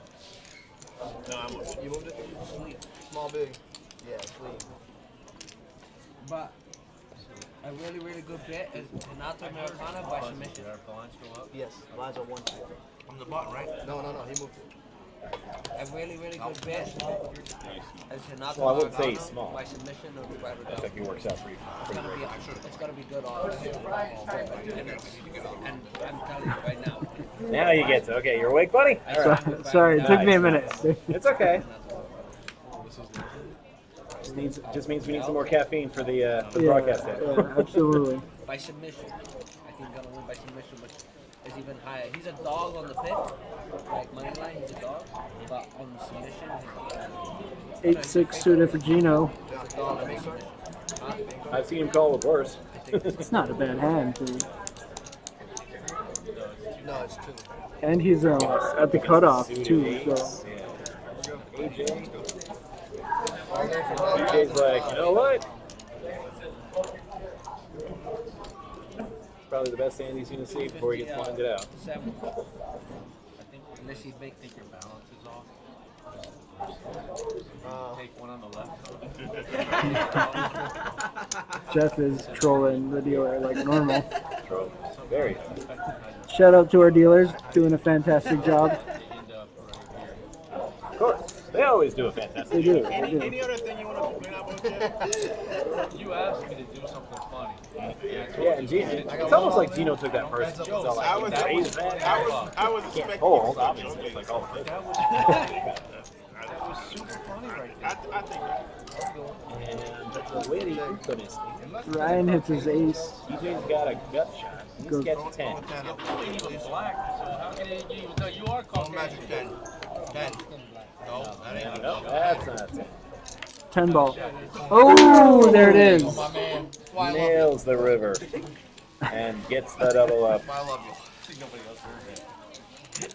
Speaker 15: No, I moved it.
Speaker 8: You moved it?
Speaker 10: Sweet.
Speaker 8: Small, big. Yeah, sweet.
Speaker 10: But a really, really good bet is Renato Americana by submission.
Speaker 8: Yes, lines are 1-4.
Speaker 2: From the button, right?
Speaker 8: No, he moved it.
Speaker 10: A really, really good bet is Renato
Speaker 3: Well, I wouldn't say
Speaker 10: Americana
Speaker 3: he's small.
Speaker 10: by submission or by
Speaker 3: I
Speaker 10: reduction.
Speaker 3: think he works out pretty
Speaker 10: It's gonna be good odds. And I'm telling you right now.
Speaker 3: Now you get to, okay, you're awake, buddy? All right.
Speaker 6: Sorry, it took me a minute.
Speaker 3: It's okay. Just means we need some more caffeine for the broadcast day.
Speaker 6: Yeah, absolutely.
Speaker 10: By submission. I think he's gonna win by submission, but it's even higher. He's a dog on the pick. Like money line, he's a dog. But on the submission,
Speaker 6: 8-6 suited for Gino.
Speaker 10: he's a dog on the submission. Huh?
Speaker 3: I've seen him call it worse.
Speaker 6: It's not a bad hand, too.
Speaker 8: No, it's 2.
Speaker 6: And he's at the cutoff, too. So.
Speaker 3: AJ's like, you know what? It's probably the best hand he's going to see before he gets blinded out.
Speaker 10: 7. I think unless you think your balance is off.
Speaker 4: Take one on the left.
Speaker 6: Jeff is trolling the dealer like normal.
Speaker 3: Very.
Speaker 6: Shout out to our dealers, doing a fantastic job.
Speaker 3: Of course. They always do a fantastic
Speaker 6: They do.
Speaker 3: job.
Speaker 6: They do.
Speaker 15: Any other thing you want to complain about, Jeff?
Speaker 4: You asked me to do something funny.
Speaker 3: Yeah, and Gino, it's almost like Gino took that personally. So like,
Speaker 15: I was
Speaker 3: can't
Speaker 15: expecting.
Speaker 3: fold, obviously. It's like, oh,
Speaker 4: That was super funny right there.
Speaker 15: I think.
Speaker 3: and the way the infamous
Speaker 6: Ryan hits his ace.
Speaker 3: DJ's got a gut shot. He's
Speaker 6: Go.
Speaker 3: getting 10.
Speaker 4: He was black, so how can you are
Speaker 2: Don't magic 10. 10. No, that ain't
Speaker 3: No, that's not 10.
Speaker 6: 10 ball. Oh, there it is.
Speaker 2: Oh, my man. That's why I love you.
Speaker 3: Nails the river and gets the double up.
Speaker 2: That's why I love you. I think nobody else heard that.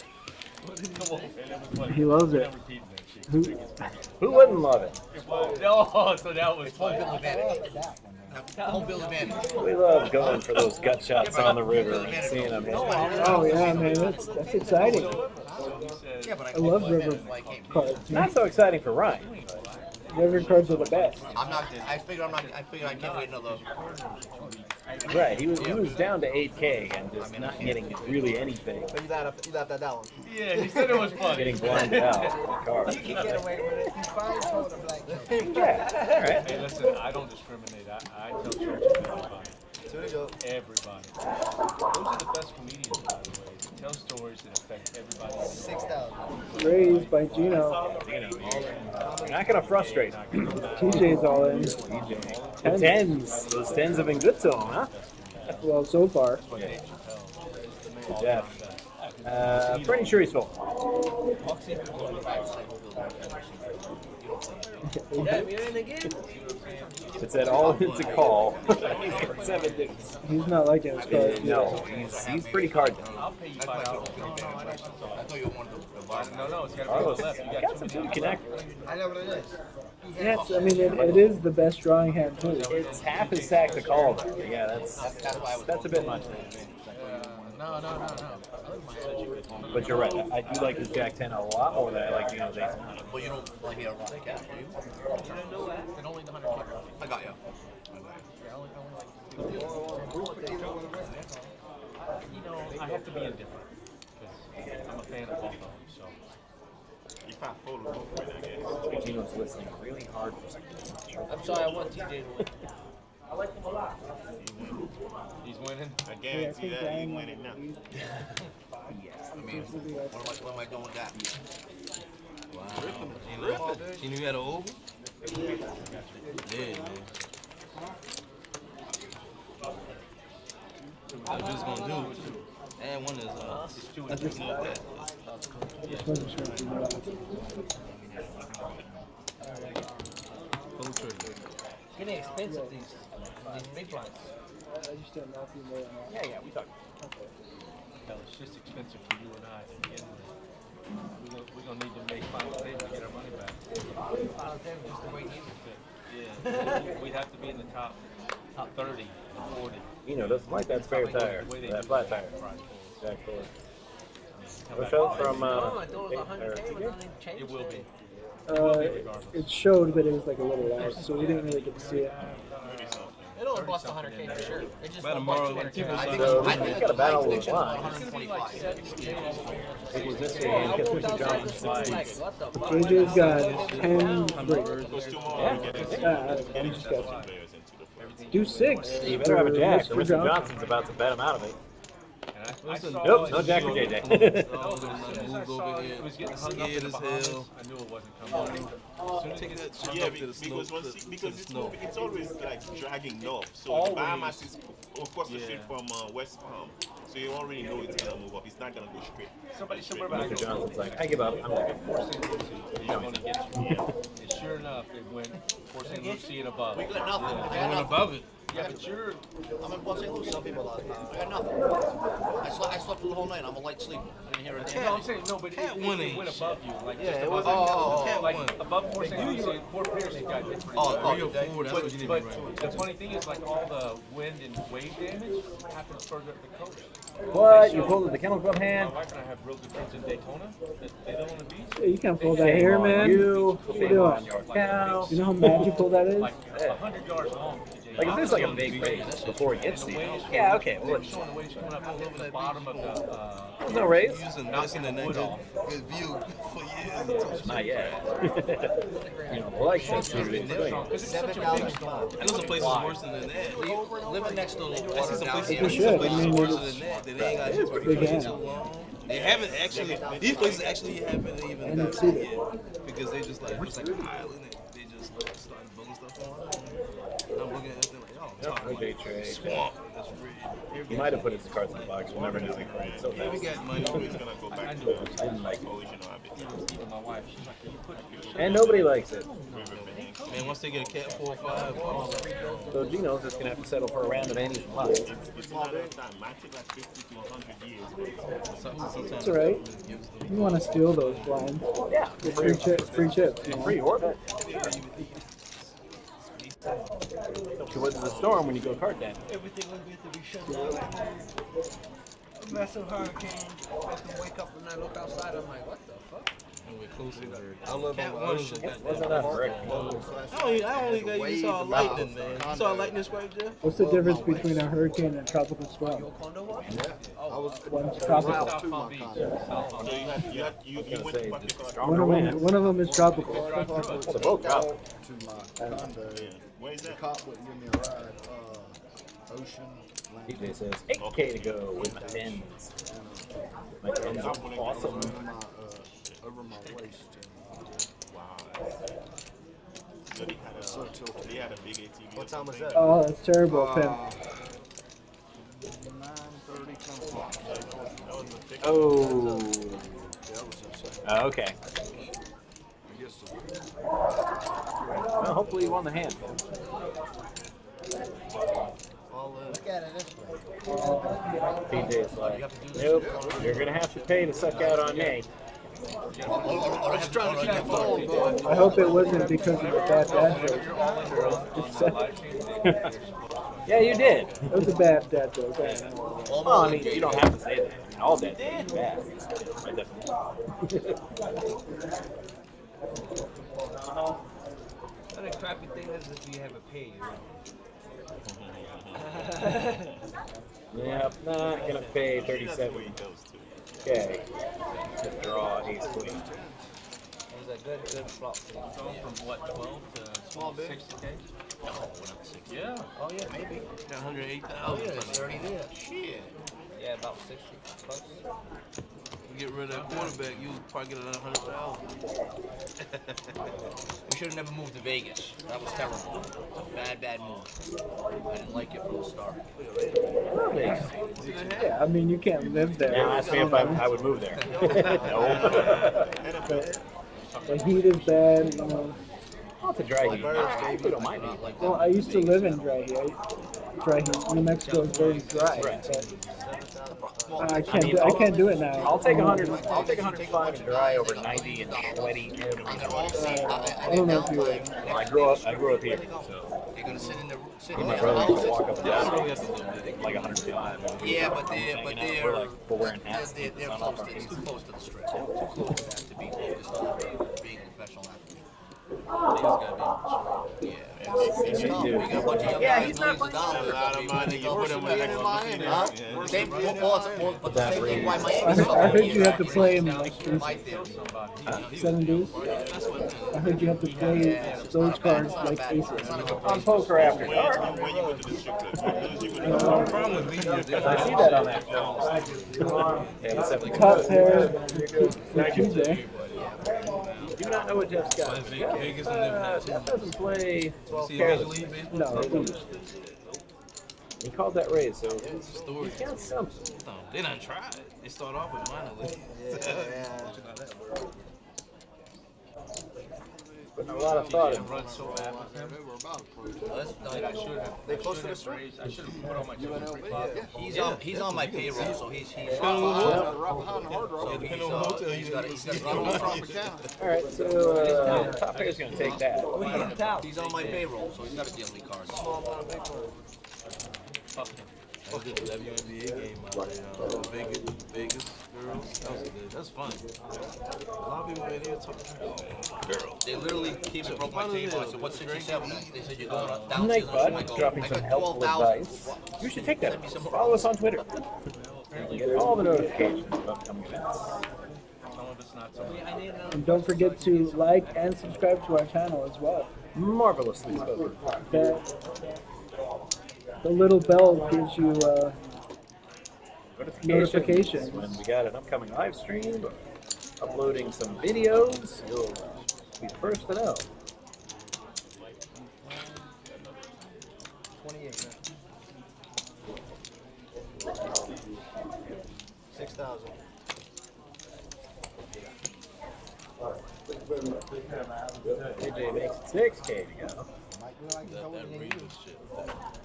Speaker 6: He loves it.
Speaker 3: Who wouldn't love it?
Speaker 4: No, so that was fun.
Speaker 10: Home field advantage.
Speaker 3: We love going for those gut shots on the river and seeing them hit.
Speaker 6: Oh yeah, man, that's exciting. I love river cards.
Speaker 3: Not so exciting for Ryan.
Speaker 6: River cards are the best.
Speaker 10: I figured I can't wait another.
Speaker 3: Right, he was down to 8K and just not getting really anything.
Speaker 8: You laughed at that one.
Speaker 4: Yeah, he said it was funny.
Speaker 3: Getting blinded out with the card.
Speaker 8: You can get away with it. You probably told a black joke.
Speaker 3: Yeah, all right.
Speaker 4: Hey, listen, I don't discriminate. I tell jokes to everybody. Everybody. Those are the best comedians, by the way. They tell stories that affect everybody.
Speaker 8: 6,000.
Speaker 6: Raised by Gino.
Speaker 3: You're not going to frustrate.
Speaker 6: TJ's all in.
Speaker 3: The 10s. Those 10s have been good to him, huh?
Speaker 6: Well, so far.
Speaker 3: Jeff. Pretty sure he's full. It's that all into call. He's got 7 deuce.
Speaker 6: He's not liking his cards.
Speaker 3: No, he's pretty card down.
Speaker 4: I'll pay you $5.
Speaker 10: I thought you wanted the bottom.
Speaker 4: No, it's got to
Speaker 3: Carlos,
Speaker 4: be left. You
Speaker 3: got some two connectors.
Speaker 8: I know what it is.
Speaker 6: Yes, I mean it is the best drawing hand too.
Speaker 3: It's half his stack to call though. Yeah, that's a bit much.
Speaker 4: No.
Speaker 3: But you're right. I do like his Jack 10 a lot more than I like Gino's Ace 9.
Speaker 10: Well, you don't like it a lot, do you?
Speaker 4: didn't know that. And only the 100K.
Speaker 10: I got you.
Speaker 4: You know, I have to be indifferent because I'm a fan of both of them. So.
Speaker 15: If I follow, I guess.
Speaker 3: Gino's listening really hard for something.
Speaker 10: I'm sorry, I want TJ to win.
Speaker 8: I like him a lot.
Speaker 4: He's winning.
Speaker 15: I guarantee that he's winning now.
Speaker 10: I mean, what am I doing with that? Wow. You knew you had an oval? Yeah, man. I was just gonna do. And one is
Speaker 7: It's getting expensive, these big blinds.
Speaker 6: I just don't know if you know or not.
Speaker 3: Yeah, we talked.
Speaker 6: Okay.
Speaker 4: Hell, it's just expensive for you and I to begin with. We're gonna need to make final table to get our money back.
Speaker 7: Final table just to break even.
Speaker 4: Yeah, we'd have to be in the top 30, 40.
Speaker 3: Doesn't like that spare tire, that flat tire. Jack Ford. What show from?
Speaker 7: I thought it was 100K, but nothing changed.
Speaker 4: It will be.
Speaker 6: It showed, but it was like a little loud, so we didn't really get to see it.
Speaker 7: It only cost 100K for sure. It just
Speaker 2: About
Speaker 7: won't
Speaker 2: tomorrow,
Speaker 7: cost
Speaker 2: when
Speaker 7: 200K.
Speaker 2: people
Speaker 3: So we got a battle with line.
Speaker 10: 125.
Speaker 3: It was this year. You get Mr. Johnson's 60s.
Speaker 6: JJ's got 10
Speaker 15: There's 2 more.
Speaker 6: I'm just guessing. Do 6.
Speaker 3: You better have a jack, or
Speaker 6: Mr.
Speaker 3: Mr. Johnson's about to bet him out of it.
Speaker 4: Listen,
Speaker 3: Nope, no jack for JJ.
Speaker 4: It was getting hung up in the Bahamas. I knew it wasn't coming.
Speaker 15: Yeah, because it's always like dragging north. So the Bahamas is across the street from West Palm. So you already know it's gonna move up. It's not gonna go straight.
Speaker 3: Mr. Johnson's like, I give up. I'm leaving.
Speaker 4: And sure enough, it went for St. Lucie and above.
Speaker 10: We got nothing.
Speaker 2: I went above it.
Speaker 4: Yeah, but you're.
Speaker 10: I'm in Port St. Lucie. Some people last time. I got nothing. I slept through the whole night. I'm a light sleeper. I didn't hear it.
Speaker 4: No, I'm saying no, but it went above you, like
Speaker 10: Yeah,
Speaker 4: just
Speaker 10: it
Speaker 4: above
Speaker 10: was-
Speaker 4: you. Like above Fort St. Lucie, Fort Pierce, you got different. But the funny thing is, like all the wind and wave damage happens further up the coast.
Speaker 3: What? You pulled the Kennel Club hand?
Speaker 4: My wife and I have real good friends in Daytona that they don't want to beach.
Speaker 6: Yeah, you can't pull that
Speaker 3: Shame
Speaker 6: hair,
Speaker 3: on
Speaker 6: man.
Speaker 3: you.
Speaker 6: What you
Speaker 3: Shame on
Speaker 6: doing?
Speaker 3: your cow.
Speaker 6: You know how magical that is?
Speaker 4: Like 100 yards long.
Speaker 3: Like if there's like a big raise before it gets to you. Yeah, okay. Well, let's
Speaker 4: Showing the waves coming up over the bottom of the.
Speaker 3: there's no raise.
Speaker 2: Using this and then good view for years.
Speaker 3: Not yet. Like that.
Speaker 2: I know some places worse than that.
Speaker 10: Living next to the
Speaker 2: I see
Speaker 10: water
Speaker 2: some
Speaker 10: down
Speaker 2: places,
Speaker 10: here.
Speaker 2: I see some places worse than that. They ain't got
Speaker 6: Big
Speaker 2: for
Speaker 6: hand.
Speaker 2: so long. They haven't actually. These places actually haven't even
Speaker 6: And
Speaker 2: done
Speaker 6: it's
Speaker 2: it
Speaker 6: seated.
Speaker 2: yet because they just like it's like an island. They just started building stuff on. And I'm looking at them like, oh, I'm talking like swamp. That's real.
Speaker 3: He might have put his cards in the box. We'll never know. He folded so
Speaker 2: Yeah, we
Speaker 3: fast.
Speaker 2: got money.
Speaker 15: It's gonna go back to the original habit.
Speaker 4: Even my wife, she's like, you put it.
Speaker 3: And nobody likes it.
Speaker 2: Man, once they get a cat 4 or 5,
Speaker 3: So Gino's just gonna have to settle for a random andes and lights.
Speaker 15: It's not that time. Might take like 50 to 100 years.
Speaker 6: That's all right. You want to steal those blinds?
Speaker 3: Yeah.
Speaker 6: Get free chips. You know?
Speaker 3: Free orbit. To weather the storm when you go card down.
Speaker 10: Everything will get to be shut down. A massive hurricane. Fucking wake up and I look outside. I'm like, what the fuck?
Speaker 12: I live on the ocean.
Speaker 3: Wasn't that correct?
Speaker 2: I only got you saw lightning, man. You saw a lightning strike, Jeff?
Speaker 6: What's the difference between a hurricane and a tropical storm?
Speaker 12: Yeah, I was
Speaker 6: One's tropical.
Speaker 12: to my condo.
Speaker 15: So you went to fucking
Speaker 6: One of them is tropical.
Speaker 12: To my condo.
Speaker 15: Where is
Speaker 12: The
Speaker 15: that?
Speaker 12: cop wouldn't give me a ride. Ocean.
Speaker 3: DJ says 8K to go with my tens. My tens are awesome.
Speaker 12: Over my waist.
Speaker 15: Wow. So they had a big ATV.
Speaker 12: What time was that?
Speaker 6: Oh, that's terrible, Pim.
Speaker 12: 9:30, 10 o'clock.
Speaker 3: Oh.
Speaker 12: Yeah, that was insane.
Speaker 3: Okay.
Speaker 12: I guess the
Speaker 3: Well, hopefully you won the hand.
Speaker 8: Look at it this way.
Speaker 3: PJ's like, nope, you're gonna have to pay to suck out on me.
Speaker 8: I'm just trying to keep the phone going.
Speaker 6: I hope it wasn't because of the bad dad joke.
Speaker 3: Yeah, you did.
Speaker 6: It was a bad dad joke.
Speaker 3: Well, I mean, you don't have to say that. I mean, all dad jokes are bad. By definition.
Speaker 10: The crappy thing is if you have a pay.
Speaker 3: Yep, not gonna pay 37. Okay. To draw ace queen.
Speaker 10: It was a good flop.
Speaker 7: From what, 12 to
Speaker 10: Small bit.
Speaker 7: 60K? No, we're not 60.
Speaker 10: Yeah. Oh yeah, maybe.
Speaker 2: 108,000.
Speaker 10: Oh yeah, it's already there.
Speaker 2: Shit.
Speaker 10: Yeah, about 60 close.
Speaker 2: You get rid of that quarterback, you probably get another 100,000.
Speaker 7: We should have never moved to Vegas. That was terrible. It was a bad move. I didn't like it from the start.
Speaker 6: Yeah, I mean, you can't live there.
Speaker 3: Now ask me if I would move there. No.
Speaker 6: The heat is bad, you know.
Speaker 3: Oh, it's a dry heat. I actually don't mind it.
Speaker 6: Well, I used to live in dry heat. New Mexico is very dry. But I can't do it now.
Speaker 3: I'll take 100. I'll take 105 and dry over 90 and sweaty.
Speaker 6: I don't know if you.
Speaker 3: I grew up here, so.
Speaker 7: You're gonna sit in the
Speaker 3: My brother used to walk up and down like 105.
Speaker 7: Yeah, but
Speaker 3: We're like wearing hats.
Speaker 7: they're close. It's too close to the strip. Too close to that to be focused on being a professional athlete.
Speaker 3: Yeah, he's not playing.
Speaker 15: A lot of money. You put him in Miami, huh?
Speaker 7: But the same thing why
Speaker 6: I
Speaker 7: Miami.
Speaker 6: heard you have to play him like 7 days. I heard you have to play those cards like aces.
Speaker 3: On poker after dark.
Speaker 15: When you go to the strip club, you go to
Speaker 3: I see that on that film. Yeah, the 7
Speaker 6: Top pair, Tuesday.
Speaker 3: Do not know what Jeff's got. Jeff doesn't play 12 careless.
Speaker 6: No,
Speaker 3: he called that raise, so he's got something.
Speaker 2: They done tried. They start off with minor league.
Speaker 3: Putting a lot of thought in.
Speaker 12: They close to the street.
Speaker 7: I should have put on my
Speaker 10: He's on my payroll, so he's
Speaker 12: Right behind the hard rock.
Speaker 10: he's got
Speaker 3: All right, so top pair's gonna take that.
Speaker 10: He's on my payroll, so he's got to deal me cards.
Speaker 2: I did the WNBA game out there, Vegas girls. That was good. That's fun. A lot of people in here talking girls.
Speaker 10: They literally came and broke my table. I said, what's 67? They said, you're going
Speaker 3: Good
Speaker 10: down.
Speaker 3: night, bud. Dropping some helpful advice. You should take that. Follow us on Twitter. You get all the notifications of upcoming events.
Speaker 6: And don't forget to like and subscribe to our channel as well.
Speaker 3: Marvelously spoken.
Speaker 6: The little bell gives you notifications.
Speaker 3: When we got an upcoming live stream, uploading some videos, you'll be the first to know.
Speaker 8: 28. 6,000.
Speaker 3: AJ makes it 6K to go.
Speaker 2: That Reeves shit.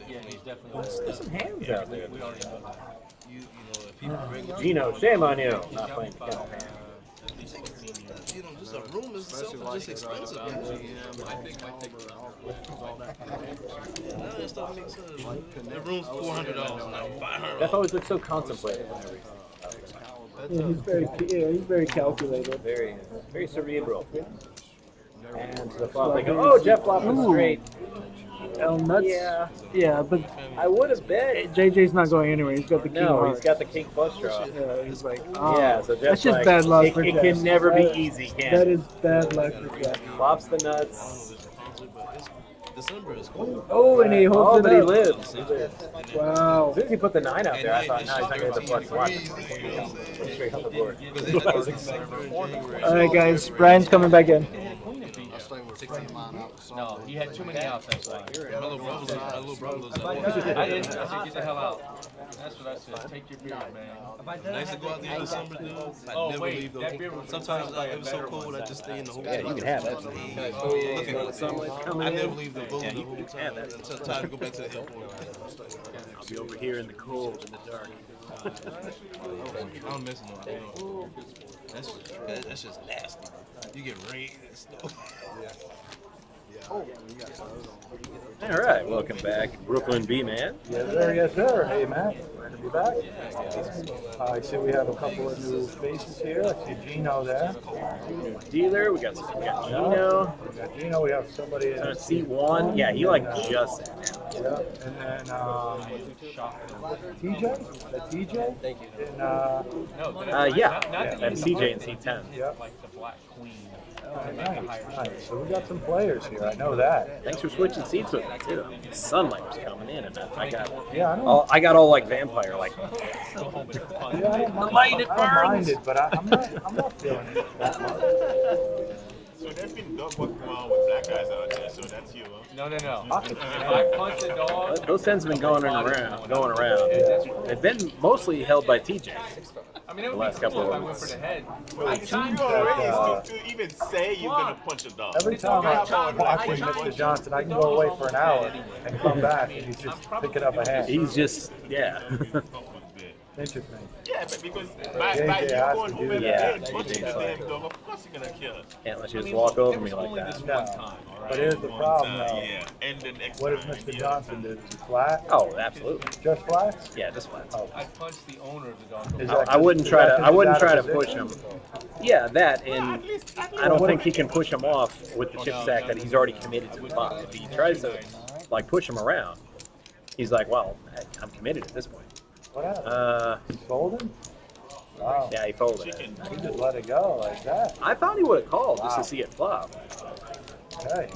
Speaker 7: Yeah, he's definitely.
Speaker 3: There's some hands out there.
Speaker 7: We already know that.
Speaker 2: You know, if people regular.
Speaker 3: Gino, shame on you. Not playing the kettle hand.
Speaker 2: You know, just a room itself is just expensive. Now that stuff makes sense. The room's $400 now, $500.
Speaker 3: That always looks so contemplative.
Speaker 6: Yeah, he's very calculated.
Speaker 3: Very cerebral. And to the flop, they go, oh, Jeff flop was straight.
Speaker 6: Nuts. Yeah, but
Speaker 3: I would have bet.
Speaker 6: JJ's not going anywhere. He's got the king.
Speaker 3: No, he's got the king flush draw.
Speaker 6: Yeah, he's like,
Speaker 3: yeah, so Jeff's
Speaker 6: that's just
Speaker 3: like,
Speaker 6: bad luck for
Speaker 3: it
Speaker 6: Jeff.
Speaker 3: can never be easy, can
Speaker 6: That
Speaker 3: it?
Speaker 6: is bad luck for Jeff.
Speaker 3: Flops the nuts.
Speaker 2: December is cool.
Speaker 6: Oh, and he holds it
Speaker 3: but he
Speaker 6: up.
Speaker 3: lives.
Speaker 6: Wow.
Speaker 3: As soon as he put the 9 out there, I thought, no, he's not going to hit the flush. Watch. Straight on the board.
Speaker 6: All right, guys. Brian's coming back in.
Speaker 7: No, he had too many outs. That's why.
Speaker 2: My little brother was
Speaker 7: I didn't. I said, get the hell out. That's what I said. Take your beer, man.
Speaker 2: I used to go out there in December, dude.
Speaker 7: Oh,
Speaker 2: never
Speaker 7: wait,
Speaker 2: leave
Speaker 7: that beer was
Speaker 2: sometimes it was so cold, I just stay in the hotel.
Speaker 3: Yeah, you can have that.
Speaker 2: Looking at the sunlight. I never leave the building the whole time until time to go back to the airport.
Speaker 3: I'll be over here in the cold, in the dark.
Speaker 2: I'm missing them. That's just nasty. You get rain and snow.
Speaker 3: All right, welcome back, Brooklyn B-Man.
Speaker 1: Yes, sir. Hey, Matt. Glad to be back. I see we have a couple of new faces here. I see Gino there.
Speaker 3: Dealer, we got Gino.
Speaker 1: We got Gino. We have somebody in
Speaker 3: seat 1. Yeah, he like just sat down.
Speaker 1: Yeah, and then TJ? That TJ? Thank you.
Speaker 3: Yeah, that's CJ in seat 10.
Speaker 1: Yep.
Speaker 7: Like the Black Queen.
Speaker 1: Nice. So we got some players here. I know that.
Speaker 3: Thanks for switching seats with me too. The sunlight was coming in, and I got all like vampire, like.
Speaker 1: Yeah, I don't mind,
Speaker 3: light, it
Speaker 1: I don't mind
Speaker 3: burns.
Speaker 1: it, but I'm not feeling it that much.
Speaker 15: So there's been dog walking around with black guys out there, so that's you, huh?
Speaker 7: No. If I punch a dog.
Speaker 3: Those tends have been going around. They've been mostly held by TJ.
Speaker 7: I mean, it
Speaker 3: The
Speaker 7: would
Speaker 3: last
Speaker 7: be
Speaker 3: couple
Speaker 7: cool if I
Speaker 3: of
Speaker 7: went for
Speaker 3: months.
Speaker 7: the head.
Speaker 15: I time you already to even say you're gonna punch a dog.
Speaker 1: Every time I'm watching Mr. Johnson, I can go away for an hour and come back, and he's just picking up a hand.
Speaker 3: He's just, yeah.
Speaker 1: Interesting.
Speaker 15: Yeah, but because
Speaker 1: JJ
Speaker 15: by you
Speaker 1: has
Speaker 15: going
Speaker 1: to do
Speaker 15: over the
Speaker 1: that.
Speaker 15: head, punching the damn dog, of course you're gonna kill it.
Speaker 3: Can't let you just walk over me like that.
Speaker 1: No. But here's the problem, though.
Speaker 15: Yeah, and the next
Speaker 1: What does
Speaker 15: time,
Speaker 1: Mr.
Speaker 15: yeah.
Speaker 1: Johnson do? Is he flat?
Speaker 3: Oh, absolutely.
Speaker 1: Just flat?
Speaker 3: Yeah, just flat.
Speaker 1: Oh.
Speaker 7: I punched the owner of the dog.
Speaker 1: Is that
Speaker 3: I wouldn't try to.
Speaker 1: because
Speaker 3: I wouldn't
Speaker 1: he's out
Speaker 3: try
Speaker 1: of
Speaker 3: to push him.
Speaker 1: position?
Speaker 3: Yeah, that, and I don't think he can push him off with the chip stack that he's already committed to the pot. If he tries to like push him around, he's like, well, I'm committed at this point.
Speaker 1: What happened? He's folding? Wow.
Speaker 3: Yeah, he folded.
Speaker 1: He just let it go like that.
Speaker 3: I thought he would have called just
Speaker 1: Wow.
Speaker 3: to see it flop.
Speaker 1: Okay.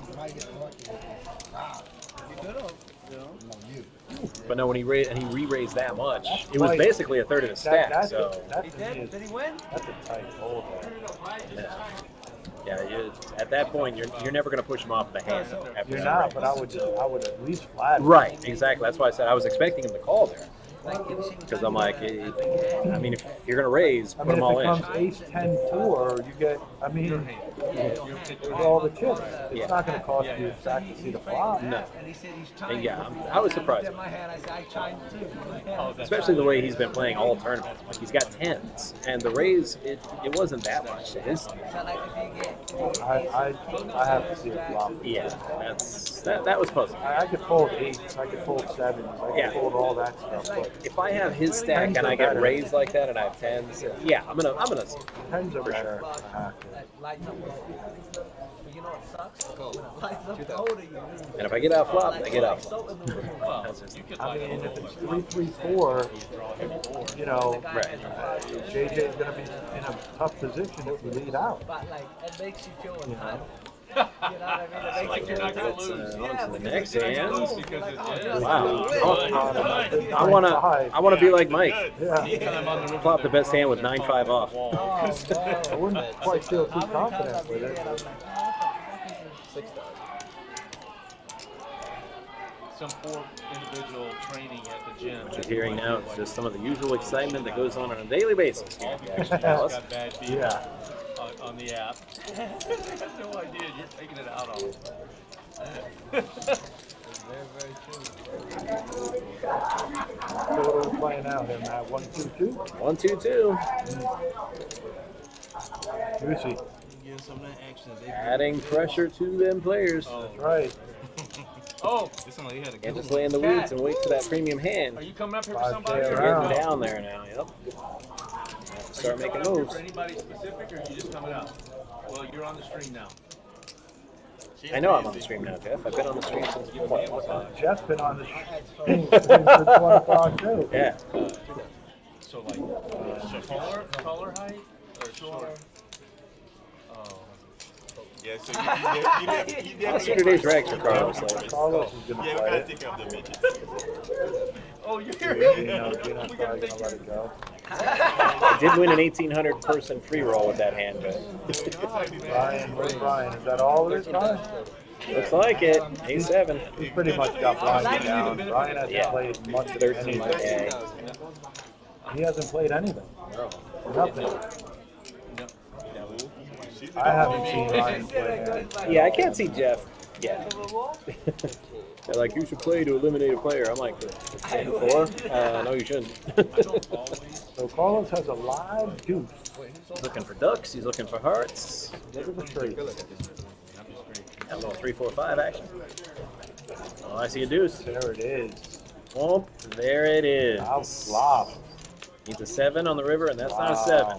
Speaker 3: But no, when he re-raised that much,
Speaker 1: That's
Speaker 3: it was
Speaker 1: quite-
Speaker 3: basically a third of the stack. So
Speaker 1: Did he win? That's a tight fold there.
Speaker 3: at that point, you're never going to push him off the hand. After
Speaker 1: You're
Speaker 3: that
Speaker 1: not,
Speaker 3: raise.
Speaker 1: but I would at least flat it.
Speaker 3: Right, exactly. That's why I said I was expecting him to call there. Because I'm like, I mean, if you're going to raise,
Speaker 1: I
Speaker 3: put
Speaker 1: mean,
Speaker 3: them
Speaker 1: if
Speaker 3: all
Speaker 1: it
Speaker 3: in.
Speaker 1: comes ace 10-4, you get, I mean, there's all the chips. It's not going to cost you a stack to see the flop.
Speaker 3: No. And yeah, I was surprised. Especially the way he's been playing all tournaments. Like he's got 10s, and the raise, it wasn't that much to his.
Speaker 1: I have to see a flop.
Speaker 3: Yeah, that was puzzling.
Speaker 1: I could fold 8s, I could fold 7s, I could fold all that stuff. But
Speaker 3: If I have his stack and I get raised like that and I have 10s, yeah, I'm gonna
Speaker 1: 10s are better.
Speaker 3: And if I get out flop, I get out flop. That's just,
Speaker 1: I mean, if it's 3-3-4, you know, JJ's going to be in a tough position if we lead out.
Speaker 10: But like, it makes you feel entitled.
Speaker 7: You know what I mean?
Speaker 3: like
Speaker 7: you're not gonna lose.
Speaker 3: on to the next hand.
Speaker 7: Because
Speaker 3: Wow. I wanna be like Mike.
Speaker 1: Yeah.
Speaker 3: Flop the best hand with 9-5 off.
Speaker 1: I wouldn't quite feel too confident with it.
Speaker 7: Some poor individual training at the gym.
Speaker 3: What you're hearing now is just some of the usual excitement that goes on a daily basis here at the Action Palace.
Speaker 7: Got bad feet.
Speaker 1: Yeah.
Speaker 4: on the app. I have no idea you're taking it out on them.
Speaker 10: Very, very true.
Speaker 1: So what are we playing out here, Matt? 1-2-2?
Speaker 3: 1-2-2.
Speaker 1: Juicy.
Speaker 2: Give some of that action.
Speaker 3: Adding pressure to them players.
Speaker 1: That's right.
Speaker 4: Oh!
Speaker 2: It sounded like he had a
Speaker 3: Can't
Speaker 2: good
Speaker 3: just lay in the
Speaker 4: Cat.
Speaker 3: weeds and wait for that premium hand.
Speaker 4: Are you coming up here for
Speaker 1: 5K
Speaker 4: somebody?
Speaker 3: You're
Speaker 1: around.
Speaker 3: getting down there now, yep. Have to start making
Speaker 4: Are you coming up here
Speaker 3: moves.
Speaker 4: for anybody specific, or are you just coming up? Well, you're on the stream now.
Speaker 3: I know I'm on the stream now, Jeff. I've been on the stream since what?
Speaker 1: Jeff's been on the stream since 1 o'clock too.
Speaker 3: Yeah.
Speaker 4: So like, taller height, or short? Oh.
Speaker 15: Yeah, so you
Speaker 3: Yesterday's rags for Carlos.
Speaker 1: Carlos is gonna
Speaker 15: Yeah, we
Speaker 1: play
Speaker 15: gotta
Speaker 1: it.
Speaker 15: take care of the midgets.
Speaker 4: Oh, you're
Speaker 1: You know, Gina's probably gonna let it go.
Speaker 3: I did win an 1,800 person free roll with that hand, but
Speaker 1: Brian, where's Brian? Is that all it is, Brian?
Speaker 3: looks like it. A7.
Speaker 1: He's pretty much got Brian down. Brian hasn't
Speaker 3: Yeah.
Speaker 1: played much of
Speaker 3: 13.
Speaker 1: anything.
Speaker 3: Yeah.
Speaker 1: He hasn't played anything. Nothing.
Speaker 15: She's
Speaker 1: I haven't seen Ryan play anything.
Speaker 3: Yeah, I can't see Jeff yet. They're like, you should play to eliminate a player. I'm like, 4? No, you shouldn't.
Speaker 1: So Carlos has a live deuce.
Speaker 3: He's looking for ducks. He's looking for hearts.
Speaker 1: Look at the tree.
Speaker 3: A little 3-4-5 action. Oh, I see a deuce.
Speaker 1: There it is.
Speaker 3: Oh, there it is.
Speaker 1: Out flop.
Speaker 3: Needs a 7 on the river, and that's not a 7.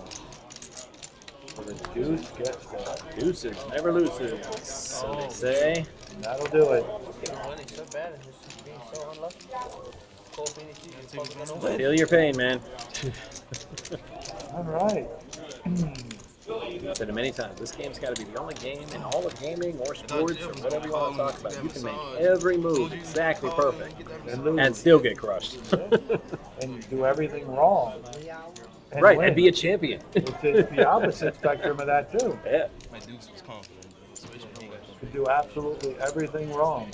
Speaker 1: So the deuce gets there.
Speaker 3: Deuces never loses, so they say.
Speaker 1: That'll do it.
Speaker 10: Winning so bad and just being so unlucky. Cold Phoenix, he's probably gonna win.
Speaker 3: Feel your pain, man.
Speaker 1: All right.
Speaker 3: I've said it many times. This game's got to be the only game in all of gaming or sports or whatever you want to talk about. You can make every move exactly perfect and still get crushed.
Speaker 1: And do everything wrong. And
Speaker 3: Right,
Speaker 1: win.
Speaker 3: and be a champion.
Speaker 1: It's the opposite spectrum of that too.
Speaker 3: Yeah.
Speaker 2: My Dukes was confident. Especially when he got
Speaker 1: You do absolutely everything wrong.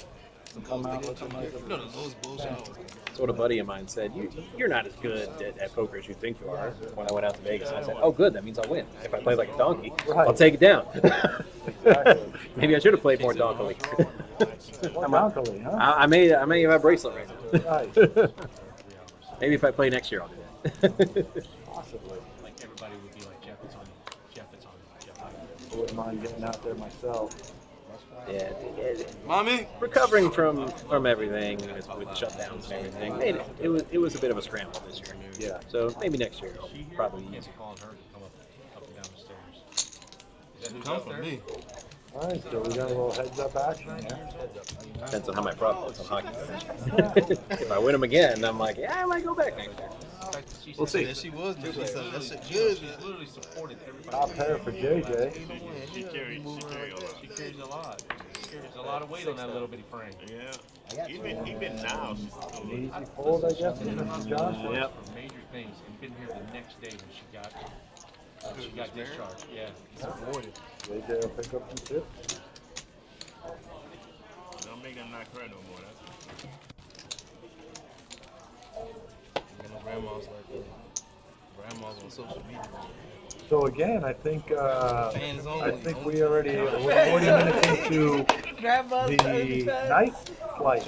Speaker 1: And come out looking like
Speaker 2: you know the lowest bullshit I was like,
Speaker 3: That's what a buddy of mine said. You're not as good at poker as you think you are. When I went out to Vegas, I said, oh, good, that means I'll win. If I play like a donkey, I'll take it down.
Speaker 1: Exactly.
Speaker 3: Maybe I should have played more donkily.
Speaker 1: More donkily, huh?
Speaker 3: I may have a bracelet right now.
Speaker 1: Right.
Speaker 3: Maybe if I play next year, I'll do that.
Speaker 1: Possibly.
Speaker 4: Like everybody would be like, Jeff, it's on you. Jeff, it's on you. Jeff,
Speaker 1: I wouldn't mind getting out there myself.
Speaker 3: Yeah,
Speaker 2: Mommy,
Speaker 3: recovering from everything with shutdowns and everything, it was a bit of a scramble this year.
Speaker 1: Yeah.
Speaker 3: So maybe next year I'll probably
Speaker 4: Can't
Speaker 3: use
Speaker 4: be
Speaker 3: it.
Speaker 4: calling her to come up and down the stairs. Is that who's
Speaker 2: come
Speaker 4: up
Speaker 2: from
Speaker 4: there?
Speaker 2: me.
Speaker 1: All right, so we got a little heads up action here.
Speaker 3: Depends on how my prop looks on hockey. If I win them again, I'm like, yeah, I might go back next year. We'll see.
Speaker 2: Yeah, she was. She said that shit good.
Speaker 4: She's literally supported everybody.
Speaker 1: Top pair for JJ.
Speaker 15: She carried a lot.
Speaker 4: She carries a lot. She carries a lot of weight on that little bitty frame.
Speaker 15: Yeah. Even now, she's still
Speaker 1: An easy fold, I guess, for Mr. Johnson.
Speaker 3: Yep.
Speaker 4: For major things, and been here the next day when she got discharged. Yeah.
Speaker 1: JJ will pick up some chips.
Speaker 15: Don't make them not cry no more. That's
Speaker 2: Grandma's like grandma's on social media.
Speaker 1: So again, I think
Speaker 2: Fans only.
Speaker 1: we already we're 40 minutes into the night flight.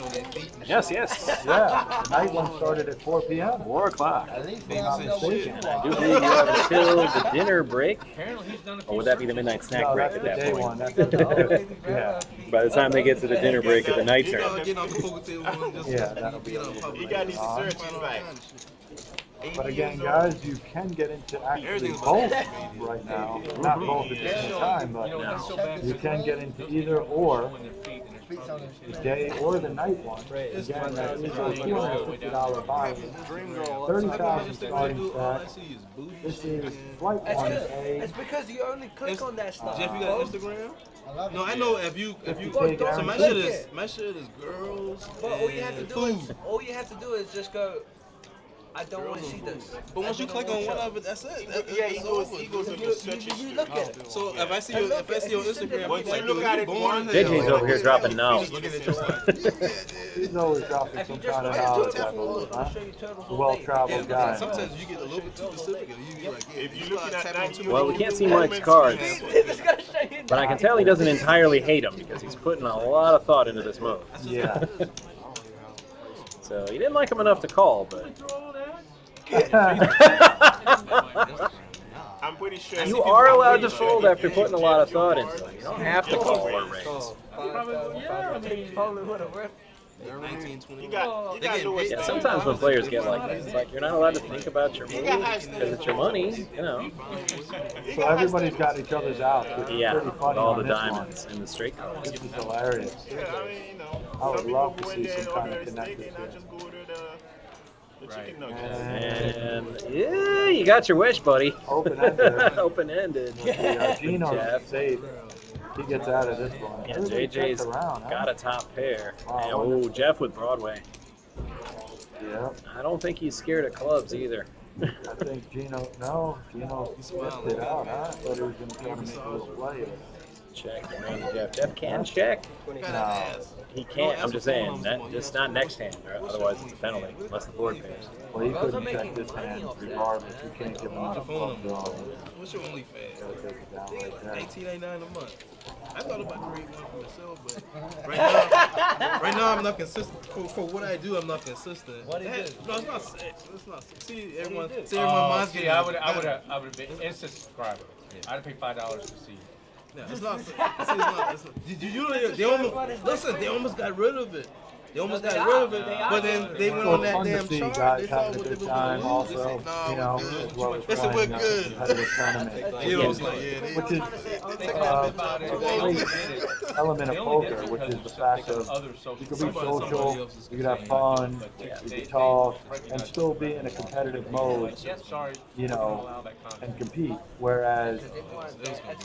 Speaker 3: Yes.
Speaker 1: Yeah, the night one started at 4 p.m.
Speaker 3: 4 o'clock.
Speaker 8: At least
Speaker 2: Big
Speaker 8: we'll
Speaker 2: shit.
Speaker 8: have
Speaker 3: And I do believe you have until the dinner break.
Speaker 4: Apparently he's done a few
Speaker 3: Or would that be the midnight snack
Speaker 1: No,
Speaker 3: break
Speaker 1: that's
Speaker 3: at
Speaker 1: the
Speaker 3: that
Speaker 1: day one.
Speaker 3: point?
Speaker 1: That's the yeah.
Speaker 3: By the time they get to the dinner break at the night
Speaker 2: You know,
Speaker 3: turn.
Speaker 2: getting off the poker table and just
Speaker 1: Yeah, that'll be
Speaker 2: get on public.
Speaker 15: He got these desserts. He's like,
Speaker 1: But again, guys, you can get into actually both right now. Not both at the same time, but you can get into either or, the day or the night one. Again, that is a $250 buy. 30,000 starting stack. This is flight one A.
Speaker 10: It's because you only click on that stuff.
Speaker 2: Jeff, you got Instagram? No, I know if you
Speaker 1: take
Speaker 2: so my
Speaker 1: Aaron-
Speaker 2: shit is girls
Speaker 10: But all you have to
Speaker 2: and
Speaker 10: do
Speaker 2: food.
Speaker 10: is just go. I don't want to see this.
Speaker 2: But once you click on one of it, that's it.
Speaker 15: Yeah, he goes on your search
Speaker 10: You
Speaker 15: history.
Speaker 10: look at it.
Speaker 2: So if I see your Instagram,
Speaker 15: Once
Speaker 2: like,
Speaker 15: you look at it once,
Speaker 3: JJ's over here dropping knowledge.
Speaker 1: He's always dropping some kind of knowledge, I believe, huh? A well-traveled guy.
Speaker 2: Sometimes you get a little bit too specific. You get like,
Speaker 15: if you're looking at that,
Speaker 3: Well, we can't see Mike's cards, but I can tell he doesn't entirely hate him because he's putting a lot of thought into this move.
Speaker 1: Yeah.
Speaker 3: So he didn't like him enough to call, but
Speaker 15: I'm pretty sure
Speaker 3: you are allowed to fold after putting a lot of thought into it. You don't have to call or raise.
Speaker 15: You got
Speaker 3: Yeah, sometimes when players get like that, it's like you're not allowed to think about your move because it's your money, you know.
Speaker 1: So everybody's got each other's outs, which is
Speaker 3: Yeah,
Speaker 1: pretty
Speaker 3: with
Speaker 1: funny
Speaker 3: all
Speaker 1: on
Speaker 3: the
Speaker 1: this
Speaker 3: diamonds and the straight cards.
Speaker 1: This is hilarious.
Speaker 15: Yeah, I mean, you know,
Speaker 1: I would love to
Speaker 15: some
Speaker 1: see
Speaker 15: people
Speaker 1: some
Speaker 15: went
Speaker 1: kind of
Speaker 15: there,
Speaker 1: connected
Speaker 15: they not
Speaker 1: here.
Speaker 15: just go to the chicken nuggets.
Speaker 3: And yeah, you got your wish, buddy.
Speaker 1: Open-ended.
Speaker 3: Open-ended.
Speaker 1: Gino's
Speaker 3: Jeff.
Speaker 1: safe. He gets out of this one.
Speaker 3: Yeah,
Speaker 1: Everybody
Speaker 3: JJ's
Speaker 1: checks around, huh?
Speaker 3: got a top pair.
Speaker 1: Wow,
Speaker 3: And, oh, Jeff with Broadway.
Speaker 1: Yeah.
Speaker 3: I don't think he's scared of clubs either.
Speaker 1: I think Gino lifted it out, huh? Thought he was going to try to make a little play.
Speaker 3: Check. Jeff can check.
Speaker 1: No.
Speaker 3: He can't. I'm just saying that just not next hand, or otherwise it's a penalty unless the board pays.
Speaker 1: Well, he couldn't check this hand regardless. You can't give him a
Speaker 2: phone
Speaker 1: club draw.
Speaker 2: What's your OnlyFans?
Speaker 1: Gotta take it down right there.
Speaker 2: $18.99 a month. I thought about creating one for myself, but right now I'm not consistent. For what I do, I'm not consistent.
Speaker 10: What is it?
Speaker 2: No, it's not sex. It's not sex. See, everyone mind's getting.
Speaker 4: I would have been instant subscriber. I'd have paid $5 to see.
Speaker 2: No, it's not. See, it's not. They almost got rid of it. They almost got rid of it, but then they went on that damn chart.
Speaker 1: Guys having a good time also, you know, as well as trying
Speaker 2: we're
Speaker 1: a
Speaker 2: good.
Speaker 1: competitive tournament.
Speaker 2: You know, it's like,
Speaker 1: Which is an element of poker, which is the fact of you could be social, you could have fun, you could talk, and still be in a competitive mode, you know, and compete. Whereas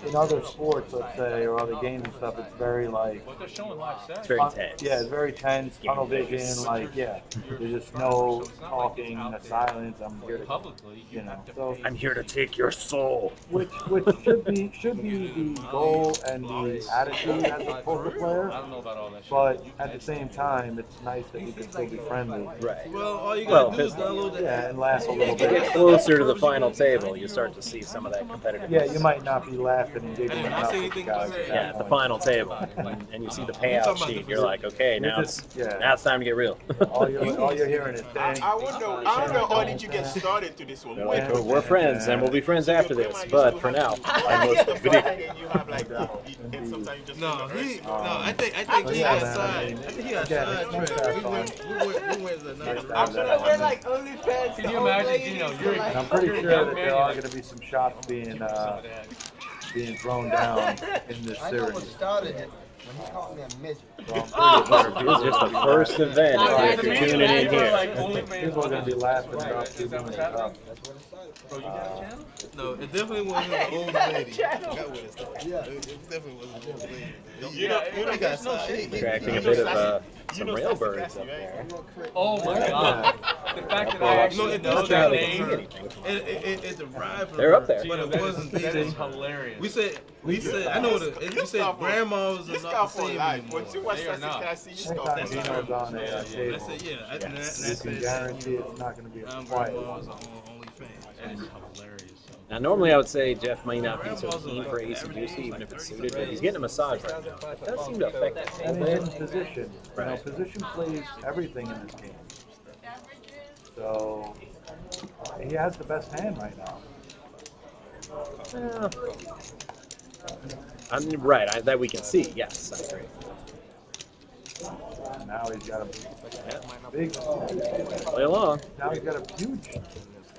Speaker 1: in other sports, let's say, or other games and stuff, it's very like,
Speaker 3: it's very tense.
Speaker 1: Yeah, it's very tense. Tunnel vision, like, yeah, there's just no talking, no silence. I'm here to, you know, so
Speaker 3: I'm here to take your soul.
Speaker 1: which should be the goal and the attitude as a poker player. But at the same time, it's nice that we can still be friendly.
Speaker 3: Right.
Speaker 2: Well, all you gotta do is download the
Speaker 1: Yeah, and laugh a little
Speaker 3: As you
Speaker 1: bit.
Speaker 3: get closer to the final table, you start to see some of that competitive.
Speaker 1: Yeah, you might not be laughing and giggling enough with the guys. at
Speaker 3: Yeah,
Speaker 1: that
Speaker 3: at the
Speaker 1: point.
Speaker 3: final table, and you see the payout sheet. You're like, okay, now it's time to get real.
Speaker 1: All you're hearing is dang.
Speaker 15: I wonder how did you get started to this one?
Speaker 3: They're like, oh, we're friends, and we'll be friends after this. But for now, I'm most of video.
Speaker 15: You have like, and sometimes you just
Speaker 2: I think he got side. I think he got side track. We went to another.
Speaker 10: We're like OnlyFans.
Speaker 4: Can you imagine, Gino?
Speaker 1: And I'm pretty sure that there are going to be some shots being thrown down in this
Speaker 8: I know what
Speaker 1: series.
Speaker 8: started it when he called me a midget.
Speaker 1: So I'm pretty
Speaker 3: This is just the first event if you're tuning in here.
Speaker 1: People are going to be laughing about 2 minutes up.
Speaker 2: No, it definitely wasn't an old lady. I forgot what it started. It definitely wasn't an old lady.
Speaker 15: You know,
Speaker 2: He got side.
Speaker 3: Tracking a bit of some railbirds up there.
Speaker 4: Oh my God! The fact that I actually know that name.
Speaker 2: It derived from
Speaker 3: They're up there.
Speaker 2: but it wasn't
Speaker 4: That
Speaker 2: these.
Speaker 4: is hilarious.
Speaker 2: We said, I know what it is. We said grandmas are not the same anymore.
Speaker 15: Once you watch
Speaker 4: They
Speaker 15: that,
Speaker 4: are not.
Speaker 15: can I see you
Speaker 1: Anytime
Speaker 15: scoff?
Speaker 1: Gino's on a
Speaker 2: I
Speaker 1: table,
Speaker 2: said, yeah. I
Speaker 1: you
Speaker 2: said,
Speaker 1: can guarantee it's not going to be a quiet one.
Speaker 2: grandmas are on OnlyFans.
Speaker 4: That is hilarious.
Speaker 3: Now, normally I would say Jeff might not be so keen for AC Juicy, even if it's suited, but he's getting a massage right now. It does seem to affect him.
Speaker 1: And he's in position. You know, position plays everything in this game. So he has the best hand right now.
Speaker 3: I mean, right, that we can see, yes, I agree.
Speaker 1: And now he's got a big
Speaker 3: Play along.
Speaker 1: Now he's got a huge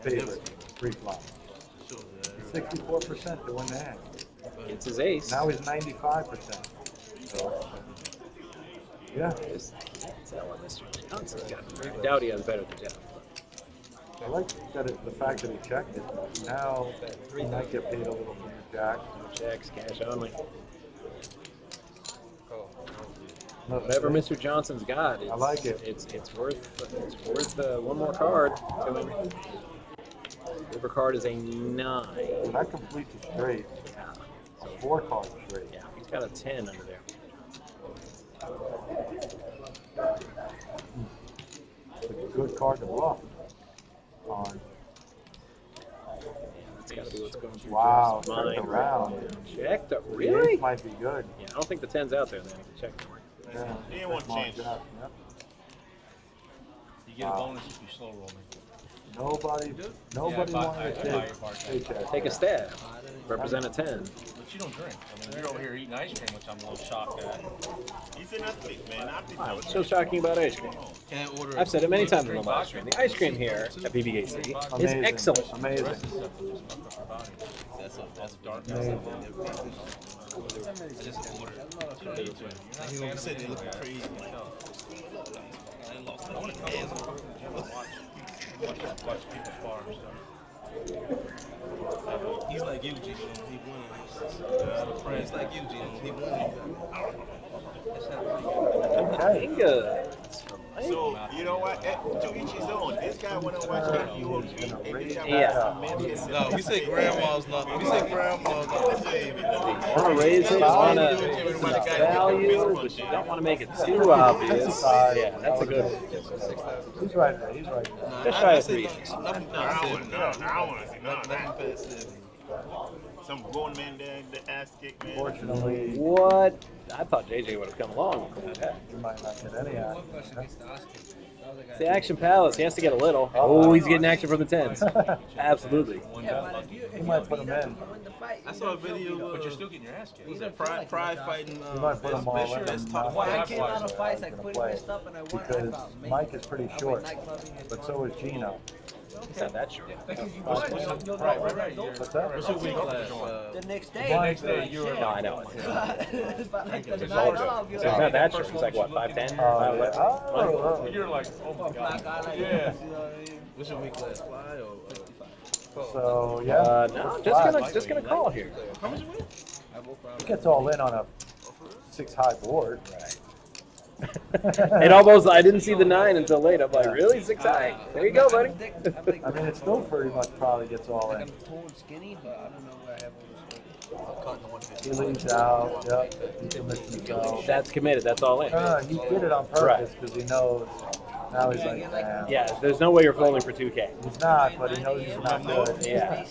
Speaker 1: favorite pre-flop. 64% to win the hand.
Speaker 3: It's his ace.
Speaker 1: Now he's 95%. So, yeah.
Speaker 3: I doubt he has better than Jeff.
Speaker 1: I like that the fact that he checked it. Now he might get paid a little from the jack.
Speaker 3: Checks, cash only. Whatever Mr. Johnson's got, I like it. It's worth one more card to him. River card is a 9.
Speaker 1: That completes a straight.
Speaker 3: Yeah.
Speaker 1: A 4 card straight.
Speaker 3: Yeah, he's got a 10 under there.
Speaker 1: It's a good card to bluff on.
Speaker 3: That's got to be what's going through
Speaker 1: Wow,
Speaker 3: Jeff's
Speaker 1: checked
Speaker 3: mind
Speaker 1: around.
Speaker 3: right now. Checked up.
Speaker 1: The
Speaker 3: Really?
Speaker 1: ace might be good.
Speaker 3: Yeah, I don't think the 10's out there then. Check.
Speaker 1: Yeah.
Speaker 15: He didn't want to change.
Speaker 1: Yep.
Speaker 4: You get a bonus if you slow roll me.
Speaker 1: Nobody wanted to
Speaker 3: Take a stab. Represent a 10.
Speaker 4: But you don't drink. I mean, you're over here eating ice cream, which I'm a little shocked at.
Speaker 15: He's an athlete, man.
Speaker 3: What's so shocking about ice cream? I've said it many times in the live stream. The ice cream here at PBKC is excellent.
Speaker 1: Amazing.
Speaker 2: That's dark.
Speaker 1: Amazing.
Speaker 2: I just ordered. He gonna sit there looking crazy. I want to come in.
Speaker 4: Watch people spar and stuff.
Speaker 2: He's like you, Gino. He won. Friends like you, Gino. He won.
Speaker 15: So, you know what? To each his own. This guy went to watch UFC. And this guy
Speaker 3: Yeah.
Speaker 2: No, we say grandma's not. We say grandma's not the same.
Speaker 3: Want to raise it on a value, but you don't want to make it too obvious. Yeah, that's a good one.
Speaker 1: He's right there. He's right there.
Speaker 3: Just try to 3.
Speaker 2: Nothing past 7.
Speaker 15: I want to see
Speaker 2: Nothing past 7.
Speaker 15: some grown man there, the ass kick, man.
Speaker 1: Fortunately,
Speaker 3: What? I thought JJ would have come along with that.
Speaker 1: you might not get any action.
Speaker 3: It's the Action Palace. He has to get a little. Oh, he's getting action from the 10s. Absolutely.
Speaker 1: He might put him in.
Speaker 2: I saw a video.
Speaker 4: But you're still getting your ass kicked.
Speaker 2: Was it Pride fighting?
Speaker 1: You might put them all in.
Speaker 2: That's
Speaker 1: and
Speaker 2: top
Speaker 1: not
Speaker 2: five.
Speaker 1: I came out of fights, I quit messed up and I won. Because Mike is pretty short, but so is Gino.
Speaker 3: He's not that short.
Speaker 2: What's
Speaker 1: that?
Speaker 2: What's your weight class?
Speaker 8: The next day.
Speaker 1: The next day,
Speaker 8: you're.
Speaker 3: No, I know.
Speaker 8: It's about like the
Speaker 3: So
Speaker 8: $9.
Speaker 3: he's not that short. He's like, what, 5'10"?
Speaker 4: You're like, oh my god.
Speaker 2: Yeah. What's your weight class? Fly or?
Speaker 1: So yeah.
Speaker 3: No, just gonna call here.
Speaker 2: How much you weigh?
Speaker 1: He gets all in on a 6-high board.
Speaker 3: It almost, I didn't see the 9 until late. I'm like, really? 6 high? There you go, buddy.
Speaker 1: I mean, it still pretty much probably gets all in.
Speaker 8: I'm tall and skinny, but I don't know where I have all this weight.
Speaker 1: He leaves out. Yep. He commits himself.
Speaker 3: That's committed. That's all in.
Speaker 1: No, he did it on purpose because he knows. Now he's like, damn.
Speaker 3: Yeah, there's no way you're folding for 2K.
Speaker 1: He's not, but he knows he's not good.
Speaker 3: Yeah.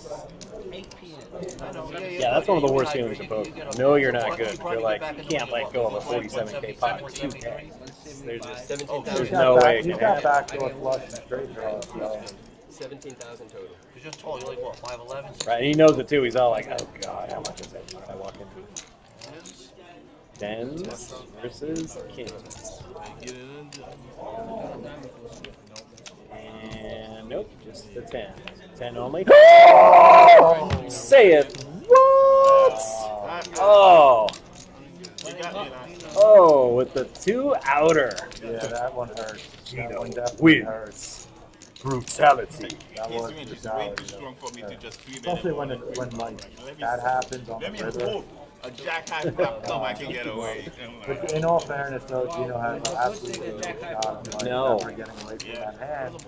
Speaker 3: Yeah, that's one of the worst feelings of poker. No, you're not good. You're like, you can't let go of a 47K pot with 2K. There's no way it
Speaker 1: He's
Speaker 3: can
Speaker 1: got
Speaker 3: happen.
Speaker 1: backdoor flush and straight draw. So.
Speaker 10: 17,000 total. You're just tall. You're like what, 5'11"?
Speaker 3: Right, and he knows it too. He's all like, oh god, how much is it? I walk into Tens versus Kings. And nope, just the 10. 10 only. Saith what? Oh. Oh, with the 2 outer.
Speaker 1: Yeah, that one hurts. That one definitely hurts.
Speaker 3: Brutality.
Speaker 1: That was
Speaker 15: Way
Speaker 1: brutality.
Speaker 15: too strong for me to just scream at
Speaker 1: Especially
Speaker 15: him.
Speaker 1: when like that happens on the
Speaker 15: Let me
Speaker 1: river.
Speaker 15: hope a jack high flop come, I can get away.
Speaker 1: But in all fairness, though, Gino has absolutely no shot of like
Speaker 3: No.
Speaker 1: ever getting away from that hand.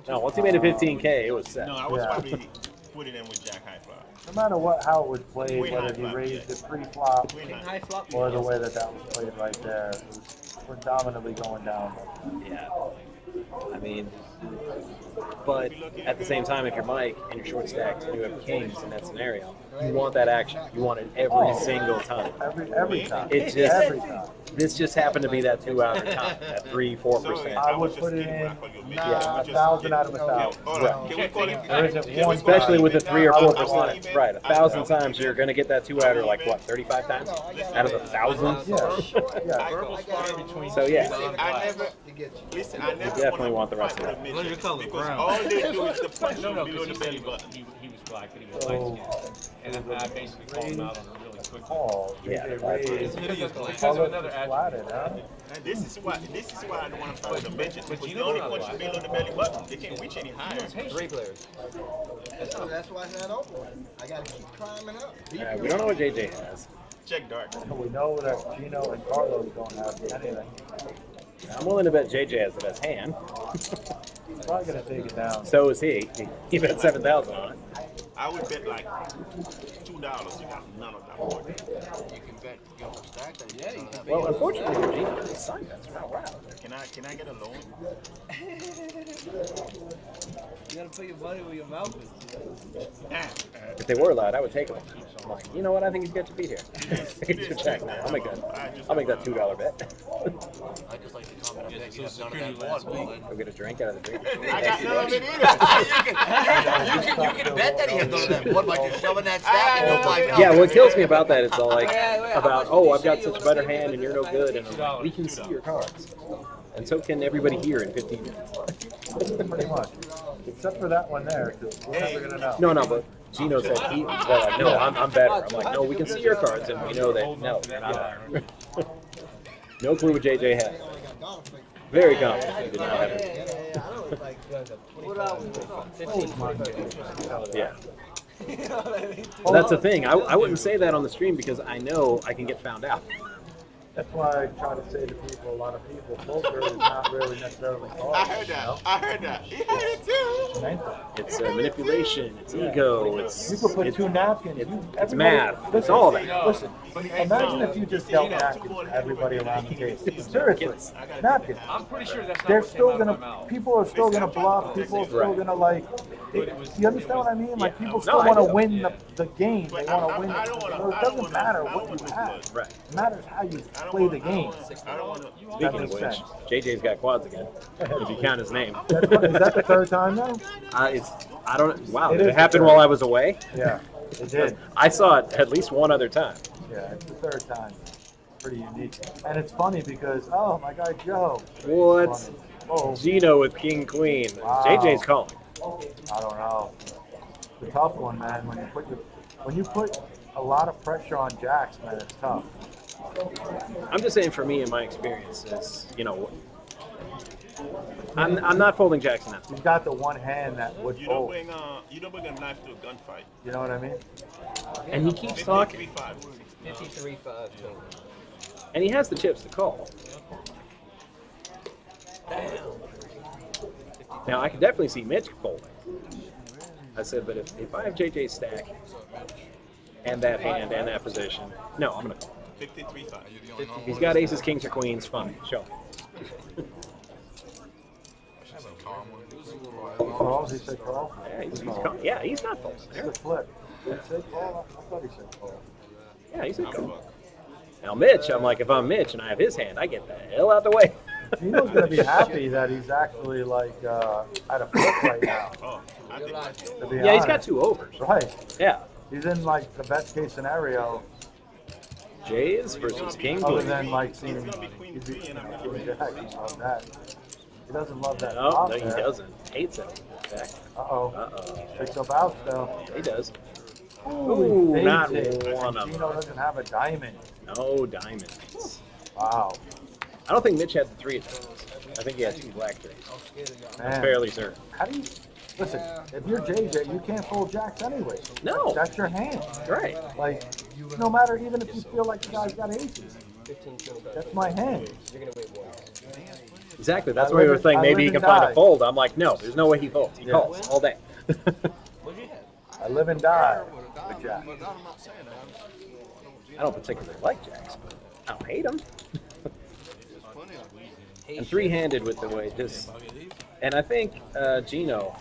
Speaker 3: No, once he made it 15K, it was set.
Speaker 15: No, I was
Speaker 1: Yeah.
Speaker 15: probably putting in with jack high flop.
Speaker 1: No matter how it was played, whether he raised it pre-flop or the way that was played right there, it was predominantly going down.
Speaker 3: Yeah. I mean, but at the same time, if you're Mike and you're short stacked and you have kings in that scenario, you want that action. You want it every single time.
Speaker 1: Every time.
Speaker 3: It
Speaker 1: Every
Speaker 3: just
Speaker 1: time.
Speaker 3: this just happened to be that 2 outer time, that 3-4%.
Speaker 1: I would put it in 1,000 out of 1,000.
Speaker 3: Right.
Speaker 1: There isn't one
Speaker 3: Especially
Speaker 1: time.
Speaker 3: with the 3 or 4%. Right, 1,000 times you're going to get that 2 outer like what, 35 times out of 1,000?
Speaker 1: Yeah.
Speaker 3: So yeah,
Speaker 15: I never, listen, I
Speaker 3: you
Speaker 15: never
Speaker 3: definitely want the rest of that.
Speaker 2: What is your color?
Speaker 15: because
Speaker 2: Brown.
Speaker 15: all they do is the punch
Speaker 4: No,
Speaker 15: below the
Speaker 4: because
Speaker 15: belly button.
Speaker 4: he was black, but he was light skinned. And I basically called him out on a really quick
Speaker 1: Call.
Speaker 3: Yeah,
Speaker 1: JJ
Speaker 3: that's
Speaker 1: raised.
Speaker 4: because
Speaker 1: All
Speaker 4: of
Speaker 1: of
Speaker 4: another
Speaker 1: it's
Speaker 4: attribute.
Speaker 1: flatted, huh?
Speaker 15: And this is why I don't want to fight with the midgets, because
Speaker 4: you
Speaker 15: they
Speaker 4: know
Speaker 15: only
Speaker 4: what I
Speaker 15: punch you
Speaker 4: like.
Speaker 15: below the belly button. They can't reach any higher.
Speaker 10: 3 players.
Speaker 8: That's why it's not over. I gotta keep climbing up.
Speaker 3: We don't know what JJ has.
Speaker 15: Check dark.
Speaker 1: We know that Gino and Carlos don't have anything.
Speaker 3: I'm willing to bet JJ has the best hand.
Speaker 1: He's probably gonna take it down.
Speaker 3: So is he. He bet 7,000 on it.
Speaker 15: I would bet like $2. You got none of that.
Speaker 7: You can bet your whole stack. That yeah, you can
Speaker 3: Well, unfortunately for Gino, his side bets are not wow.
Speaker 15: Can I get a loan?
Speaker 10: You gotta put your money where your mouth is.
Speaker 3: If they were allowed, I would take them. I'm like, you know what? I think he's got to be here. Get your check now. I'll make that $2 bet.
Speaker 7: I just like to comment on that. You have none of that last week.
Speaker 3: Go get a drink out of the drink.
Speaker 7: I got none of it either. You can bet that he has none of that. What, by just shoving that stack and like,
Speaker 3: Yeah, what kills me about that, it's all like, about, oh, I've got such a better hand and you're no good. And I'm like, we can see your cards. And so can everybody here in 15 minutes.
Speaker 1: Pretty much. Except for that one there, because we're never going to know.
Speaker 3: No, but Gino said they're like, no, I'm better. I'm like, no, we can see your cards and we know that, no, you're not better. No clue what JJ had. Very confident he did not have it. Yeah. Well, that's the thing. I wouldn't say that on the stream because I know I can get found out.
Speaker 1: That's why I try to say to people, a lot of people, poker is not really necessarily cards.
Speaker 15: I heard that. I heard that. You heard it too.
Speaker 3: It's manipulation. It's ego. It's
Speaker 1: you could put two napkins.
Speaker 3: It's math. It's all that.
Speaker 1: Listen, imagine if you just dealt napkins to everybody around the table. Seriously, napkins.
Speaker 4: I'm pretty sure that's not
Speaker 1: They're
Speaker 4: what came
Speaker 1: still
Speaker 4: out of my
Speaker 1: gonna.
Speaker 4: mouth.
Speaker 1: People are still gonna bluff. People are still gonna like. You understand what I mean? Like people still
Speaker 3: No,
Speaker 1: want to
Speaker 3: I do.
Speaker 1: win the game. They want to win. So it doesn't matter what you have.
Speaker 3: Right.
Speaker 1: It matters how you play the game.
Speaker 3: Speaking of which, JJ's got quads again. If you count his name.
Speaker 1: Is that the third time now?
Speaker 3: I don't. Wow.
Speaker 1: It
Speaker 3: Did
Speaker 1: is
Speaker 3: it happen
Speaker 1: the
Speaker 3: while
Speaker 1: third.
Speaker 3: I was away?
Speaker 1: Yeah, it did.
Speaker 3: I saw it at least one other time.
Speaker 1: Yeah, it's the third time. Pretty unique. And it's funny because, oh, my guy Joe.
Speaker 3: What?
Speaker 1: Oh,
Speaker 3: Gino with King Queen.
Speaker 1: Wow.
Speaker 3: JJ's calling.
Speaker 1: I don't know. It's a tough one, man. When you put a lot of pressure on jacks, man, it's tough.
Speaker 3: I'm just saying, for me, in my experience, is I'm not folding jacks in that.
Speaker 1: You've got the one hand that would
Speaker 15: You don't
Speaker 1: fold.
Speaker 15: bring a knife to a gunfight.
Speaker 1: You know what I mean?
Speaker 3: And he keeps talking.
Speaker 10: 53-5 total.
Speaker 3: And he has the chips to call. Now, I can definitely see Mitch folding. I said, but if I have JJ's stack and that hand and that position, no, I'm going to call.
Speaker 15: 53-5.
Speaker 3: He's got aces, kings, or queens. Fine, show.
Speaker 1: Call? He said call?
Speaker 3: Yeah, he's not folding.
Speaker 1: It's a flip. Did he say call? I thought he said call.
Speaker 3: Yeah, he's not call. Now, Mitch, I'm like, if I'm Mitch and I have his hand, I get the hell out the way.
Speaker 1: Gino's going to be happy that he's actually like at a flip right now. To be
Speaker 3: Yeah, he's got
Speaker 1: honest.
Speaker 3: 2 overs.
Speaker 1: Right.
Speaker 3: Yeah.
Speaker 1: He's in like the best case scenario.
Speaker 3: Jays versus King
Speaker 1: Other
Speaker 3: Queen.
Speaker 1: than like seeing Jack. He loves that. He doesn't love that.
Speaker 3: No,
Speaker 1: flop
Speaker 3: no, he
Speaker 1: there.
Speaker 3: doesn't. Hates it. Jack.
Speaker 1: Uh-oh.
Speaker 3: Uh-oh.
Speaker 1: Picks up outs though.
Speaker 3: He does.
Speaker 1: Ooh, he
Speaker 3: not
Speaker 1: fades it.
Speaker 3: one of
Speaker 1: Gino
Speaker 3: them.
Speaker 1: doesn't have a diamond.
Speaker 3: No diamonds.
Speaker 1: Wow.
Speaker 3: I don't think Mitch had the 3 of those. I think he had 2 black 3s. I'm
Speaker 1: Man.
Speaker 3: fairly certain.
Speaker 1: How do you listen? If you're JJ, you can't fold jacks anyway.
Speaker 3: No.
Speaker 1: That's your hand.
Speaker 3: Right.
Speaker 1: Like, no matter even if you feel like the guy's got aces. That's my hand.
Speaker 10: You're gonna wait more.
Speaker 3: Exactly. That's
Speaker 1: I
Speaker 3: why we
Speaker 1: live
Speaker 3: were
Speaker 1: and-
Speaker 3: saying
Speaker 1: I
Speaker 3: maybe
Speaker 1: live
Speaker 3: he can
Speaker 1: and
Speaker 3: find
Speaker 1: die.
Speaker 3: a fold. I'm like, no, there's no way he folds. He
Speaker 1: Yeah.
Speaker 3: calls all day.
Speaker 1: I live and die with jacks.
Speaker 3: I don't particularly like jacks, but I don't hate them. And 3-handed with the way just, and I think Gino,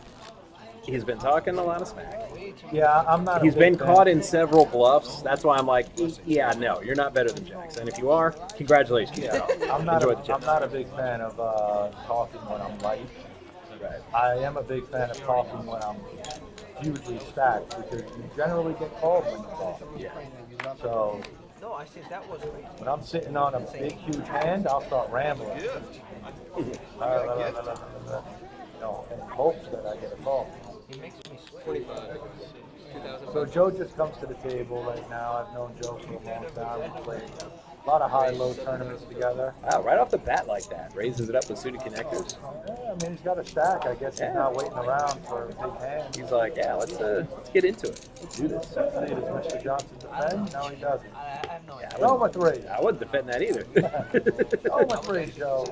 Speaker 3: he's been talking a lot of smack.
Speaker 1: Yeah, I'm not.
Speaker 3: He's
Speaker 1: a
Speaker 3: been
Speaker 1: big
Speaker 3: caught
Speaker 1: fan.
Speaker 3: in several bluffs. That's why I'm like, yeah, no, you're not better than Jacks. And if you are, congratulations.
Speaker 1: Yeah, I'm not.
Speaker 3: Enjoy the
Speaker 1: I'm
Speaker 3: chips.
Speaker 1: not a big fan of talking when I'm light.
Speaker 3: Right.
Speaker 1: I am a big fan of talking when I'm hugely stacked because you generally get called when you talk.
Speaker 3: Yeah.
Speaker 1: So
Speaker 10: No, I said that was crazy.
Speaker 1: when I'm sitting on a big, huge hand, I'll start rambling. No, in hopes that I get a call.
Speaker 10: He makes me sweat. 25. 2000.
Speaker 1: So Joe just comes to the table right now. I've known Joe for a long time. We played lot of high-low tournaments together.
Speaker 3: Wow, right off the bat like that. Raises it up with suited connectors.
Speaker 1: Yeah, I mean, he's got a stack. I guess he's not waiting around for a big hand.
Speaker 3: He's like, yeah, let's get into it. Let's do this.
Speaker 1: Let's see, does Mr. Johnson defend? No, he doesn't.
Speaker 10: I have no idea.
Speaker 1: Throw him a 3.
Speaker 3: I wouldn't defend that either.
Speaker 1: Throw him a 3, Joe.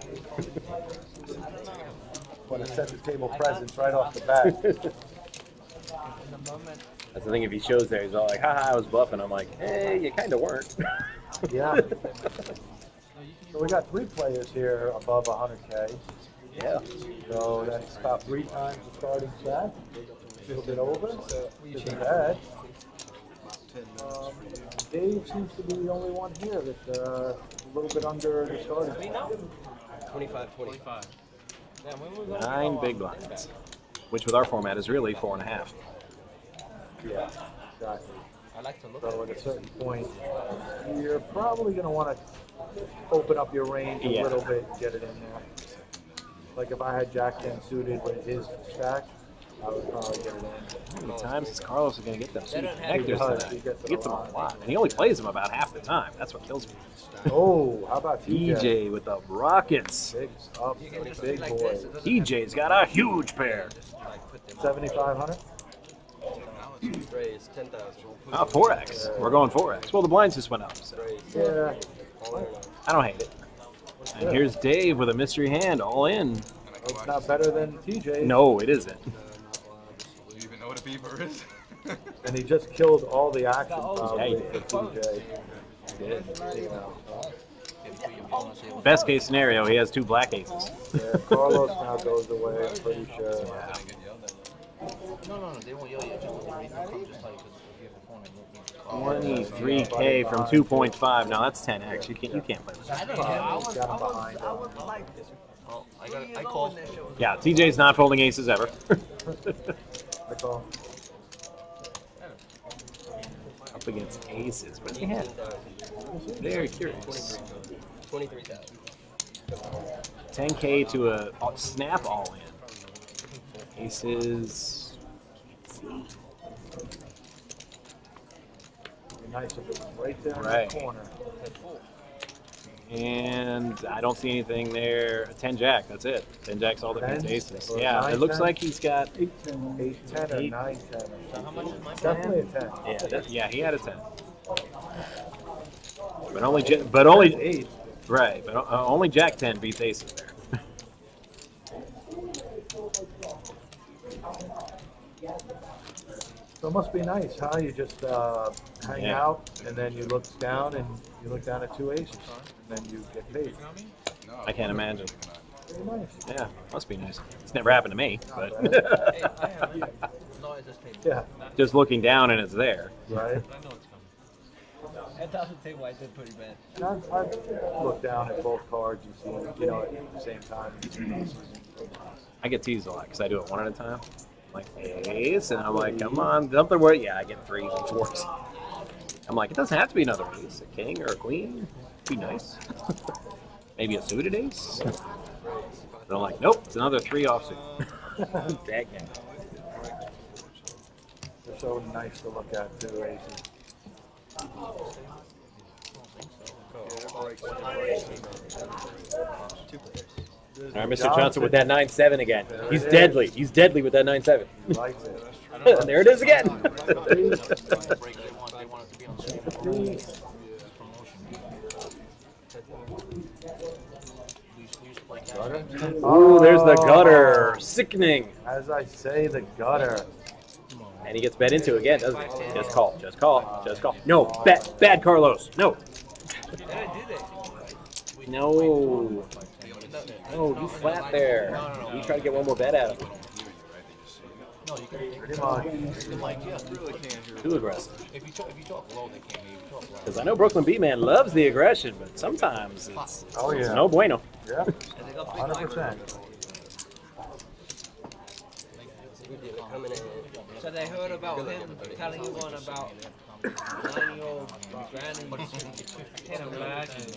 Speaker 1: Want to set the table presence right off the bat.
Speaker 3: That's the thing, if he shows there, he's all like, haha, I was bluffing. I'm like, hey, you kind of weren't.
Speaker 1: Yeah. So we got 3 players here above 100K.
Speaker 3: Yeah.
Speaker 1: So that's about 3 times the starting stack. A little bit over. Isn't bad. Dave seems to be the only one here that's a little bit under the starting stack.
Speaker 10: 25.
Speaker 3: 9 big blinds, which with our format is really 4.5.
Speaker 1: Yeah, exactly.
Speaker 10: I like to look
Speaker 1: So at a certain point, you're probably going to want to open up your range a little bit and get it in there. Like if I had Jack 10 suited with his stack, I would probably get it in.
Speaker 3: How many times is Carlos going to get them suited connectors tonight?
Speaker 1: He
Speaker 3: He gets them a lot, and he only plays them about half the time. That's what kills me.
Speaker 1: Oh, how about
Speaker 3: TJ with the Rockets.
Speaker 1: Big up, big boy.
Speaker 3: TJ's got a huge pair.
Speaker 1: 7,500?
Speaker 10: Raise 10,000.
Speaker 3: Oh, 4x. We're going 4x. Well, the blinds just went up. So.
Speaker 1: Yeah.
Speaker 3: I don't hate it. And here's Dave with a mystery hand, all in.
Speaker 1: It's not better than TJ.
Speaker 3: No, it isn't.
Speaker 16: Do you even know what a beaver is?
Speaker 1: And he just killed all the action probably
Speaker 3: Yeah,
Speaker 1: for TJ.
Speaker 3: He did. Best case scenario, he has 2 black aces.
Speaker 1: Yeah, Carlos now goes away, I'm pretty sure.
Speaker 10: No, they won't yell at you. Just tell you because if you have a phone, I won't be
Speaker 3: 23K from 2.5. Now that's 10x. You can't play with that.
Speaker 1: Got him behind.
Speaker 10: I called.
Speaker 3: Yeah, TJ's not folding aces ever.
Speaker 1: I call.
Speaker 3: Up against aces. What do you have? Very curious.
Speaker 10: 23,000.
Speaker 3: 10K to a snap all in. Aces.
Speaker 1: Nice if it was right there
Speaker 3: Right.
Speaker 1: in the corner.
Speaker 3: And I don't see anything there. 10 jack, that's it. 10 jack's all that beats
Speaker 1: 10?
Speaker 3: aces.
Speaker 1: Or
Speaker 3: Yeah,
Speaker 1: 9,
Speaker 3: it looks
Speaker 1: 10?
Speaker 3: like he's got
Speaker 1: 8-10 or 9-10 or something. Definitely a 10.
Speaker 3: Yeah, he had a 10. But only right, but only jack 10 beats aces there.
Speaker 1: So it must be nice, huh? You just hang
Speaker 3: Yeah.
Speaker 1: out, and then you look down, and you look down at 2 aces, and then you get paid.
Speaker 3: I can't imagine.
Speaker 1: Pretty nice.
Speaker 3: Yeah, must be nice. It's never happened to me, but
Speaker 1: Yeah.
Speaker 3: just looking down and it's there.
Speaker 1: Right.
Speaker 10: At the table, I did pretty bad.
Speaker 1: And I've looked down at both cards and see, at the same time.
Speaker 3: I get teased a lot because I do it one at a time. Like ace, and I'm like, come on, something where I get 3s and 4s. I'm like, it doesn't have to be another ace, a king or a queen. Be nice. Maybe a suited ace. And I'm like, nope, it's another 3 offsuit. Dang it.
Speaker 1: They're so nice to look at, 2 aces.
Speaker 3: All right, Mr. Johnson with that 9-7 again. He's deadly. He's deadly with that 9-7.
Speaker 1: He likes it.
Speaker 3: And there it is again. Ooh, there's the gutter. Sickening.
Speaker 1: As I say, the gutter.
Speaker 3: And he gets bet into again, doesn't he? Just call. Just call. Just call. No, bad Carlos. No. No. No, you flat there. You try to get one more bet out of him. Too aggressive.
Speaker 4: If you talk low, they can't hear you. Talk loud.
Speaker 3: Because I know Brooklyn B-Man loves the aggression, but sometimes it's no bueno.
Speaker 1: Yeah, 100%.
Speaker 10: So they heard about him telling you one about 9-year-old granny.
Speaker 4: Can't imagine.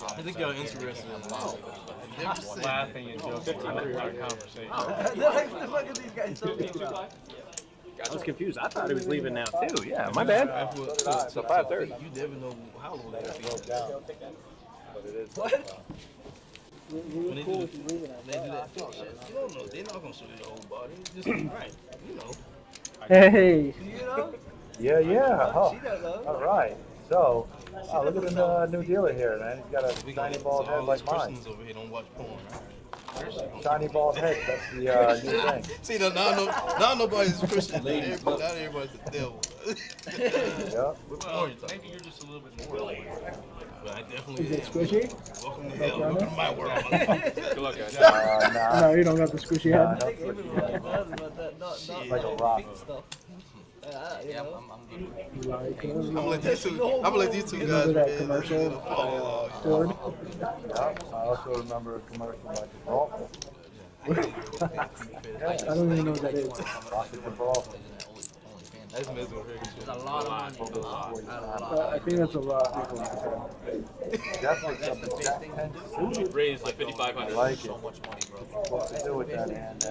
Speaker 2: I think y'all interested in
Speaker 4: laughing and joking about our conversation.
Speaker 10: What the fuck are these guys talking about?
Speaker 3: I was confused. I thought he was leaving now too. Yeah, my bad. So 5:30.
Speaker 2: You never know how long they're going to
Speaker 1: But it is.
Speaker 10: What?
Speaker 2: When they do that fit shit, you don't know. They're not going to show you the whole body. Just right. You know.
Speaker 6: Hey.
Speaker 10: You know?
Speaker 1: Yeah. Oh,
Speaker 10: She does know.
Speaker 1: all right. So, look at the new dealer here, man. He's got a shiny bald head like mine.
Speaker 2: Over here don't watch porn.
Speaker 1: Shiny bald head. That's the new thing.
Speaker 2: See, now nobody's Christian. Not everybody's the devil.
Speaker 1: Yep.
Speaker 4: Well, maybe you're just a little bit more.
Speaker 2: But I definitely
Speaker 6: Is it
Speaker 2: am.
Speaker 6: squishy?
Speaker 2: Welcome to hell. Welcome to my world.
Speaker 4: Good luck, guys.
Speaker 6: No, you don't got the squishy head.
Speaker 1: No squishy head. Like a rock.
Speaker 10: Yeah,
Speaker 6: You like it?
Speaker 2: I'm gonna let these two guys.
Speaker 6: Remember that commercial by Ford?
Speaker 1: Yeah. I also remember a commercial like a golf.
Speaker 6: I don't even know what that is.
Speaker 1: Rocket the ball.
Speaker 2: That's miserable.
Speaker 10: There's a lot of money.
Speaker 6: I think that's a lot of people.
Speaker 1: Definitely something Jack Penn.
Speaker 4: Raise like 5,500.
Speaker 1: I like it.
Speaker 10: So much money, bro.
Speaker 1: What to do with that hand?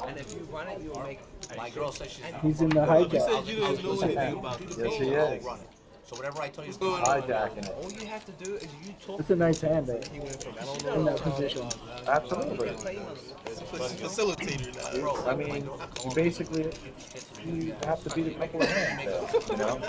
Speaker 10: And if you run it, you'll make. My girl says she's.
Speaker 6: He's in the
Speaker 2: You said
Speaker 6: hijack.
Speaker 2: you don't know anything about this.
Speaker 1: Yes, he is.
Speaker 10: So whatever I tell you,
Speaker 1: Hijacking it.
Speaker 10: all you have to do is you talk.
Speaker 6: It's a nice hand, though.
Speaker 10: He went from
Speaker 6: In that position.
Speaker 1: Absolutely.
Speaker 2: Facilitator now.
Speaker 1: I mean, you basically you have to beat a couple of hands there, you know?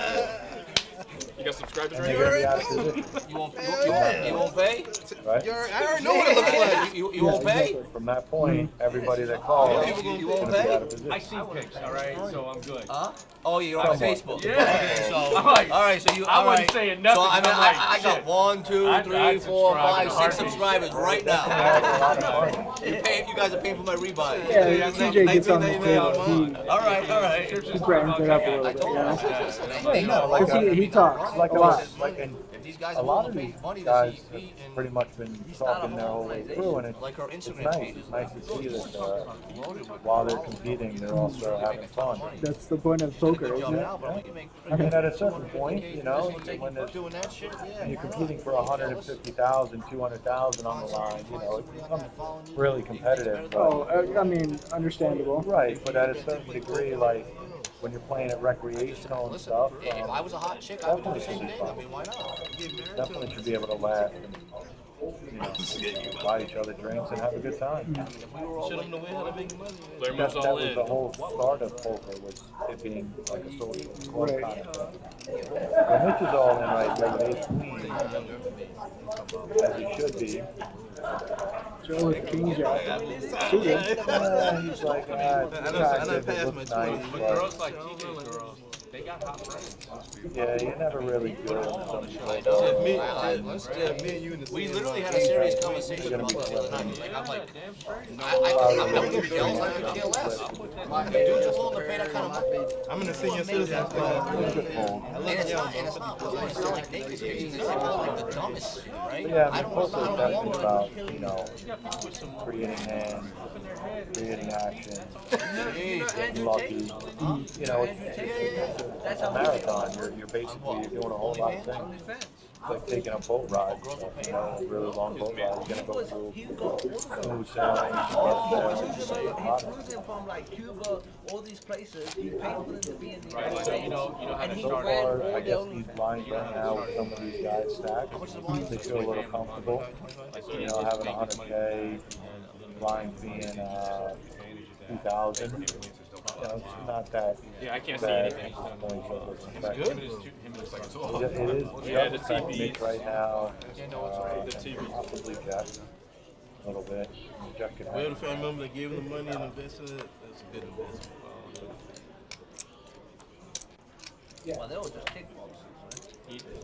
Speaker 4: You got subscribers
Speaker 1: And
Speaker 4: right
Speaker 1: they're
Speaker 4: here?
Speaker 1: gonna be out of position.
Speaker 10: You won't pay?
Speaker 1: Right?
Speaker 2: I already know what it looks like.
Speaker 10: You won't pay?
Speaker 1: From that point, everybody that calls
Speaker 10: You
Speaker 1: is
Speaker 10: won't
Speaker 1: gonna be
Speaker 10: pay?
Speaker 1: out of position.
Speaker 4: I see pics, all right, so I'm good.
Speaker 10: Huh? Oh, you're on
Speaker 1: Somewhat.
Speaker 10: Facebook.
Speaker 4: Yeah.
Speaker 10: Okay, so
Speaker 4: I'm like,
Speaker 10: all right, so you.
Speaker 4: I
Speaker 10: all
Speaker 4: wasn't
Speaker 10: right.
Speaker 4: saying nothing,
Speaker 10: So I mean,
Speaker 4: I'm like,
Speaker 10: I got
Speaker 4: shit.
Speaker 10: 1, 2,
Speaker 4: I'd
Speaker 10: 3, 4,
Speaker 4: subscribe in
Speaker 10: 5,
Speaker 4: a
Speaker 10: 6
Speaker 4: heartbeat.
Speaker 10: subscribers right
Speaker 1: That's a lot of
Speaker 10: now.
Speaker 1: money.
Speaker 10: You guys are paying for my rebuy.
Speaker 6: Yeah, TJ gets on the table.
Speaker 10: All right.
Speaker 6: He brightens it up a little bit, you know?
Speaker 1: Yeah, no, like
Speaker 6: Because he talks
Speaker 1: like
Speaker 6: a lot.
Speaker 1: and
Speaker 10: These guys
Speaker 1: a
Speaker 10: are
Speaker 1: lot
Speaker 10: willing
Speaker 1: of
Speaker 10: to
Speaker 1: these
Speaker 10: pay money to
Speaker 1: guys
Speaker 10: see
Speaker 1: have
Speaker 10: feet and
Speaker 1: pretty much been talking their whole way through, and it's
Speaker 10: like her
Speaker 1: nice.
Speaker 10: Instagram page
Speaker 1: It's nice to see that while they're competing, they're also having fun.
Speaker 6: That's the point of poker, isn't it?
Speaker 1: I mean, at a certain point, you know, when you're competing for 150,000, 200,000 on the line, you know, it becomes really competitive. But,
Speaker 6: Oh, I mean, understandable.
Speaker 1: right, but at a certain degree, like when you're playing it recreational and stuff,
Speaker 10: if I was a hot chick, I would do the same thing. I mean, why not?
Speaker 1: definitely should be able to laugh and, you know, buy each other drinks and have a good time.
Speaker 2: Show them the way how to make money.
Speaker 4: Player
Speaker 1: That
Speaker 4: moves
Speaker 1: was
Speaker 4: all
Speaker 1: the
Speaker 4: in.
Speaker 1: whole start of poker, was it being like a social club
Speaker 6: Right.
Speaker 1: kind of thing. Well, Mitch is all in right there with ace queen, as he should be.
Speaker 6: Joe with King Jack. Suited.
Speaker 1: He's like,
Speaker 2: I done passed my 20.
Speaker 4: But girls like TJ girls, they got hot friends.
Speaker 1: yeah, you're never really good at some
Speaker 2: Jeff, me and you in the
Speaker 10: We
Speaker 2: same
Speaker 10: literally
Speaker 2: line.
Speaker 10: had a serious conversation about this the other night. Like, I'm like, I'm not gonna be jealous. I could care less. If dudes are willing to pay that kind of money.
Speaker 2: I'm in the senior citizen class.
Speaker 10: And it's not like naked pictures. It's like the dumbest shit, right?
Speaker 1: Yeah,
Speaker 10: I
Speaker 1: I
Speaker 10: don't
Speaker 1: mean, poker is definitely
Speaker 10: want
Speaker 1: about, you know, creating hands, creating action, getting lucky. You know, it's a marathon. You're basically doing a whole lot of things. It's like taking a boat ride, so, you know, a really long boat ride. You're gonna go through smooth sailing, rough sailing.
Speaker 10: from like Cuba, all these places, you pay for them to be in the
Speaker 4: Right, so you know how to
Speaker 1: So
Speaker 4: start
Speaker 1: far,
Speaker 4: it.
Speaker 1: I guess these blinds right now with some of these guys stacked, they feel a little comfortable. You know, having 100K, blinds being 2,000. You know, it's not that
Speaker 4: Yeah, I can't see
Speaker 1: bad
Speaker 4: anything.
Speaker 1: at this point, so it doesn't affect
Speaker 4: Him
Speaker 1: me.
Speaker 4: and his like,
Speaker 1: It is
Speaker 4: yeah,
Speaker 1: just
Speaker 4: the
Speaker 1: affect
Speaker 4: TV.
Speaker 1: Mitch right now,
Speaker 4: The TV.
Speaker 1: possibly Jeff, a little bit. Jeff could
Speaker 2: We have a
Speaker 1: have.
Speaker 2: family member that gave him the money and invested it. That's a good investment.
Speaker 10: Well, they were just kickboxers,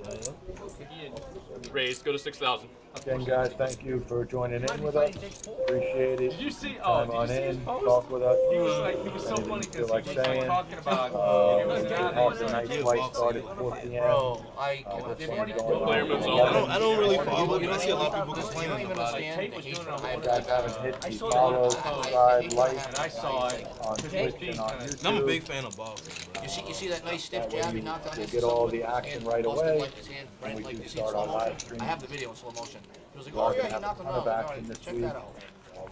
Speaker 10: right?
Speaker 4: Raise, go to 6,000.
Speaker 1: Again, guys, thank you for joining in with us. Appreciate it.
Speaker 4: Did you see?
Speaker 1: Come on
Speaker 4: did you see his
Speaker 1: in,
Speaker 4: post?
Speaker 1: talk with us.
Speaker 4: He was so
Speaker 1: Anything
Speaker 4: funny
Speaker 1: you feel
Speaker 4: because
Speaker 1: like
Speaker 4: he was like
Speaker 1: saying.
Speaker 4: talking about it was
Speaker 1: Half the night flight started at 4 p.m.
Speaker 10: Bro,
Speaker 1: This one's going
Speaker 4: Player
Speaker 1: on
Speaker 4: moves
Speaker 1: at
Speaker 4: all in.
Speaker 1: 11.
Speaker 2: I don't really follow, but I see a lot of people
Speaker 10: You don't
Speaker 2: complaining
Speaker 10: even
Speaker 2: about it.
Speaker 10: understand the hatred I have
Speaker 1: You guys haven't hit the follow, subscribe, like
Speaker 4: And I saw it.
Speaker 1: on Twitch and on YouTube.
Speaker 2: I'm a big fan of boxing, bro.
Speaker 10: You see that nice stiff
Speaker 1: That way
Speaker 10: jab he
Speaker 1: you-
Speaker 10: knocked on
Speaker 1: you'll
Speaker 10: his
Speaker 1: get all the action right away,
Speaker 10: like his hand,
Speaker 1: and we
Speaker 10: like
Speaker 1: can
Speaker 10: you see in
Speaker 1: start
Speaker 10: slow
Speaker 1: our live
Speaker 10: motion.
Speaker 1: stream.
Speaker 10: I have the video in slow motion. He was like,
Speaker 1: We're
Speaker 10: oh
Speaker 1: gonna
Speaker 10: yeah, he
Speaker 1: have
Speaker 10: knocked
Speaker 1: a
Speaker 10: him
Speaker 1: ton of
Speaker 10: out.
Speaker 1: action
Speaker 10: Alright,
Speaker 1: this
Speaker 10: check
Speaker 1: week.
Speaker 10: that out.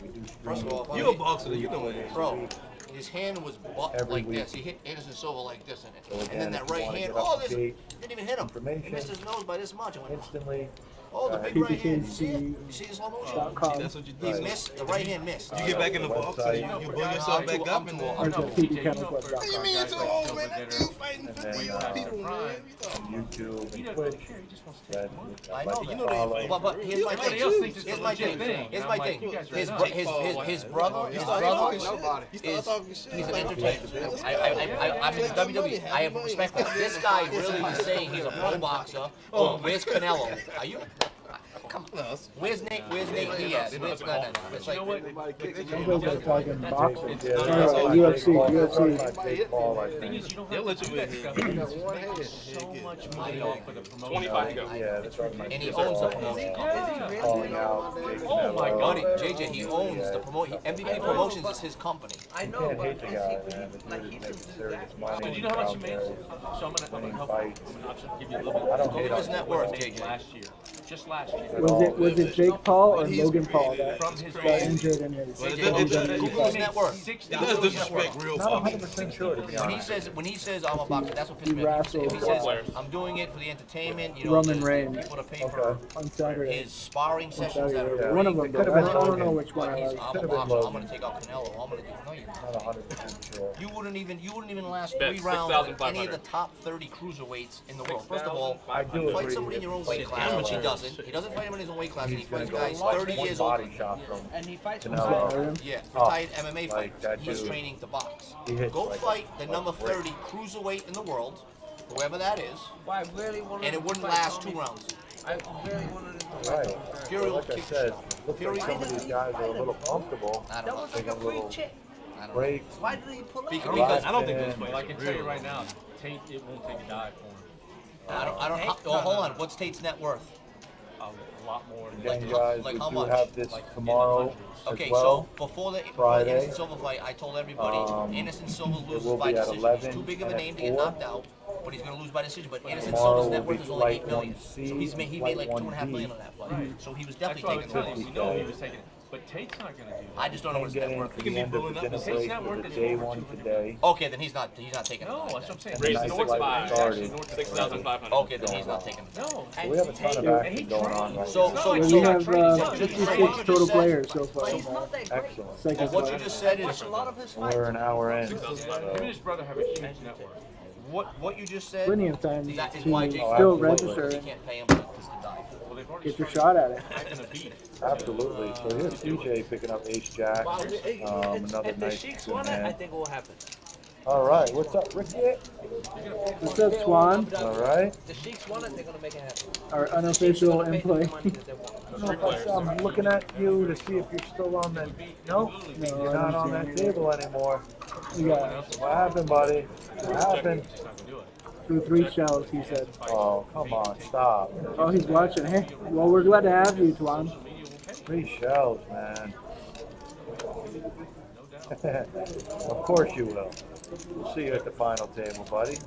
Speaker 1: We do
Speaker 10: First
Speaker 1: stream
Speaker 10: of all,
Speaker 2: You a boxer, you know it.
Speaker 10: bro,
Speaker 8: his hand was
Speaker 1: Every
Speaker 8: like
Speaker 1: week.
Speaker 8: this. He hit Anderson Silva like this in it.
Speaker 1: So
Speaker 8: And
Speaker 1: again,
Speaker 8: then that
Speaker 1: if you
Speaker 8: right
Speaker 1: wanna
Speaker 8: hand,
Speaker 1: get up
Speaker 8: oh,
Speaker 1: to
Speaker 8: this
Speaker 1: date
Speaker 8: didn't even hit him. He
Speaker 1: information
Speaker 8: missed his nose by this much. I went,
Speaker 1: instantly.
Speaker 8: oh, the big right hand. You see it?
Speaker 6: PBKC.
Speaker 8: You see the slow motion?
Speaker 6: .com.
Speaker 2: That's what you
Speaker 8: He
Speaker 2: do.
Speaker 8: missed. The right hand missed.
Speaker 2: You get back in the box, so you build yourself back up, and
Speaker 6: Or
Speaker 2: then.
Speaker 6: just PBKC.com.
Speaker 9: What do you mean it's old, man? That dude fighting
Speaker 1: And
Speaker 9: 50
Speaker 1: then,
Speaker 9: people, man.
Speaker 1: on YouTube and Twitch. That
Speaker 8: I know
Speaker 1: you
Speaker 8: that.
Speaker 1: follow.
Speaker 8: But here's my thing. Here's my thing. Here's my thing. His brother. His brother. He's an entertainer. I'm in the WWE. I have respect for him. This guy really is saying he's a pro boxer. Oh, where's Canelo? Are you? Come on. Where's Nate Diaz? Where's no? It's like,
Speaker 6: Sounds like they're talking boxing.
Speaker 1: Yeah,
Speaker 6: UFC.
Speaker 4: Thing is, you don't
Speaker 2: They'll
Speaker 4: have
Speaker 2: let
Speaker 4: to
Speaker 2: you
Speaker 4: do that
Speaker 2: in
Speaker 4: stuff
Speaker 2: here.
Speaker 4: because it's making so much money off of the promotion.
Speaker 16: 25 to go.
Speaker 1: Yeah, that's right.
Speaker 8: and he owns the promotion.
Speaker 1: Calling out.
Speaker 8: Oh my God, JJ, he owns the promotion. MVP Promotions is his company.
Speaker 10: I
Speaker 1: You
Speaker 10: know,
Speaker 1: can't
Speaker 10: but
Speaker 1: hate the guy, man. The dude is making serious money.
Speaker 4: But you know how much you made?
Speaker 1: out
Speaker 4: So I'm gonna
Speaker 1: winning
Speaker 4: help.
Speaker 1: fights.
Speaker 4: Give you a little bit.
Speaker 1: I don't
Speaker 8: Look
Speaker 1: hate
Speaker 8: at his
Speaker 1: on
Speaker 8: net
Speaker 1: him.
Speaker 8: worth,
Speaker 4: Made
Speaker 8: JJ.
Speaker 4: last year, just last year.
Speaker 6: Was it Jake Paul or Logan Paul that
Speaker 4: From his
Speaker 6: got injured in his?
Speaker 8: Google his net worth.
Speaker 2: It does disrespect real
Speaker 1: Not
Speaker 2: boxing.
Speaker 1: 100% sure, to be honest.
Speaker 8: When he says I'm a boxer, that's what pisses me off. If he says I'm doing it for the entertainment, you know,
Speaker 6: Roman
Speaker 8: the
Speaker 6: Reigns.
Speaker 8: people to pay for
Speaker 6: On Saturday.
Speaker 8: his sparring
Speaker 6: On
Speaker 8: sessions that
Speaker 6: Saturday.
Speaker 8: are
Speaker 6: One of them.
Speaker 1: Could have
Speaker 6: I
Speaker 1: been
Speaker 6: don't know
Speaker 1: Logan.
Speaker 6: which one I
Speaker 8: I'm
Speaker 6: like.
Speaker 8: a
Speaker 1: Could've been
Speaker 8: boxer. I'm
Speaker 1: Logan.
Speaker 8: gonna take out Canelo. I'm gonna do. No, you're
Speaker 1: Not
Speaker 8: not.
Speaker 1: 100% sure.
Speaker 8: You wouldn't even last
Speaker 16: Bet
Speaker 8: 3 rounds with
Speaker 16: 6,500.
Speaker 8: any of the top 30 cruiserweights in the world. First of all,
Speaker 1: I do
Speaker 8: fight
Speaker 1: agree.
Speaker 8: somebody in your own weight class, which he doesn't. He doesn't fight him in his own weight class, and he
Speaker 1: He's gonna
Speaker 8: fights
Speaker 1: go
Speaker 8: guys 30
Speaker 1: one
Speaker 8: years older.
Speaker 1: body shot from
Speaker 10: and he fights
Speaker 1: Canelo.
Speaker 8: Yeah,
Speaker 1: Oh,
Speaker 8: retired MMA
Speaker 1: like
Speaker 8: fighter.
Speaker 1: that
Speaker 8: He's
Speaker 1: dude.
Speaker 8: training to box.
Speaker 1: He hits
Speaker 8: Go
Speaker 1: like
Speaker 8: fight the
Speaker 1: a
Speaker 8: number
Speaker 1: brick.
Speaker 8: 30 cruiserweight in the world, whoever that is,
Speaker 10: Well, I really wanted
Speaker 8: and it
Speaker 10: him to
Speaker 8: wouldn't
Speaker 10: fight
Speaker 8: last
Speaker 10: Tommy.
Speaker 8: 2 rounds.
Speaker 10: I really wanted him to fight
Speaker 1: Right.
Speaker 10: Tommy.
Speaker 8: Fury will
Speaker 1: Like I
Speaker 8: kick
Speaker 1: said,
Speaker 8: shot.
Speaker 1: looks
Speaker 8: Fury-
Speaker 1: like some of these guys are a little comfortable.
Speaker 8: I
Speaker 10: That
Speaker 8: don't know.
Speaker 10: was like a
Speaker 1: Taking a
Speaker 10: free
Speaker 1: little
Speaker 10: chick.
Speaker 8: I don't know.
Speaker 1: breaks.
Speaker 10: Why did he pull out?
Speaker 8: Because
Speaker 2: I don't think those
Speaker 1: Well,
Speaker 4: Well, I
Speaker 2: fights
Speaker 4: can
Speaker 2: are
Speaker 4: tell you
Speaker 2: real.
Speaker 4: right now, Tate, it won't take a dive for him.
Speaker 8: I don't. Oh, hold on. What's Tate's net worth?
Speaker 4: A lot more.
Speaker 1: Again, guys,
Speaker 8: like
Speaker 1: we
Speaker 8: how
Speaker 1: do
Speaker 8: much?
Speaker 1: have this tomorrow
Speaker 8: Okay,
Speaker 1: as well.
Speaker 8: so before the
Speaker 1: Friday.
Speaker 8: Anderson Silva fight, I told everybody Anderson Silva
Speaker 1: it
Speaker 8: loses
Speaker 1: will
Speaker 8: by
Speaker 1: be at
Speaker 8: decision.
Speaker 1: 11
Speaker 8: He's too big of a
Speaker 1: and
Speaker 8: name
Speaker 1: at
Speaker 8: to get
Speaker 1: 4.
Speaker 8: knocked out, but he's going to lose by decision. But Anderson
Speaker 1: Tomorrow
Speaker 8: Silva's net
Speaker 1: will
Speaker 8: worth
Speaker 1: be
Speaker 8: is only
Speaker 1: flight
Speaker 8: 8 million.
Speaker 1: 1C,
Speaker 8: So he made
Speaker 1: flight
Speaker 8: like 2.5 million
Speaker 1: 1D.
Speaker 8: on that fight. So he was
Speaker 4: That's
Speaker 8: definitely
Speaker 4: what I was
Speaker 8: taking
Speaker 4: telling you.
Speaker 8: it.
Speaker 4: We know he was taking it. But Tate's not going to do that.
Speaker 8: I just don't know what his net
Speaker 1: Getting
Speaker 8: worth
Speaker 1: to
Speaker 8: is.
Speaker 1: the end of the dinner
Speaker 4: Tate's
Speaker 1: break
Speaker 4: net
Speaker 1: for
Speaker 4: worth
Speaker 1: the
Speaker 4: is
Speaker 1: day
Speaker 4: over
Speaker 1: 1
Speaker 4: 200.
Speaker 1: today.
Speaker 8: Okay, then he's not taking
Speaker 4: No,
Speaker 8: it.
Speaker 4: that's what I'm saying.
Speaker 16: Raise
Speaker 1: Nice
Speaker 16: north
Speaker 1: flight
Speaker 16: by
Speaker 1: started.
Speaker 16: 6,500.
Speaker 8: Okay, then he's not taking it.
Speaker 4: No.
Speaker 1: We have a ton of action going on right
Speaker 8: So,
Speaker 1: now.
Speaker 8: so,
Speaker 6: We
Speaker 8: so,
Speaker 6: have
Speaker 8: just
Speaker 6: 56 total players so far.
Speaker 10: He's not that great.
Speaker 1: Excellent.
Speaker 6: Second
Speaker 8: what you
Speaker 6: fight.
Speaker 8: just said is
Speaker 10: Watch a lot of his fights.
Speaker 1: We're an hour in.
Speaker 4: Him and his brother have a huge network.
Speaker 8: what you just said.
Speaker 6: Plenty of time
Speaker 8: That is
Speaker 6: to
Speaker 8: why Jake
Speaker 6: still
Speaker 1: absolutely.
Speaker 6: register
Speaker 8: he
Speaker 6: and
Speaker 8: can't pay him to die.
Speaker 4: Well, they've already
Speaker 6: get your shot at it.
Speaker 4: started in a beef.
Speaker 1: Absolutely. So here's TJ picking up Ace Jack.
Speaker 10: Wow,
Speaker 1: Another
Speaker 10: if the
Speaker 1: nice
Speaker 10: Sheiks
Speaker 1: good
Speaker 10: won it, I
Speaker 1: man.
Speaker 10: think it will happen.
Speaker 1: All right. What's up, Ricky?
Speaker 6: What's up, Swan?
Speaker 1: All right.
Speaker 10: The Sheiks won it, they're going to make it happen.
Speaker 6: Our unofficial in play.
Speaker 1: I don't know if I'm looking at you to see if you're still on that. Nope.
Speaker 6: No,
Speaker 1: You're
Speaker 6: I
Speaker 1: not
Speaker 6: don't
Speaker 1: on
Speaker 6: see
Speaker 1: that
Speaker 6: any.
Speaker 1: table anymore.
Speaker 6: We got
Speaker 1: What happened, buddy? What happened?
Speaker 6: through 3 shells, he said.
Speaker 1: Oh, come on. Stop.
Speaker 6: Oh, he's watching. Hey, well, we're glad to have you, Tuan.
Speaker 1: 3 shells, man. Of course you will. We'll see you at the final table, buddy.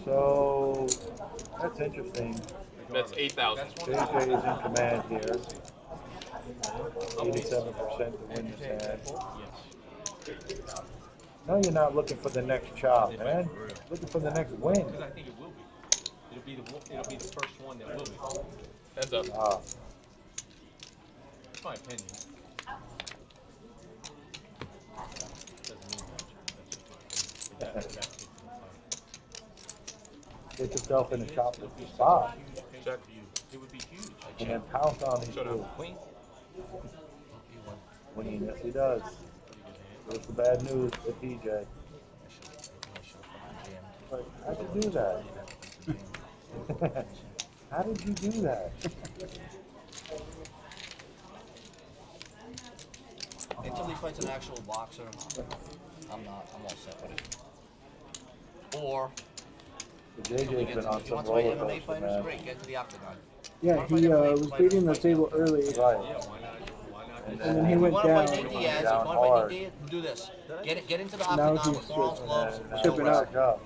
Speaker 1: So, that's interesting.
Speaker 16: That's 8,000.
Speaker 1: JJ is in command here. 87% to win this hand. No, you're not looking for the next chop, man. Looking for the next win.
Speaker 4: Because I think it will be. It'll be the first one that will be.
Speaker 16: Heads up.
Speaker 1: Ah,
Speaker 4: That's my opinion. Doesn't mean much. That's just my opinion.
Speaker 1: get yourself in a chopless spot
Speaker 16: Check.
Speaker 4: It would be huge.
Speaker 1: and then pounce on these
Speaker 16: Shut
Speaker 1: moves.
Speaker 16: up.
Speaker 1: Winning, yes he does. What's the bad news for TJ? Like, how'd you do that? How did you do that?
Speaker 8: Until he fights an actual boxer, I'm all set with it. Or
Speaker 1: So JJ's been on
Speaker 8: if he
Speaker 1: some
Speaker 8: wants to fight
Speaker 1: roller
Speaker 8: MMA
Speaker 1: coaster,
Speaker 8: fighters,
Speaker 1: man.
Speaker 8: great, get to the octagon.
Speaker 6: Yeah, he was leading the table early.
Speaker 1: Right.
Speaker 6: And then he
Speaker 8: If you
Speaker 6: went
Speaker 8: want to
Speaker 6: down.
Speaker 8: fight Nate Diaz, if you
Speaker 1: Down
Speaker 8: want to fight
Speaker 1: hard.
Speaker 8: Nate Diaz, do this. Get into the
Speaker 6: Now
Speaker 8: octagon
Speaker 6: he's
Speaker 8: with forearms,
Speaker 6: just
Speaker 8: gloves.
Speaker 1: And
Speaker 6: Chip it
Speaker 1: back
Speaker 6: up.
Speaker 1: up.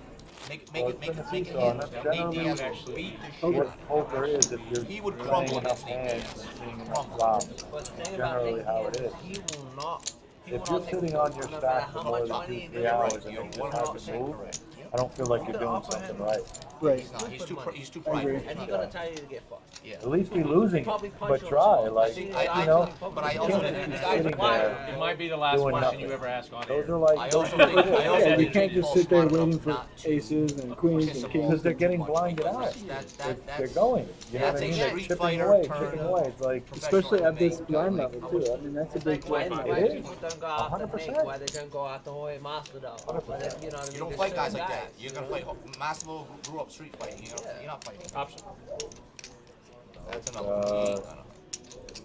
Speaker 1: Well, it's been a seesaw, and that's generally
Speaker 8: Nate Diaz would beat the shit
Speaker 1: what
Speaker 8: out of
Speaker 1: poker is. If you're
Speaker 8: He would
Speaker 1: playing
Speaker 8: crumble
Speaker 1: enough
Speaker 8: against Nate
Speaker 1: hands
Speaker 8: Diaz.
Speaker 1: and seeing enough flops,
Speaker 10: But the thing
Speaker 1: that's
Speaker 10: about
Speaker 1: generally
Speaker 10: Nate
Speaker 1: how it
Speaker 10: Diaz,
Speaker 1: is.
Speaker 10: he will not. He
Speaker 1: If
Speaker 10: will
Speaker 1: you're
Speaker 10: not take
Speaker 1: sitting
Speaker 10: the
Speaker 1: on your
Speaker 10: no
Speaker 1: stack
Speaker 10: matter
Speaker 1: for
Speaker 10: how
Speaker 1: more
Speaker 10: much
Speaker 1: than
Speaker 10: money
Speaker 1: 2-3
Speaker 10: you
Speaker 1: hours
Speaker 10: put
Speaker 1: and
Speaker 10: in,
Speaker 1: you
Speaker 10: you're
Speaker 1: just have to
Speaker 10: 100%
Speaker 1: move,
Speaker 10: correct.
Speaker 1: I don't feel like
Speaker 10: You
Speaker 1: you're
Speaker 10: could
Speaker 1: doing
Speaker 10: offer
Speaker 1: something
Speaker 10: him-
Speaker 1: right.
Speaker 6: Right.
Speaker 8: He's too
Speaker 6: I agree.
Speaker 8: prideful.
Speaker 10: And he's gonna tell you to get fucked.
Speaker 8: Yeah.
Speaker 1: At least be losing,
Speaker 10: Probably punch
Speaker 1: but
Speaker 10: you on
Speaker 1: try.
Speaker 10: the spot.
Speaker 1: Like,
Speaker 10: See,
Speaker 1: you
Speaker 8: I
Speaker 1: know,
Speaker 8: but I
Speaker 1: you
Speaker 8: also
Speaker 1: can't
Speaker 8: think
Speaker 1: just
Speaker 10: the
Speaker 1: be
Speaker 10: guy's
Speaker 1: sitting
Speaker 10: wild.
Speaker 1: there
Speaker 4: It might be the last
Speaker 1: doing
Speaker 4: question
Speaker 1: nothing.
Speaker 4: you ever ask on
Speaker 1: Those
Speaker 4: air.
Speaker 1: are like,
Speaker 8: I
Speaker 1: those
Speaker 8: also
Speaker 1: are
Speaker 8: think I also
Speaker 6: Yeah, you
Speaker 8: think
Speaker 6: can't
Speaker 8: Jake
Speaker 6: just
Speaker 8: Paul's
Speaker 6: sit there
Speaker 8: smart
Speaker 6: waiting
Speaker 8: enough
Speaker 6: for
Speaker 8: not to
Speaker 6: aces and queens
Speaker 8: piss
Speaker 6: and
Speaker 8: him
Speaker 6: kings.
Speaker 1: because they're
Speaker 8: too
Speaker 1: getting
Speaker 8: much,
Speaker 1: blinded
Speaker 8: because
Speaker 1: out. They're
Speaker 8: that's
Speaker 1: going. You know
Speaker 8: that's
Speaker 1: what I
Speaker 8: a
Speaker 1: mean? They're
Speaker 8: street
Speaker 1: chipping
Speaker 8: fighter
Speaker 1: away,
Speaker 8: turn
Speaker 1: chipping away. It's like,
Speaker 6: Especially at this
Speaker 8: professional
Speaker 6: blind
Speaker 8: MMA.
Speaker 6: level too. I mean, that's a big
Speaker 10: Why,
Speaker 6: blind
Speaker 10: why
Speaker 6: level.
Speaker 10: people don't go after Nick?
Speaker 1: 100%.
Speaker 10: Why they don't go after Hoy Master though? Why they, you know what I mean?
Speaker 8: You don't
Speaker 10: There's
Speaker 8: fight guys
Speaker 10: certain
Speaker 8: like that. You're gonna fight. Massimo grew up street fighting. You're not fighting.
Speaker 4: Option.
Speaker 8: That's another.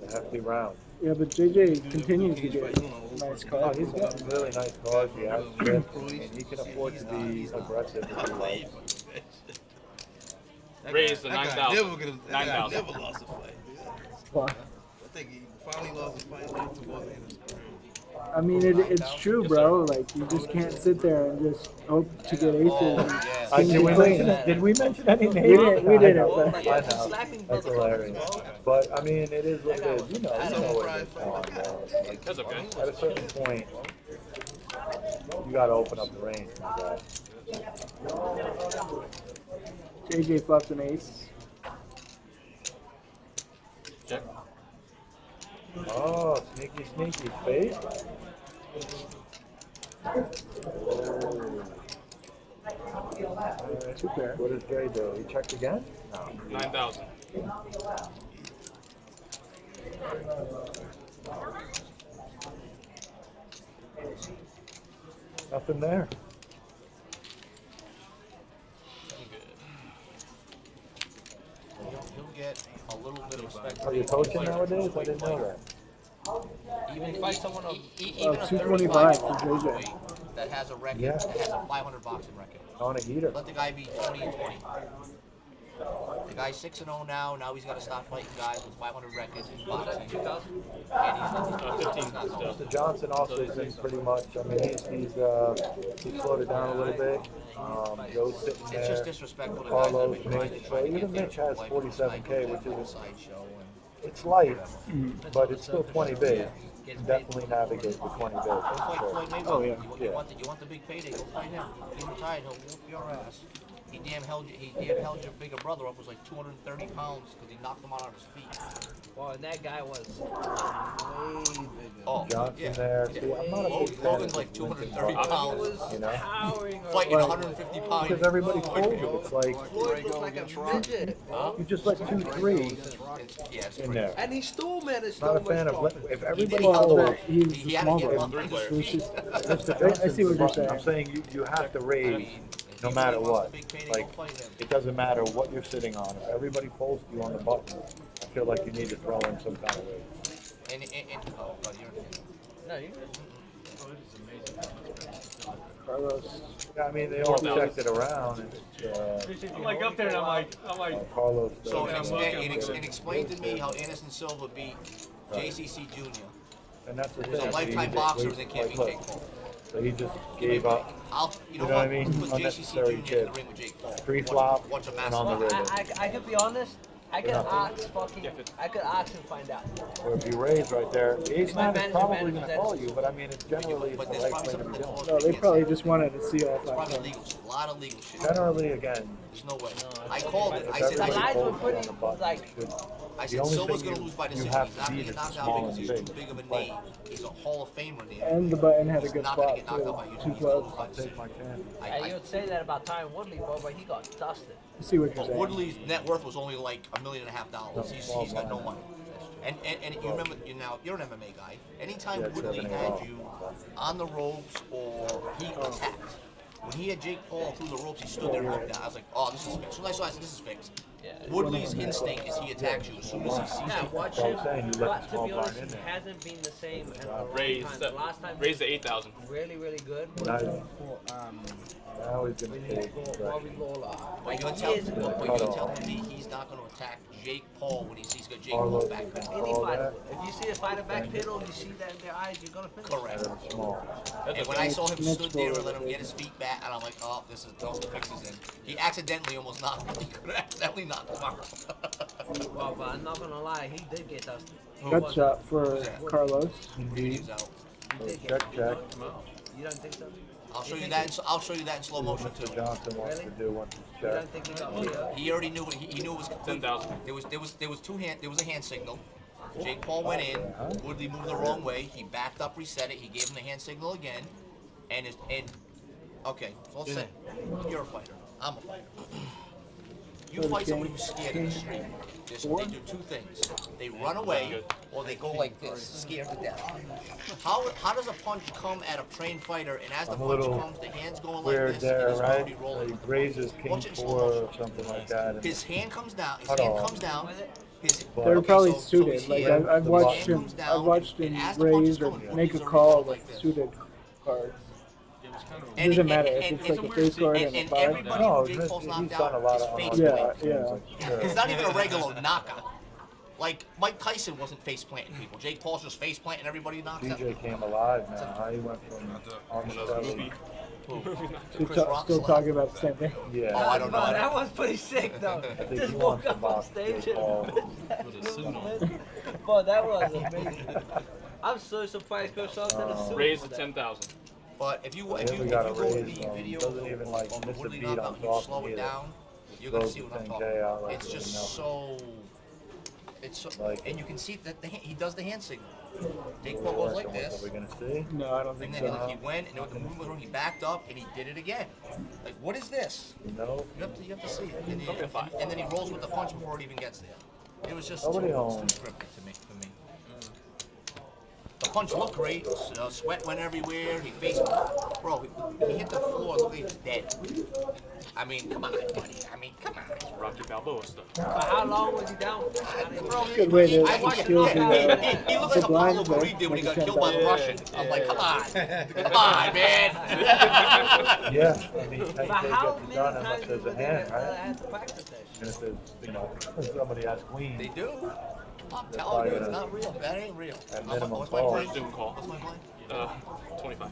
Speaker 1: a hefty round.
Speaker 6: Yeah, but JJ continues to get nice
Speaker 1: Oh,
Speaker 6: cards.
Speaker 1: he's got really nice cards. He has chips, and he can afford to be aggressive if he likes.
Speaker 16: Raised to
Speaker 2: That guy
Speaker 16: 9,000.
Speaker 2: never gonna- that guy
Speaker 16: 9,000.
Speaker 2: never lost a fight.
Speaker 6: Wow.
Speaker 2: I think he finally lost a fight last to Orlando.
Speaker 6: I mean, it's true, bro. Like, you just can't sit there and just hope to get aces. And
Speaker 1: Did we mention any names?
Speaker 6: We didn't. We
Speaker 1: I
Speaker 6: didn't.
Speaker 1: know.
Speaker 6: But
Speaker 1: I know. That's hilarious. But I mean, it is what it is. You know what it is. Come on, bro. Like,
Speaker 16: That's okay.
Speaker 1: at a certain point, you got to open up the range, my guy.
Speaker 6: JJ flops an ace.
Speaker 16: Check.
Speaker 1: Oh, sneaky, spade.
Speaker 6: Two pair.
Speaker 1: What does Dre do? He checked again? No.
Speaker 16: 9,000.
Speaker 1: Nothing there.
Speaker 8: He'll get a little bit of respect.
Speaker 1: Are you coaching nowadays? I didn't know that.
Speaker 8: Even fight someone of
Speaker 6: Oh, 225 for JJ.
Speaker 8: that has a record,
Speaker 1: Yeah.
Speaker 8: that has a 500 boxing record.
Speaker 1: On a heater.
Speaker 8: Let the guy be 20 and 20. The guy's 6-0 now. Now he's got to start fighting guys with 500 records in boxing. And he's not.
Speaker 16: 15 still.
Speaker 1: Mr. Johnson also is in pretty much. I mean, he's slowed it down a little bit. Joe's sitting there.
Speaker 8: It's just disrespectful to
Speaker 1: Carlos,
Speaker 8: guys that are
Speaker 1: Mitch. So even Mitch has 47K, which is
Speaker 8: sideshow.
Speaker 1: it's light, but it's still 20 big. You can definitely navigate the 20 big.
Speaker 8: Go
Speaker 1: For
Speaker 8: fight
Speaker 1: sure.
Speaker 8: Floyd Mayweather.
Speaker 6: Oh, yeah.
Speaker 8: You want the big payday? Go fight him. Get him tired. He'll whoop your ass. He damn held your bigger brother up. Was like 230 pounds because he knocked him out on his feet.
Speaker 10: Well, and that guy was way bigger.
Speaker 8: Oh,
Speaker 1: Johnson
Speaker 8: yeah.
Speaker 1: there. See, I'm not a big fan
Speaker 8: Logan's
Speaker 1: of
Speaker 8: like
Speaker 1: Lincoln
Speaker 8: 230
Speaker 1: Bucks,
Speaker 8: pounds.
Speaker 1: you know,
Speaker 8: Fighting 150 pounds.
Speaker 1: because everybody folds you. It's like
Speaker 10: Floyd looked like a midget.
Speaker 1: you just let 2-3
Speaker 8: Yes,
Speaker 1: in there.
Speaker 10: And he still managed
Speaker 1: Not
Speaker 10: so
Speaker 1: a fan
Speaker 10: much
Speaker 1: of
Speaker 10: profit.
Speaker 1: if everybody
Speaker 6: Well,
Speaker 1: folds.
Speaker 6: but he's
Speaker 8: He
Speaker 6: the
Speaker 8: had
Speaker 6: small
Speaker 8: to get
Speaker 6: guy.
Speaker 8: one three
Speaker 6: So it's just,
Speaker 1: Mr.
Speaker 6: I see what you're saying.
Speaker 1: I'm saying you have to raise no matter what. Like, it doesn't matter what you're sitting on. If everybody folds you on the button, I feel like you need to throw in some kind of raise.
Speaker 8: And oh, but you're.
Speaker 10: No, you.
Speaker 6: Carlos.
Speaker 1: Yeah, I mean, they all checked it around. And,
Speaker 4: I'm like up there and I'm like,
Speaker 1: Carlos.
Speaker 8: So and explain to me how Anderson Silva beat JCC Jr.
Speaker 1: And that's the
Speaker 8: Who's
Speaker 1: thing.
Speaker 8: a lifetime boxer that can't beat Jake Paul.
Speaker 1: So he just gave up.
Speaker 8: You
Speaker 1: know
Speaker 8: know
Speaker 1: what I
Speaker 8: what?
Speaker 1: mean?
Speaker 8: Put JCC Jr.
Speaker 1: Unnecessary
Speaker 8: in the
Speaker 1: chips.
Speaker 8: ring with Jake Paul.
Speaker 1: Pre-flop
Speaker 8: Watch a
Speaker 1: and on the
Speaker 8: master.
Speaker 1: river.
Speaker 10: I could be honest. I could ask I could ask and find out.
Speaker 1: Or if you raise right there, the ace
Speaker 10: My
Speaker 1: nine is
Speaker 10: manager
Speaker 1: probably
Speaker 10: managed
Speaker 1: going to
Speaker 10: that.
Speaker 1: call you, but I mean, it's generally it's the right thing to be doing.
Speaker 6: No, they probably just wanted to see all
Speaker 8: It's
Speaker 6: five
Speaker 8: probably
Speaker 6: times.
Speaker 8: legal. A lot of legal shit.
Speaker 1: Generally, again,
Speaker 8: There's no way. I called it. I
Speaker 1: if
Speaker 8: said,
Speaker 10: Like,
Speaker 1: everybody
Speaker 10: eyes were
Speaker 1: folds you on
Speaker 10: pretty,
Speaker 1: the button,
Speaker 10: like-
Speaker 8: I
Speaker 1: the
Speaker 8: said
Speaker 1: only
Speaker 8: Silva's
Speaker 1: thing
Speaker 8: gonna lose by
Speaker 1: you
Speaker 8: decision.
Speaker 1: have
Speaker 8: He's
Speaker 1: to
Speaker 8: not gonna
Speaker 1: beat
Speaker 8: get
Speaker 1: is
Speaker 8: knocked
Speaker 1: the
Speaker 8: out
Speaker 1: small
Speaker 8: because he's
Speaker 1: and
Speaker 8: too
Speaker 1: big.
Speaker 8: big of a name. He's a Hall of Famer name.
Speaker 6: And the button had a
Speaker 8: He's
Speaker 6: good
Speaker 8: not gonna
Speaker 6: spot
Speaker 8: get knocked
Speaker 6: too.
Speaker 8: out by you.
Speaker 6: 212.
Speaker 1: Take my chance.
Speaker 10: And you would say that about Tyron Woodley, bro, but he got dusted.
Speaker 6: I see what you're
Speaker 8: But
Speaker 6: saying.
Speaker 8: Woodley's net worth was only like $1.5 million. He's got no money. And you remember, you're an MMA guy. Anytime
Speaker 1: Yeah,
Speaker 8: Woodley
Speaker 1: 7-8
Speaker 8: had
Speaker 1: off.
Speaker 8: you on the ropes or he attacked, when he had Jake Paul through the ropes, he stood there and looked down. I was like, oh, this is fixed. So I said, this is fixed. Woodley's instinct is he attacks you as soon as he sees
Speaker 10: Yeah,
Speaker 8: it.
Speaker 10: watch
Speaker 1: That's what
Speaker 10: him.
Speaker 1: I'm saying, you let
Speaker 10: But
Speaker 1: the
Speaker 10: to
Speaker 1: small
Speaker 10: be
Speaker 1: blind
Speaker 10: honest,
Speaker 1: in
Speaker 10: he
Speaker 1: there.
Speaker 10: hasn't been the same in a long
Speaker 16: Raise
Speaker 10: time.
Speaker 16: the-
Speaker 10: The last time
Speaker 16: raise to 8,000.
Speaker 10: really, really good was
Speaker 1: Nice.
Speaker 10: for
Speaker 1: Now he's gonna take
Speaker 10: Bobby Lawler.
Speaker 8: But
Speaker 10: Like
Speaker 8: you're
Speaker 10: years ago.
Speaker 8: telling me he's not going to attack Jake Paul when he sees got Jake Paul
Speaker 1: Carlos
Speaker 8: back
Speaker 1: is
Speaker 8: pedal.
Speaker 10: Any
Speaker 1: all
Speaker 10: fighter.
Speaker 1: that.
Speaker 10: If you see a fighter back pedal, you see that in their eyes, you're gonna finish.
Speaker 8: Correct.
Speaker 1: Very small.
Speaker 8: And when I saw him stood there and let him get his feet back, and I'm like, oh, this is no fixes in. He accidentally almost knocked him. He could have accidentally knocked him out.
Speaker 10: Well, but I'm not gonna lie, he did get dusted.
Speaker 6: Good shot for Carlos.
Speaker 1: Indeed.
Speaker 8: He's out.
Speaker 10: He did get
Speaker 1: Check, check.
Speaker 10: You don't think so?
Speaker 8: I'll show you that. I'll show you that in slow motion too.
Speaker 1: Johnson wants to do once he's
Speaker 10: You
Speaker 1: checked.
Speaker 10: don't think he got PO?
Speaker 8: He already knew it. He knew it was
Speaker 16: 10,000.
Speaker 8: There was a hand signal. Jake Paul went in. Woodley moved the wrong way. He backed up, reset it. He gave him the hand signal again. Okay, so let's say you're a fighter. I'm a fighter. You fight somebody who's scared in the street. They do two things. They run away or they go like this, scared to death. How does a punch come at a trained fighter, and as the
Speaker 1: I'm a
Speaker 8: punch
Speaker 1: little
Speaker 8: comes, the hand's going like
Speaker 1: weird
Speaker 8: this,
Speaker 1: there,
Speaker 8: and he's
Speaker 1: right?
Speaker 8: already rolling.
Speaker 1: He raises king
Speaker 8: Watch it in slow
Speaker 1: 4
Speaker 8: motion.
Speaker 1: or something like that. and
Speaker 8: His hand comes down. His
Speaker 1: Hold
Speaker 8: hand
Speaker 1: on.
Speaker 8: comes down.
Speaker 6: They're probably
Speaker 8: so
Speaker 6: suited.
Speaker 8: he's
Speaker 6: Like
Speaker 8: here.
Speaker 6: I've
Speaker 8: The
Speaker 6: watched
Speaker 8: hand
Speaker 6: him.
Speaker 8: comes down,
Speaker 6: I've watched
Speaker 8: and
Speaker 6: him
Speaker 8: as the punch is
Speaker 6: raise or
Speaker 8: coming,
Speaker 6: make a
Speaker 8: Woodley's
Speaker 6: call
Speaker 8: already
Speaker 6: with
Speaker 8: like this.
Speaker 6: suited cards.
Speaker 8: And
Speaker 6: Doesn't
Speaker 8: he-
Speaker 6: matter
Speaker 8: and-
Speaker 6: if
Speaker 8: and-
Speaker 6: it's like a face card and a
Speaker 8: and
Speaker 6: five.
Speaker 8: everybody
Speaker 1: No,
Speaker 8: who Jake Paul's
Speaker 1: he's
Speaker 8: knocked
Speaker 1: done a
Speaker 8: out
Speaker 1: lot
Speaker 8: is
Speaker 1: of
Speaker 8: face
Speaker 1: unarmed
Speaker 8: planted.
Speaker 6: Yeah.
Speaker 8: It's not even a regular knockout. Like Mike Tyson wasn't face planting people. Jake Paul's just face planting everybody he knocks out.
Speaker 1: DJ came alive now. How he went from on the
Speaker 6: Still talking about the same thing.
Speaker 1: Yeah.
Speaker 8: Oh, I don't know.
Speaker 10: That was pretty sick though.
Speaker 1: I think
Speaker 10: Just
Speaker 1: he
Speaker 10: walk
Speaker 1: wants to
Speaker 10: up on
Speaker 1: box
Speaker 10: stage
Speaker 1: Jake Paul.
Speaker 10: and Boy, that was amazing. I'm so surprised Coach Shaw did a suit.
Speaker 16: Raise
Speaker 10: for
Speaker 16: to
Speaker 10: that.
Speaker 16: 10,000.
Speaker 8: But if you
Speaker 1: Yeah,
Speaker 8: if
Speaker 1: we
Speaker 8: you
Speaker 1: gotta
Speaker 8: go to
Speaker 1: raise,
Speaker 8: the video
Speaker 1: doesn't even, like,
Speaker 8: on the
Speaker 1: miss a
Speaker 8: Woodley
Speaker 1: beat
Speaker 8: knockout
Speaker 1: on
Speaker 8: and you
Speaker 1: top
Speaker 8: slow it
Speaker 1: either.
Speaker 8: down, you're gonna
Speaker 1: Throws
Speaker 8: see what
Speaker 1: the
Speaker 8: I'm
Speaker 1: thing
Speaker 8: talking
Speaker 1: Jay out
Speaker 8: about.
Speaker 1: like
Speaker 8: It's
Speaker 1: it was
Speaker 8: just
Speaker 1: nothing.
Speaker 8: so. It's so,
Speaker 1: Like-
Speaker 8: and you can see that he does the hand signal. Jake Paul goes like this.
Speaker 1: Are we gonna see?
Speaker 6: No, I don't think
Speaker 8: And then
Speaker 6: so.
Speaker 8: he went, and the movement was wrong. He backed up, and he did it again. Like, what is this?
Speaker 1: No.
Speaker 8: You have to see it. And then he rolls with the punch before it even gets there. It was just
Speaker 1: Nobody
Speaker 8: too
Speaker 1: home.
Speaker 8: scripted for me. The punch looked great. Sweat went everywhere. He faced, bro. He hit the floor. Looked like he was dead. I mean, come on, buddy. I mean, come on.
Speaker 16: Rocky Balboa stuff.
Speaker 10: But how long was he down?
Speaker 8: Bro,
Speaker 6: Good way to
Speaker 8: I watched
Speaker 6: steal
Speaker 8: it.
Speaker 6: the
Speaker 8: He looked like Apollo
Speaker 6: blinds there,
Speaker 8: Creed did when he
Speaker 6: like
Speaker 8: got
Speaker 6: a
Speaker 8: killed by the
Speaker 6: 10,000.
Speaker 8: Russian. I'm like, come on, come on, man.
Speaker 1: Yeah. I mean,
Speaker 10: But
Speaker 1: they
Speaker 10: how
Speaker 1: get it
Speaker 10: many
Speaker 1: done unless
Speaker 10: times
Speaker 1: there's
Speaker 10: do
Speaker 1: a
Speaker 10: they
Speaker 1: hand, right?
Speaker 10: have to practice that shit?
Speaker 1: And if there's, somebody has queen.
Speaker 8: They do. I'm
Speaker 1: They're
Speaker 8: telling you,
Speaker 1: probably
Speaker 8: it's
Speaker 1: gonna-
Speaker 8: not real. That ain't real.
Speaker 1: At
Speaker 8: What's
Speaker 1: minimum
Speaker 8: my
Speaker 1: call.
Speaker 8: blind?
Speaker 16: Zoom call.
Speaker 8: What's my blind?
Speaker 16: 25.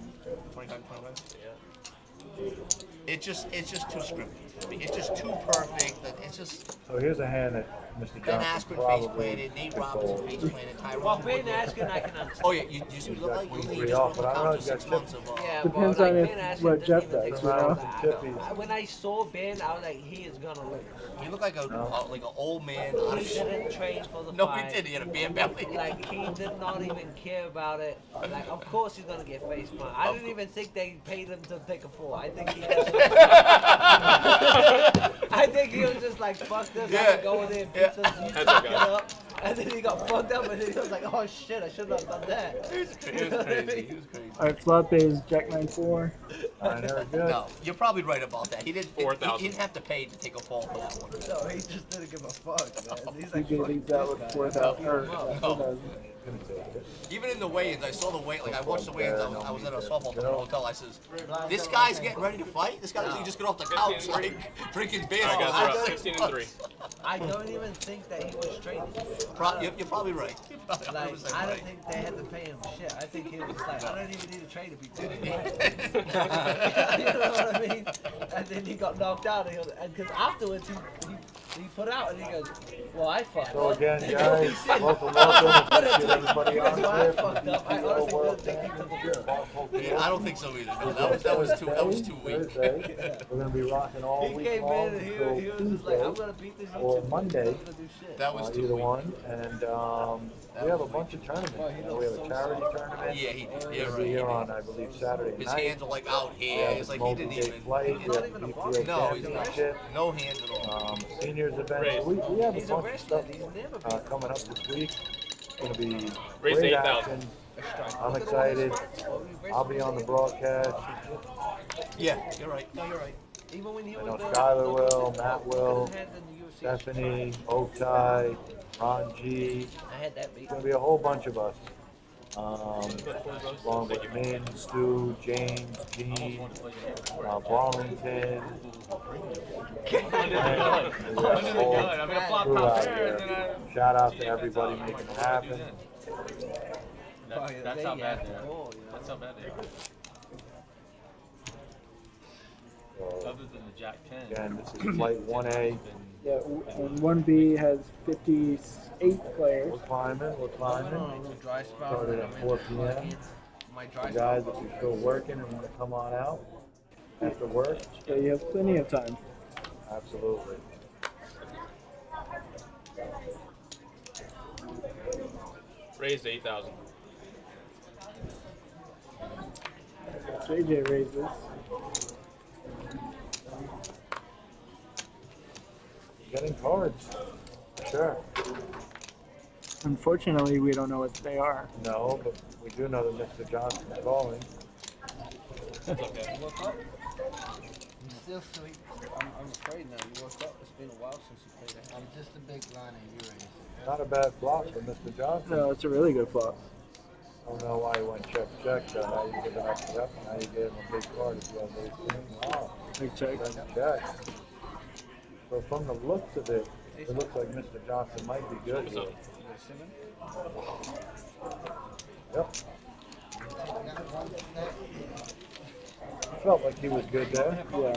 Speaker 8: 25. It's just too scripted. I mean, it's just too perfect. That it's just.
Speaker 1: So here's a hand that Mr.
Speaker 8: Ben
Speaker 1: Johnson
Speaker 8: Askren face
Speaker 1: probably
Speaker 8: planted, Nate
Speaker 1: could
Speaker 8: Robinson
Speaker 1: fold.
Speaker 8: face planted, Tyrone.
Speaker 10: Well, Ben Askren, I can understand.
Speaker 8: Oh yeah, you see what he looked like?
Speaker 1: He's got
Speaker 8: He
Speaker 1: three
Speaker 8: just
Speaker 1: off,
Speaker 8: broke
Speaker 1: but I don't know
Speaker 8: out
Speaker 1: if
Speaker 8: to
Speaker 1: he's
Speaker 8: 6
Speaker 1: got
Speaker 8: months of.
Speaker 10: Yeah,
Speaker 6: Depends
Speaker 10: but
Speaker 6: on
Speaker 10: like
Speaker 6: if
Speaker 10: Ben Askren
Speaker 6: what
Speaker 10: doesn't
Speaker 6: Jeff
Speaker 10: even
Speaker 6: does,
Speaker 10: think
Speaker 6: you
Speaker 10: about
Speaker 6: know?
Speaker 10: that.
Speaker 1: Chippies.
Speaker 10: When I saw Ben, I was like, he is gonna lose.
Speaker 8: He looked like an old man.
Speaker 10: He didn't train for the
Speaker 8: No,
Speaker 10: fight.
Speaker 8: he didn't. He had a beer belly.
Speaker 10: Like, he did not even care about it. Like, of course he's gonna get face planted. I didn't even think they paid him to take a fall. I think he just, I think he was just like, fuck this, I'm gonna go in there and beat this, you fuck it up. And then he got fucked up and then he was like, oh shit, I shouldn't have done that.
Speaker 8: He was crazy.
Speaker 6: Alright, flop is Jack 9-4.
Speaker 1: Very good.
Speaker 8: No, you're probably right about that. He didn't. He
Speaker 16: 4,000.
Speaker 8: didn't have to pay to take a fall for that one.
Speaker 10: No, he just didn't give a fuck, man. He's
Speaker 6: He
Speaker 10: like,
Speaker 6: gave
Speaker 10: fuck
Speaker 6: these out with 4,000. Or,
Speaker 8: No.
Speaker 6: 4,000.
Speaker 8: Even in the weigh-ins, I saw the weigh. Like I watched the weigh-ins. I was at a softball tournament hotel. I says, "This guy's getting ready to fight. This guy looks like he just got off the couch, like drinking beer."
Speaker 16: All right, guys,
Speaker 8: I
Speaker 16: we're up
Speaker 8: was
Speaker 16: 16
Speaker 8: like,
Speaker 16: and 3.
Speaker 10: I don't even think that he was training.
Speaker 8: You're probably right. You're probably
Speaker 10: Like,
Speaker 8: 100%
Speaker 10: I don't
Speaker 8: right.
Speaker 10: think they had to pay him shit. I think he was like, I don't even need to train to be good. You know what I mean? And then he got knocked out, and because afterwards he put out and he goes, well, I fucked
Speaker 1: So
Speaker 10: up.
Speaker 1: again,
Speaker 10: He
Speaker 1: guys,
Speaker 10: said,
Speaker 1: welcome.
Speaker 10: Put it
Speaker 1: Get
Speaker 10: to-
Speaker 1: everybody
Speaker 10: he
Speaker 1: on
Speaker 10: goes, well, I
Speaker 1: here.
Speaker 10: fucked up. I honestly don't think he took a fall.
Speaker 8: Yeah, I don't think so either. No, that was too weak.
Speaker 1: Thursday, we're gonna be rocking all
Speaker 10: He
Speaker 1: week
Speaker 10: came
Speaker 1: long
Speaker 10: in and
Speaker 1: until
Speaker 10: he was just like, I'm gonna beat this
Speaker 1: or
Speaker 10: YouTube.
Speaker 1: Monday.
Speaker 10: I'm gonna do shit.
Speaker 8: That was too
Speaker 1: either
Speaker 8: weak.
Speaker 1: one, and we have a bunch of tournaments. We have a charity tournament.
Speaker 8: Yeah, he did. Yeah,
Speaker 1: It'll
Speaker 8: right.
Speaker 1: be
Speaker 8: He
Speaker 1: here
Speaker 8: did.
Speaker 1: on, I believe, Saturday
Speaker 8: His
Speaker 1: night.
Speaker 8: hands are like out
Speaker 1: We
Speaker 8: here.
Speaker 1: have
Speaker 8: It's
Speaker 1: a
Speaker 8: like he didn't
Speaker 1: multi-day
Speaker 8: even.
Speaker 1: flight. We have the PPO
Speaker 8: No, he's not.
Speaker 1: championship.
Speaker 8: No hands at all.
Speaker 1: Seniors event. So we have a
Speaker 10: He's a
Speaker 1: bunch of
Speaker 10: wrestler.
Speaker 1: stuff
Speaker 10: He's never been.
Speaker 1: coming up this week. It's gonna be
Speaker 16: Raise
Speaker 1: great
Speaker 16: 8,000.
Speaker 1: action. I'm excited. I'll be on the broadcast.
Speaker 8: Yeah, you're right. No, you're right.
Speaker 10: Even when he
Speaker 1: I
Speaker 10: was
Speaker 1: know
Speaker 10: the-
Speaker 1: Skylar will, Matt will.
Speaker 10: He had the UFC
Speaker 1: Stephanie, Oaktai, Ron G.
Speaker 10: I had that beat.
Speaker 1: It's gonna be a whole bunch of us. Along with Min, Stu, James, Gene, Burlington. Shout out to everybody making it happen.
Speaker 7: That's how bad they are. That's how bad they are. Other than the Jack 10.
Speaker 1: Again, this is flight 1A.
Speaker 6: Yeah, and 1B has 58 players.
Speaker 1: We're climbing.
Speaker 10: Dry spell.
Speaker 1: Started at 4 p.m.
Speaker 10: Dry
Speaker 1: You guys, if you're still working and want to come on out after work.
Speaker 6: So you have plenty of time.
Speaker 1: Absolutely.
Speaker 16: Raised to 8,000.
Speaker 6: JJ raises.
Speaker 1: Getting cards. Sure.
Speaker 6: Unfortunately, we don't know what they are.
Speaker 1: No, but we do know that Mr. Johnson's calling.
Speaker 16: That's okay.
Speaker 10: Still sleep. I'm afraid now. You woke up. It's been a while since you played that.
Speaker 12: I'm just a big line and you raise.
Speaker 1: Not a bad flop for Mr. Johnson.
Speaker 6: No, it's a really good flop.
Speaker 1: I don't know why he went check. Now you give an extra up. Now you gave him a big card if you have those things. Wow.
Speaker 6: Big check.
Speaker 1: Check. So from the looks of it, it looks like Mr. Johnson might be good here. Yep. Felt like he was good there.
Speaker 6: Yeah.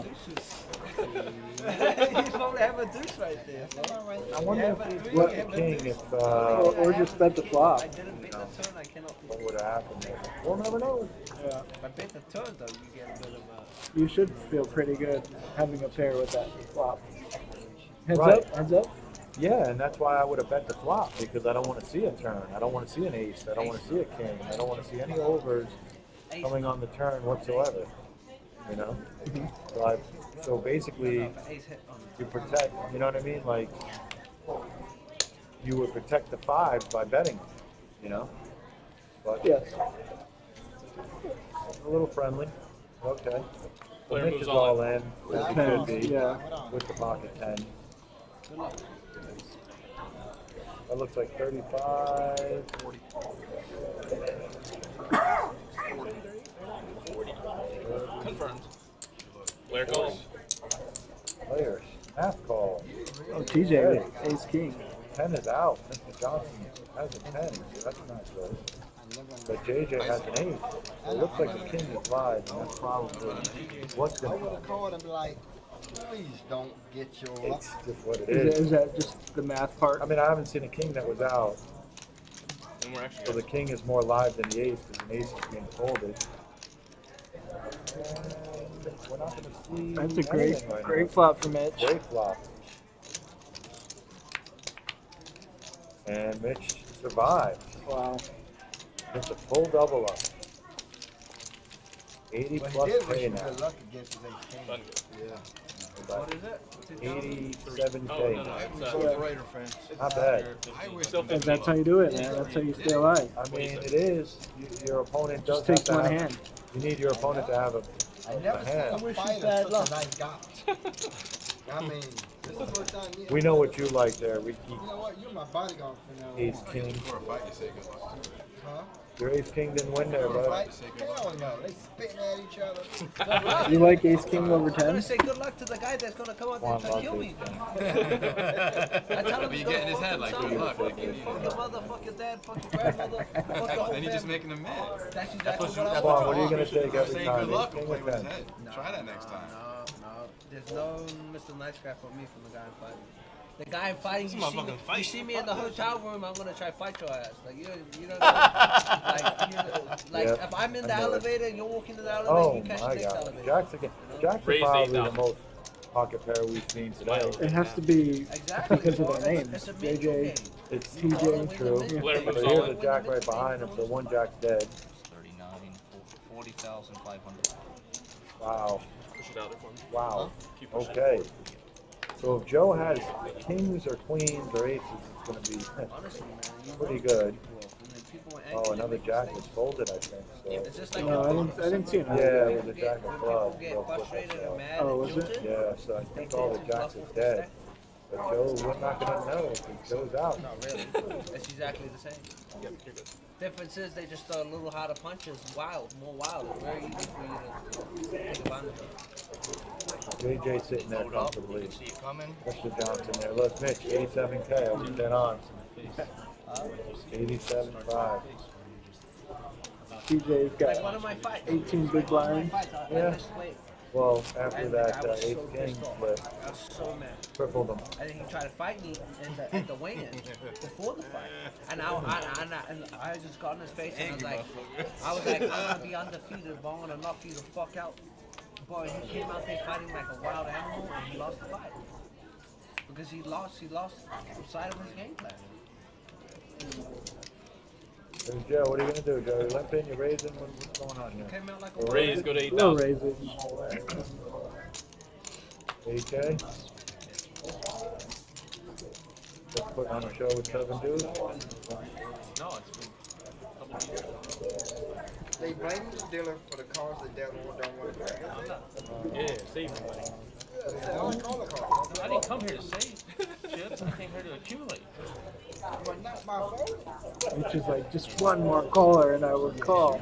Speaker 10: You probably have a deuce right there.
Speaker 1: I wonder if he bet the king if
Speaker 6: or just bet the flop.
Speaker 10: I didn't beat the turn. I cannot.
Speaker 1: What would have happened there? We'll never know.
Speaker 6: Yeah.
Speaker 10: If I bet the turn though, you get a bit of a.
Speaker 6: You should feel pretty good having a pair with that flop. Heads
Speaker 1: Right.
Speaker 6: up, heads up.
Speaker 1: Yeah, and that's why I would have bet the flop, because I don't want to see a turn. I don't want to see an ace. I don't want to see a king. I don't want to see any overs coming on the turn whatsoever. You know? So basically, you protect, you know what I mean? Like, you would protect the fives by betting, you know? But
Speaker 6: yes.
Speaker 1: A little friendly. Okay.
Speaker 16: Player
Speaker 1: Nick
Speaker 16: moves
Speaker 1: is
Speaker 16: all
Speaker 1: all in, as he should be,
Speaker 6: Yeah.
Speaker 1: with the pocket 10. That looks like 35. 40.
Speaker 16: Confirmed. Player calls.
Speaker 1: Players. Half call.
Speaker 6: Oh, TJ, ace king.
Speaker 1: 10 is out. Mr. Johnson has a 10, so that's not good. But JJ has an 8. So it looks like the king is live, and that's probably what's
Speaker 12: I
Speaker 1: going
Speaker 12: would
Speaker 1: to
Speaker 12: have called and be like, please don't get your luck.
Speaker 1: It's just what it
Speaker 6: Is that just the math part?
Speaker 1: I mean, I haven't seen a king that was out.
Speaker 16: And we're actually
Speaker 1: So the king is more live than the ace, because an ace is being folded. And we're not going to see
Speaker 6: That's a great,
Speaker 1: anything right
Speaker 6: great
Speaker 1: now.
Speaker 6: flop for Mitch.
Speaker 1: Great flop. And Mitch survived.
Speaker 6: Wow.
Speaker 1: It's a full double up. 80
Speaker 12: But he
Speaker 1: plus
Speaker 12: did wish
Speaker 1: K
Speaker 12: you
Speaker 1: now.
Speaker 12: good luck against his ace king.
Speaker 16: Yeah.
Speaker 10: What is it?
Speaker 1: 87K.
Speaker 16: Oh, no, it's
Speaker 12: Overrated, friends.
Speaker 1: Not bad.
Speaker 6: And that's how you do it, man. That's how you stay alive.
Speaker 1: I mean, it is. Your opponent does
Speaker 6: Just takes
Speaker 1: have to
Speaker 6: one
Speaker 1: have,
Speaker 6: hand.
Speaker 1: You need your opponent to have
Speaker 12: I
Speaker 1: a
Speaker 12: never seen a
Speaker 1: hand.
Speaker 12: fighter
Speaker 6: bad
Speaker 12: such
Speaker 6: luck.
Speaker 12: a nice guy. I mean, this is the first time
Speaker 1: We know what you like there. We keep
Speaker 12: You know what? You're my bodyguard from now on.
Speaker 1: ace king.
Speaker 12: For a fight, you say good luck. Huh?
Speaker 1: Your ace king didn't win there,
Speaker 12: For a
Speaker 1: bud.
Speaker 12: fight? Hell no. They spitting at each other.
Speaker 6: You like ace king over
Speaker 10: I'm gonna
Speaker 6: 10?
Speaker 10: say good luck to the guy that's gonna come out there and try to kill me. I tell him
Speaker 7: But you
Speaker 10: to
Speaker 7: get in his
Speaker 10: go
Speaker 7: head
Speaker 10: fuck
Speaker 7: like,
Speaker 10: himself.
Speaker 7: good luck. Like,
Speaker 10: Fuck your mother, fuck your dad, fuck your grandmother, fuck the whole
Speaker 7: then you're just
Speaker 10: family.
Speaker 7: making him mad.
Speaker 10: That's exactly
Speaker 7: That's
Speaker 10: what
Speaker 7: what
Speaker 10: I
Speaker 1: Come
Speaker 10: want.
Speaker 1: on, what are you going to take every
Speaker 7: Say
Speaker 1: time?
Speaker 7: good luck
Speaker 1: Ace
Speaker 7: and
Speaker 1: king
Speaker 7: play
Speaker 1: or
Speaker 7: with his
Speaker 1: 10?
Speaker 7: head. Try that next time.
Speaker 10: No. There's no Mr. Nice Guy for me from the guy I'm fighting. The guy I'm fighting,
Speaker 16: This
Speaker 10: you see,
Speaker 16: motherfucking fight.
Speaker 10: you see me in the hotel room, I'm gonna try to fight your ass. Like you don't know. Like
Speaker 1: Yep,
Speaker 10: if I'm in
Speaker 1: I
Speaker 10: the
Speaker 1: know it.
Speaker 10: elevator and you're walking to the elevator,
Speaker 1: Oh
Speaker 10: you catch
Speaker 1: my
Speaker 10: the next
Speaker 1: God.
Speaker 10: elevator.
Speaker 1: Jack's again. Jack's
Speaker 16: Raised
Speaker 1: probably the
Speaker 16: 8,000.
Speaker 1: most pocket pair we've seen today.
Speaker 6: It has to be
Speaker 10: Exactly.
Speaker 6: because of
Speaker 10: bro.
Speaker 6: their
Speaker 10: It's
Speaker 6: names.
Speaker 10: a mental
Speaker 6: JJ,
Speaker 10: game.
Speaker 1: It's
Speaker 6: TJ,
Speaker 1: true.
Speaker 16: Player
Speaker 1: But
Speaker 16: moves
Speaker 1: here's
Speaker 16: all
Speaker 1: a
Speaker 16: in.
Speaker 1: jack right behind him, so one jack's dead.
Speaker 7: 39, 40,500.
Speaker 1: Wow.
Speaker 16: Push it out there for me.
Speaker 1: Wow.
Speaker 16: Keep pushing.
Speaker 1: Okay. So if Joe has kings or queens or aces, it's going to be
Speaker 10: Honestly, man, you
Speaker 1: pretty
Speaker 10: work.
Speaker 1: good.
Speaker 10: And then people are
Speaker 1: Oh,
Speaker 10: angry
Speaker 1: another
Speaker 10: at
Speaker 1: jack
Speaker 10: me.
Speaker 1: was folded, I think.
Speaker 10: It's
Speaker 1: So
Speaker 10: just like
Speaker 6: No, I didn't see it.
Speaker 1: yeah, it was a jack of
Speaker 10: When
Speaker 1: clubs.
Speaker 10: people get frustrated and mad
Speaker 6: Oh,
Speaker 10: and
Speaker 6: was it?
Speaker 10: jilted,
Speaker 1: Yeah, so I
Speaker 10: they
Speaker 1: think all the
Speaker 10: tend to
Speaker 1: jacks
Speaker 10: bluff
Speaker 1: is
Speaker 10: with their
Speaker 1: dead.
Speaker 10: stack.
Speaker 1: But Joe, we're not gonna know if Joe's out.
Speaker 10: Not really. It's exactly the same.
Speaker 16: Yep, you're good.
Speaker 10: Difference is they just throw a little harder punches, more wild. It's very easy for you to take advantage of.
Speaker 1: JJ sitting there comfortably.
Speaker 8: See it coming.
Speaker 1: Mr. Johnson there. Look, Mitch, 87K. I'll put that on. 87.5.
Speaker 6: TJ's got
Speaker 10: Like one of my fights.
Speaker 6: 18 big blinds.
Speaker 1: Yeah. Well, after that Ace King split,
Speaker 10: I was so mad.
Speaker 1: tripled him.
Speaker 10: And then he tried to fight me at the weigh-in before the fight, and I just got in his face and I was like, I'm gonna be undefeated, but I'm gonna knock you the fuck out. Boy, he came out there fighting like a wild animal, and he lost the fight because he lost sight of his game plan.
Speaker 1: Hey, Joe, what are you gonna do, Joe? You limping? You raising? What's going on here?
Speaker 10: Came out like a
Speaker 16: Raise, go to
Speaker 6: We'll
Speaker 16: 8,000.
Speaker 6: raise it.
Speaker 1: 8K? Just putting on a show with 7 dudes?
Speaker 16: No, it's been
Speaker 12: They blame the dealer for the cars that they don't want to drive.
Speaker 16: yeah, save me, buddy.
Speaker 12: I
Speaker 16: I didn't come here to save chips. I came here to accumulate.
Speaker 12: But not my fault.
Speaker 6: Which is like just one more caller and I would call.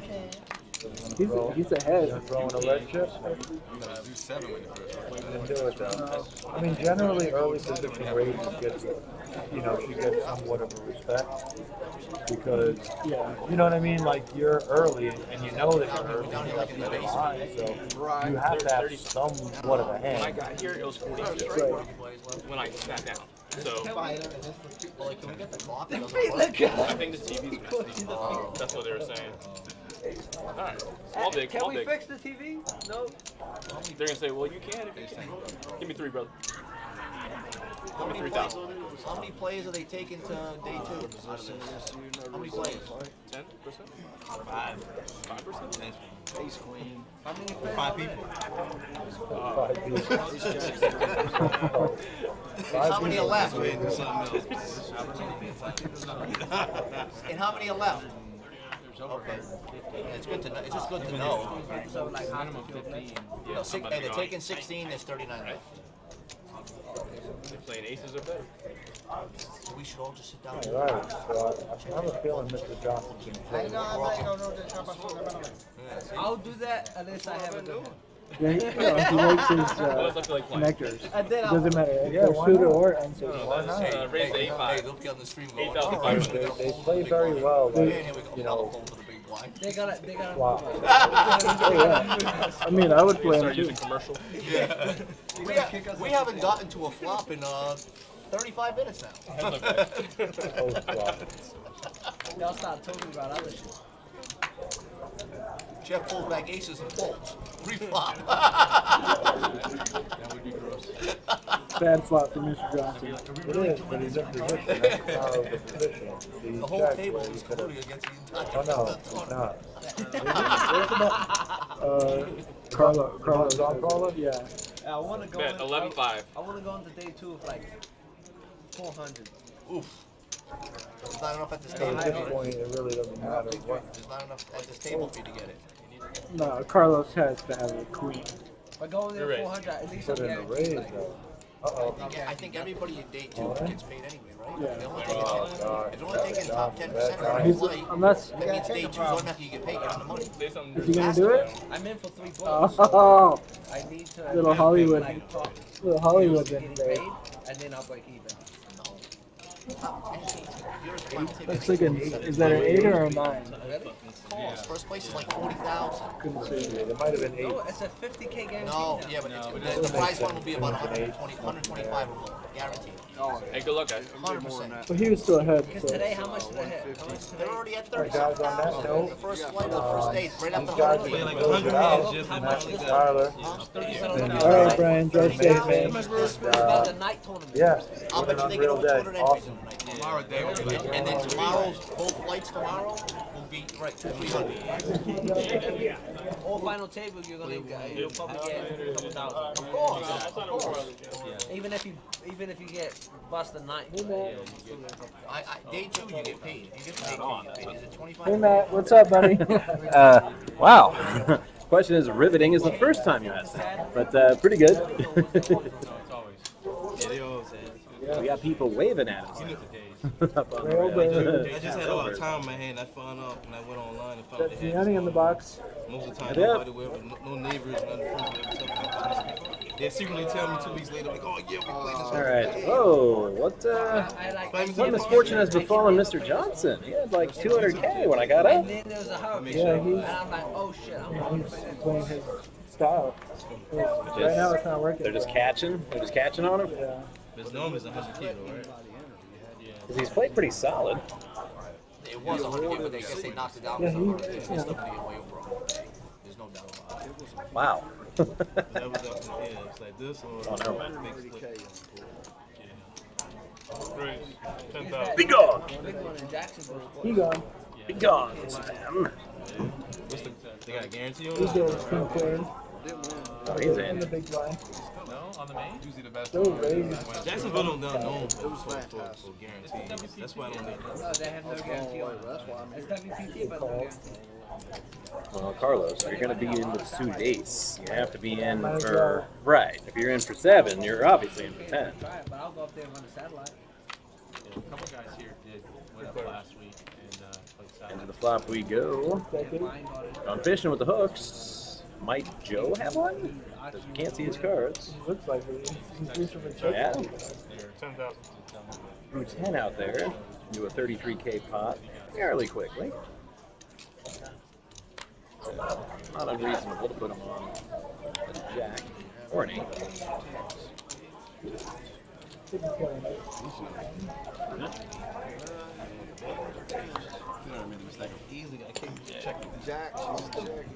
Speaker 6: He's ahead.
Speaker 1: Throwing a red chip?
Speaker 12: Do 7 with the first
Speaker 1: Didn't do it though. I mean, generally early position raises gets, you know, she gets somewhat of a respect because,
Speaker 6: Yeah.
Speaker 1: you know what I mean? Like you're early and you know that you're early. You have to be behind, so you have to have somewhat of a
Speaker 16: When I
Speaker 1: hand.
Speaker 16: got here, it was 42 when I sat down. So
Speaker 8: Like, can we get the clock? It doesn't
Speaker 16: I think the TV's messy. That's what they were saying. Alright, small big,
Speaker 10: Can
Speaker 16: small
Speaker 10: we
Speaker 16: big.
Speaker 10: fix the TV? No.
Speaker 16: They're gonna say, well, you can if you can. Give me 3, brother. Give me 3,000.
Speaker 8: How many plays are they taking to day 2? How many plays?
Speaker 16: 10%? 5%?
Speaker 12: Ace queen.
Speaker 10: How many players?
Speaker 5: 5 people.
Speaker 1: 5 people.
Speaker 8: How many are left?
Speaker 5: Go ahead and do something else.
Speaker 8: And how many are left? Okay. It's good to know. It's just good to know.
Speaker 10: So like
Speaker 16: Minimum 15.
Speaker 8: No,
Speaker 16: Yeah,
Speaker 8: hey, they're taking 16. There's 39 left.
Speaker 16: They're playing aces or better.
Speaker 8: We should all just sit down.
Speaker 1: All right, so I have a feeling Mr. Johnson's going to play.
Speaker 10: I'll do that unless I have a good one.
Speaker 6: Yeah, he makes his connectors.
Speaker 10: And then
Speaker 6: It doesn't matter if
Speaker 1: Yeah,
Speaker 6: they're
Speaker 1: why
Speaker 6: shooter
Speaker 1: not?
Speaker 6: or answer.
Speaker 1: Why not?
Speaker 16: Raise to
Speaker 8: Hey,
Speaker 16: 8,500.
Speaker 8: they'll be on the stream going.
Speaker 16: 8,500.
Speaker 1: They play very well, but, you know,
Speaker 10: They gotta.
Speaker 1: flop.
Speaker 6: Oh, yeah. I mean, I would play him
Speaker 16: Start
Speaker 6: too.
Speaker 16: using commercial.
Speaker 8: Yeah. We haven't gotten to a flop in 35 minutes now.
Speaker 1: Post flop.
Speaker 10: Y'all start talking about other shit.
Speaker 8: Jeff pulls back aces and folds. Reflop.
Speaker 12: That would be gross.
Speaker 6: Bad flop for Mr. Johnson.
Speaker 1: It is, but he's in position. That's the power of the position.
Speaker 8: The whole table is colluding against the entire.
Speaker 1: Oh, no, it's not.
Speaker 6: Carlos.
Speaker 1: On Carlos?
Speaker 6: Yeah.
Speaker 10: I want to go.
Speaker 16: Bet 11.5.
Speaker 10: I want to go into day 2 with like 400.
Speaker 8: Oof. There's not enough at this
Speaker 1: So
Speaker 8: table.
Speaker 1: at this point, it really doesn't matter what.
Speaker 8: There's not enough at this table for you to get it.
Speaker 6: No, Carlos has to have a queen.
Speaker 10: If I go in there
Speaker 16: You're
Speaker 10: 400, at least I'm
Speaker 1: Put in the
Speaker 10: guaranteed.
Speaker 1: raise, though. Uh-oh.
Speaker 8: I think everybody in day 2 gets paid anyway, right?
Speaker 6: Yeah.
Speaker 8: If they're only taking
Speaker 1: Oh,
Speaker 8: 10
Speaker 1: God.
Speaker 8: if they're only taking top 10% of
Speaker 6: He's,
Speaker 8: the play,
Speaker 6: unless
Speaker 8: that means day 2's automatically you get paid, get on the money.
Speaker 16: Say something.
Speaker 6: is he gonna do it?
Speaker 10: I'm in for 3 balls.
Speaker 6: Oh,
Speaker 10: I need to.
Speaker 6: little Hollywood,
Speaker 10: Like, top
Speaker 6: little Hollywood
Speaker 10: getting
Speaker 6: then, babe.
Speaker 10: paid, and then I'll break even.
Speaker 6: Looks like is that an 8 or a 9?
Speaker 10: Really?
Speaker 8: Calls. First place is like 40,000.
Speaker 6: Couldn't see.
Speaker 1: There might have been 8.
Speaker 10: No, it's a 50K guarantee.
Speaker 8: No,
Speaker 10: now.
Speaker 8: yeah, but the prize one will be about 125 or more, guaranteed.
Speaker 16: Hey, good luck, guys.
Speaker 8: 100%.
Speaker 6: Well, he was still ahead.
Speaker 10: Because
Speaker 6: So.
Speaker 10: today, how much did I hit? How much did
Speaker 8: They're
Speaker 10: I
Speaker 8: already at
Speaker 1: Guys, on that
Speaker 8: 37,000.
Speaker 1: note,
Speaker 8: The first flight of the first day, right after
Speaker 1: These guys are
Speaker 8: 100.
Speaker 1: going to close it out. And that's Tyler.
Speaker 6: All right, Brian, drive safe,
Speaker 10: How
Speaker 6: man.
Speaker 10: much was about the night tournament?
Speaker 1: Yeah,
Speaker 8: I'll
Speaker 1: what
Speaker 8: bet
Speaker 1: an
Speaker 8: you they get
Speaker 1: unreal
Speaker 8: over
Speaker 1: day.
Speaker 8: 200
Speaker 1: Awesome.
Speaker 8: entries.
Speaker 12: Tomorrow day will be
Speaker 8: And then tomorrow's, both flights tomorrow will be, right, 300.
Speaker 10: All final table, you'll probably get a couple thousand.
Speaker 8: Of course.
Speaker 10: Even if you get busted night.
Speaker 8: Day 2 you get paid. If you get to day 2 you get paid. Is it 25?
Speaker 6: Hey, Matt, what's up, buddy?
Speaker 3: Wow. Question is riveting is the first time you asked that, but pretty good. We got people waving at us. Up on the red.
Speaker 2: I just had a lot of time in my hand. I found out when I went online and found
Speaker 6: Got
Speaker 2: they
Speaker 6: Gianni
Speaker 2: had
Speaker 6: in the box.
Speaker 2: most of the time
Speaker 3: Yep.
Speaker 2: nobody will, but no neighbors, none friends. They secretly tell me 2 weeks later, like, oh yeah, we played this.
Speaker 3: All right. Whoa, what misfortune has befallen Mr. Johnson? He had like 200K when I got up.
Speaker 10: And then there was a hurry.
Speaker 6: Yeah,
Speaker 10: And I'm like, oh shit, I'm
Speaker 6: He's playing his style. Right now it's not working.
Speaker 3: They're just catching. They're just catching on him.
Speaker 6: Yeah.
Speaker 2: His norm is 100 kilo, right?
Speaker 3: Because he's played pretty solid.
Speaker 8: It was 100, but they guess they knocked it down.
Speaker 6: Yeah,
Speaker 8: Yeah,
Speaker 6: he-
Speaker 8: still pretty way over. There's no doubt about it.
Speaker 3: Wow.
Speaker 2: That was yeah, it's like this or
Speaker 3: Oh, never mind.
Speaker 2: big split.
Speaker 3: Be gone.
Speaker 6: He gone.
Speaker 3: Be gone, spam.
Speaker 2: What's the, they got a guarantee on
Speaker 6: He's
Speaker 2: this?
Speaker 6: the king cleared.
Speaker 3: Oh, he's
Speaker 6: In
Speaker 3: in.
Speaker 6: the big blind.
Speaker 16: No, on the main? Usually the best.
Speaker 6: So raised.
Speaker 2: Jacksonville don't know for guarantees. That's why I don't need
Speaker 10: No, they have no guarantee on it. It's WPT, but no guarantee.
Speaker 3: Well, Carlos, if you're going to be in with suited ace, you have to be in for... Right. If you're in for 7, you're obviously in for 10.
Speaker 10: Try it, but I'll go up there and run a satellite.
Speaker 4: Yeah, a couple guys here went up last week and played
Speaker 3: Into
Speaker 4: satellite.
Speaker 3: the flop we go. Gone fishing with the hooks. Might Joe have one? 'Cause you can't see his cards.
Speaker 6: Looks like he's reaching for chips.
Speaker 3: Yeah.
Speaker 16: 10,000.
Speaker 3: Threw 10 out there. Do a 33K pot fairly quickly. So, not unreasonable to put him on a jack or an 8.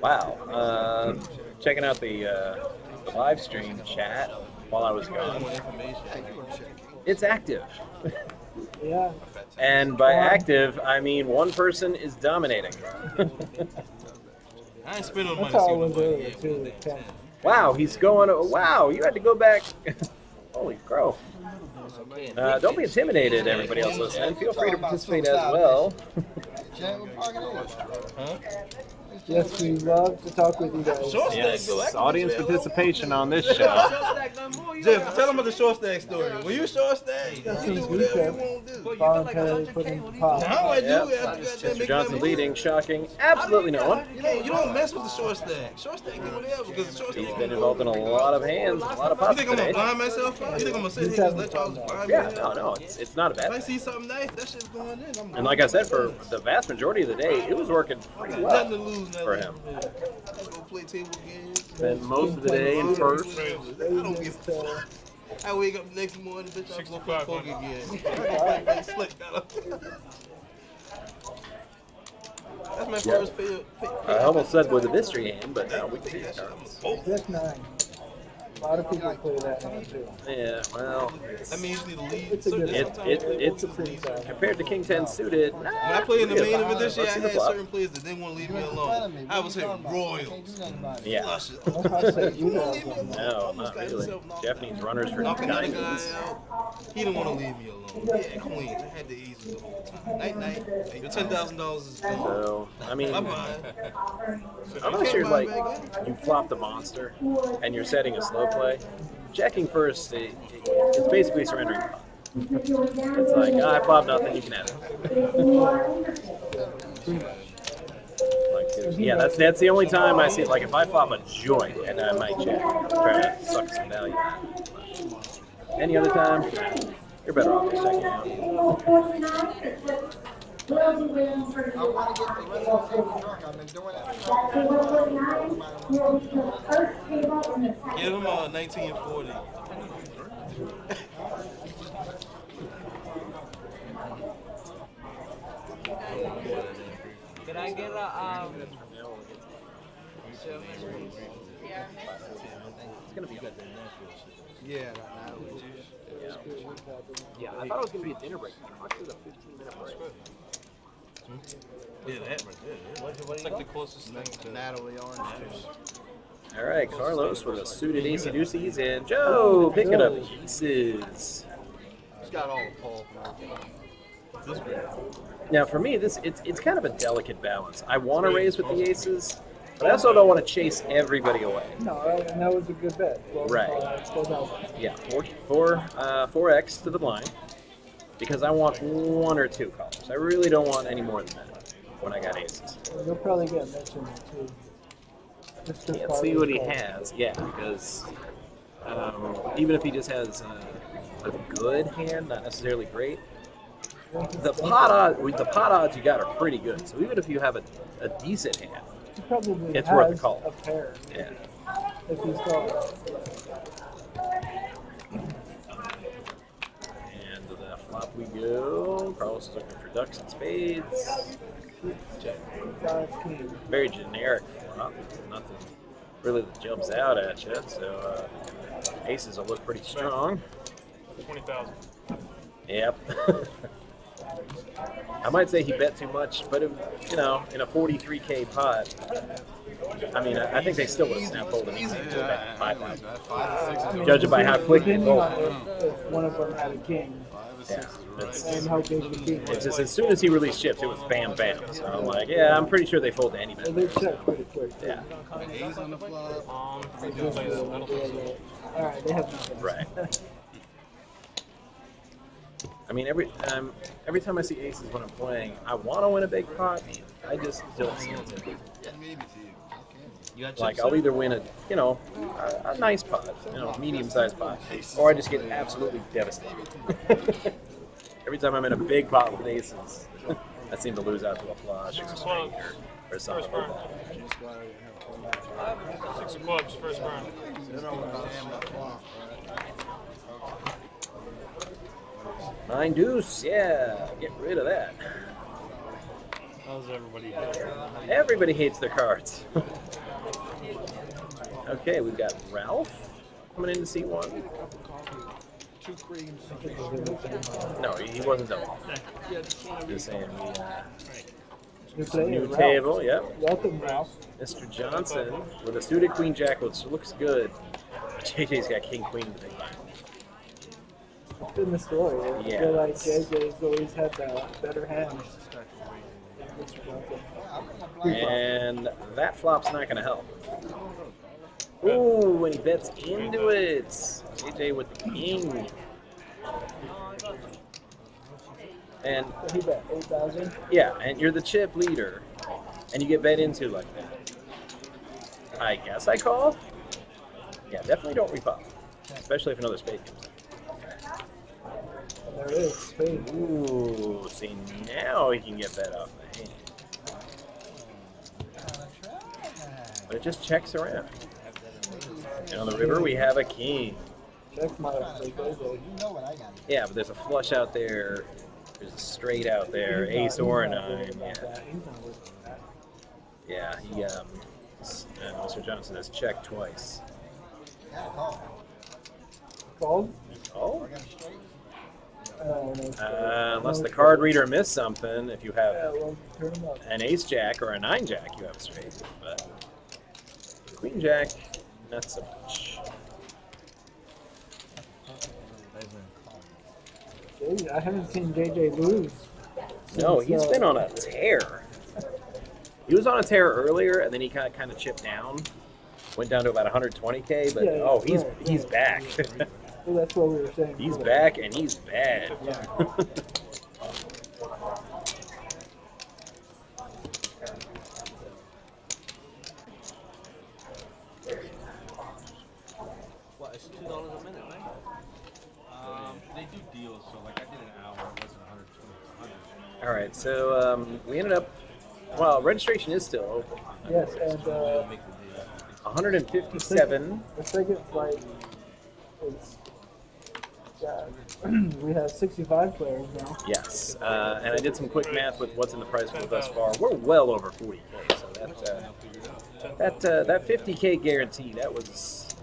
Speaker 3: Wow. Checking out the live stream chat while I was gone. It's active.
Speaker 6: Yeah.
Speaker 3: And by active, I mean one person is dominating.
Speaker 2: I ain't spending money.
Speaker 6: That's how it was earlier, too. 10.
Speaker 3: Wow, he's going. Wow, you had to go back. Holy crow. Don't be intimidated, everybody else listening. Feel free to participate as well.
Speaker 2: Huh?
Speaker 6: Yes, we love to talk with you guys.
Speaker 3: Yes, audience participation on this show.
Speaker 2: Jeff, tell them about the short stack story. When you short stack, you do whatever you want to do.
Speaker 6: Voluntarily putting pot.
Speaker 2: Now I do.
Speaker 3: Yep. Mr. Johnson leading, shocking absolutely no one.
Speaker 2: You don't mess with the short stack. Short stack do whatever because short stack.
Speaker 3: He's been involved in a lot of hands, a lot of
Speaker 2: You
Speaker 3: pots
Speaker 2: think I'm gonna
Speaker 3: today.
Speaker 2: blind myself out? You think I'm gonna sit here and just let y'all just blind me
Speaker 3: Yeah,
Speaker 2: out?
Speaker 3: no, it's not a
Speaker 2: If I
Speaker 3: bad thing.
Speaker 2: see something nice, that shit's going in. I'm
Speaker 3: And like I said, for the vast majority of the day, it was working pretty well
Speaker 2: nothing to lose, nothing
Speaker 3: for
Speaker 2: to
Speaker 3: him.
Speaker 2: lose. Go play table games.
Speaker 3: Spent most of the day in first.
Speaker 2: I don't give a fuck. I wake up the next morning, bitch, I go play poker again. Slick, that's my first pay.
Speaker 3: I almost said with a mystery hand, but no, we can see the cards.
Speaker 6: Deck 9. A lot of people play that hand too.
Speaker 3: Yeah, well,
Speaker 2: I mean, you need to lead.
Speaker 6: It's a good
Speaker 3: it's compared to King 10 suited.
Speaker 2: When I played in the main event this year, I
Speaker 3: Let's see the
Speaker 2: had
Speaker 3: flop.
Speaker 2: certain players that didn't want to leave me alone. I was hitting royals,
Speaker 3: Yeah.
Speaker 2: flushes.
Speaker 3: No, not really. Jeff needs runners for
Speaker 2: Knocking the other guy
Speaker 3: diamonds.
Speaker 2: out. He didn't want to leave me alone. Yeah, queens. I had the aces the whole time. Night, night. Your $10,000 is gone.
Speaker 3: So, I mean,
Speaker 2: Bye-bye.
Speaker 3: unless you're like, you flop the monster and you're setting a slow play, checking first, it's basically surrendering. It's like, I flop nothing, you can have it. Like, yeah, that's the only time I see it. Like, if I flop a joint, and I might check, try to suck some value out of it. Any other time, you're better off just checking out.
Speaker 12: I want to get the rest of the table drunk. I've been doing it.
Speaker 2: Give him 1940.
Speaker 10: Can I get a
Speaker 3: It's gonna be good.
Speaker 12: Yeah,
Speaker 3: Yeah, I thought it was gonna be a dinner break. How much is a 15-minute break?
Speaker 2: Yeah, that right there.
Speaker 16: It's like the closest thing to
Speaker 12: Natalie Orange juice.
Speaker 3: All right, Carlos with a suited AC deuces, and Joe picking up aces.
Speaker 12: He's got all the pulp and everything.
Speaker 3: Now, for me, it's kind of a delicate balance. I want to raise with the aces, But I also don't want to chase everybody away.
Speaker 6: No, and that was a good bet.
Speaker 3: Right.
Speaker 6: 12,000.
Speaker 3: Yeah, 4x to the blind. Because I want 1 or 2 callers. I really don't want any more than that when I got aces.
Speaker 6: You'll probably get Mitch in there too.
Speaker 3: Can't see what he has. Yeah, because even if he just has a good hand, not necessarily great, the pot odds you got are pretty good. So even if you have a decent hand,
Speaker 6: He probably
Speaker 3: it's
Speaker 6: has
Speaker 3: worth a call.
Speaker 6: a pair.
Speaker 3: Yeah.
Speaker 6: If he's got
Speaker 3: And to the flop we go. Carlos is looking for ducks and spades. Check.
Speaker 6: 5 king.
Speaker 3: Very generic flop. Nothing really that jumps out at you. So aces will look pretty strong.
Speaker 16: 20,000.
Speaker 3: Yep. I might say he bet too much, but in a 43K pot, I mean, I think they still would have snap folded easy to bet 5,000. Judging by how quick they
Speaker 6: Depending
Speaker 3: fold.
Speaker 6: on if one of them had a king.
Speaker 3: Yeah,
Speaker 6: And how big the king
Speaker 3: it's
Speaker 6: was.
Speaker 3: just as soon as he released chips, it was bam, bam. So I'm like, yeah, I'm pretty sure they fold to any bet.
Speaker 6: Well, they check pretty quick.
Speaker 3: Yeah.
Speaker 12: A's on the flop.
Speaker 6: Alright, they have nothing.
Speaker 3: Right. I mean, every time I see aces when I'm playing, I want to win a big pot. I just don't see it. Like I'll either win a nice pot, medium-sized pot, or I just get absolutely devastated. Every time I'm in a big pot with aces, I seem to lose out to a flush or a straight or something like that.
Speaker 16: 6 of clubs, first burn.
Speaker 3: 9 deuce, yeah, get rid of that.
Speaker 16: How's everybody doing?
Speaker 3: Everybody hates their cards. Okay, we've got Ralph coming in to see one.
Speaker 12: 2 creams.
Speaker 3: No, he wasn't done. Just saying
Speaker 6: New player,
Speaker 3: new
Speaker 6: Ralph.
Speaker 3: table, yep.
Speaker 6: Welcome, Ralph.
Speaker 3: Mr. Johnson with a suited queen jack, which looks good. JJ's got king queen in the big blind.
Speaker 6: It's been the story. I
Speaker 3: Yeah.
Speaker 6: feel like JJ's always had the better hand.
Speaker 3: And that flop's not going to help. Ooh, and he bets into it. JJ with the king. And
Speaker 6: he bet 8,000.
Speaker 3: Yeah, and you're the chip leader, and you get bet into like that. I guess I call. Yeah, definitely don't repop, especially if another spade comes in.
Speaker 6: There is spade.
Speaker 3: Ooh, see now he can get bet off the hand. But it just checks around. And on the river we have a king.
Speaker 6: Check my
Speaker 3: Yeah, but there's a flush out there. There's a straight out there. Ace or a 9. Yeah. Yeah, Mr. Johnson has checked twice.
Speaker 6: Called?
Speaker 3: Oh?
Speaker 6: No,
Speaker 3: unless the card reader missed something, if you have
Speaker 6: turn him up.
Speaker 3: an ace jack or a 9 jack, you have a straight. But queen jack, not so much.
Speaker 6: I haven't seen JJ lose.
Speaker 3: No,
Speaker 6: since,
Speaker 3: he's been on a tear. He was on a tear earlier, and then he kind of chipped down. Went down to about 120K, but he's back.
Speaker 6: Well, that's what we were saying.
Speaker 3: He's back, and he's bad.
Speaker 6: Yeah.
Speaker 10: What, it's $2 a minute, right?
Speaker 4: They do deals, so like I did an hour, it wasn't 120, it's 100.
Speaker 3: All right, so we ended up. Well, registration is still open.
Speaker 6: Yes, and
Speaker 3: 157.
Speaker 6: The second flight is. We have 65 players now.
Speaker 3: Yes, and I did some quick math with what's in the prize pool thus far. We're well over 40K, so that 50K guarantee that was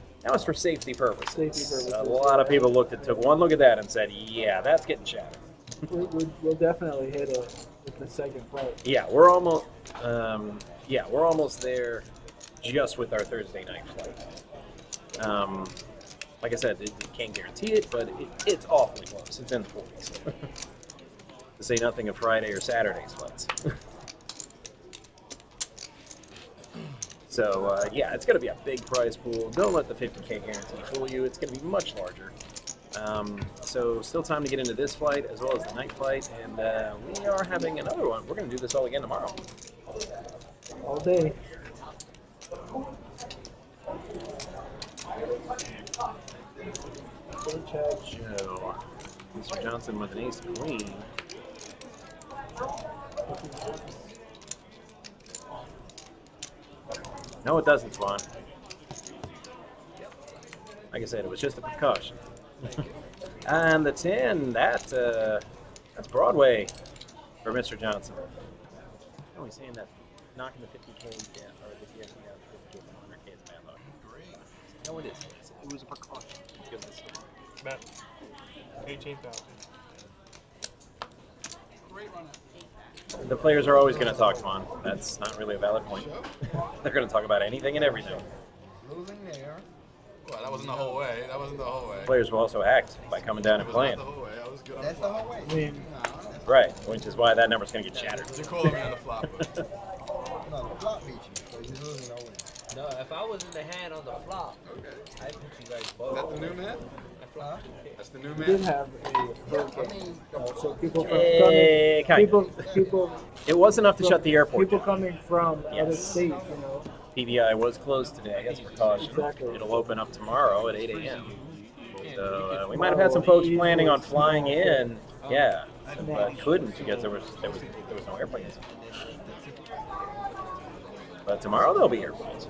Speaker 3: for safety purposes. A lot of people took one look at that and said, "Yeah, that's getting shattered."
Speaker 6: We'll definitely hit it with the second flight.
Speaker 3: Yeah, we're almost there, just with our Thursday night flight. Like I said, you can't guarantee it, but it's awfully close. It's in the 40s. To say nothing of Friday or Saturday's flights. So yeah, it's going to be a big prize pool. Don't let the 50K guarantee fool you. It's going to be much larger. So still time to get into this flight as well as the night flight, and we are having another one. We're going to do this all again tomorrow.
Speaker 6: All day.
Speaker 3: Joe. Mr. Johnson with an ace queen. No, it doesn't, Swan. Like I said, it was just a precaution. And the 10, that's Broadway for Mr. Johnson. Oh, he's saying that knocking the 50K down, or the 50K from 100K is bad luck. No, it is. It was a precaution. Give this
Speaker 9: Bet. 18,000.
Speaker 3: The players are always going to talk, Swan. That's not really a valid point. They're going to talk about anything and everything.
Speaker 12: Losing there.
Speaker 2: Well, that wasn't the whole way. That wasn't the whole way.
Speaker 3: Players will also act by coming down and playing.
Speaker 2: That was not the whole way. I was good on
Speaker 12: That's
Speaker 2: the
Speaker 12: the whole way.
Speaker 3: Right, which is why that number's going to get shattered.
Speaker 2: You're calling me on the flop.
Speaker 12: No, the flop beat you, so you're losing no way.
Speaker 10: No, if I was in the hand on the flop, I'd put you guys both.
Speaker 12: Is that the new man?
Speaker 10: Huh?
Speaker 12: That's the new
Speaker 6: We
Speaker 12: man?
Speaker 6: did have a hurricane, so people from
Speaker 3: Eh,
Speaker 6: coming,
Speaker 3: kind
Speaker 6: people.
Speaker 3: It was enough to
Speaker 6: from-
Speaker 3: shut the airport
Speaker 6: People
Speaker 3: down.
Speaker 6: coming from other
Speaker 3: Yes.
Speaker 6: states, you know.
Speaker 3: PBI was closed today as precaution.
Speaker 6: Exactly.
Speaker 3: It'll open up tomorrow at 8 a.m. So we might have had some folks planning on flying in, yeah, but couldn't because there was no airplanes. But tomorrow there'll be airplanes.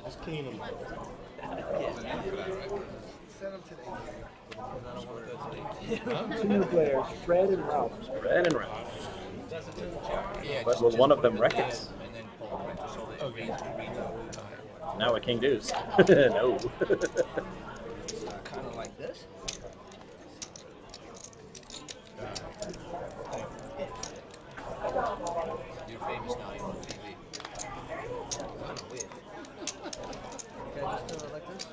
Speaker 9: Just clean them.
Speaker 12: Send them to the
Speaker 6: Two new players, Fred and Ralph.
Speaker 3: Red and Ralph. But will one of them wreck it? Now a king deuce. No.
Speaker 10: Kind of like this.
Speaker 8: You're famous now, you're on TV.
Speaker 10: Kind of weird. Can I just do it like this?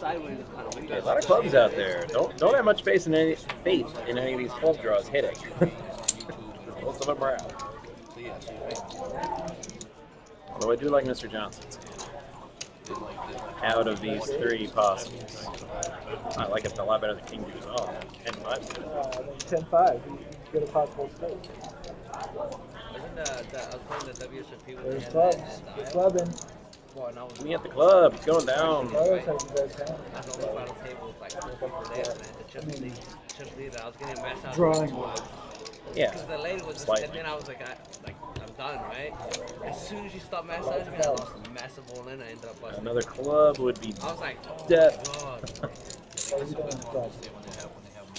Speaker 10: Sideways is kind of weird.
Speaker 3: Okay, a lot of clubs out there. Don't have much faith in any of these club draws hitting. Most of them are out.
Speaker 8: So yeah, so you're famous.
Speaker 3: Although I do like Mr. Johnson's. Out of these three possibles, I like it a lot better than King Deuce. Oh, 10-5.
Speaker 6: 10-5. You get a possible stake.
Speaker 10: Isn't I was playing the WSOP with
Speaker 6: There's
Speaker 10: him
Speaker 6: clubs.
Speaker 10: and
Speaker 6: You're clubbing.
Speaker 10: well, and I was
Speaker 3: Me at the club. It's going down.
Speaker 6: Carlos has you guys down.
Speaker 10: I was on the final table with like 4 people there, man. The chip leader. I was getting mashed out.
Speaker 6: Drawing.
Speaker 3: Yeah.
Speaker 10: Because the lady was just,
Speaker 3: Slightly.
Speaker 10: and then I was like, I'm done, right? As soon as she stopped massaging me, I lost a massive all in. I ended up busting.
Speaker 3: Another club would be
Speaker 10: I was like, oh
Speaker 3: death.
Speaker 10: God.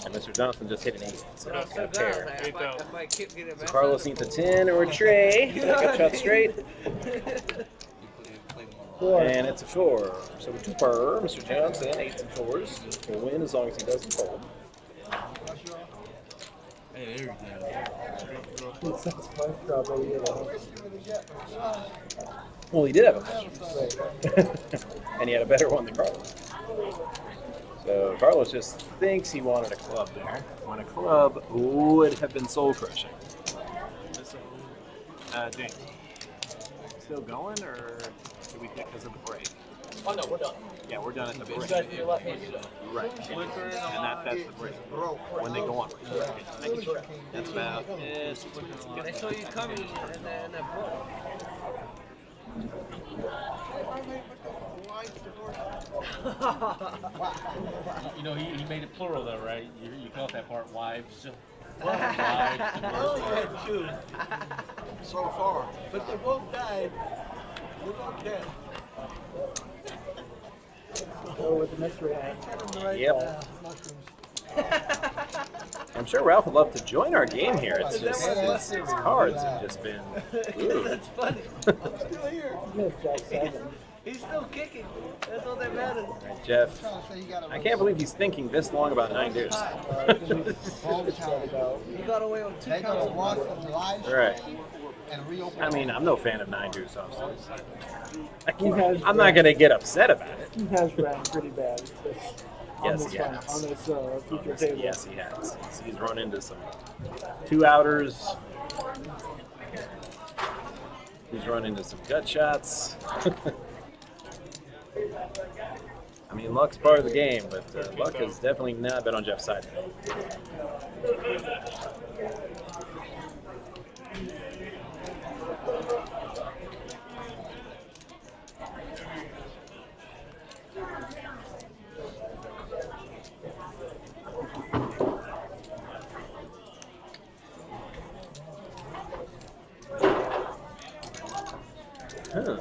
Speaker 3: And Mr. Johnson just hit an 8, so
Speaker 10: I was
Speaker 3: it's
Speaker 10: so
Speaker 3: going to
Speaker 10: good. I was
Speaker 3: pair.
Speaker 10: like, if I keep getting
Speaker 3: So
Speaker 10: massaged,
Speaker 3: Carlos needs a 10 or a tray. Second shot straight. And it's a 4. So 2 per. Mr. Johnson, 8s and 4s. Will win as long as he doesn't fold.
Speaker 2: Hey,
Speaker 6: It sounds fun, probably, you know.
Speaker 3: Well, he did have a match. And he had a better one than Carlos. So Carlos just thinks he wanted a club there. When a club would have been soul crushing. James. Still going, or did we pick because of the break?
Speaker 8: Oh no, we're done.
Speaker 3: Yeah, we're done at the break.
Speaker 8: You guys feel left handed.
Speaker 3: Right. And that's the break. When they go on. Making sure. That's about it.
Speaker 10: they saw you coming, and then broke.
Speaker 4: You know, he made it plural though, right? You caught that part, wives.
Speaker 12: I had two so far.
Speaker 10: But they both died. They're both dead.
Speaker 6: Go with the mystery hand.
Speaker 3: Yep. I'm sure Ralph would love to join our game here. It's just his cards have just been. Ooh.
Speaker 10: That's funny. I'm still here.
Speaker 6: Missed Jack 7.
Speaker 10: He's still kicking. That's all that matters.
Speaker 3: All right, Jeff. I can't believe he's thinking this long about 9 deuce.
Speaker 10: He got away on 2
Speaker 12: They got to
Speaker 10: counts.
Speaker 12: watch the live
Speaker 3: Right.
Speaker 12: and reopen.
Speaker 3: I mean, I'm no fan of 9 deuce offsuit.
Speaker 6: He has
Speaker 3: I'm not going to get upset about it.
Speaker 6: He has ran pretty bad.
Speaker 3: Yes, he has.
Speaker 6: On this feature table.
Speaker 3: Yes, he has. He's run into some 2-outers. He's run into some gut shots. I mean, luck's part of the game, but luck has definitely not been on Jeff's side. Huh.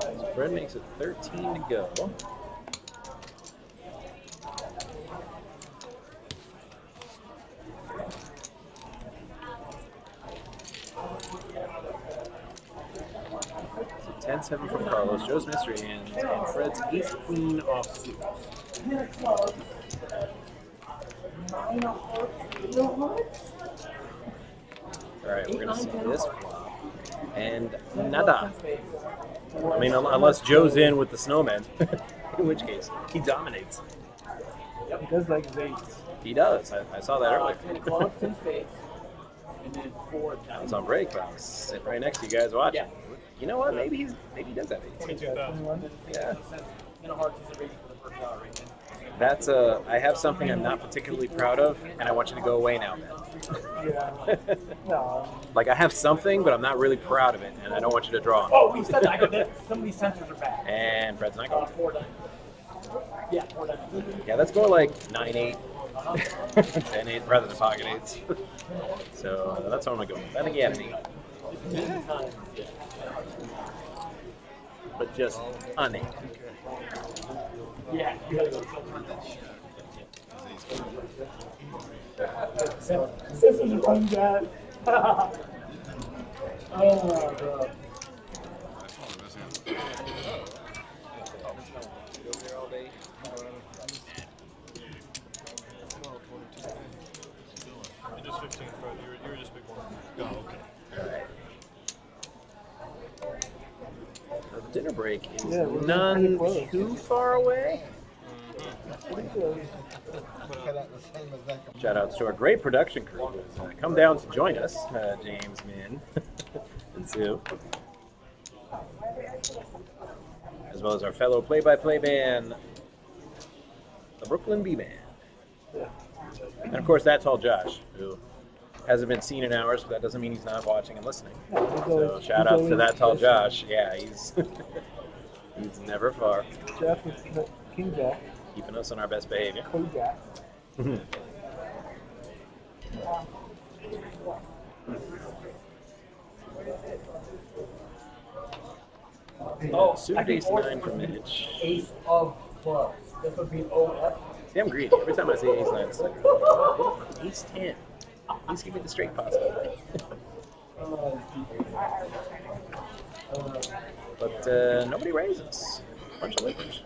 Speaker 3: So Fred makes it 13 to go. So 10-7 from Carlos, Joe's mystery hands, and Fred's ace-queen offsuit. Alright, we're gonna see this flop. And nada. I mean, unless Joe's in with the snowman, in which case he dominates.
Speaker 6: He does like his eights.
Speaker 3: He does. I saw that earlier.
Speaker 6: And then 4
Speaker 3: I was on break, but I was sitting right next to you guys watching. You know what? Maybe he does have eights.
Speaker 6: 22,000.
Speaker 3: Yeah. That's I have something I'm not particularly proud of, and I want you to go away now, man.
Speaker 6: Yeah. No.
Speaker 3: Like, I have something, but I'm not really proud of it, and I don't want you to draw.
Speaker 6: Oh, we said that. Some of these sensors are bad.
Speaker 3: And Fred's not going.
Speaker 6: 4 dimes. Yeah, 4 dimes.
Speaker 3: Yeah, let's go like 9-8, 10-8 rather than pocket eights. So that's what I'm going. I think he had an 8. But just an 8.
Speaker 6: Yeah, you gotta go. Sisters are fun, Jack. Oh, God.
Speaker 16: You're just 15, Fred. You're just big one. Oh, okay.
Speaker 3: The dinner break is none too far away. Shout outs to our great production crew who's come down to join us, James, Min, and Sue. As well as our fellow play-by-play band, the Brooklyn B-Band. And of course, that's all Josh, who hasn't been seen in hours, but that doesn't mean he's not watching and listening. So shout out to that tall Josh. Yeah, he's he's never far.
Speaker 6: Jeff is King Jack.
Speaker 3: Keeping us on our best behavior.
Speaker 6: King Jack.
Speaker 3: Oh, suited ace 9 from Mitch.
Speaker 6: Ace of clubs. This would be OF.
Speaker 3: See, I'm greedy. Every time I see ace 9, it's like, ace 10. Please give me the straight possible. But nobody raises. Bunch of lickers.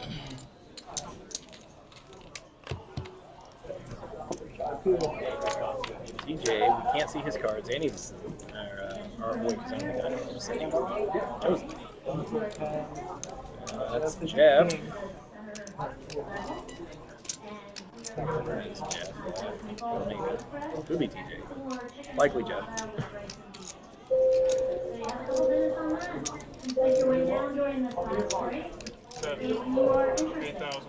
Speaker 3: DJ, we can't see his cards, and he's wait, I don't just say Joseph. That's Jeff. That's Jeff. Could be TJ. Likely Jeff.
Speaker 13: Make your way down during this last break. If you are interested.
Speaker 16: 8,000.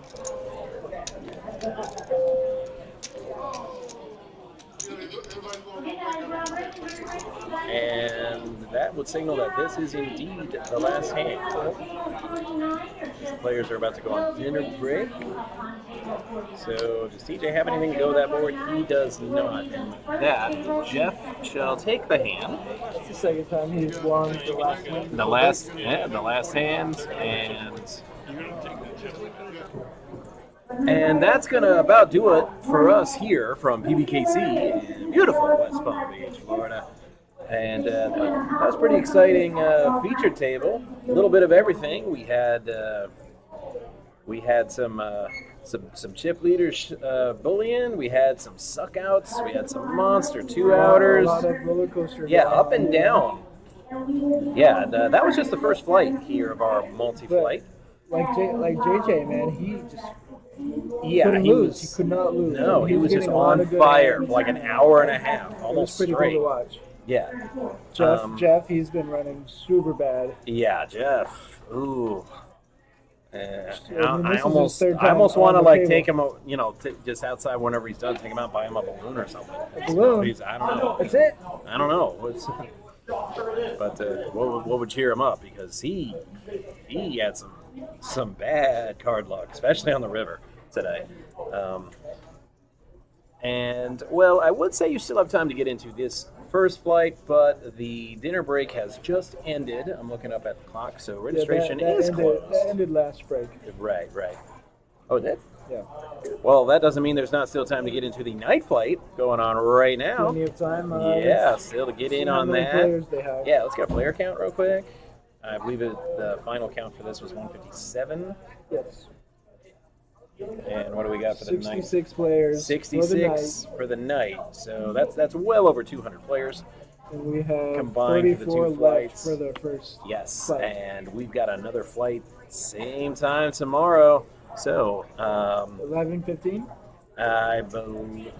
Speaker 3: And that would signal that this is indeed the last hand. These players are about to go on dinner break. So does TJ have anything to go with that board? He does not. And that, Jeff shall take the hand.
Speaker 6: It's the second time he's won the last hand.
Speaker 3: The last hand, and that's gonna about do it for us here from PBKC in beautiful West Palm Beach, Florida. And that was pretty exciting feature table. A little bit of everything. We had some chip leaders bullying. We had some suckouts. We had some monster 2-outers.
Speaker 6: A lot of roller coaster.
Speaker 3: Yeah, up and down. Yeah, and, that was just the first flight here of our multi-flight.
Speaker 6: like JJ, man, he just couldn't
Speaker 3: he
Speaker 6: lose.
Speaker 3: was.
Speaker 6: He could not lose.
Speaker 3: No, he was just
Speaker 6: getting a lot
Speaker 3: on
Speaker 6: of good
Speaker 3: fire
Speaker 6: hands.
Speaker 3: for like an hour and a half,
Speaker 6: It was
Speaker 3: almost
Speaker 6: pretty
Speaker 3: straight.
Speaker 6: cool to watch.
Speaker 3: Yeah.
Speaker 6: Jeff, he's been running super bad.
Speaker 3: Yeah, Jeff. Ooh. I
Speaker 6: this is his
Speaker 3: almost
Speaker 6: third time
Speaker 3: want to
Speaker 6: on the
Speaker 3: like
Speaker 6: table.
Speaker 3: take him, just outside whenever he's done, take him out, buy him a balloon or something.
Speaker 6: A balloon?
Speaker 3: I don't know.
Speaker 6: That's it.
Speaker 3: I don't know. But what would cheer him up? Because he had some bad card luck, especially on the river today. And well, I would say you still have time to get into this first flight, but the dinner break has just ended. I'm looking up at the clock, so registration is closed.
Speaker 6: That ended last break.
Speaker 3: Right. Oh, it did?
Speaker 6: Yeah.
Speaker 3: Well, that doesn't mean there's not still time to get into the night flight going on right now.
Speaker 6: Plenty of time.
Speaker 3: Yeah, still to get in
Speaker 6: how
Speaker 3: on
Speaker 6: many
Speaker 3: that.
Speaker 6: players they have.
Speaker 3: Yeah, let's get a player count real quick. I believe the final count for this was 157.
Speaker 6: Yes.
Speaker 3: And what do we got for the night?
Speaker 6: 66 players.
Speaker 3: 66 for the night. So that's well over 200 players.
Speaker 6: And we have
Speaker 3: combined for the
Speaker 6: 34
Speaker 3: two
Speaker 6: left
Speaker 3: flights.
Speaker 6: for the first
Speaker 3: Yes,
Speaker 6: flight.
Speaker 3: and we've got another flight same time tomorrow. So
Speaker 6: 11:15.
Speaker 3: I believe.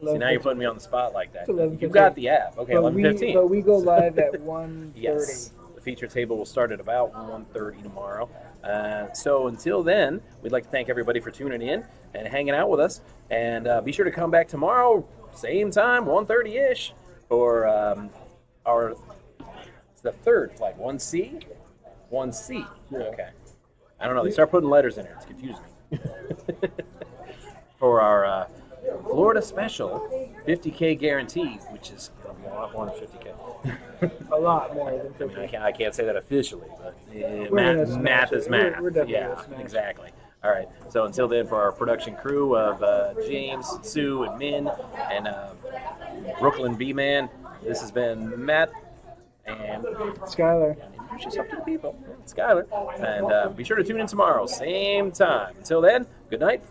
Speaker 3: See, now you're putting me on the spot like that.
Speaker 6: It's 11:15.
Speaker 3: You got the app. Okay, 11:15.
Speaker 6: But we go live at 1:30.
Speaker 3: Yes. The feature table will start at about 1:30 tomorrow. So until then, we'd like to thank everybody for tuning in and hanging out with us. And be sure to come back tomorrow, same time, 1:30-ish, for it's the third flight, 1C? 1C.
Speaker 6: Yeah.
Speaker 3: Okay. I don't know. They start putting letters in there. It's confusing me. For our Florida special, 50K guarantee, which is going to be a lot more than 50K.
Speaker 6: A lot more than 50.
Speaker 3: I mean, I can't say that officially, but
Speaker 6: math
Speaker 3: is math.
Speaker 6: We're definitely
Speaker 3: yeah,
Speaker 6: gonna smash.
Speaker 3: exactly. All right. So until then, for our production crew of James, Sue, and Min, and Brooklyn B-Man, this has been Matt and
Speaker 6: Skylar.
Speaker 3: Introduce yourself to the people. Skylar. And be sure to tune in tomorrow, same time. Until then, good night.